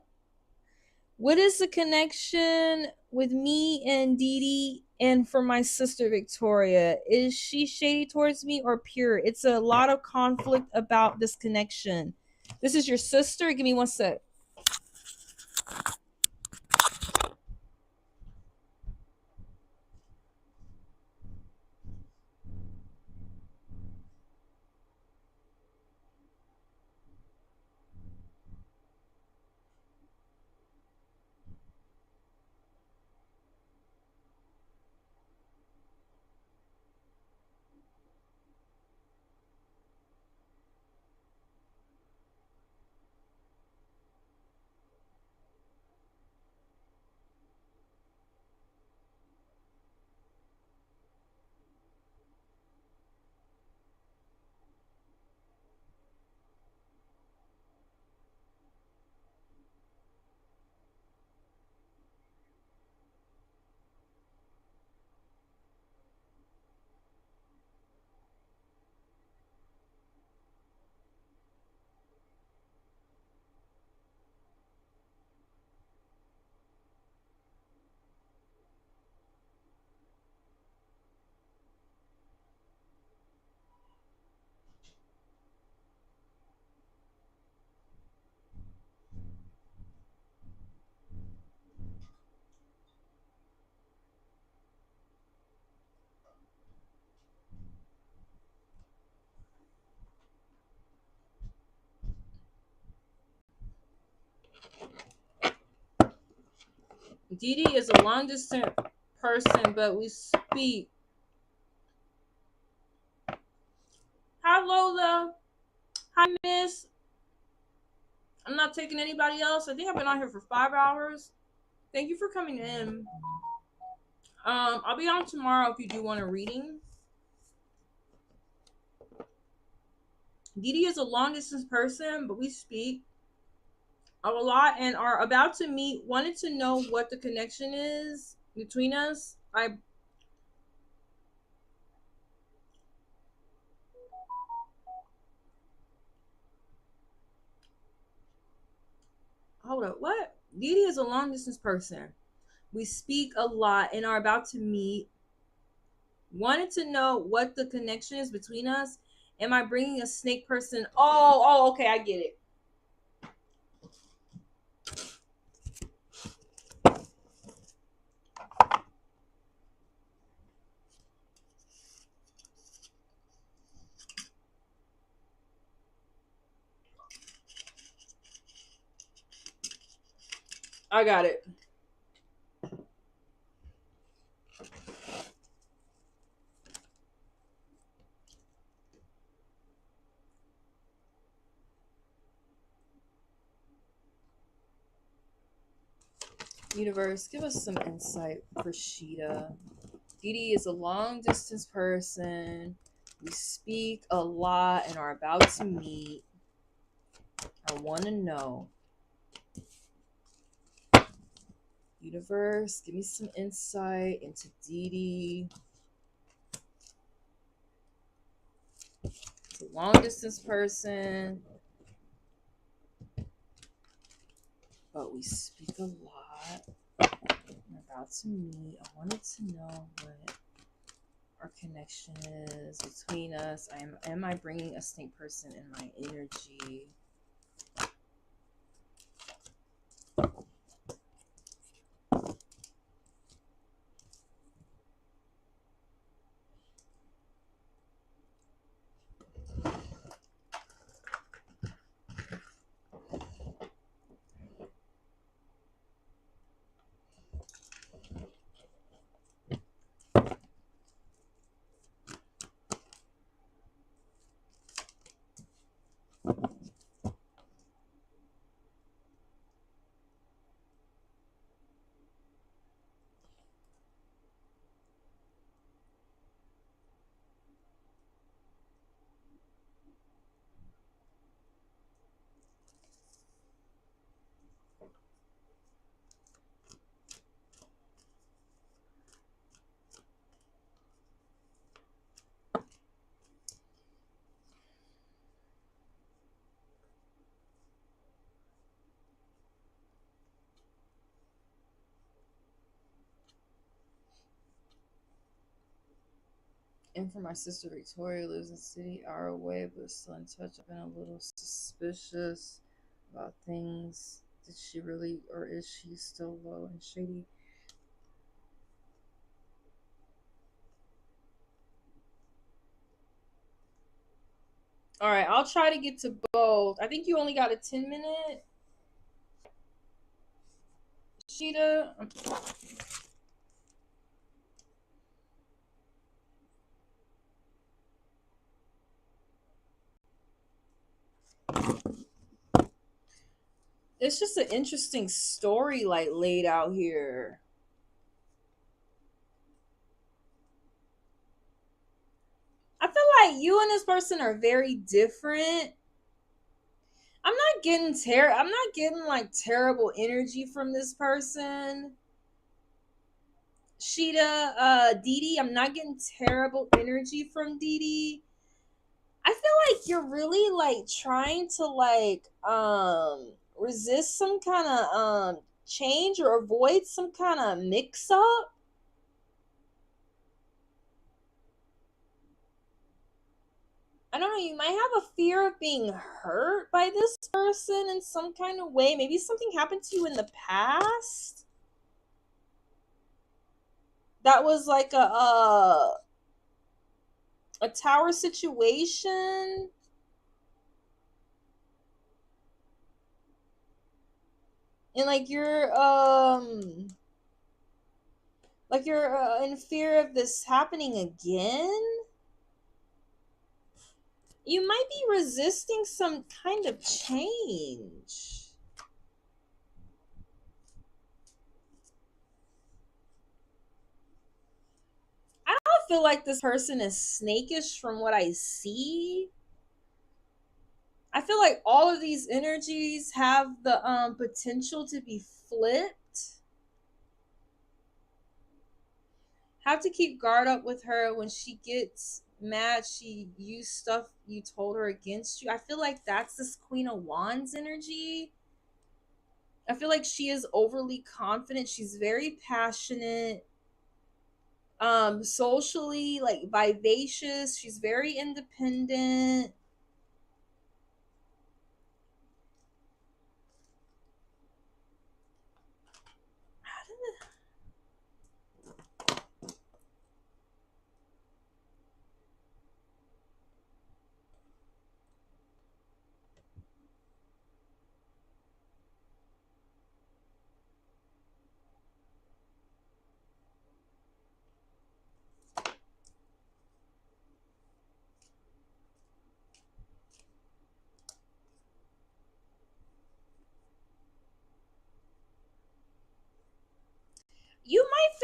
What is the connection with me and Dee Dee and for my sister Victoria? Is she shady towards me or pure? It's a lot of conflict about this connection. This is your sister? Give me one sec. Dee Dee is a long distance person, but we speak. Hi, Lola. Hi, Miss. I'm not taking anybody else. I think I've been on here for 5 hours. Thank you for coming in. I'll be on tomorrow if you do want a reading. Dee Dee is a long distance person, but we speak a lot and are about to meet. Wanted to know what the connection is between us. Hold up, what? Dee Dee is a long distance person. We speak a lot and are about to meet. Wanted to know what the connection is between us. Am I bringing a snake person? Oh, okay, I get it. I got it. Universe, give us some insight for Sheeta. Dee is a long distance person. We speak a lot and are about to meet. I want to know. Universe, give me some insight into Dee. It's a long distance person, but we speak a lot. I'm about to meet. I wanted to know what our connection is between us. Am I bringing a snake person in my energy? And for my sister Victoria, lives in a city hour away, but still in touch. I've been a little suspicious about things. Did she really, or is she still low and shady? All right, I'll try to get to both. I think you only got a 10-minute. Sheeta. It's just an interesting story like laid out here. I feel like you and this person are very different. I'm not getting like terrible energy from this person. Sheeta, Dee, I'm not getting terrible energy from Dee. I feel like you're really like trying to like resist some kind of change or avoid some kind of mix up. I don't know, you might have a fear of being hurt by this person in some kind of way. Maybe something happened to you in the past that was like a tower situation. And like you're in fear of this happening again. You might be resisting some kind of change. I don't feel like this person is snakish from what I see. I feel like all of these energies have the potential to be flipped. Have to keep guard up with her when she gets mad. She used stuff you told her against you. I feel like that's this Queen of Wands energy. I feel like she is overly confident. She's very passionate. Socially, like vivacious. She's very independent.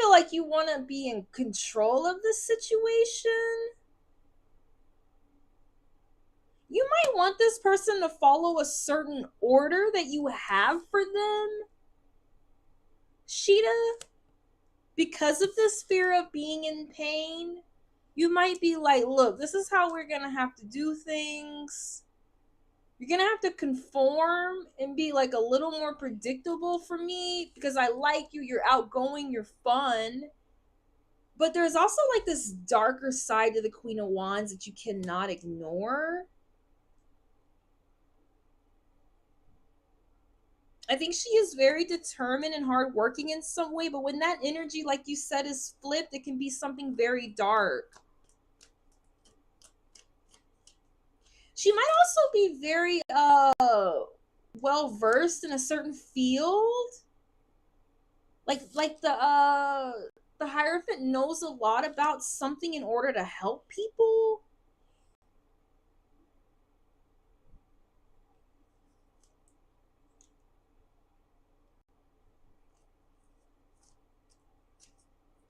feel like you want to be in control of the situation. You might want this person to follow a certain order that you have for them, Sheeta, because of this fear of being in pain. You might be like, look, this is how we're going to have to do things. You're going to have to conform and be like a little more predictable for me because I like you. You're outgoing. You're fun. But there's also like this darker side to the Queen of Wands that you cannot ignore. I think she is very determined and hardworking in some way, but when that energy, like you said, is flipped, it can be something very dark. She might also be very well versed in a certain field. Like the Hierophant knows a lot about something in order to help people.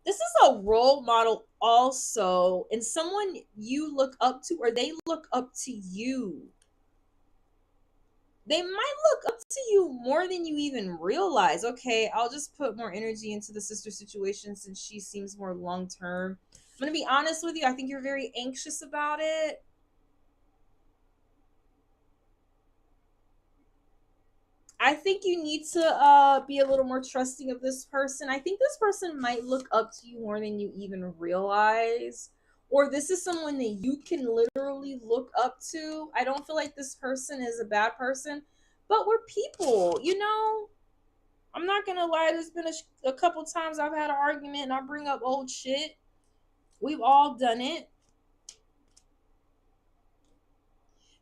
This is a role model also, and someone you look up to or they look up to you. They might look up to you more than you even realize. Okay, I'll just put more energy into the sister situation since she seems more long term. I'm going to be honest with you. I think you're very anxious about it. I think you need to be a little more trusting of this person. I think this person might look up to you more than you even realize. Or this is someone that you can literally look up to. I don't feel like this person is a bad person, but we're people, you know? I'm not gonna lie, there's been a couple times I've had an argument and I bring up old shit. We've all done it.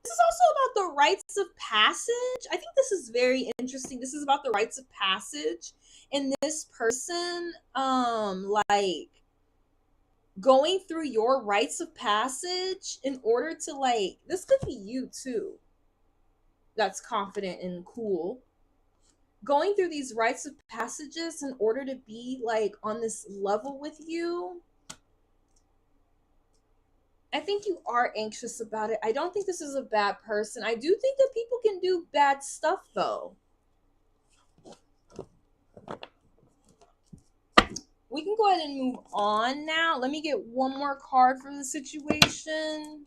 This is also about the rites of passage. I think this is very interesting. This is about the rites of passage. And this person, like going through your rites of passage in order to like, this could be you too. That's confident and cool. Going through these rites of passages in order to be like on this level with you. I think you are anxious about it. I don't think this is a bad person. I do think that people can do bad stuff though. We can go ahead and move on now. Let me get one more card for the situation.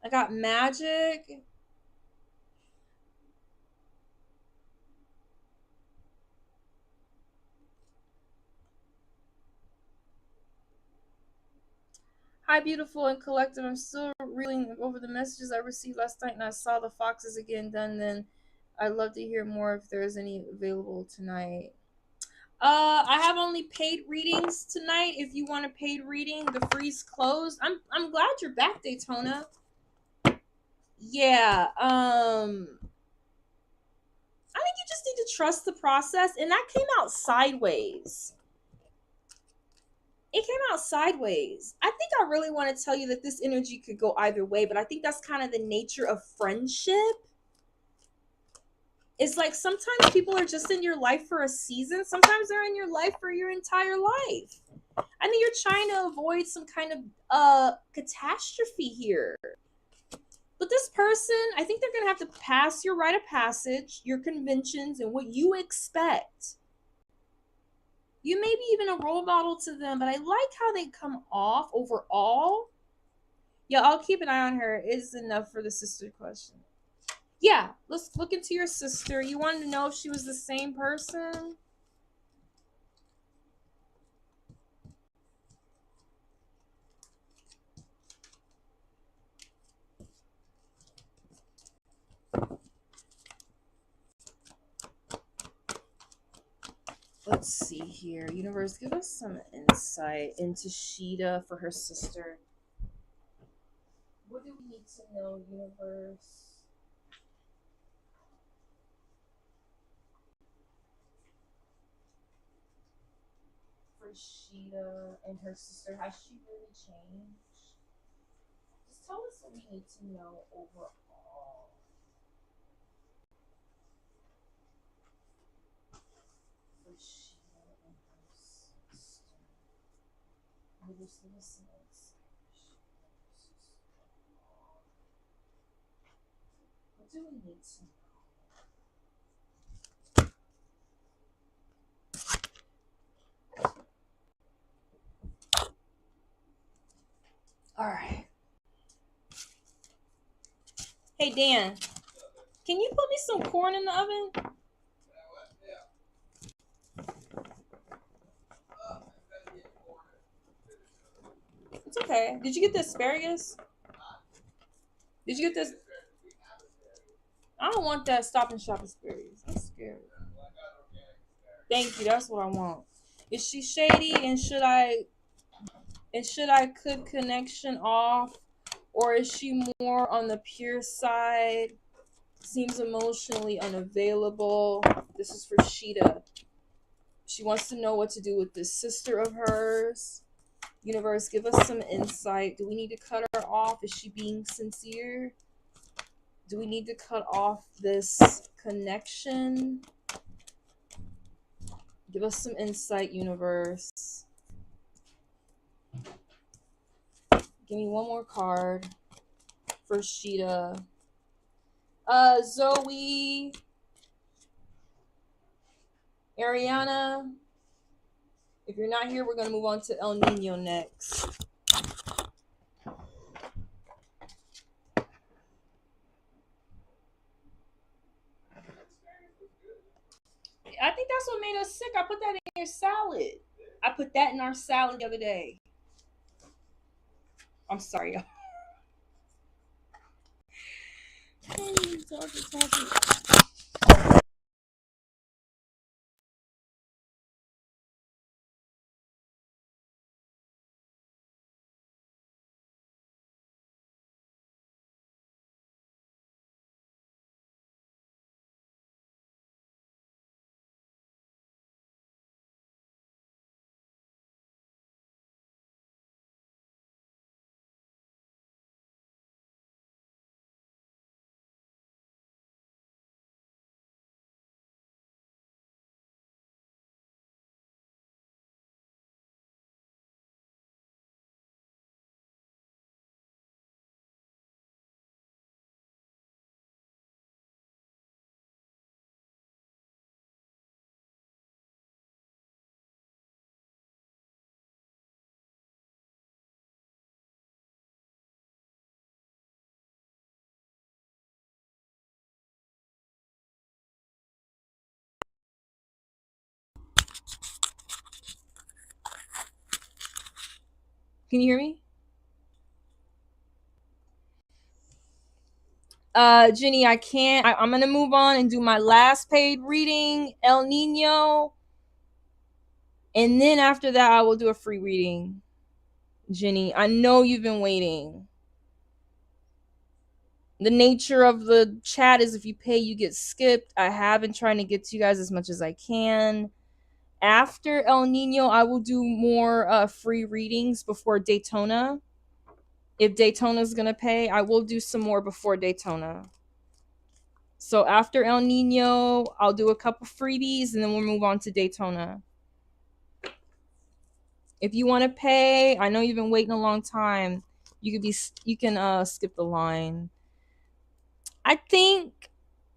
I got Magic. Hi, beautiful and collective. I'm still reeling over the messages I received last night, and I saw the foxes again done. Then I'd love to hear more if there's any available tonight. I have only paid readings tonight. If you want a paid reading, the free's closed. I'm glad you're back, Daytona. Yeah. I think you just need to trust the process, and that came out sideways. It came out sideways. I think I really want to tell you that this energy could go either way, but I think that's kind of the nature of friendship. It's like sometimes people are just in your life for a season. Sometimes they're in your life for your entire life. I mean, you're trying to avoid some kind of catastrophe here. But this person, I think they're going to have to pass your rite of passage, your conventions, and what you expect. You may be even a role model to them, but I like how they come off overall. Yeah, I'll keep an eye on her. Is enough for the sister question. Yeah, let's look into your sister. You wanted to know if she was the same person? Let's see here. Universe, give us some insight into Sheeta for her sister. What do we need to know, Universe? For Sheeta and her sister, has she really changed? Just tell us what we need to know overall. What do we need to All right. Hey, Dan, can you put me some corn in the oven? It's okay. Did you get the asparagus? Did you get this? I don't want that Stop and Shop asparagus. I'm scared. Thank you. That's what I want. Is she shady, and should I cut connection off, or is she more on the pure side? Seems emotionally unavailable. This is for Sheeta. She wants to know what to do with this sister of hers. Universe, give us some insight. Do we need to cut her off? Is she being sincere? Do we need to cut off this connection? Give us some insight, universe. Give me one more card for Sheeta. Zoe, Ariana. If you're not here, we're going to move on to El Nino next. I think that's what made us sick. I put that in your salad. I put that in our salad the other day. I'm sorry, y'all. Talking. Can you hear me? Jenny, I can't. I'm gonna move on and do my last paid reading, El Nino, and then after that, I will do a free reading. Jenny, I know you've been waiting. The nature of the chat is if you pay, you get skipped. I have been trying to get to you guys as much as I can. After El Nino, I will do more free readings before Daytona. If Daytona's gonna pay, I will do some more before Daytona. So after El Nino, I'll do a couple freebies and then we'll move on to Daytona. If you want to pay, I know you've been waiting a long time. You can skip the line. I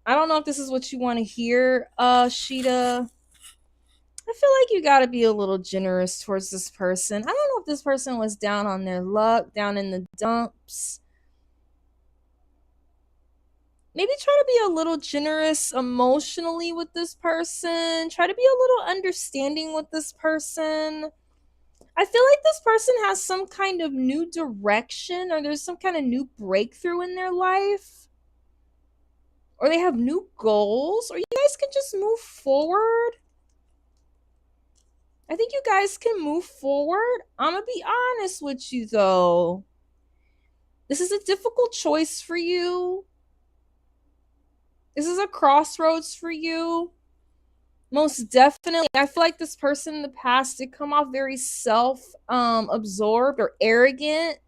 don't know if this is what you want to hear, Sheeta. I feel like you got to be a little generous towards this person. I don't know if this person was down on their luck, down in the dumps. Maybe try to be a little generous emotionally with this person. Try to be a little understanding with this person. I feel like this person has some kind of new direction, or there's some kind of new breakthrough in their life, or they have new goals, or you guys can just move forward. I think you guys can move forward. I'm gonna be honest with you though. This is a difficult choice for you. This is a crossroads for you. Most definitely. I feel like this person in the past did come off very self-absorbed or arrogant,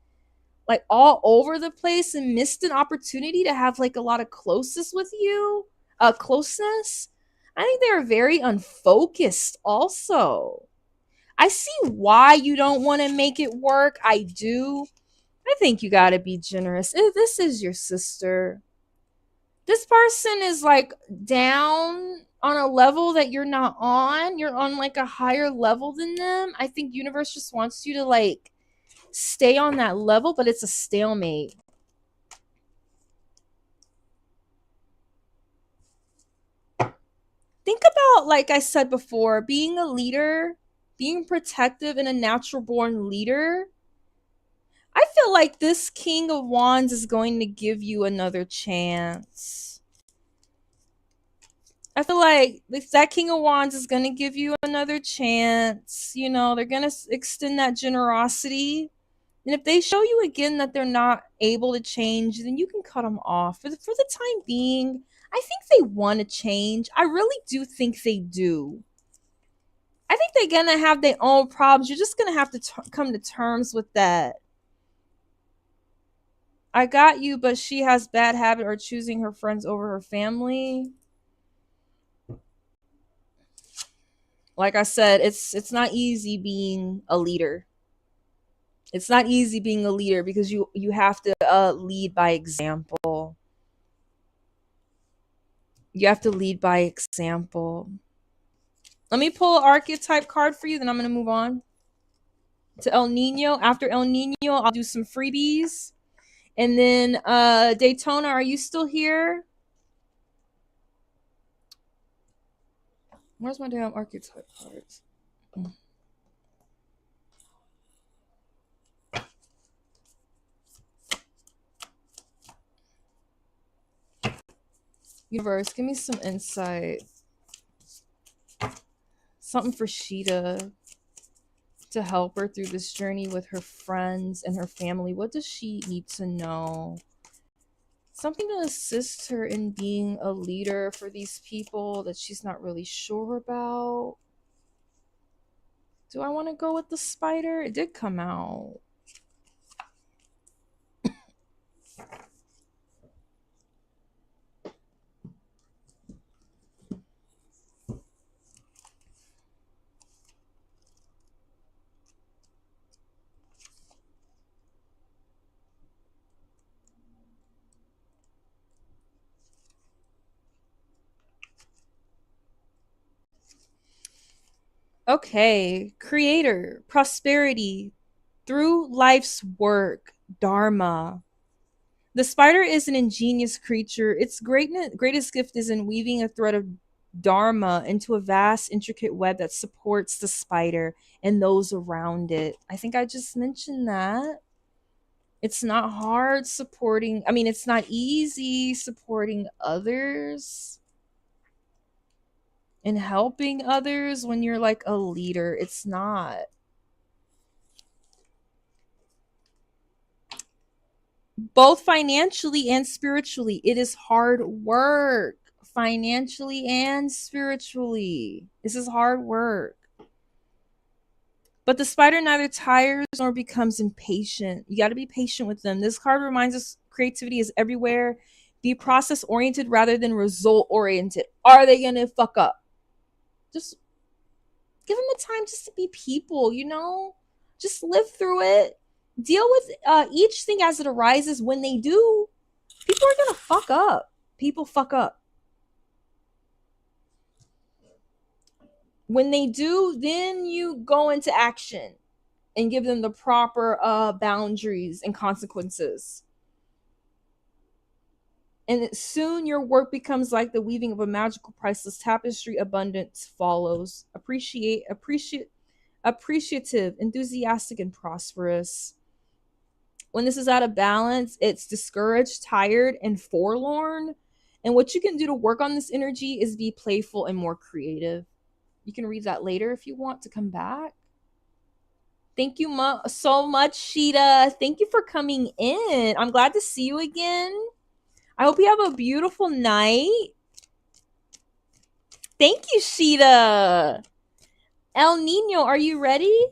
like all over the place, and missed an opportunity to have like a lot of closeness with you. Closeness. I think they're very unfocused also. I see why you don't want to make it work. I do. I think you got to be generous. If this is your sister, this person is like down on a level that you're not on. You're on like a higher level than them. I think universe just wants you to like stay on that level, but it's a stalemate. Think about, like I said before, being a leader, being protective and a natural born leader. I feel like this King of Wands is going to give you another chance. I feel like if that King of Wands is going to give you another chance, you know, they're going to extend that generosity. And if they show you again that they're not able to change, then you can cut them off. For the time being, I think they want to change. I really do think they do. I think they're going to have their own problems. You're just going to have to come to terms with that. I got you, but she has bad habit or choosing her friends over her family. Like I said, it's not easy being a leader. It's not easy being a leader because you have to lead by example. You have to lead by example. Let me pull an archetype card for you, then I'm going to move on to El Nino. After El Nino, I'll do some freebies. And then Daytona, are you still here? Where's my damn archetype cards? Universe, give me some insight. Something for Sheeta to help her through this journey with her friends and her family. What does she need to know? Something to assist her in being a leader for these people that she's not really sure about. Do I want to go with the spider? It did come out. Okay, creator, prosperity, through life's work, dharma. The spider is an ingenious creature. Its greatest gift is in weaving a thread of dharma into a vast, intricate web that supports the spider and those around it. I think I just mentioned that. It's not hard supporting, I mean, it's not easy supporting others and helping others when you're like a leader. It's not. Both financially and spiritually. It is hard work, financially and spiritually. This is hard work. But the spider neither tires nor becomes impatient. You got to be patient with them. This card reminds us creativity is everywhere. Be process oriented rather than result oriented. Are they going to fuck up? Just give them the time just to be people, you know? Just live through it. Deal with each thing as it arises. When they do, people are gonna fuck up. People fuck up. When they do, then you go into action and give them the proper boundaries and consequences. And soon your work becomes like the weaving of a magical, priceless tapestry. Abundance follows. Appreciative, enthusiastic, and prosperous. When this is out of balance, it's discouraged, tired, and forlorn. And what you can do to work on this energy is be playful and more creative. You can read that later if you want to come back. Thank you so much, Sheeta. Thank you for coming in. I'm glad to see you again. I hope you have a beautiful night. Thank you, Sheeta. El Nino, are you ready?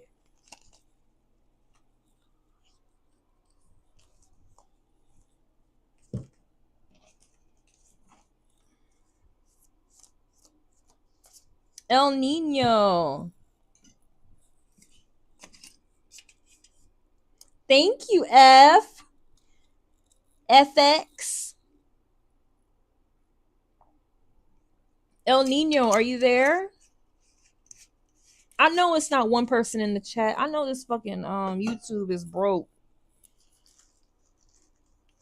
El Nino. Thank you, FX. El Nino, are you there? I know it's not one person in the chat. I know this fucking YouTube is broke.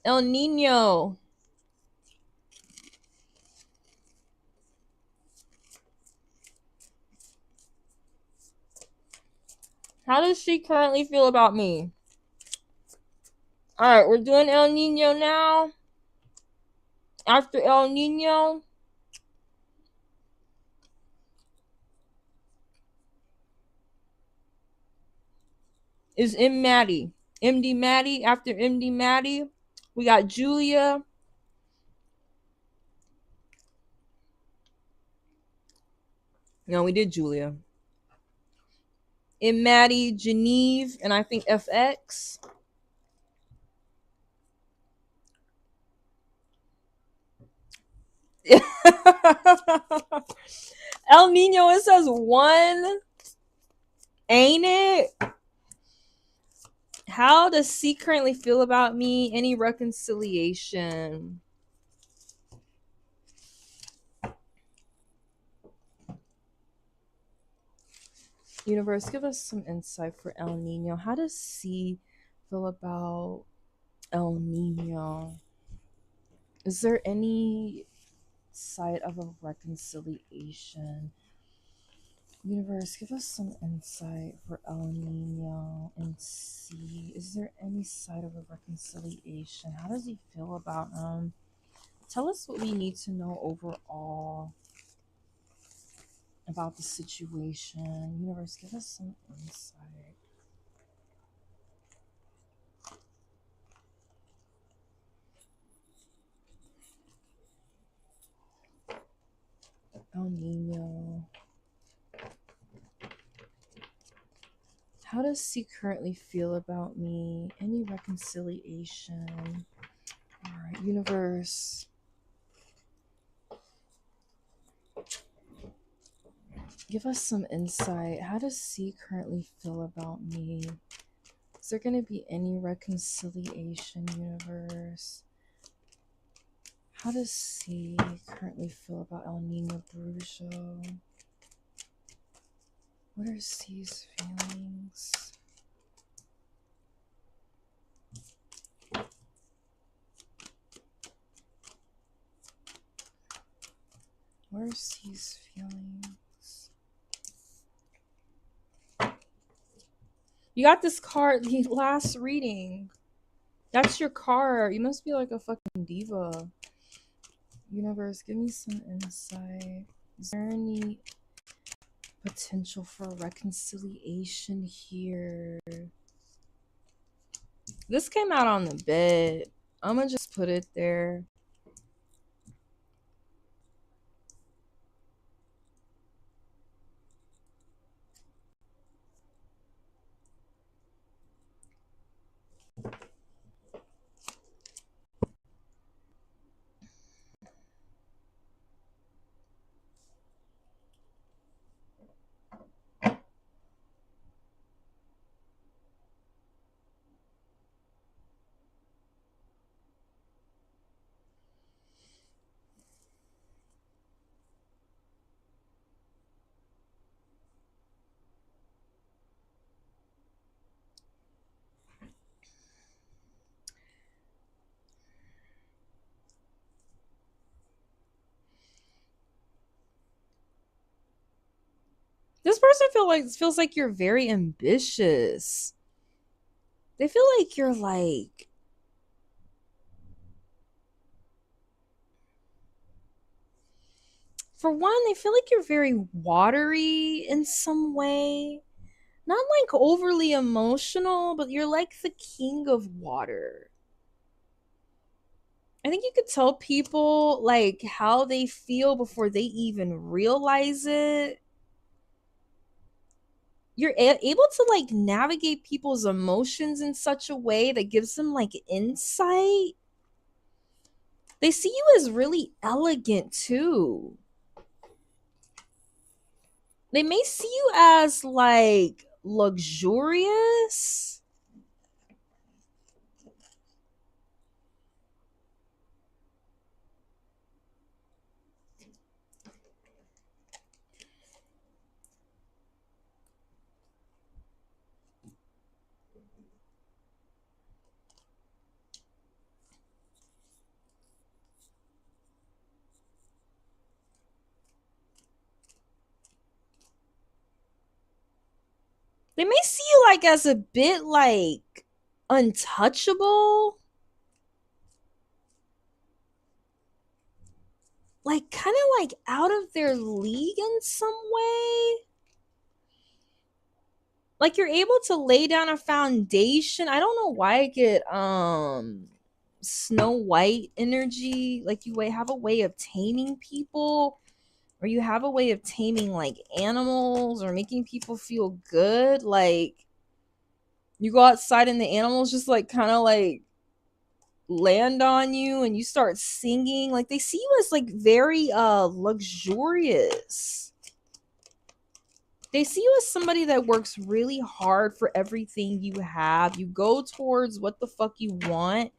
El Nino. How does she currently feel about me? All right, we're doing El Nino now. After El Nino, is Maddie. MD Maddie. After MD Maddie, we got Julia. No, we did Julia. Maddie, Geneve, and I think FX. El Nino, it says one. Ain't it? How does C currently feel about me? Any reconciliation? Universe, give us some insight for El Nino. How does C feel about El Nino? Is there any side of a reconciliation? Universe, give us some insight for El Nino and C. Is there any side of a reconciliation? How does he feel about him? Tell us what we need to know overall about the situation. Universe, give us some insight. El Nino. How does he currently feel about me? Any reconciliation? All right, universe. Give us some insight. How does C currently feel about me? Is there going to be any reconciliation, universe? How does C currently feel about El Nino Brujo? What are C's feelings? What are C's feelings? You got this card the last reading. That's your card. You must be like a fucking diva. Universe, give me some insight. Is there any potential for reconciliation here? This came out on the bed. I'm gonna just put it there. This person feels like you're very ambitious. They feel like you're like for one, they feel like you're very watery in some way. Not like overly emotional, but you're like the king of water. I think you could tell people like how they feel before they even realize it. You're able to like navigate people's emotions in such a way that gives them like insight. They see you as really elegant too. They may see you as like luxurious. They may see you like as a bit like untouchable, like kind of like out of their league in some way. Like you're able to lay down a foundation. I don't know why I get Snow White energy. Like you have a way of taming people, or you have a way of taming like animals or making people feel good. Like you go outside and the animals just like kind of like land on you and you start singing. Like they see you as like very luxurious. They see you as somebody that works really hard for everything you have. You go towards what the fuck you want.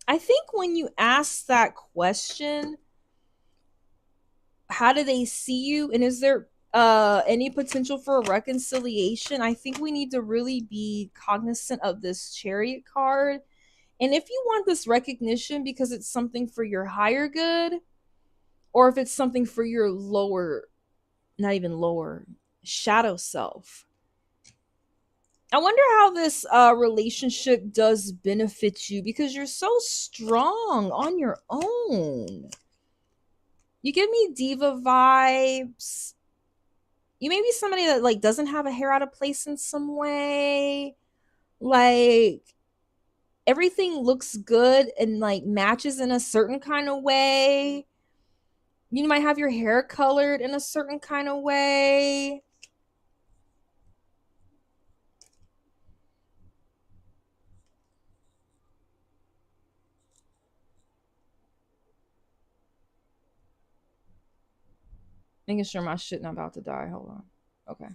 I think when you ask that question, how do they see you and is there any potential for a reconciliation? I think we need to really be cognizant of this Chariot card. And if you want this recognition because it's something for your higher good, or if it's something for your lower, not even lower, shadow self. I wonder how this relationship does benefit you because you're so strong on your own. You give me diva vibes. You may be somebody that like doesn't have a hair out of place in some way. Like everything looks good and like matches in a certain kind of way. You might have your hair colored in a certain kind of way. Making sure my shit not about to die. Hold on. Okay.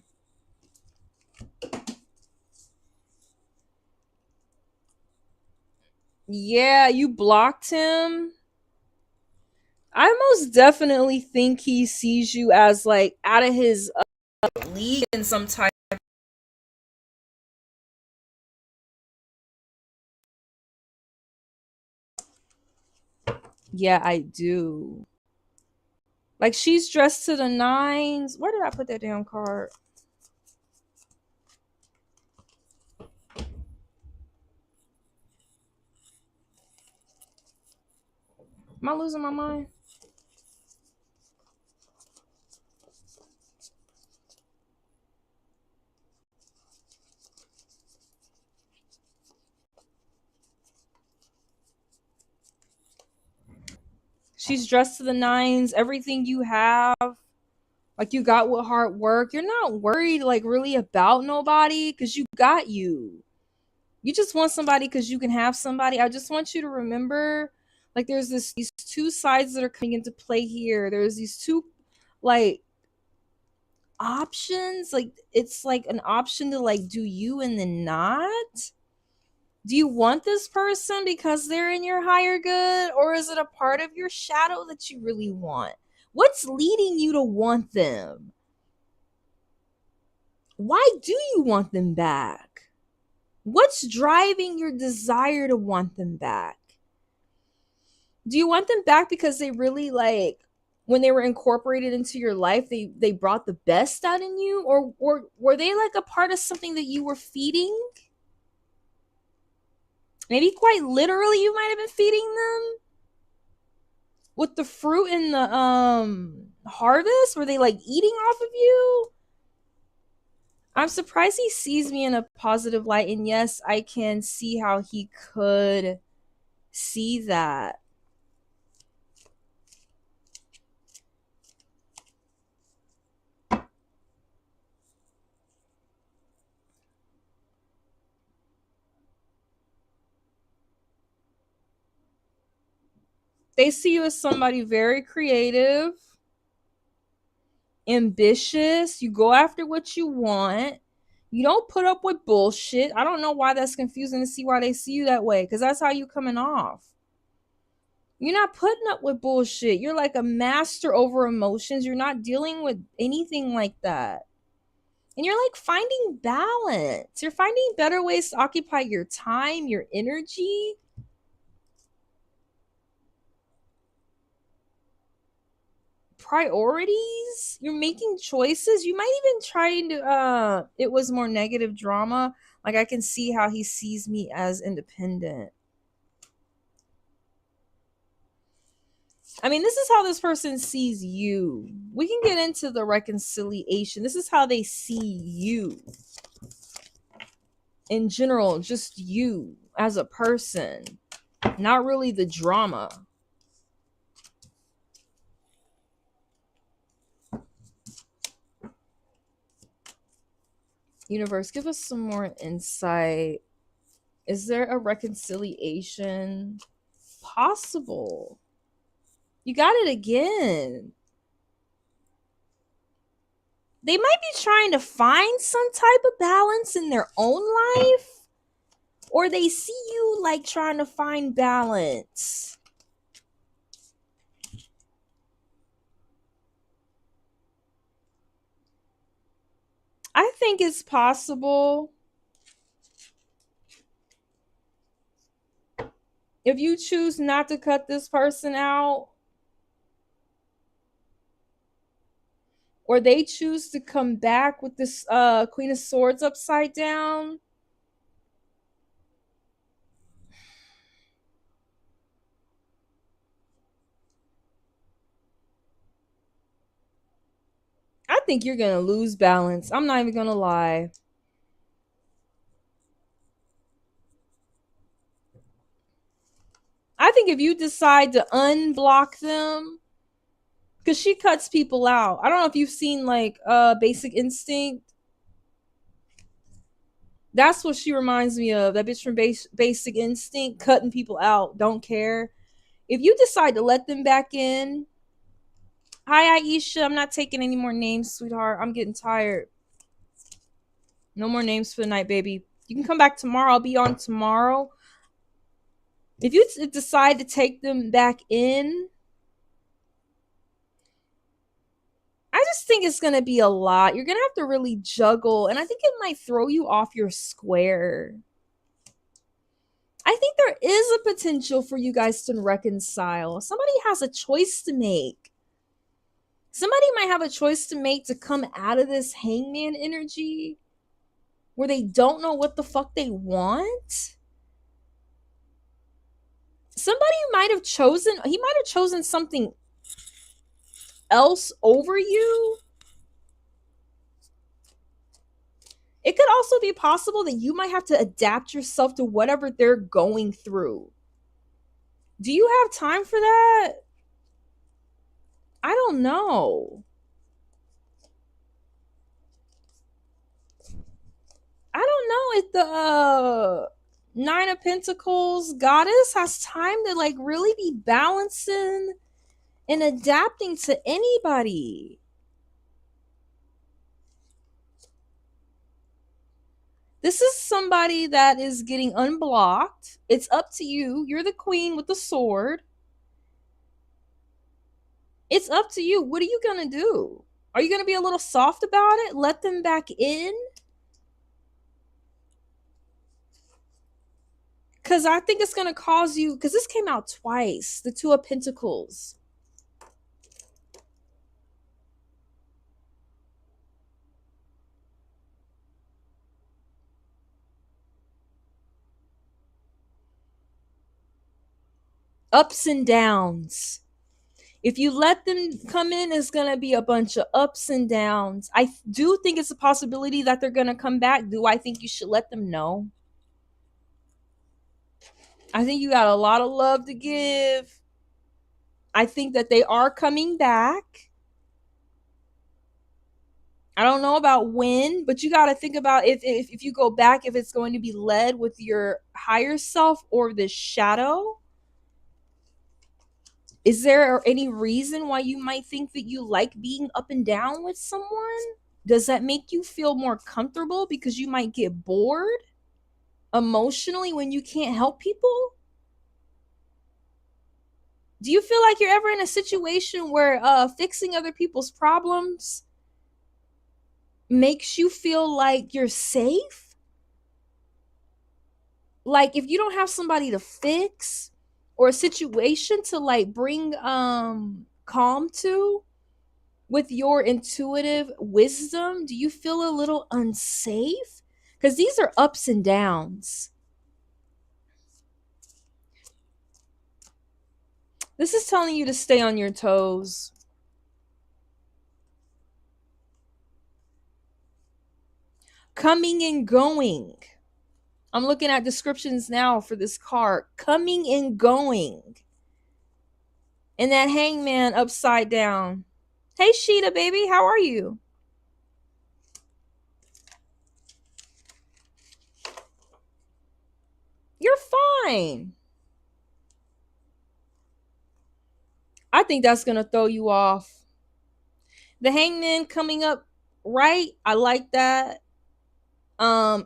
Yeah, you blocked him. I most definitely think he sees you as like out of his league in some type. Yeah, I do. Like she's dressed to the nines. Where did I put that damn card? Am I losing my mind? She's dressed to the nines. Everything you have, like you got with hard work. You're not worried like really about nobody because you got you. You just want somebody because you can have somebody. I just want you to remember, like there's these two sides that are coming into play here. There's these two like options. Like it's like an option to like do you and then not. Do you want this person because they're in your higher good, or is it a part of your shadow that you really want? What's leading you to want them? Why do you want them back? What's driving your desire to want them back? Do you want them back because they really like when they were incorporated into your life, they brought the best out in you, or were they like a part of something that you were feeding? Maybe quite literally you might have been feeding them with the fruit in the harvest. Were they like eating off of you? I'm surprised he sees me in a positive light, and yes, I can see how he could see that. They see you as somebody very creative, ambitious. You go after what you want. You don't put up with bullshit. I don't know why that's confusing to see why they see you that way, because that's how you coming off. You're not putting up with bullshit. You're like a master over emotions. You're not dealing with anything like that. And you're like finding balance. You're finding better ways to occupy your time, your energy. Priorities. You're making choices. You might even try to it was more negative drama. Like, I can see how he sees me as independent. I mean, this is how this person sees you. We can get into the reconciliation. This is how they see you in general, just you as a person, not really the drama. Universe, give us some more insight. Is there a reconciliation possible? You got it again. They might be trying to find some type of balance in their own life, or they see you like trying to find balance. I think it's possible. If you choose not to cut this person out, or they choose to come back with this Queen of Swords upside down, I think you're going to lose balance. I'm not even going to lie. I think if you decide to unblock them, because she cuts people out. I don't know if you've seen like Basic Instinct. That's what she reminds me of. That bitch from Basic Instinct, cutting people out, don't care. If you decide to let them back in, hi Aisha, I'm not taking any more names, sweetheart. I'm getting tired. No more names for the night, baby. You can come back tomorrow. I'll be on tomorrow. If you decide to take them back in, I just think it's going to be a lot. You're going to have to really juggle, and I think it might throw you off your square. I think there is a potential for you guys to reconcile. Somebody has a choice to make. Somebody might have a choice to make to come out of this hangman energy where they don't know what the fuck they want. Somebody might have chosen, he might have chosen something else over you. It could also be possible that you might have to adapt yourself to whatever they're going through. Do you have time for that? I don't know. I don't know if the Nine of Pentacles goddess has time to like really be balancing and adapting to anybody. This is somebody that is getting unblocked. It's up to you. You're the queen with the sword. It's up to you. What are you going to do? Are you going to be a little soft about it? Let them back in? Because I think it's going to cause you, because this came out twice, the Two of Pentacles. Ups and downs. If you let them come in, it's going to be a bunch of ups and downs. I do think it's a possibility that they're going to come back. Do I think you should let them know? I think you got a lot of love to give. I think that they are coming back. I don't know about when, but you got to think about if you go back, if it's going to be led with your higher self or the shadow. Is there any reason why you might think that you like being up and down with someone? Does that make you feel more comfortable because you might get bored emotionally when you can't help people? Do you feel like you're ever in a situation where fixing other people's problems makes you feel like you're safe? Like if you don't have somebody to fix or a situation to like bring calm to with your intuitive wisdom, do you feel a little unsafe? Because these are ups and downs. This is telling you to stay on your toes. Coming and going. I'm looking at descriptions now for this card. Coming and going. And that hangman upside down. Hey, Sheeta, baby, how are you? You're fine. I think that's going to throw you off. The hangman coming up right. I like that.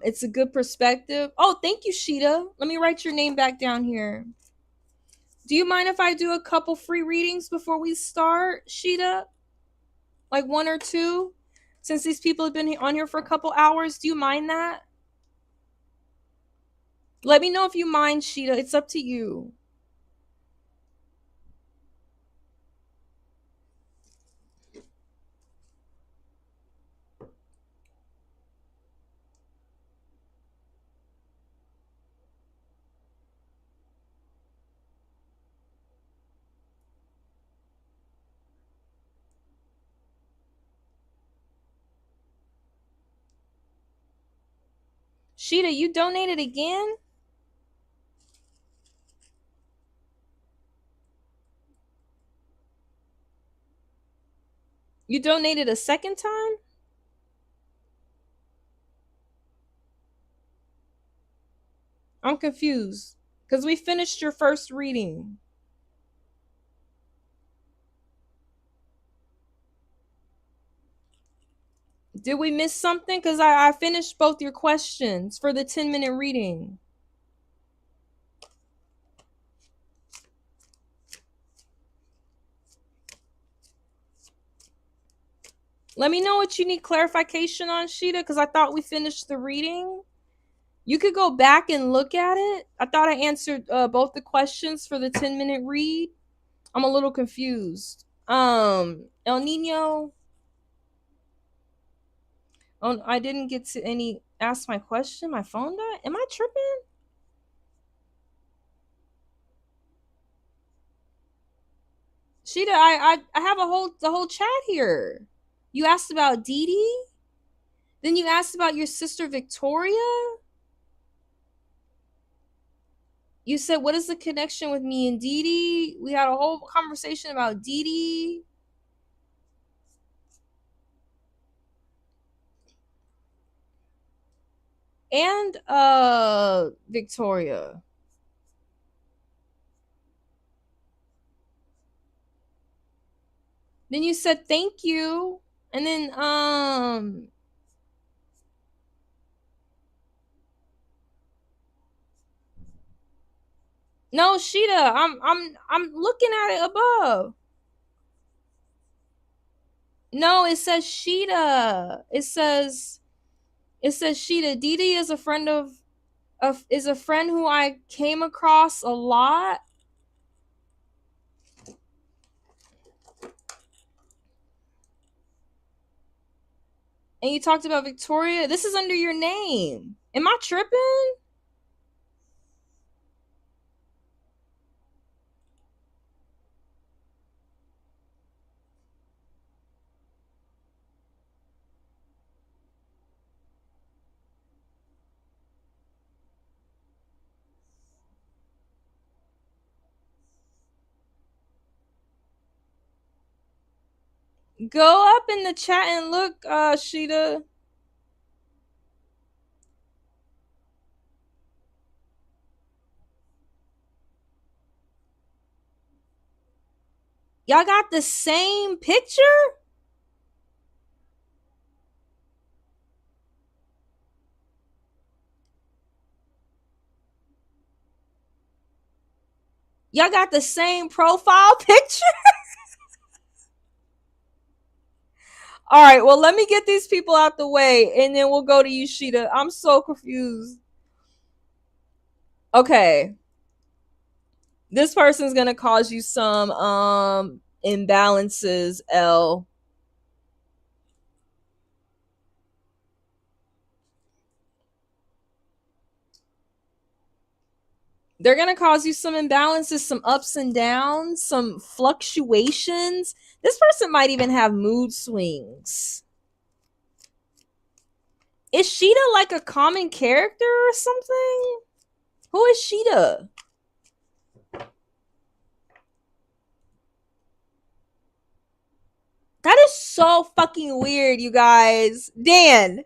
It's a good perspective. Oh, thank you, Sheeta. Let me write your name back down here. Do you mind if I do a couple free readings before we start, Sheeta? Like one or two? Since these people have been on here for a couple hours, do you mind that? Let me know if you mind, Sheeta. It's up to you. Sheeta, you donated again? You donated a second time? I'm confused. Because we finished your first reading. Did we miss something? Because I finished both your questions for the 10-minute reading. Let me know what you need clarification on, Sheeta, because I thought we finished the reading. You could go back and look at it. I thought I answered both the questions for the 10-minute read. I'm a little confused. El Nino. Oh, I didn't get to any ask my question. My phone died. Am I tripping? Sheeta, I have the whole chat here. You asked about Dee Dee. Then you asked about your sister Victoria. You said, "What is the connection with me and Dee Dee?" We had a whole conversation about Dee Dee and Victoria. Then you said thank you, and then no, Sheeta, I'm looking at it above. No, it says Sheeta. It says Sheeta. Dee Dee is a friend is a friend who I came across a lot. And you talked about Victoria. This is under your name. Am I tripping? Go up in the chat and look, Sheeta. Y'all got the same picture? Y'all got the same profile picture? All right, well, let me get these people out the way and then we'll go to you, Sheeta. I'm so confused. Okay. This person's gonna cause you some imbalances, L. They're gonna cause you some imbalances, some ups and downs, some fluctuations. This person might even have mood swings. Is Sheeta like a common character or something? Who is Sheeta? That is so fucking weird, you guys. Dan,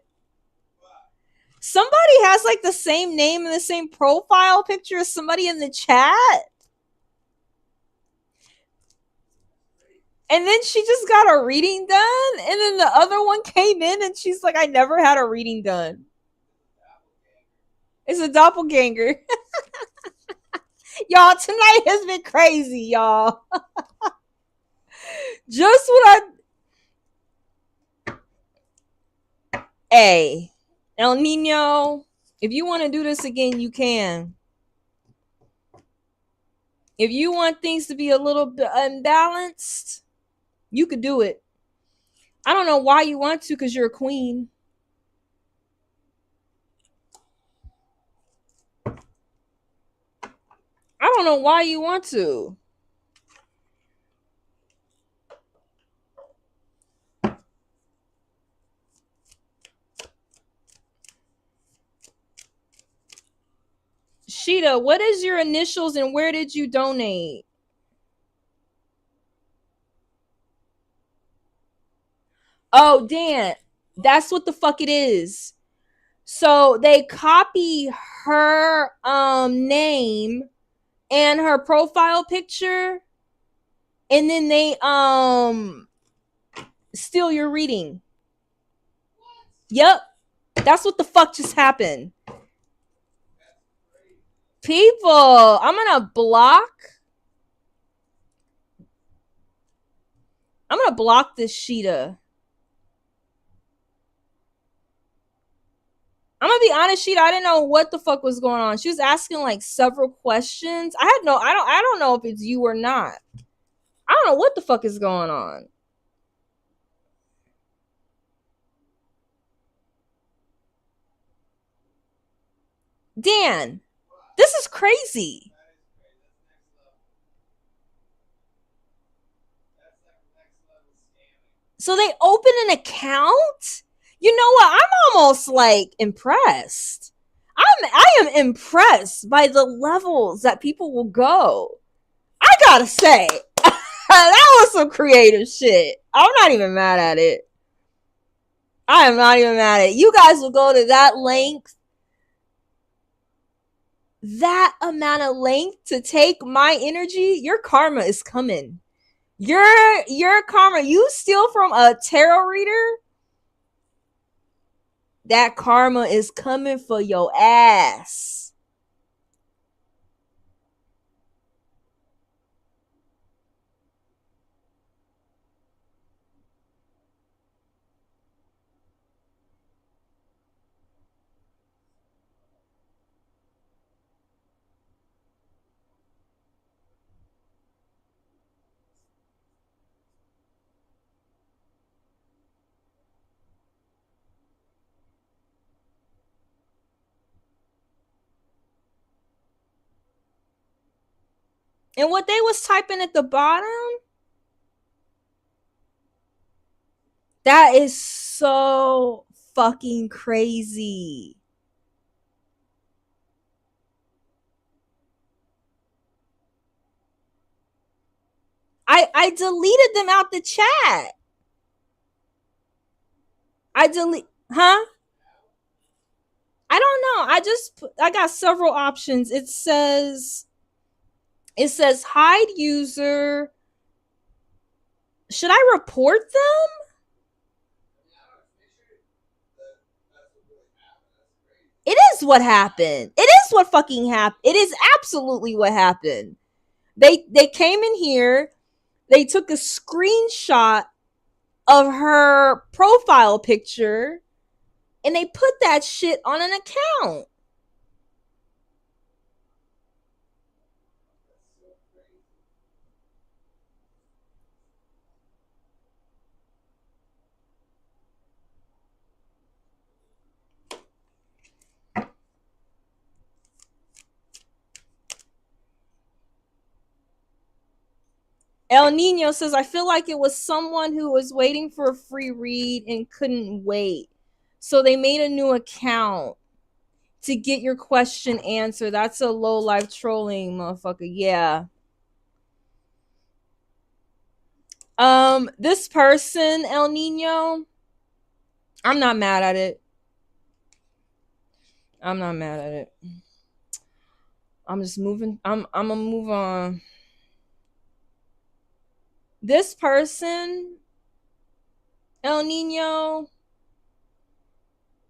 somebody has like the same name and the same profile picture as somebody in the chat. And then she just got a reading done. And then the other one came in and she's like, I never had a reading done. It's a doppelganger. Y'all, tonight has been crazy, y'all. Just what Hey, El Nino, if you want to do this again, you can. If you want things to be a little bit unbalanced, you could do it. I don't know why you want to, because you're a queen. I don't know why you want to. Sheeta, what is your initials and where did you donate? Oh, Dan, that's what the fuck it is. So they copy her name and her profile picture, and then they steal your reading. Yep, that's what the fuck just happened. People, I'm gonna block this Sheeta. I'm gonna be honest, Sheeta, I didn't know what the fuck was going on. She was asking like several questions. I don't know if it's you or not. I don't know what the fuck is going on. Dan, this is crazy. So they open an account? You know what? I'm almost like impressed. I am impressed by the levels that people will go. I gotta say, that was some creative shit. I'm not even mad at it. I am not even mad at it. You guys will go to that length, that amount of length to take my energy. Your karma is coming. Your karma. You steal from a tarot reader, that karma is coming for your ass. And what they was typing at the bottom, that is so fucking crazy. I deleted them out the chat. Huh? I don't know. I got several options. It says hide user, Should I report them? It is what happened. It is what fucking happened. It is absolutely what happened. They came in here, they took a screenshot of her profile picture, and they put that shit on an account. El Nino says, I feel like it was someone who was waiting for a free read and couldn't wait. So they made a new account to get your question answered. That's a low life trolling, motherfucker. Yeah. This person, El Nino, I'm not mad at it. I'm not mad at it. I'm just moving. I'm gonna move on. This person, El Nino,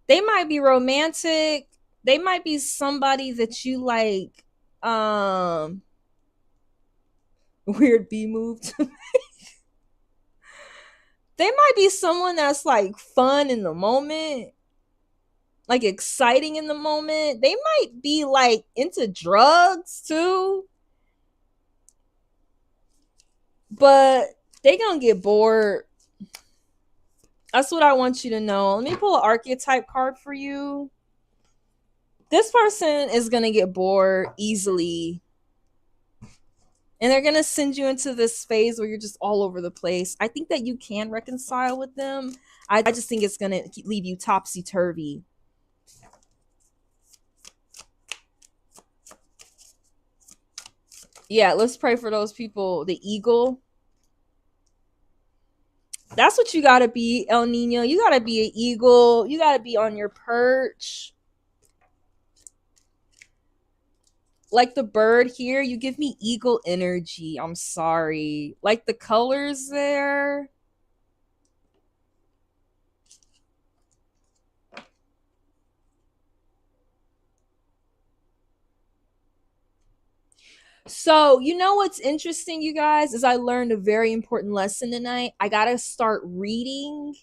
they might be romantic. They might be somebody that you like. Weird B move. They might be someone that's like fun in the moment, like exciting in the moment. They might be like into drugs too, but they gonna get bored. That's what I want you to know. Let me pull an archetype card for you. This person is gonna get bored easily, and they're gonna send you into this phase where you're just all over the place. I think that you can reconcile with them. I just think it's gonna leave you topsy-turvy. Yeah, let's pray for those people. The eagle. That's what you gotta be, El Nino. You gotta be an eagle. You gotta be on your perch. Like the bird here, you give me eagle energy. I'm sorry. Like the colors there. So, you know what's interesting, you guys, is I learned a very important lesson tonight. I got to start reading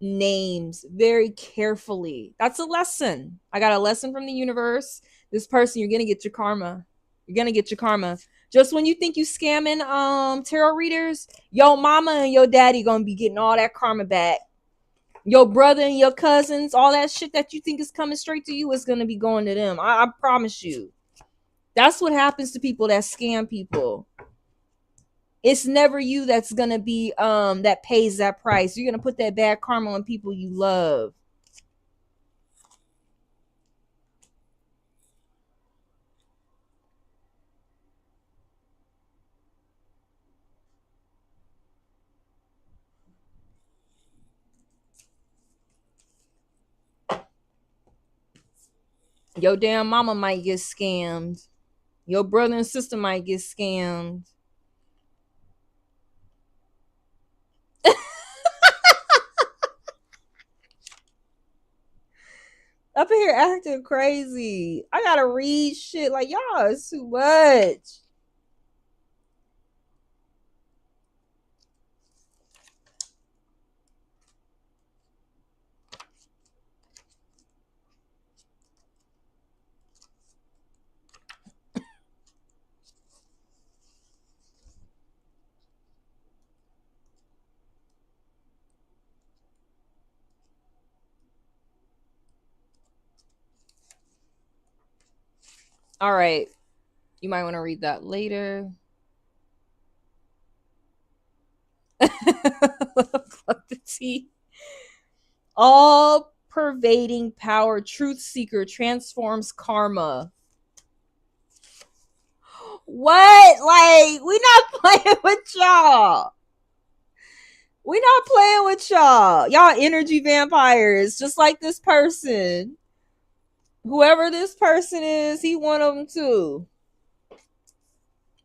names very carefully. That's a lesson. I got a lesson from the universe. This person, you're going to get your karma. You're going to get your karma. Just when you think you scamming tarot readers, your mama and your daddy going to be getting all that karma back. Your brother and your cousins, all that shit that you think is coming straight to you is going to be going to them. I promise you. That's what happens to people that scam people. It's never you that's gonna be that pays that price. You're gonna put that bad karma on people you love. Your damn mama might get scammed. Your brother and sister might get scammed. Up in here acting crazy. I gotta read shit like y'all. It's too much. All right. You might want to read that later. Fuck the tea. All pervading power, truth seeker, transforms karma. What? Like, we not playing with y'all. We not playing with y'all. Y'all energy vampires, just like this person. Whoever this person is, he one of them too.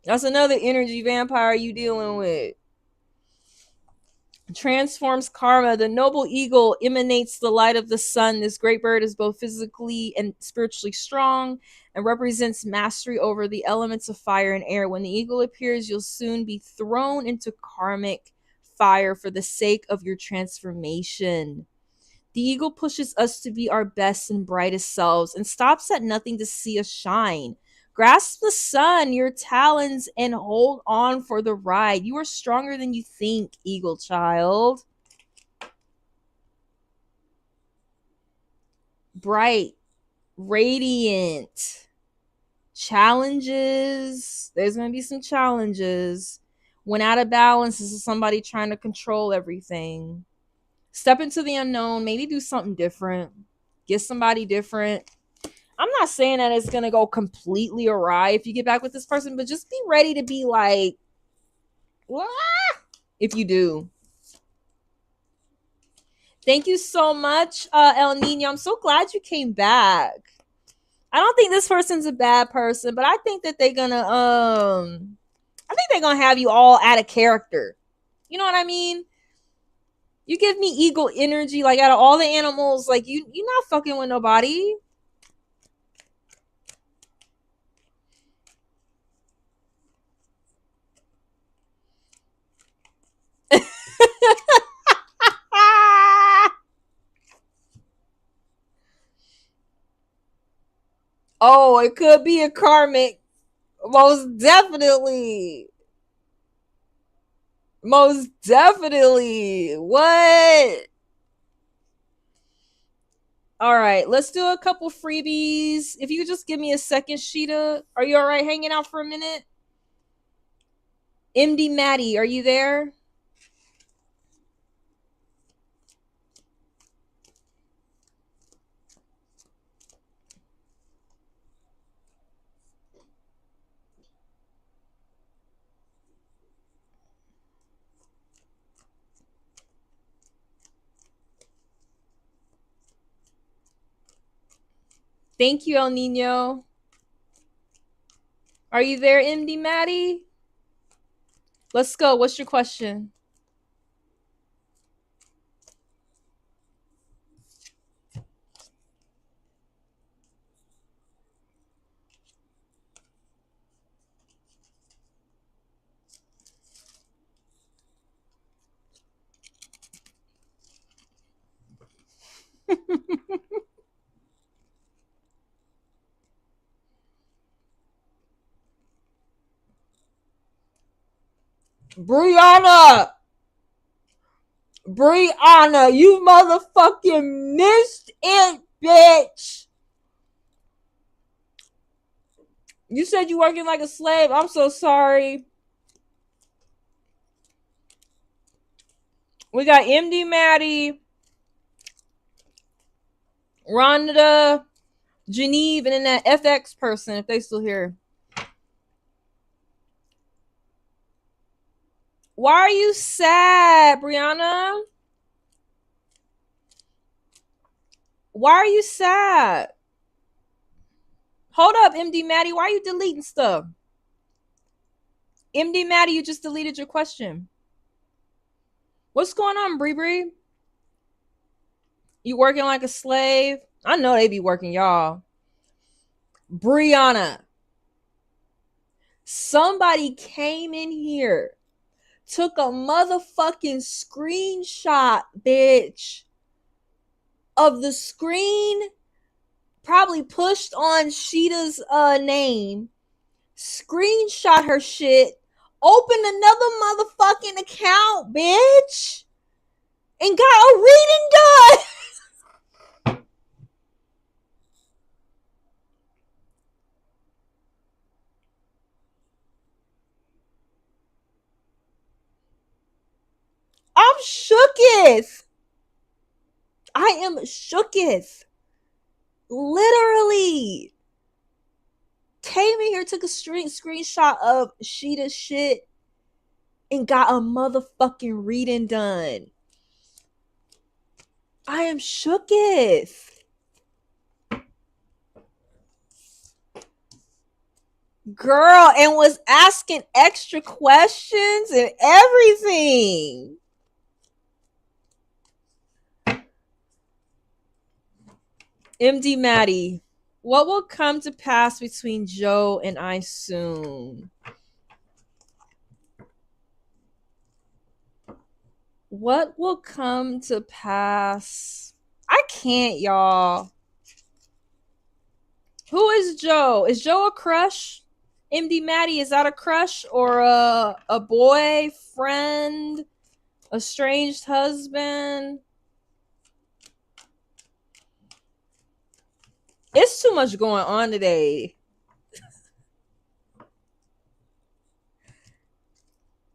That's another energy vampire you dealing with. Transforms karma. The noble eagle emanates the light of the sun. This great bird is both physically and spiritually strong and represents mastery over the elements of fire and air. When the eagle appears, you'll soon be thrown into karmic fire for the sake of your transformation. The eagle pushes us to be our best and brightest selves and stops at nothing to see us shine. Grasp the sun, your talons, and hold on for the ride. You are stronger than you think, eagle child. Bright, radiant. Challenges. There's going to be some challenges. When out of balance, this is somebody trying to control everything. Step into the unknown. Maybe do something different. Get somebody different. I'm not saying that it's going to go completely awry if you get back with this person, but just be ready to be like, "Wah!" if you do. Thank you so much, El Nino. I'm so glad you came back. I don't think this person's a bad person, but I think that they're gonna have you all out of character. You know what I mean? You give me eagle energy, like out of all the animals, like you're not fucking with nobody. Oh, it could be a karmic. Most definitely. Most definitely. What? All right, let's do a couple freebies. If you could just give me a second, Sheeta. Are you all right hanging out for a minute? MD Maddie, are you there? Thank you, El Nino. Are you there, MD Maddie? Let's go. What's your question? Briana! Briana, you motherfucking missed it, bitch! You said you working like a slave. I'm so sorry. We got MD Maddie, Rhonda, Geneve, and then that FX person, if they still here. Why are you sad, Briana? Why are you sad? Hold up, MD Maddie. Why are you deleting stuff? MD Maddie, you just deleted your question. What's going on, Bree Bree? You working like a slave? I know they be working, y'all. Briana. Somebody came in here, took a motherfucking screenshot, bitch, of the screen, probably pushed on Sheeta's name, screenshot her shit, opened another motherfucking account, bitch, and got a reading done. I'm shooketh. I am shooketh. Literally. Came in here, took a screenshot of Sheeta's shit, and got a motherfucking reading done. I am shooketh. Girl, and was asking extra questions and everything. MD Maddie, what will come to pass between Joe and I soon? What will come to pass? I can't, y'all. Who is Joe? Is Joe a crush? MD Maddie, is that a crush or a boyfriend? Estranged husband? It's too much going on today.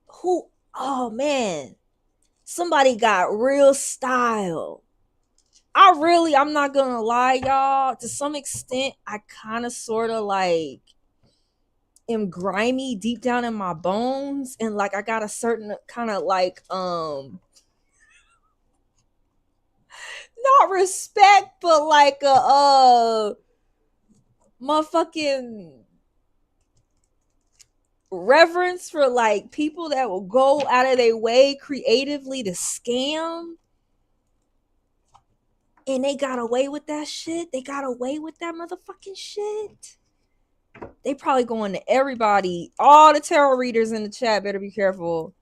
Who? Oh man, somebody got real style. I'm not gonna lie, y'all. To some extent, I kind of sort of like am grimy deep down in my bones, and like I got a certain kind of like not respect, but like a motherfucking reverence for like people that will go out of their way creatively to scam. And they got away with that shit. They got away with that motherfucking shit. They probably going to everybody. All the tarot readers in the chat better be careful.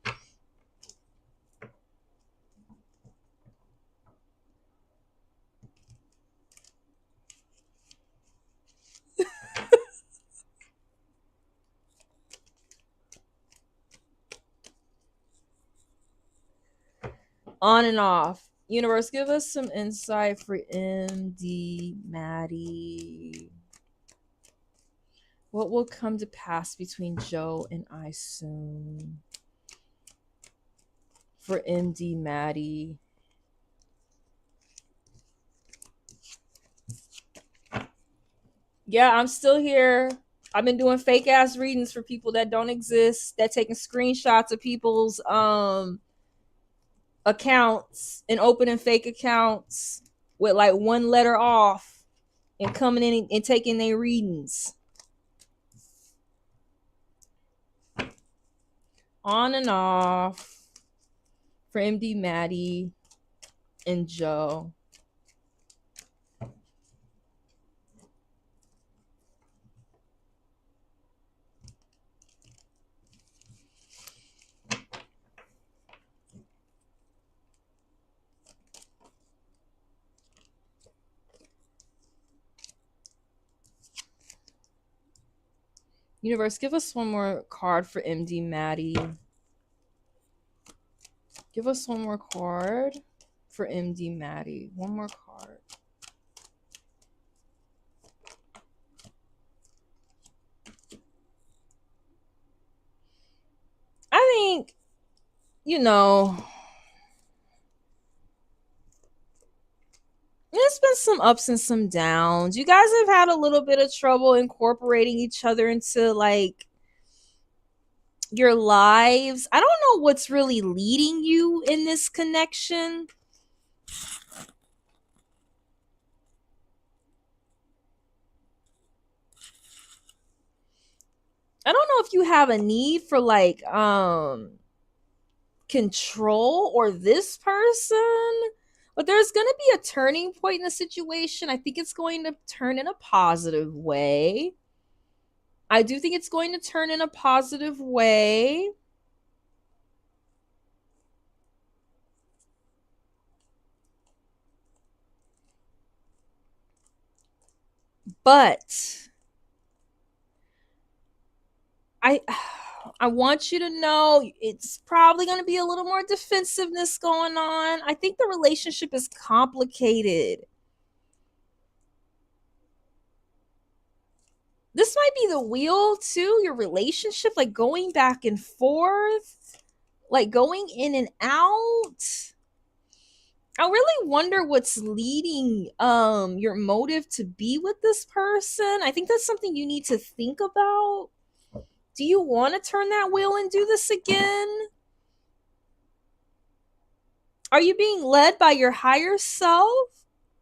On and off. Universe, give us some insight for MD Maddie. What will come to pass between Joe and I soon? For MD Maddie. Yeah, I'm still here. I've been doing fake ass readings for people that don't exist, that taking screenshots of people's accounts and opening fake accounts with like one letter off and coming in and taking their readings. On and off for MD Maddie and Joe. Universe, give us one more card for MD Maddie. Give us one more card for MD Maddie. One more card. I think, you know, there's been some ups and some downs. You guys have had a little bit of trouble incorporating each other into like your lives. I don't know what's really leading you in this connection. I don't know if you have a need for like control or this person, but there's going to be a turning point in the situation. I think it's going to turn in a positive way. I do think it's going to turn in a positive way. But I want you to know it's probably going to be a little more defensiveness going on. I think the relationship is complicated. This might be the wheel too, your relationship, like going back and forth, like going in and out. I really wonder what's leading your motive to be with this person. I think that's something you need to think about. Do you want to turn that wheel and do this again? Are you being led by your higher self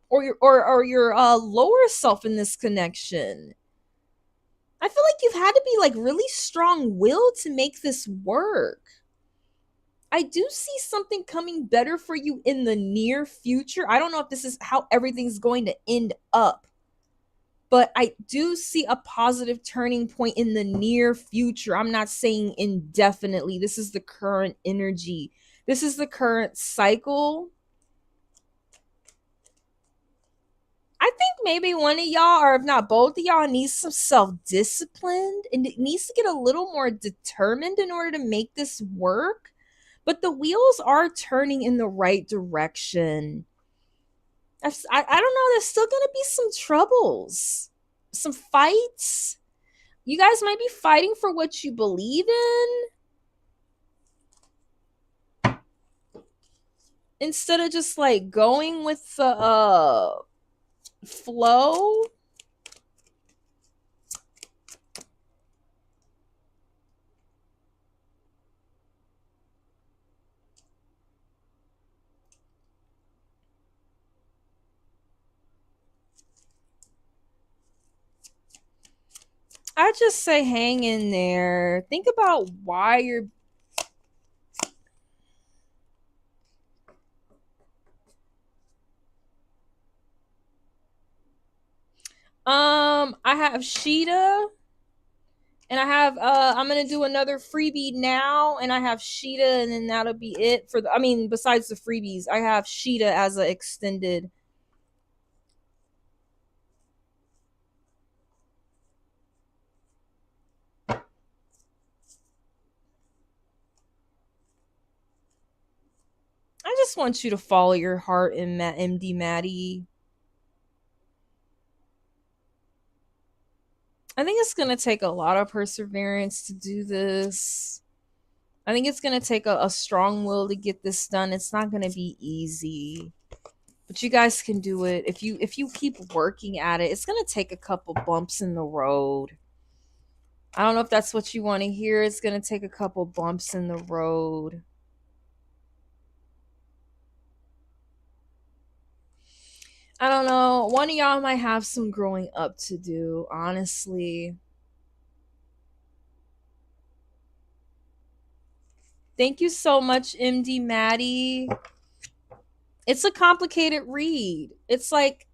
or your lower self in this connection? I feel like you've had to be like really strong willed to make this work. I do see something coming better for you in the near future. I don't know if this is how everything's going to end up, but I do see a positive turning point in the near future. I'm not saying indefinitely. This is the current energy. This is the current cycle. I think maybe one of y'all, or if not both of y'all, needs some self-discipline and it needs to get a little more determined in order to make this work. But the wheels are turning in the right direction. I don't know. There's still going to be some troubles, some fights. You guys might be fighting for what you believe in instead of just like going with the flow. I just say hang in there. Think about why you're I have Sheeta and I have I'm gonna do another freebie now and I have Sheeta and then that'll be it for the besides the freebies, I have Sheeta as an extended. I just want you to follow your heart in MD Maddie. I think it's gonna take a lot of perseverance to do this. I think it's gonna take a strong will to get this done. It's not gonna be easy. But you guys can do it. If you keep working at it, it's gonna take a couple bumps in the road. I don't know if that's what you want to hear. It's gonna take a couple bumps in the road. I don't know. One of y'all might have some growing up to do, honestly. Thank you so much, MD Maddie. It's a complicated read. It's like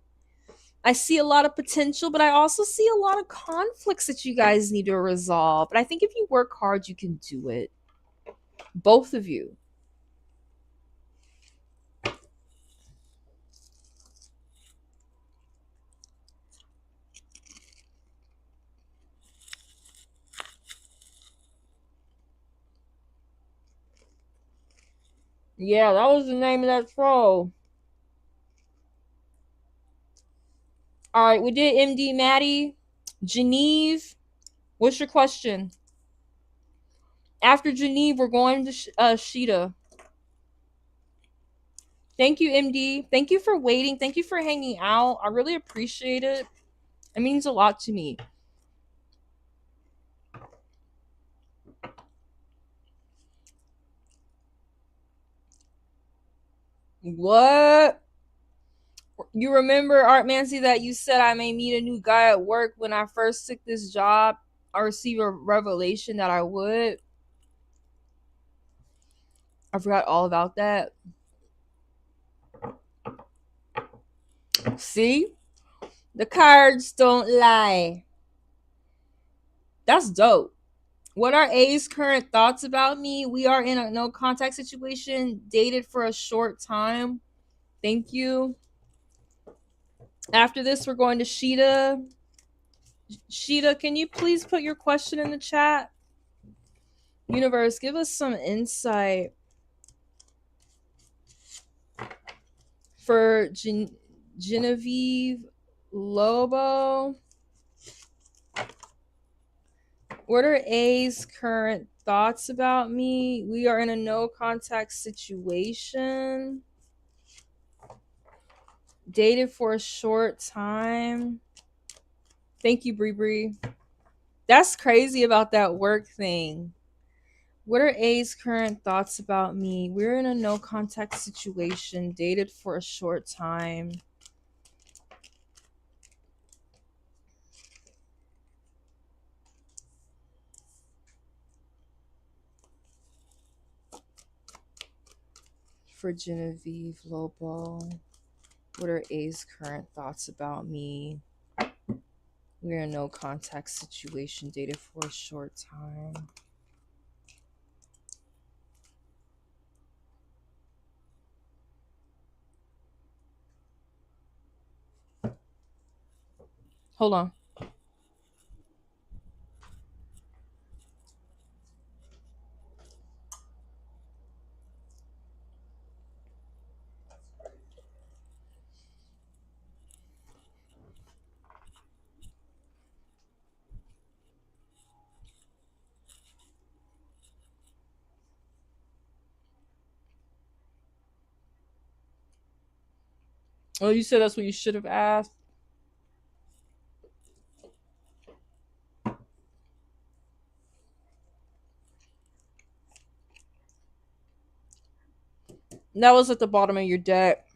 I see a lot of potential, but I also see a lot of conflicts that you guys need to resolve. But I think if you work hard, you can do it. Both of you. Yeah, that was the name of that troll. All right, we did MD Maddie. Geneve, what's your question? After Geneve, we're going to Sheeta. Thank you, MD. Thank you for waiting. Thank you for hanging out. I really appreciate it. It means a lot to me. What? You remember, Artmancy, that you said I may meet a new guy at work when I first took this job? I received a revelation that I would. I forgot all about that. See? The cards don't lie. That's dope. What are A's current thoughts about me? We are in a no contact situation, dated for a short time. Thank you. After this, we're going to Sheeta. Sheeta, can you please put your question in the chat? Universe, give us some insight for Genevieve Lobo. What are A's current thoughts about me? We are in a no contact situation. Dated for a short time. Thank you, Bree Bree. That's crazy about that work thing. What are A's current thoughts about me? We're in a no contact situation, dated for a short time. for Genevieve Lobo. What are A's current thoughts about me? We are in no contact situation, dated for a short time. Hold on. Oh, you said that's what you should have asked? That was at the bottom of your deck.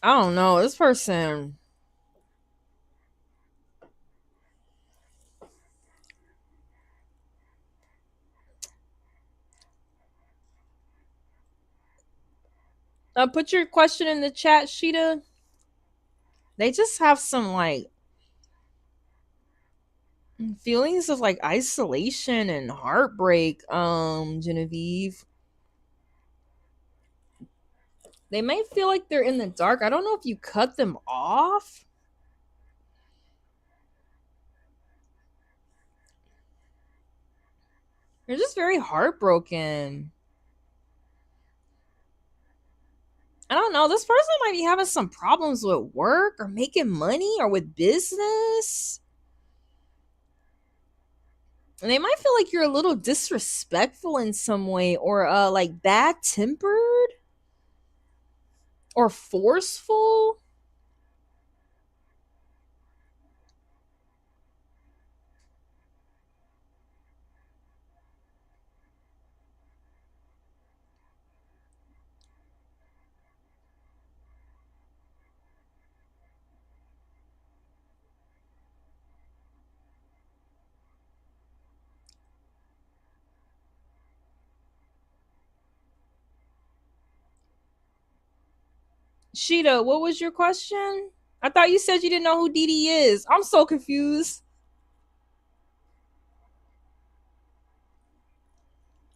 I don't know. This person. Put your question in the chat, Sheeta. They just have some like feelings of like isolation and heartbreak, Genevieve. They may feel like they're in the dark. I don't know if you cut them off. They're just very heartbroken. I don't know. This person might be having some problems with work or making money or with business. And they might feel like you're a little disrespectful in some way or like bad tempered or forceful. Sheeta, what was your question? I thought you said you didn't know who Dee Dee is. I'm so confused.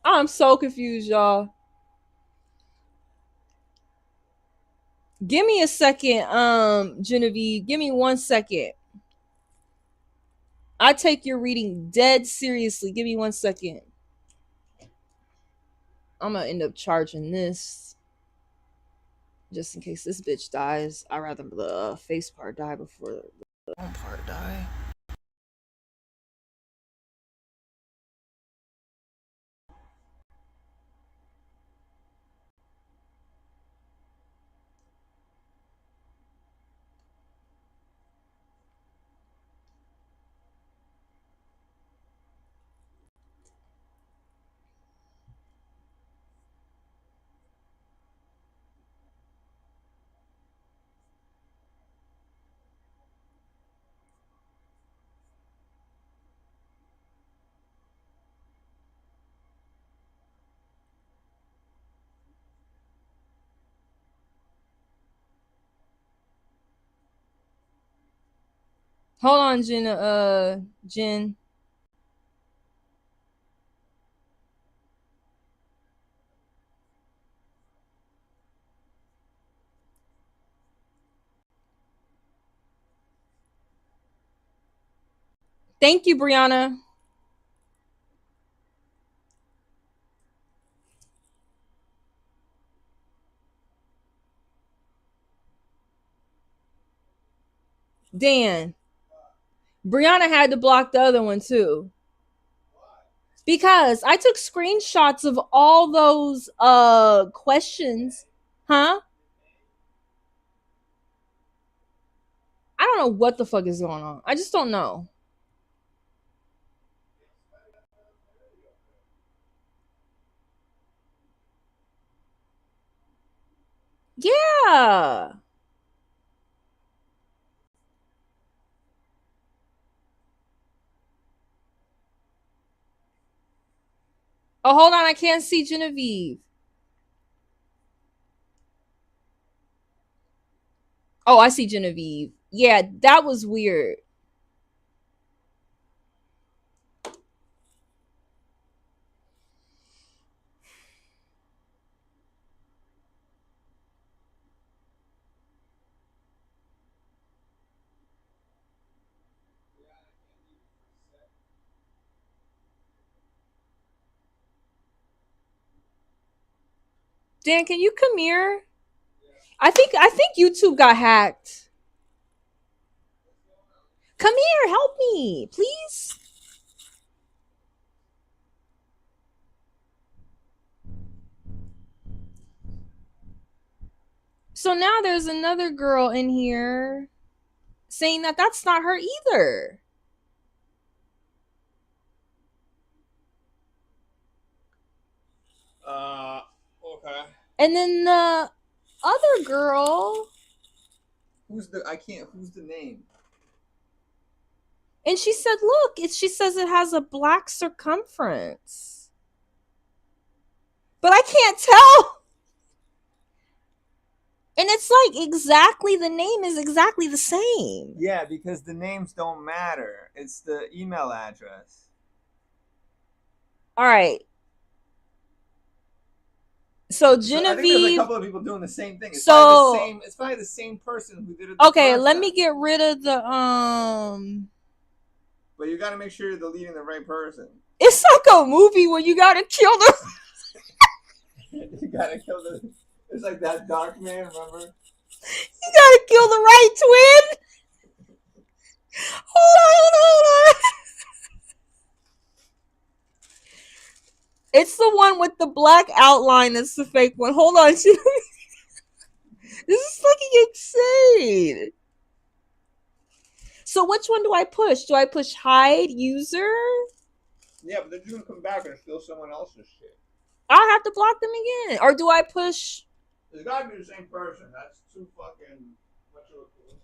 I'm so confused, y'all. Give me a second, Genevieve. Give me 1 second. I take your reading dead seriously. Give me 1 second. I'm gonna end up charging this. Just in case this bitch dies. I'd rather the face part die before the arm part die. Hold on, Jen. Thank you, Briana. Dan. Briana had to block the other one too. Because I took screenshots of all those questions Huh? I don't know what the fuck is going on. I just don't know. Yeah. Oh, hold on. I can't see Genevieve. Oh, I see Genevieve. Yeah, that was weird. Dan, can you come here? I think YouTube got hacked. Come here, help me, please. So now there's another girl in here saying that that's not her either. Okay. And then the other girl, Who's the? I can't. Who's the name? and she said, "Look, she says it has a black circumference." But I can't tell. And it's like exactly the name is exactly the same. Yeah, because the names don't matter. It's the email address. All right. So I think there's a Genevieve. couple of people doing the same thing. It's So probably the same person who did it. okay, let me get rid of the But you got to make sure you're deleting the right person. It's like a movie where you gotta kill the. You gotta kill the. It's like that dark man. Remember? You gotta kill the right twin. Hold on. It's the one with the black outline. That's the fake one. Hold on. This is fucking insane. So which one do I push? Do I push hide user? Yeah, but they're just gonna come back and steal someone else's shit. I'll have to block them again. Or do I push? It's gotta be the same person. That's too fucking much of a coincidence.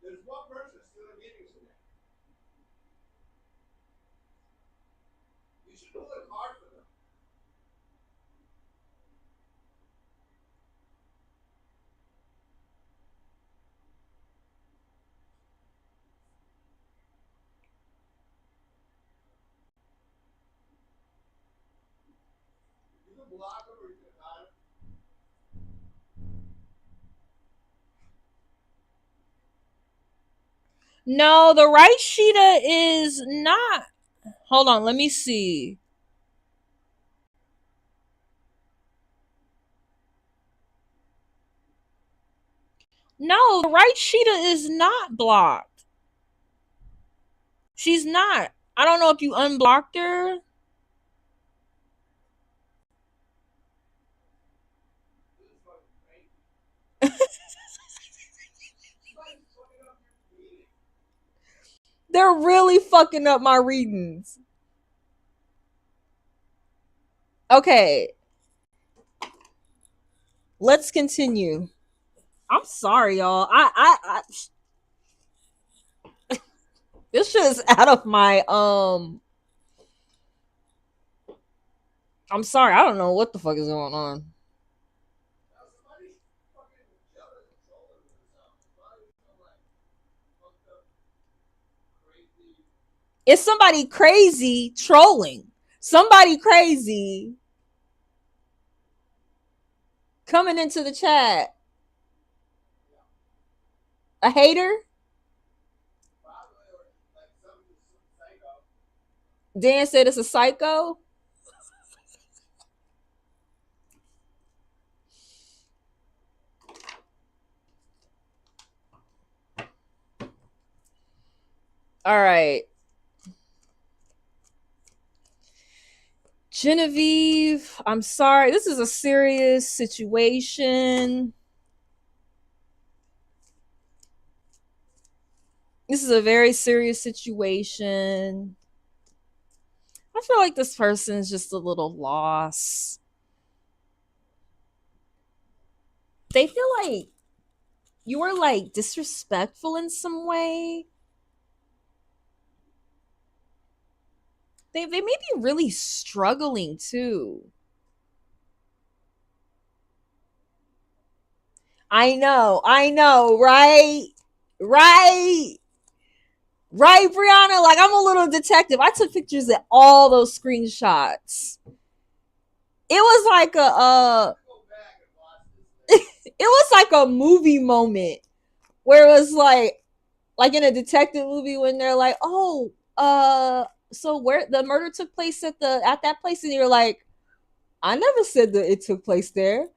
There's one person still in meetings today. You should pull it hard for them. You can block them or you can hide them. No, the right Sheeta is not. Hold on, let me see. No, the right Sheeta is not blocked. She's not. I don't know if you unblocked her. They're really fucking up my readings. Okay. Let's continue. I'm sorry, y'all. This shit is out of my I'm sorry. I don't know what the fuck is going on. It's somebody crazy trolling. Somebody crazy coming into the chat. A hater? Dan said it's a psycho. All right. Genevieve, I'm sorry. This is a serious situation. This is a very serious situation. I feel like this person is just a little lost. They feel like you were like disrespectful in some way. They may be really struggling too. I know, right? Right. Right, Briana. Like I'm a little detective. I took pictures of all those screenshots. It was like it was like a movie moment where it was like in a detective movie when they're like, "Oh, so where the murder took place at that place," and you're like, "I never said that it took place there."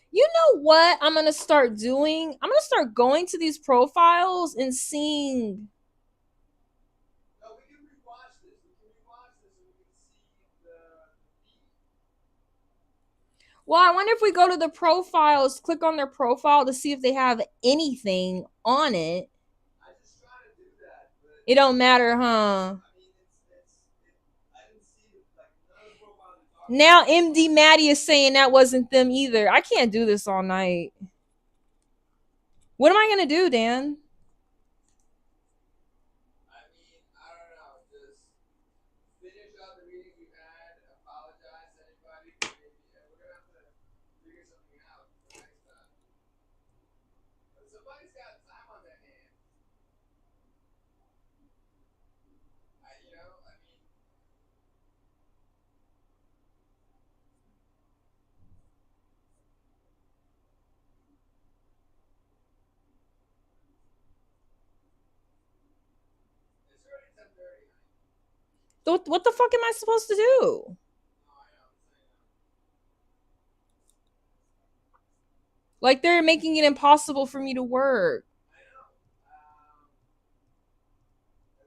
You know what I'm gonna start doing? I'm gonna start going to these profiles and seeing. No, we can rewatch this. We can rewatch this and we can see the feed. Well, I wonder if we go to the profiles, click on their profile to see if they have anything on it. I just try to do that, but It don't matter, huh? I mean, I didn't see it, like none of the profiles are talking Now about. MD Maddie is saying that wasn't them either. I can't do this all night. What am I gonna do, Dan? I mean, I don't know. Just finish up the reading we've had. Apologize to anybody. Maybe we're gonna have to figure something out for next time. But somebody's got time on their hands. I mean, it's already 10:30. What the fuck am I supposed to do? No, I know. Like they're making it impossible for me to work. I know.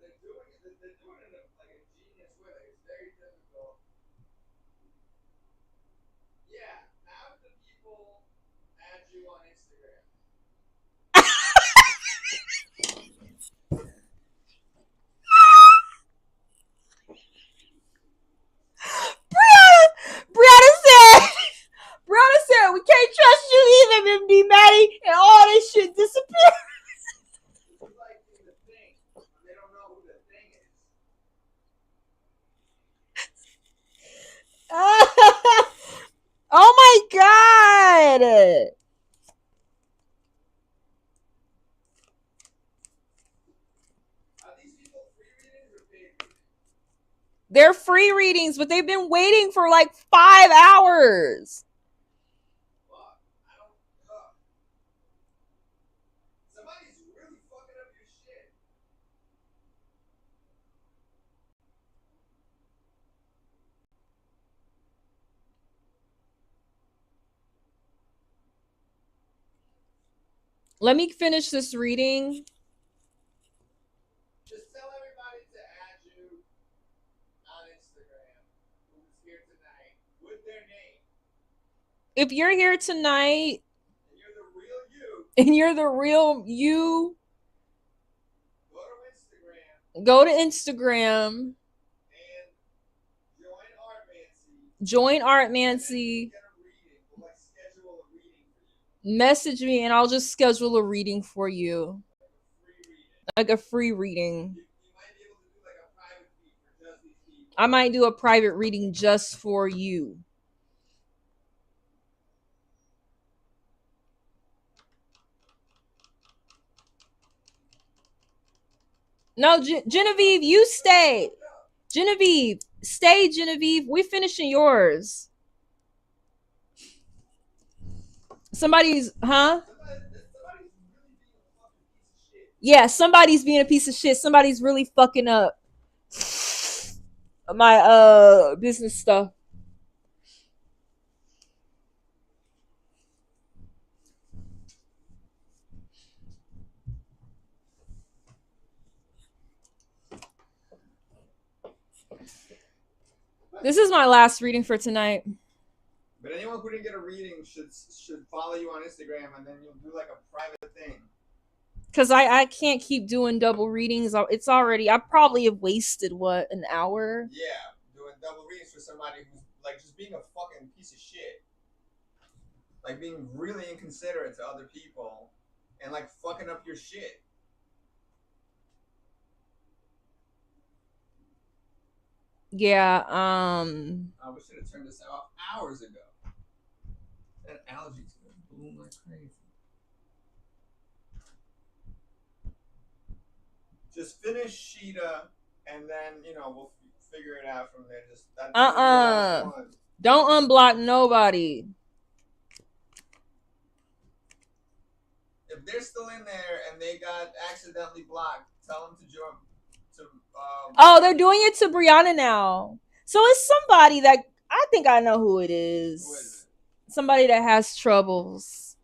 They're doing it in like a genius way. It's very difficult. Yeah. Have the people add you on Instagram. Brianna said, Brianna said, we can't trust you either, MD Maddie, and all this shit disappeared. This is like the thing. They don't know who the thing is. Oh my god. Are these people free readings or paid readings? They're free readings, but they've been waiting for like 5 hours. Fuck. I don't. Somebody's really fucking up your shit. Let me finish this reading. Just tell everybody to add you on Instagram who's here tonight with their name. If you're here tonight And you're the real you. and you're the real you, Go to Instagram go to Instagram, and join Artmancy. join And Artmancy, get a reading. We'll like schedule a reading for you. message me, and I'll just schedule a reading for you. Like a free reading. Like a free reading. You might be able to do like a private feed for just these people. I might do a private reading just for you. No, Genevieve, you stay. Genevieve, stay, Genevieve. We're finishing yours. Somebody's, huh? Somebody's really being a fucking Yeah, somebody's being a piece of shit. Somebody's really fucking up my business stuff. This is my last reading for tonight. But anyone who didn't get a reading should follow you on Instagram, and then you'll do like a private thing. Cause I can't keep doing double readings. It's already I probably have wasted what, an hour. Yeah, doing double readings for somebody who's like just being a fucking piece of shit, like being really inconsiderate to other people, and like fucking up your shit. Yeah. We should have turned this off hours ago. That allergy to it blew like crazy. Just finish Sheeta, and then we'll figure it out from there. Just that's the last one. Don't unblock nobody. If they're still in there and they got accidentally blocked, tell them to join. Oh, they're doing it to Briana now. So it's somebody that I think I know who it is. Who is it? Somebody that has troubles.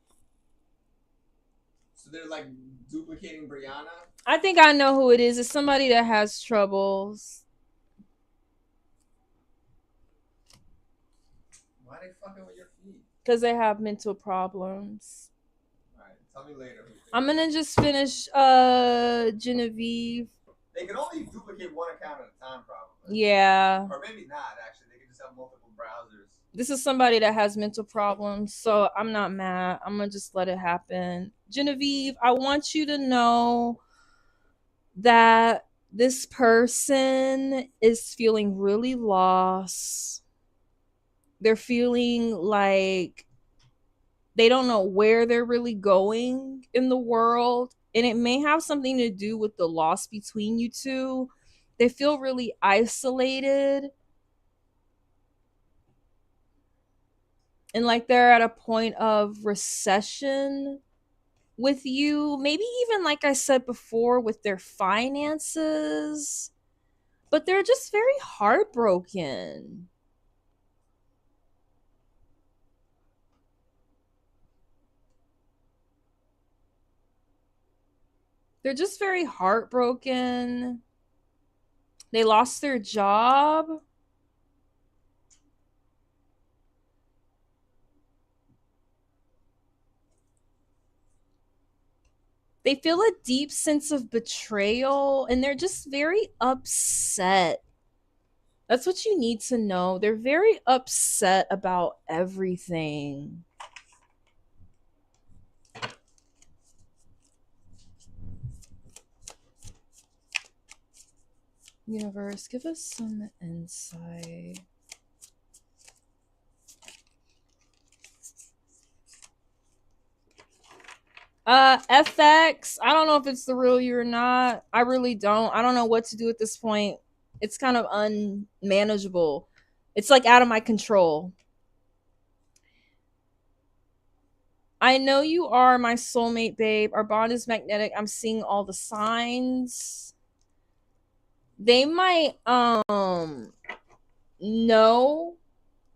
So they're like duplicating Briana? I think I know who it is. It's somebody that has troubles. Why are they fucking with your feet? Because they have mental problems. Alright, tell me later. I'm gonna just finish Genevieve. They can only duplicate one account at a time, probably. Yeah. Or maybe not, actually. They can just have multiple browsers. This is somebody that has mental problems, so I'm not mad. I'm gonna just let it happen. Genevieve, I want you to know that this person is feeling really lost. They're feeling like they don't know where they're really going in the world. And it may have something to do with the loss between you two. They feel really isolated. And like they're at a point of recession with you. Maybe even, like I said before, with their finances. But they're just very heartbroken. They're just very heartbroken. They lost their job. They feel a deep sense of betrayal and they're just very upset. That's what you need to know. They're very upset about everything. Universe, give us some insight. FX, I don't know if it's the real you or not. I really don't. I don't know what to do at this point. It's kind of unmanageable. It's like out of my control. I know you are my soulmate, babe. Our bond is magnetic. I'm seeing all the signs. They might know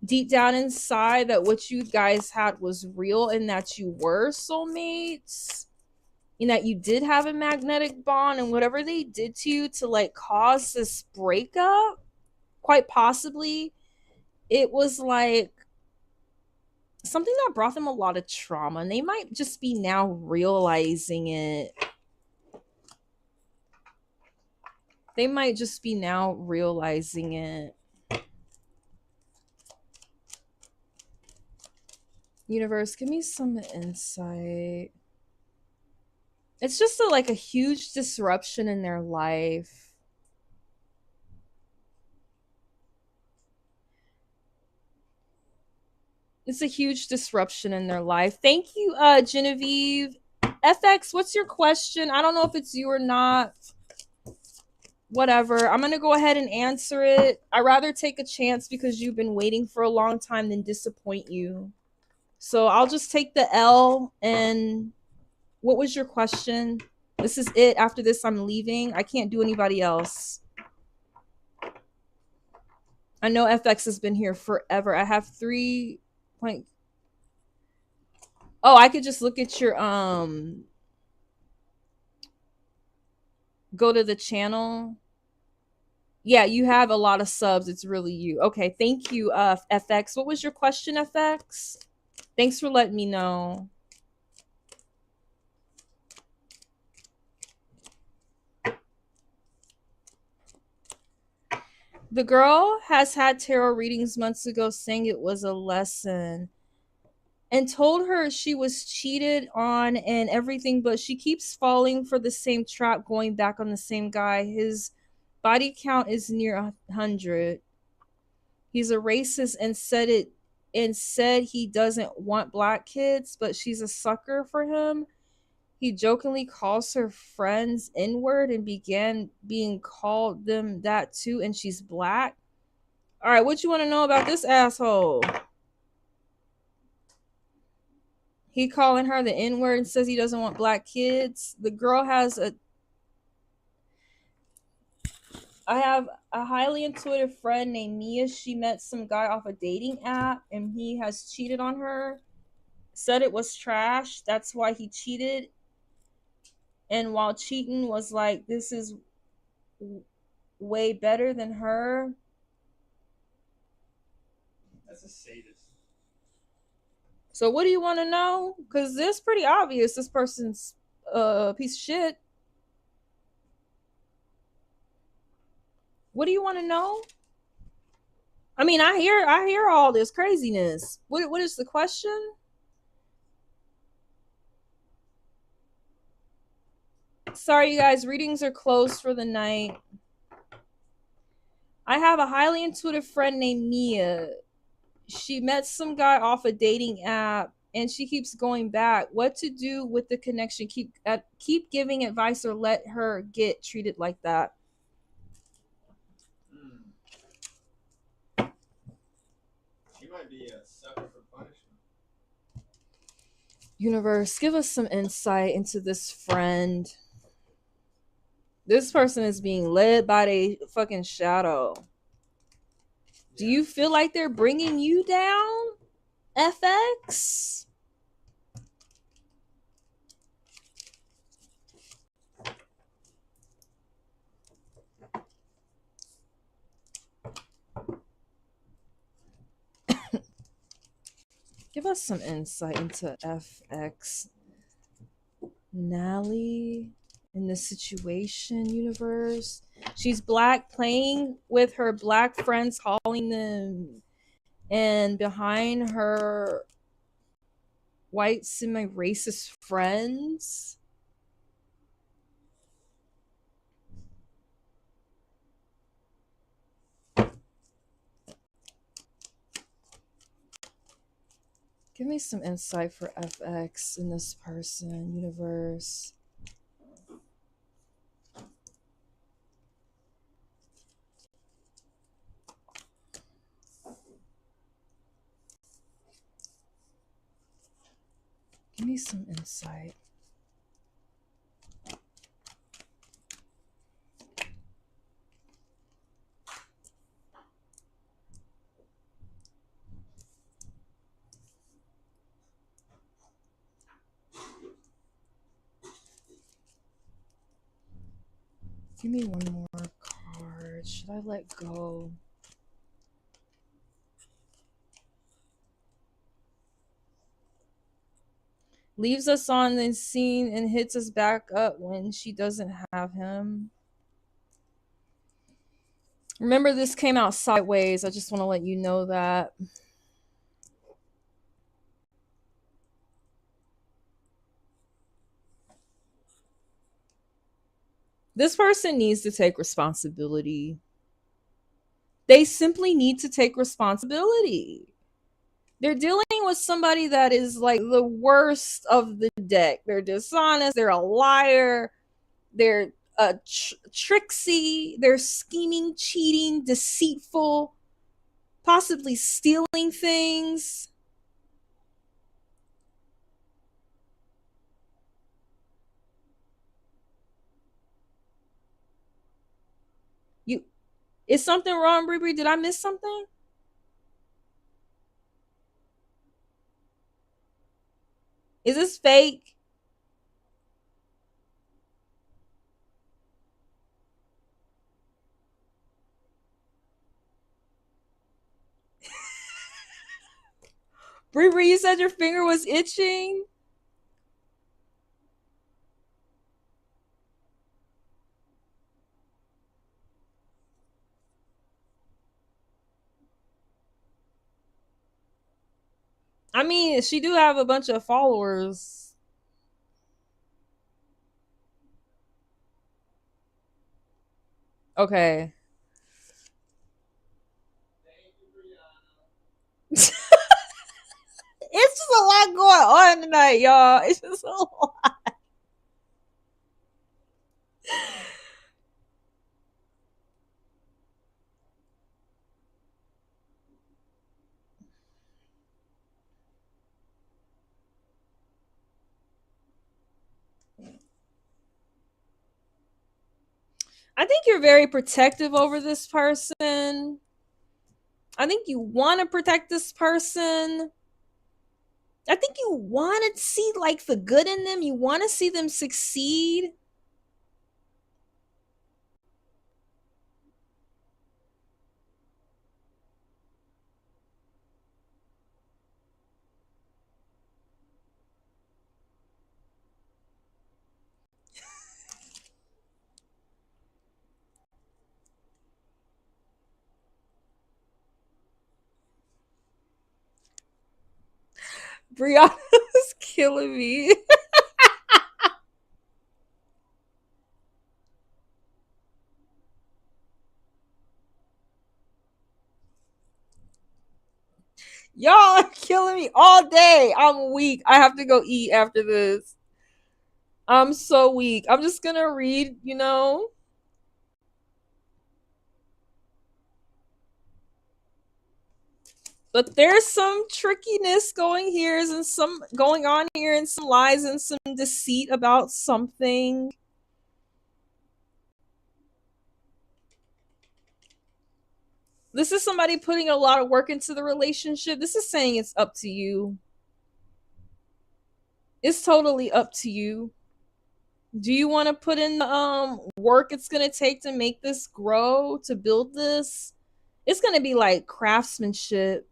deep down inside that what you guys had was real and that you were soulmates and that you did have a magnetic bond, and whatever they did to you to like cause this breakup, quite possibly it was like something that brought them a lot of trauma, and they might just be now realizing it. They might just be now realizing it. Universe, give me some insight. It's just like a huge disruption in their life. It's a huge disruption in their life. Thank you, Genevieve. FX, what's your question? I don't know if it's you or not. Whatever. I'm going to go ahead and answer it. I'd rather take a chance because you've been waiting for a long time than disappoint you. So I'll just take the L. And what was your question? This is it. After this, I'm leaving. I can't do anybody else. I know FX has been here forever. I have 3 point. Oh, I could just look at your go to the channel. Yeah, you have a lot of subs. It's really you. Okay, thank you, FX. What was your question, FX? Thanks for letting me know. The girl has had tarot readings months ago saying it was a lesson and told her she was cheated on and everything, but she keeps falling for the same trap, going back on the same guy. His body count is near 100. He's a racist and said he doesn't want black kids, but she's a sucker for him. He jokingly calls her friends N-word and began being called them that too, and she's black. All right, what you want to know about this asshole? He calling her the N-word and says he doesn't want black kids. The girl has a I have a highly intuitive friend named Mia. She met some guy off a dating app and he has cheated on her. Said it was trash. That's why he cheated. And while cheating was like, this is way better than her. That's a sadist. So what do you want to know? Because it's pretty obvious this person's a piece of shit. What do you want to know? I mean, I hear all this craziness. What is the question? Sorry, you guys. Readings are closed for the night. I have a highly intuitive friend named Mia. She met some guy off a dating app, and she keeps going back. What to do with the connection? Keep giving advice, or let her get treated like that. She might be a sucker for punishment. Universe, give us some insight into this friend. This person is being led by a fucking shadow. Do you feel like they're bringing you down, FX? Give us some insight into FX. Nally in this situation, universe. She's black, playing with her black friends, calling them, and behind her white semi-racist friends. Give me some insight for FX in this person, universe. Give me some insight. Give me one more card. Should I let go? Leaves us on the scene and hits us back up when she doesn't have him. Remember, this came out sideways. I just want to let you know that. This person needs to take responsibility. They simply need to take responsibility. They're dealing with somebody that is like the worst of the deck. They're dishonest. They're a liar. They're tricksy. They're scheming, cheating, deceitful, possibly stealing things. Is something wrong, Brie? Did I miss something? Is this fake? Brie, you said your finger was itching. I mean, she do have a bunch of followers. Okay. Thank you, Briana. It's just a lot going on tonight, y'all. It's just a lot. I think you're very protective over this person. I think you want to protect this person. I think you want to see like the good in them. You want to see them succeed. Brianna's killing me. Y'all are killing me all day. I'm weak. I have to go eat after this. I'm so weak. I'm just gonna read. But there's some trickiness going here, and some going on here, and some lies and some deceit about something. This is somebody putting a lot of work into the relationship. This is saying it's up to you. It's totally up to you. Do you want to put in the work it's gonna take to make this grow, to build this? It's gonna be like craftsmanship.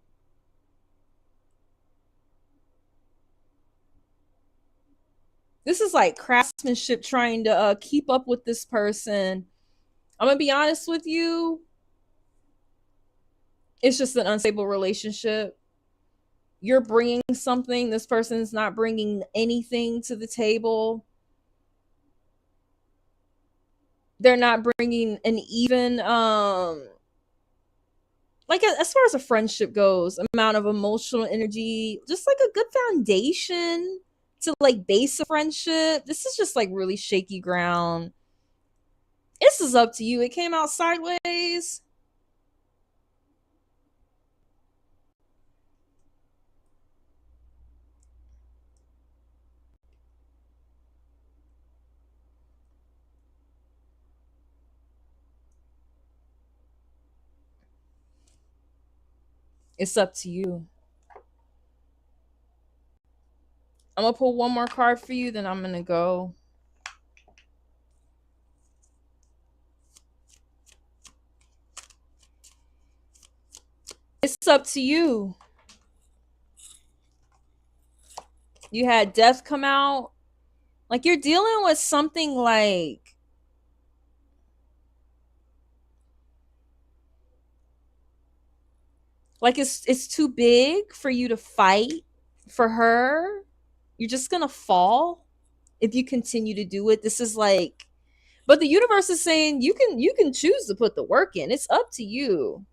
This is like craftsmanship trying to keep up with this person. I'm gonna be honest with you. It's just an unstable relationship. You're bringing something, this person's not bringing anything to the table. They're not bringing an even like as far as a friendship goes, amount of emotional energy, just like a good foundation to like base a friendship. This is just like really shaky ground. This is up to you. It came out sideways. It's up to you. I'm gonna pull one more card for you, then I'm gonna go. It's up to you. You had death come out. Like you're dealing with something like it's too big for you to fight for her. You're just gonna fall if you continue to do it. This is like, but the universe is saying you can choose to put the work in. It's up to you.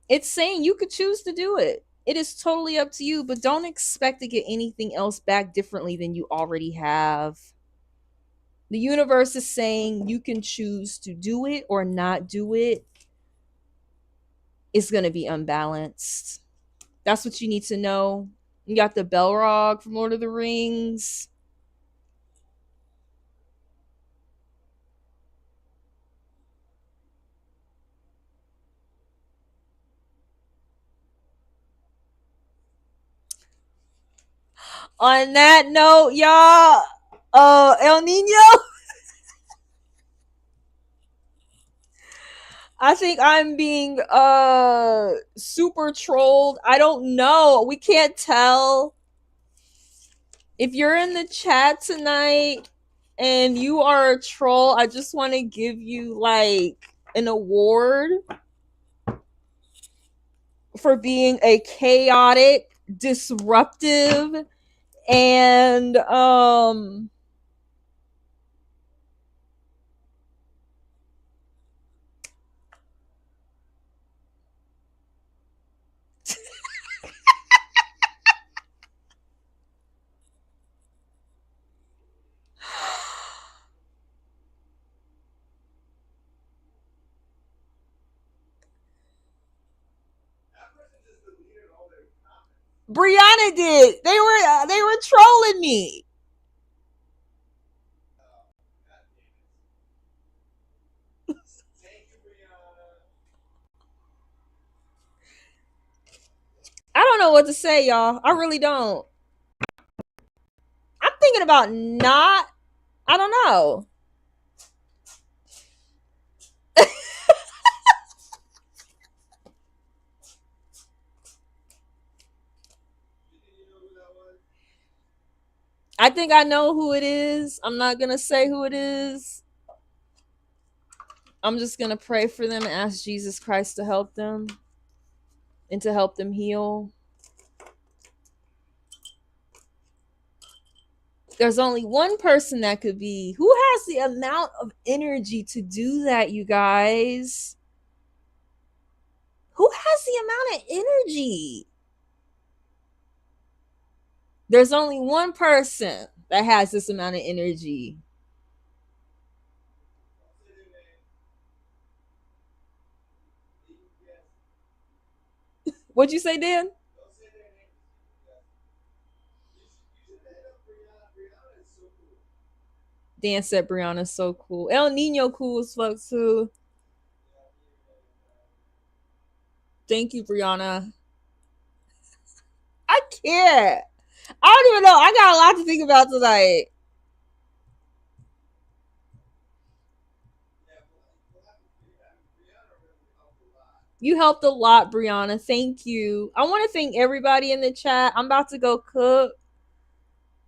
It's saying you could choose to do it. It is totally up to you, but don't expect to get anything else back differently than you already have. The universe is saying you can choose to do it or not do it. It's going to be unbalanced. That's what you need to know. You got the Belrog from Lord of the Rings. On that note, y'all, El Nino, I think I'm being super trolled. I don't know. We can't tell. If you're in the chat tonight and you are a troll, I just want to give you like an award for being a chaotic, disruptive, and Briana did. They were trolling me. I don't know what to say, y'all. I really don't. I'm thinking about not. I don't know. I think I know who it is. I'm not gonna say who it is. I'm just gonna pray for them and ask Jesus Christ to help them and to help them heal. There's only one person that could be. Who has the amount of energy to do that, you guys? Who has the amount of energy? There's only one person that has this amount of energy. What'd you say, Dan? Dan said Briana's so cool. El Nino cool as fuck too. Thank you, Briana. I can't. I don't even know. I got a lot to think about tonight. You helped a lot, Briana. Thank you. I want to thank everybody in the chat. I'm about to go cook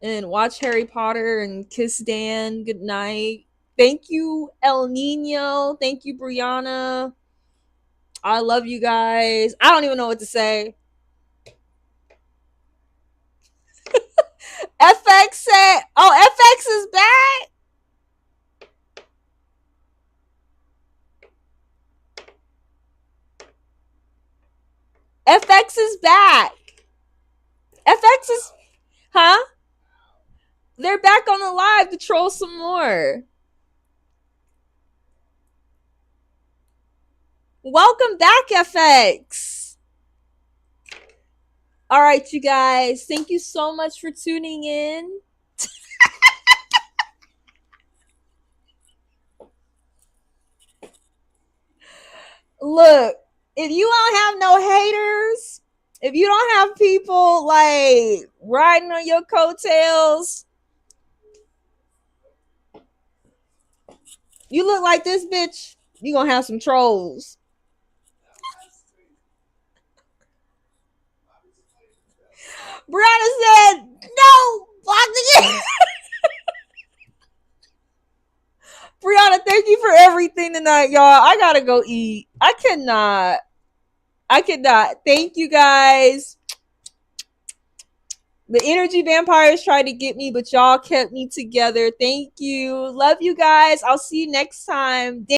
and watch Harry Potter and kiss Dan. Good night. Thank you, El Nino. Thank you, Briana. I love you guys. I don't even know what to say. FX said, oh, FX is back. FX is back. FX is, huh? They're back on the live to troll some more. Welcome back, FX. All right, you guys. Thank you so much for tuning in. Look, if you don't have no haters, if you don't have people like riding on your coattails, you look like this bitch, you gonna have some trolls. Briana said, no, block the Briana, thank you for everything tonight, y'all. I gotta go eat. I cannot. Thank you guys. The energy vampires tried to get me, but y'all kept me together. Thank you. Love you guys. I'll see you next time.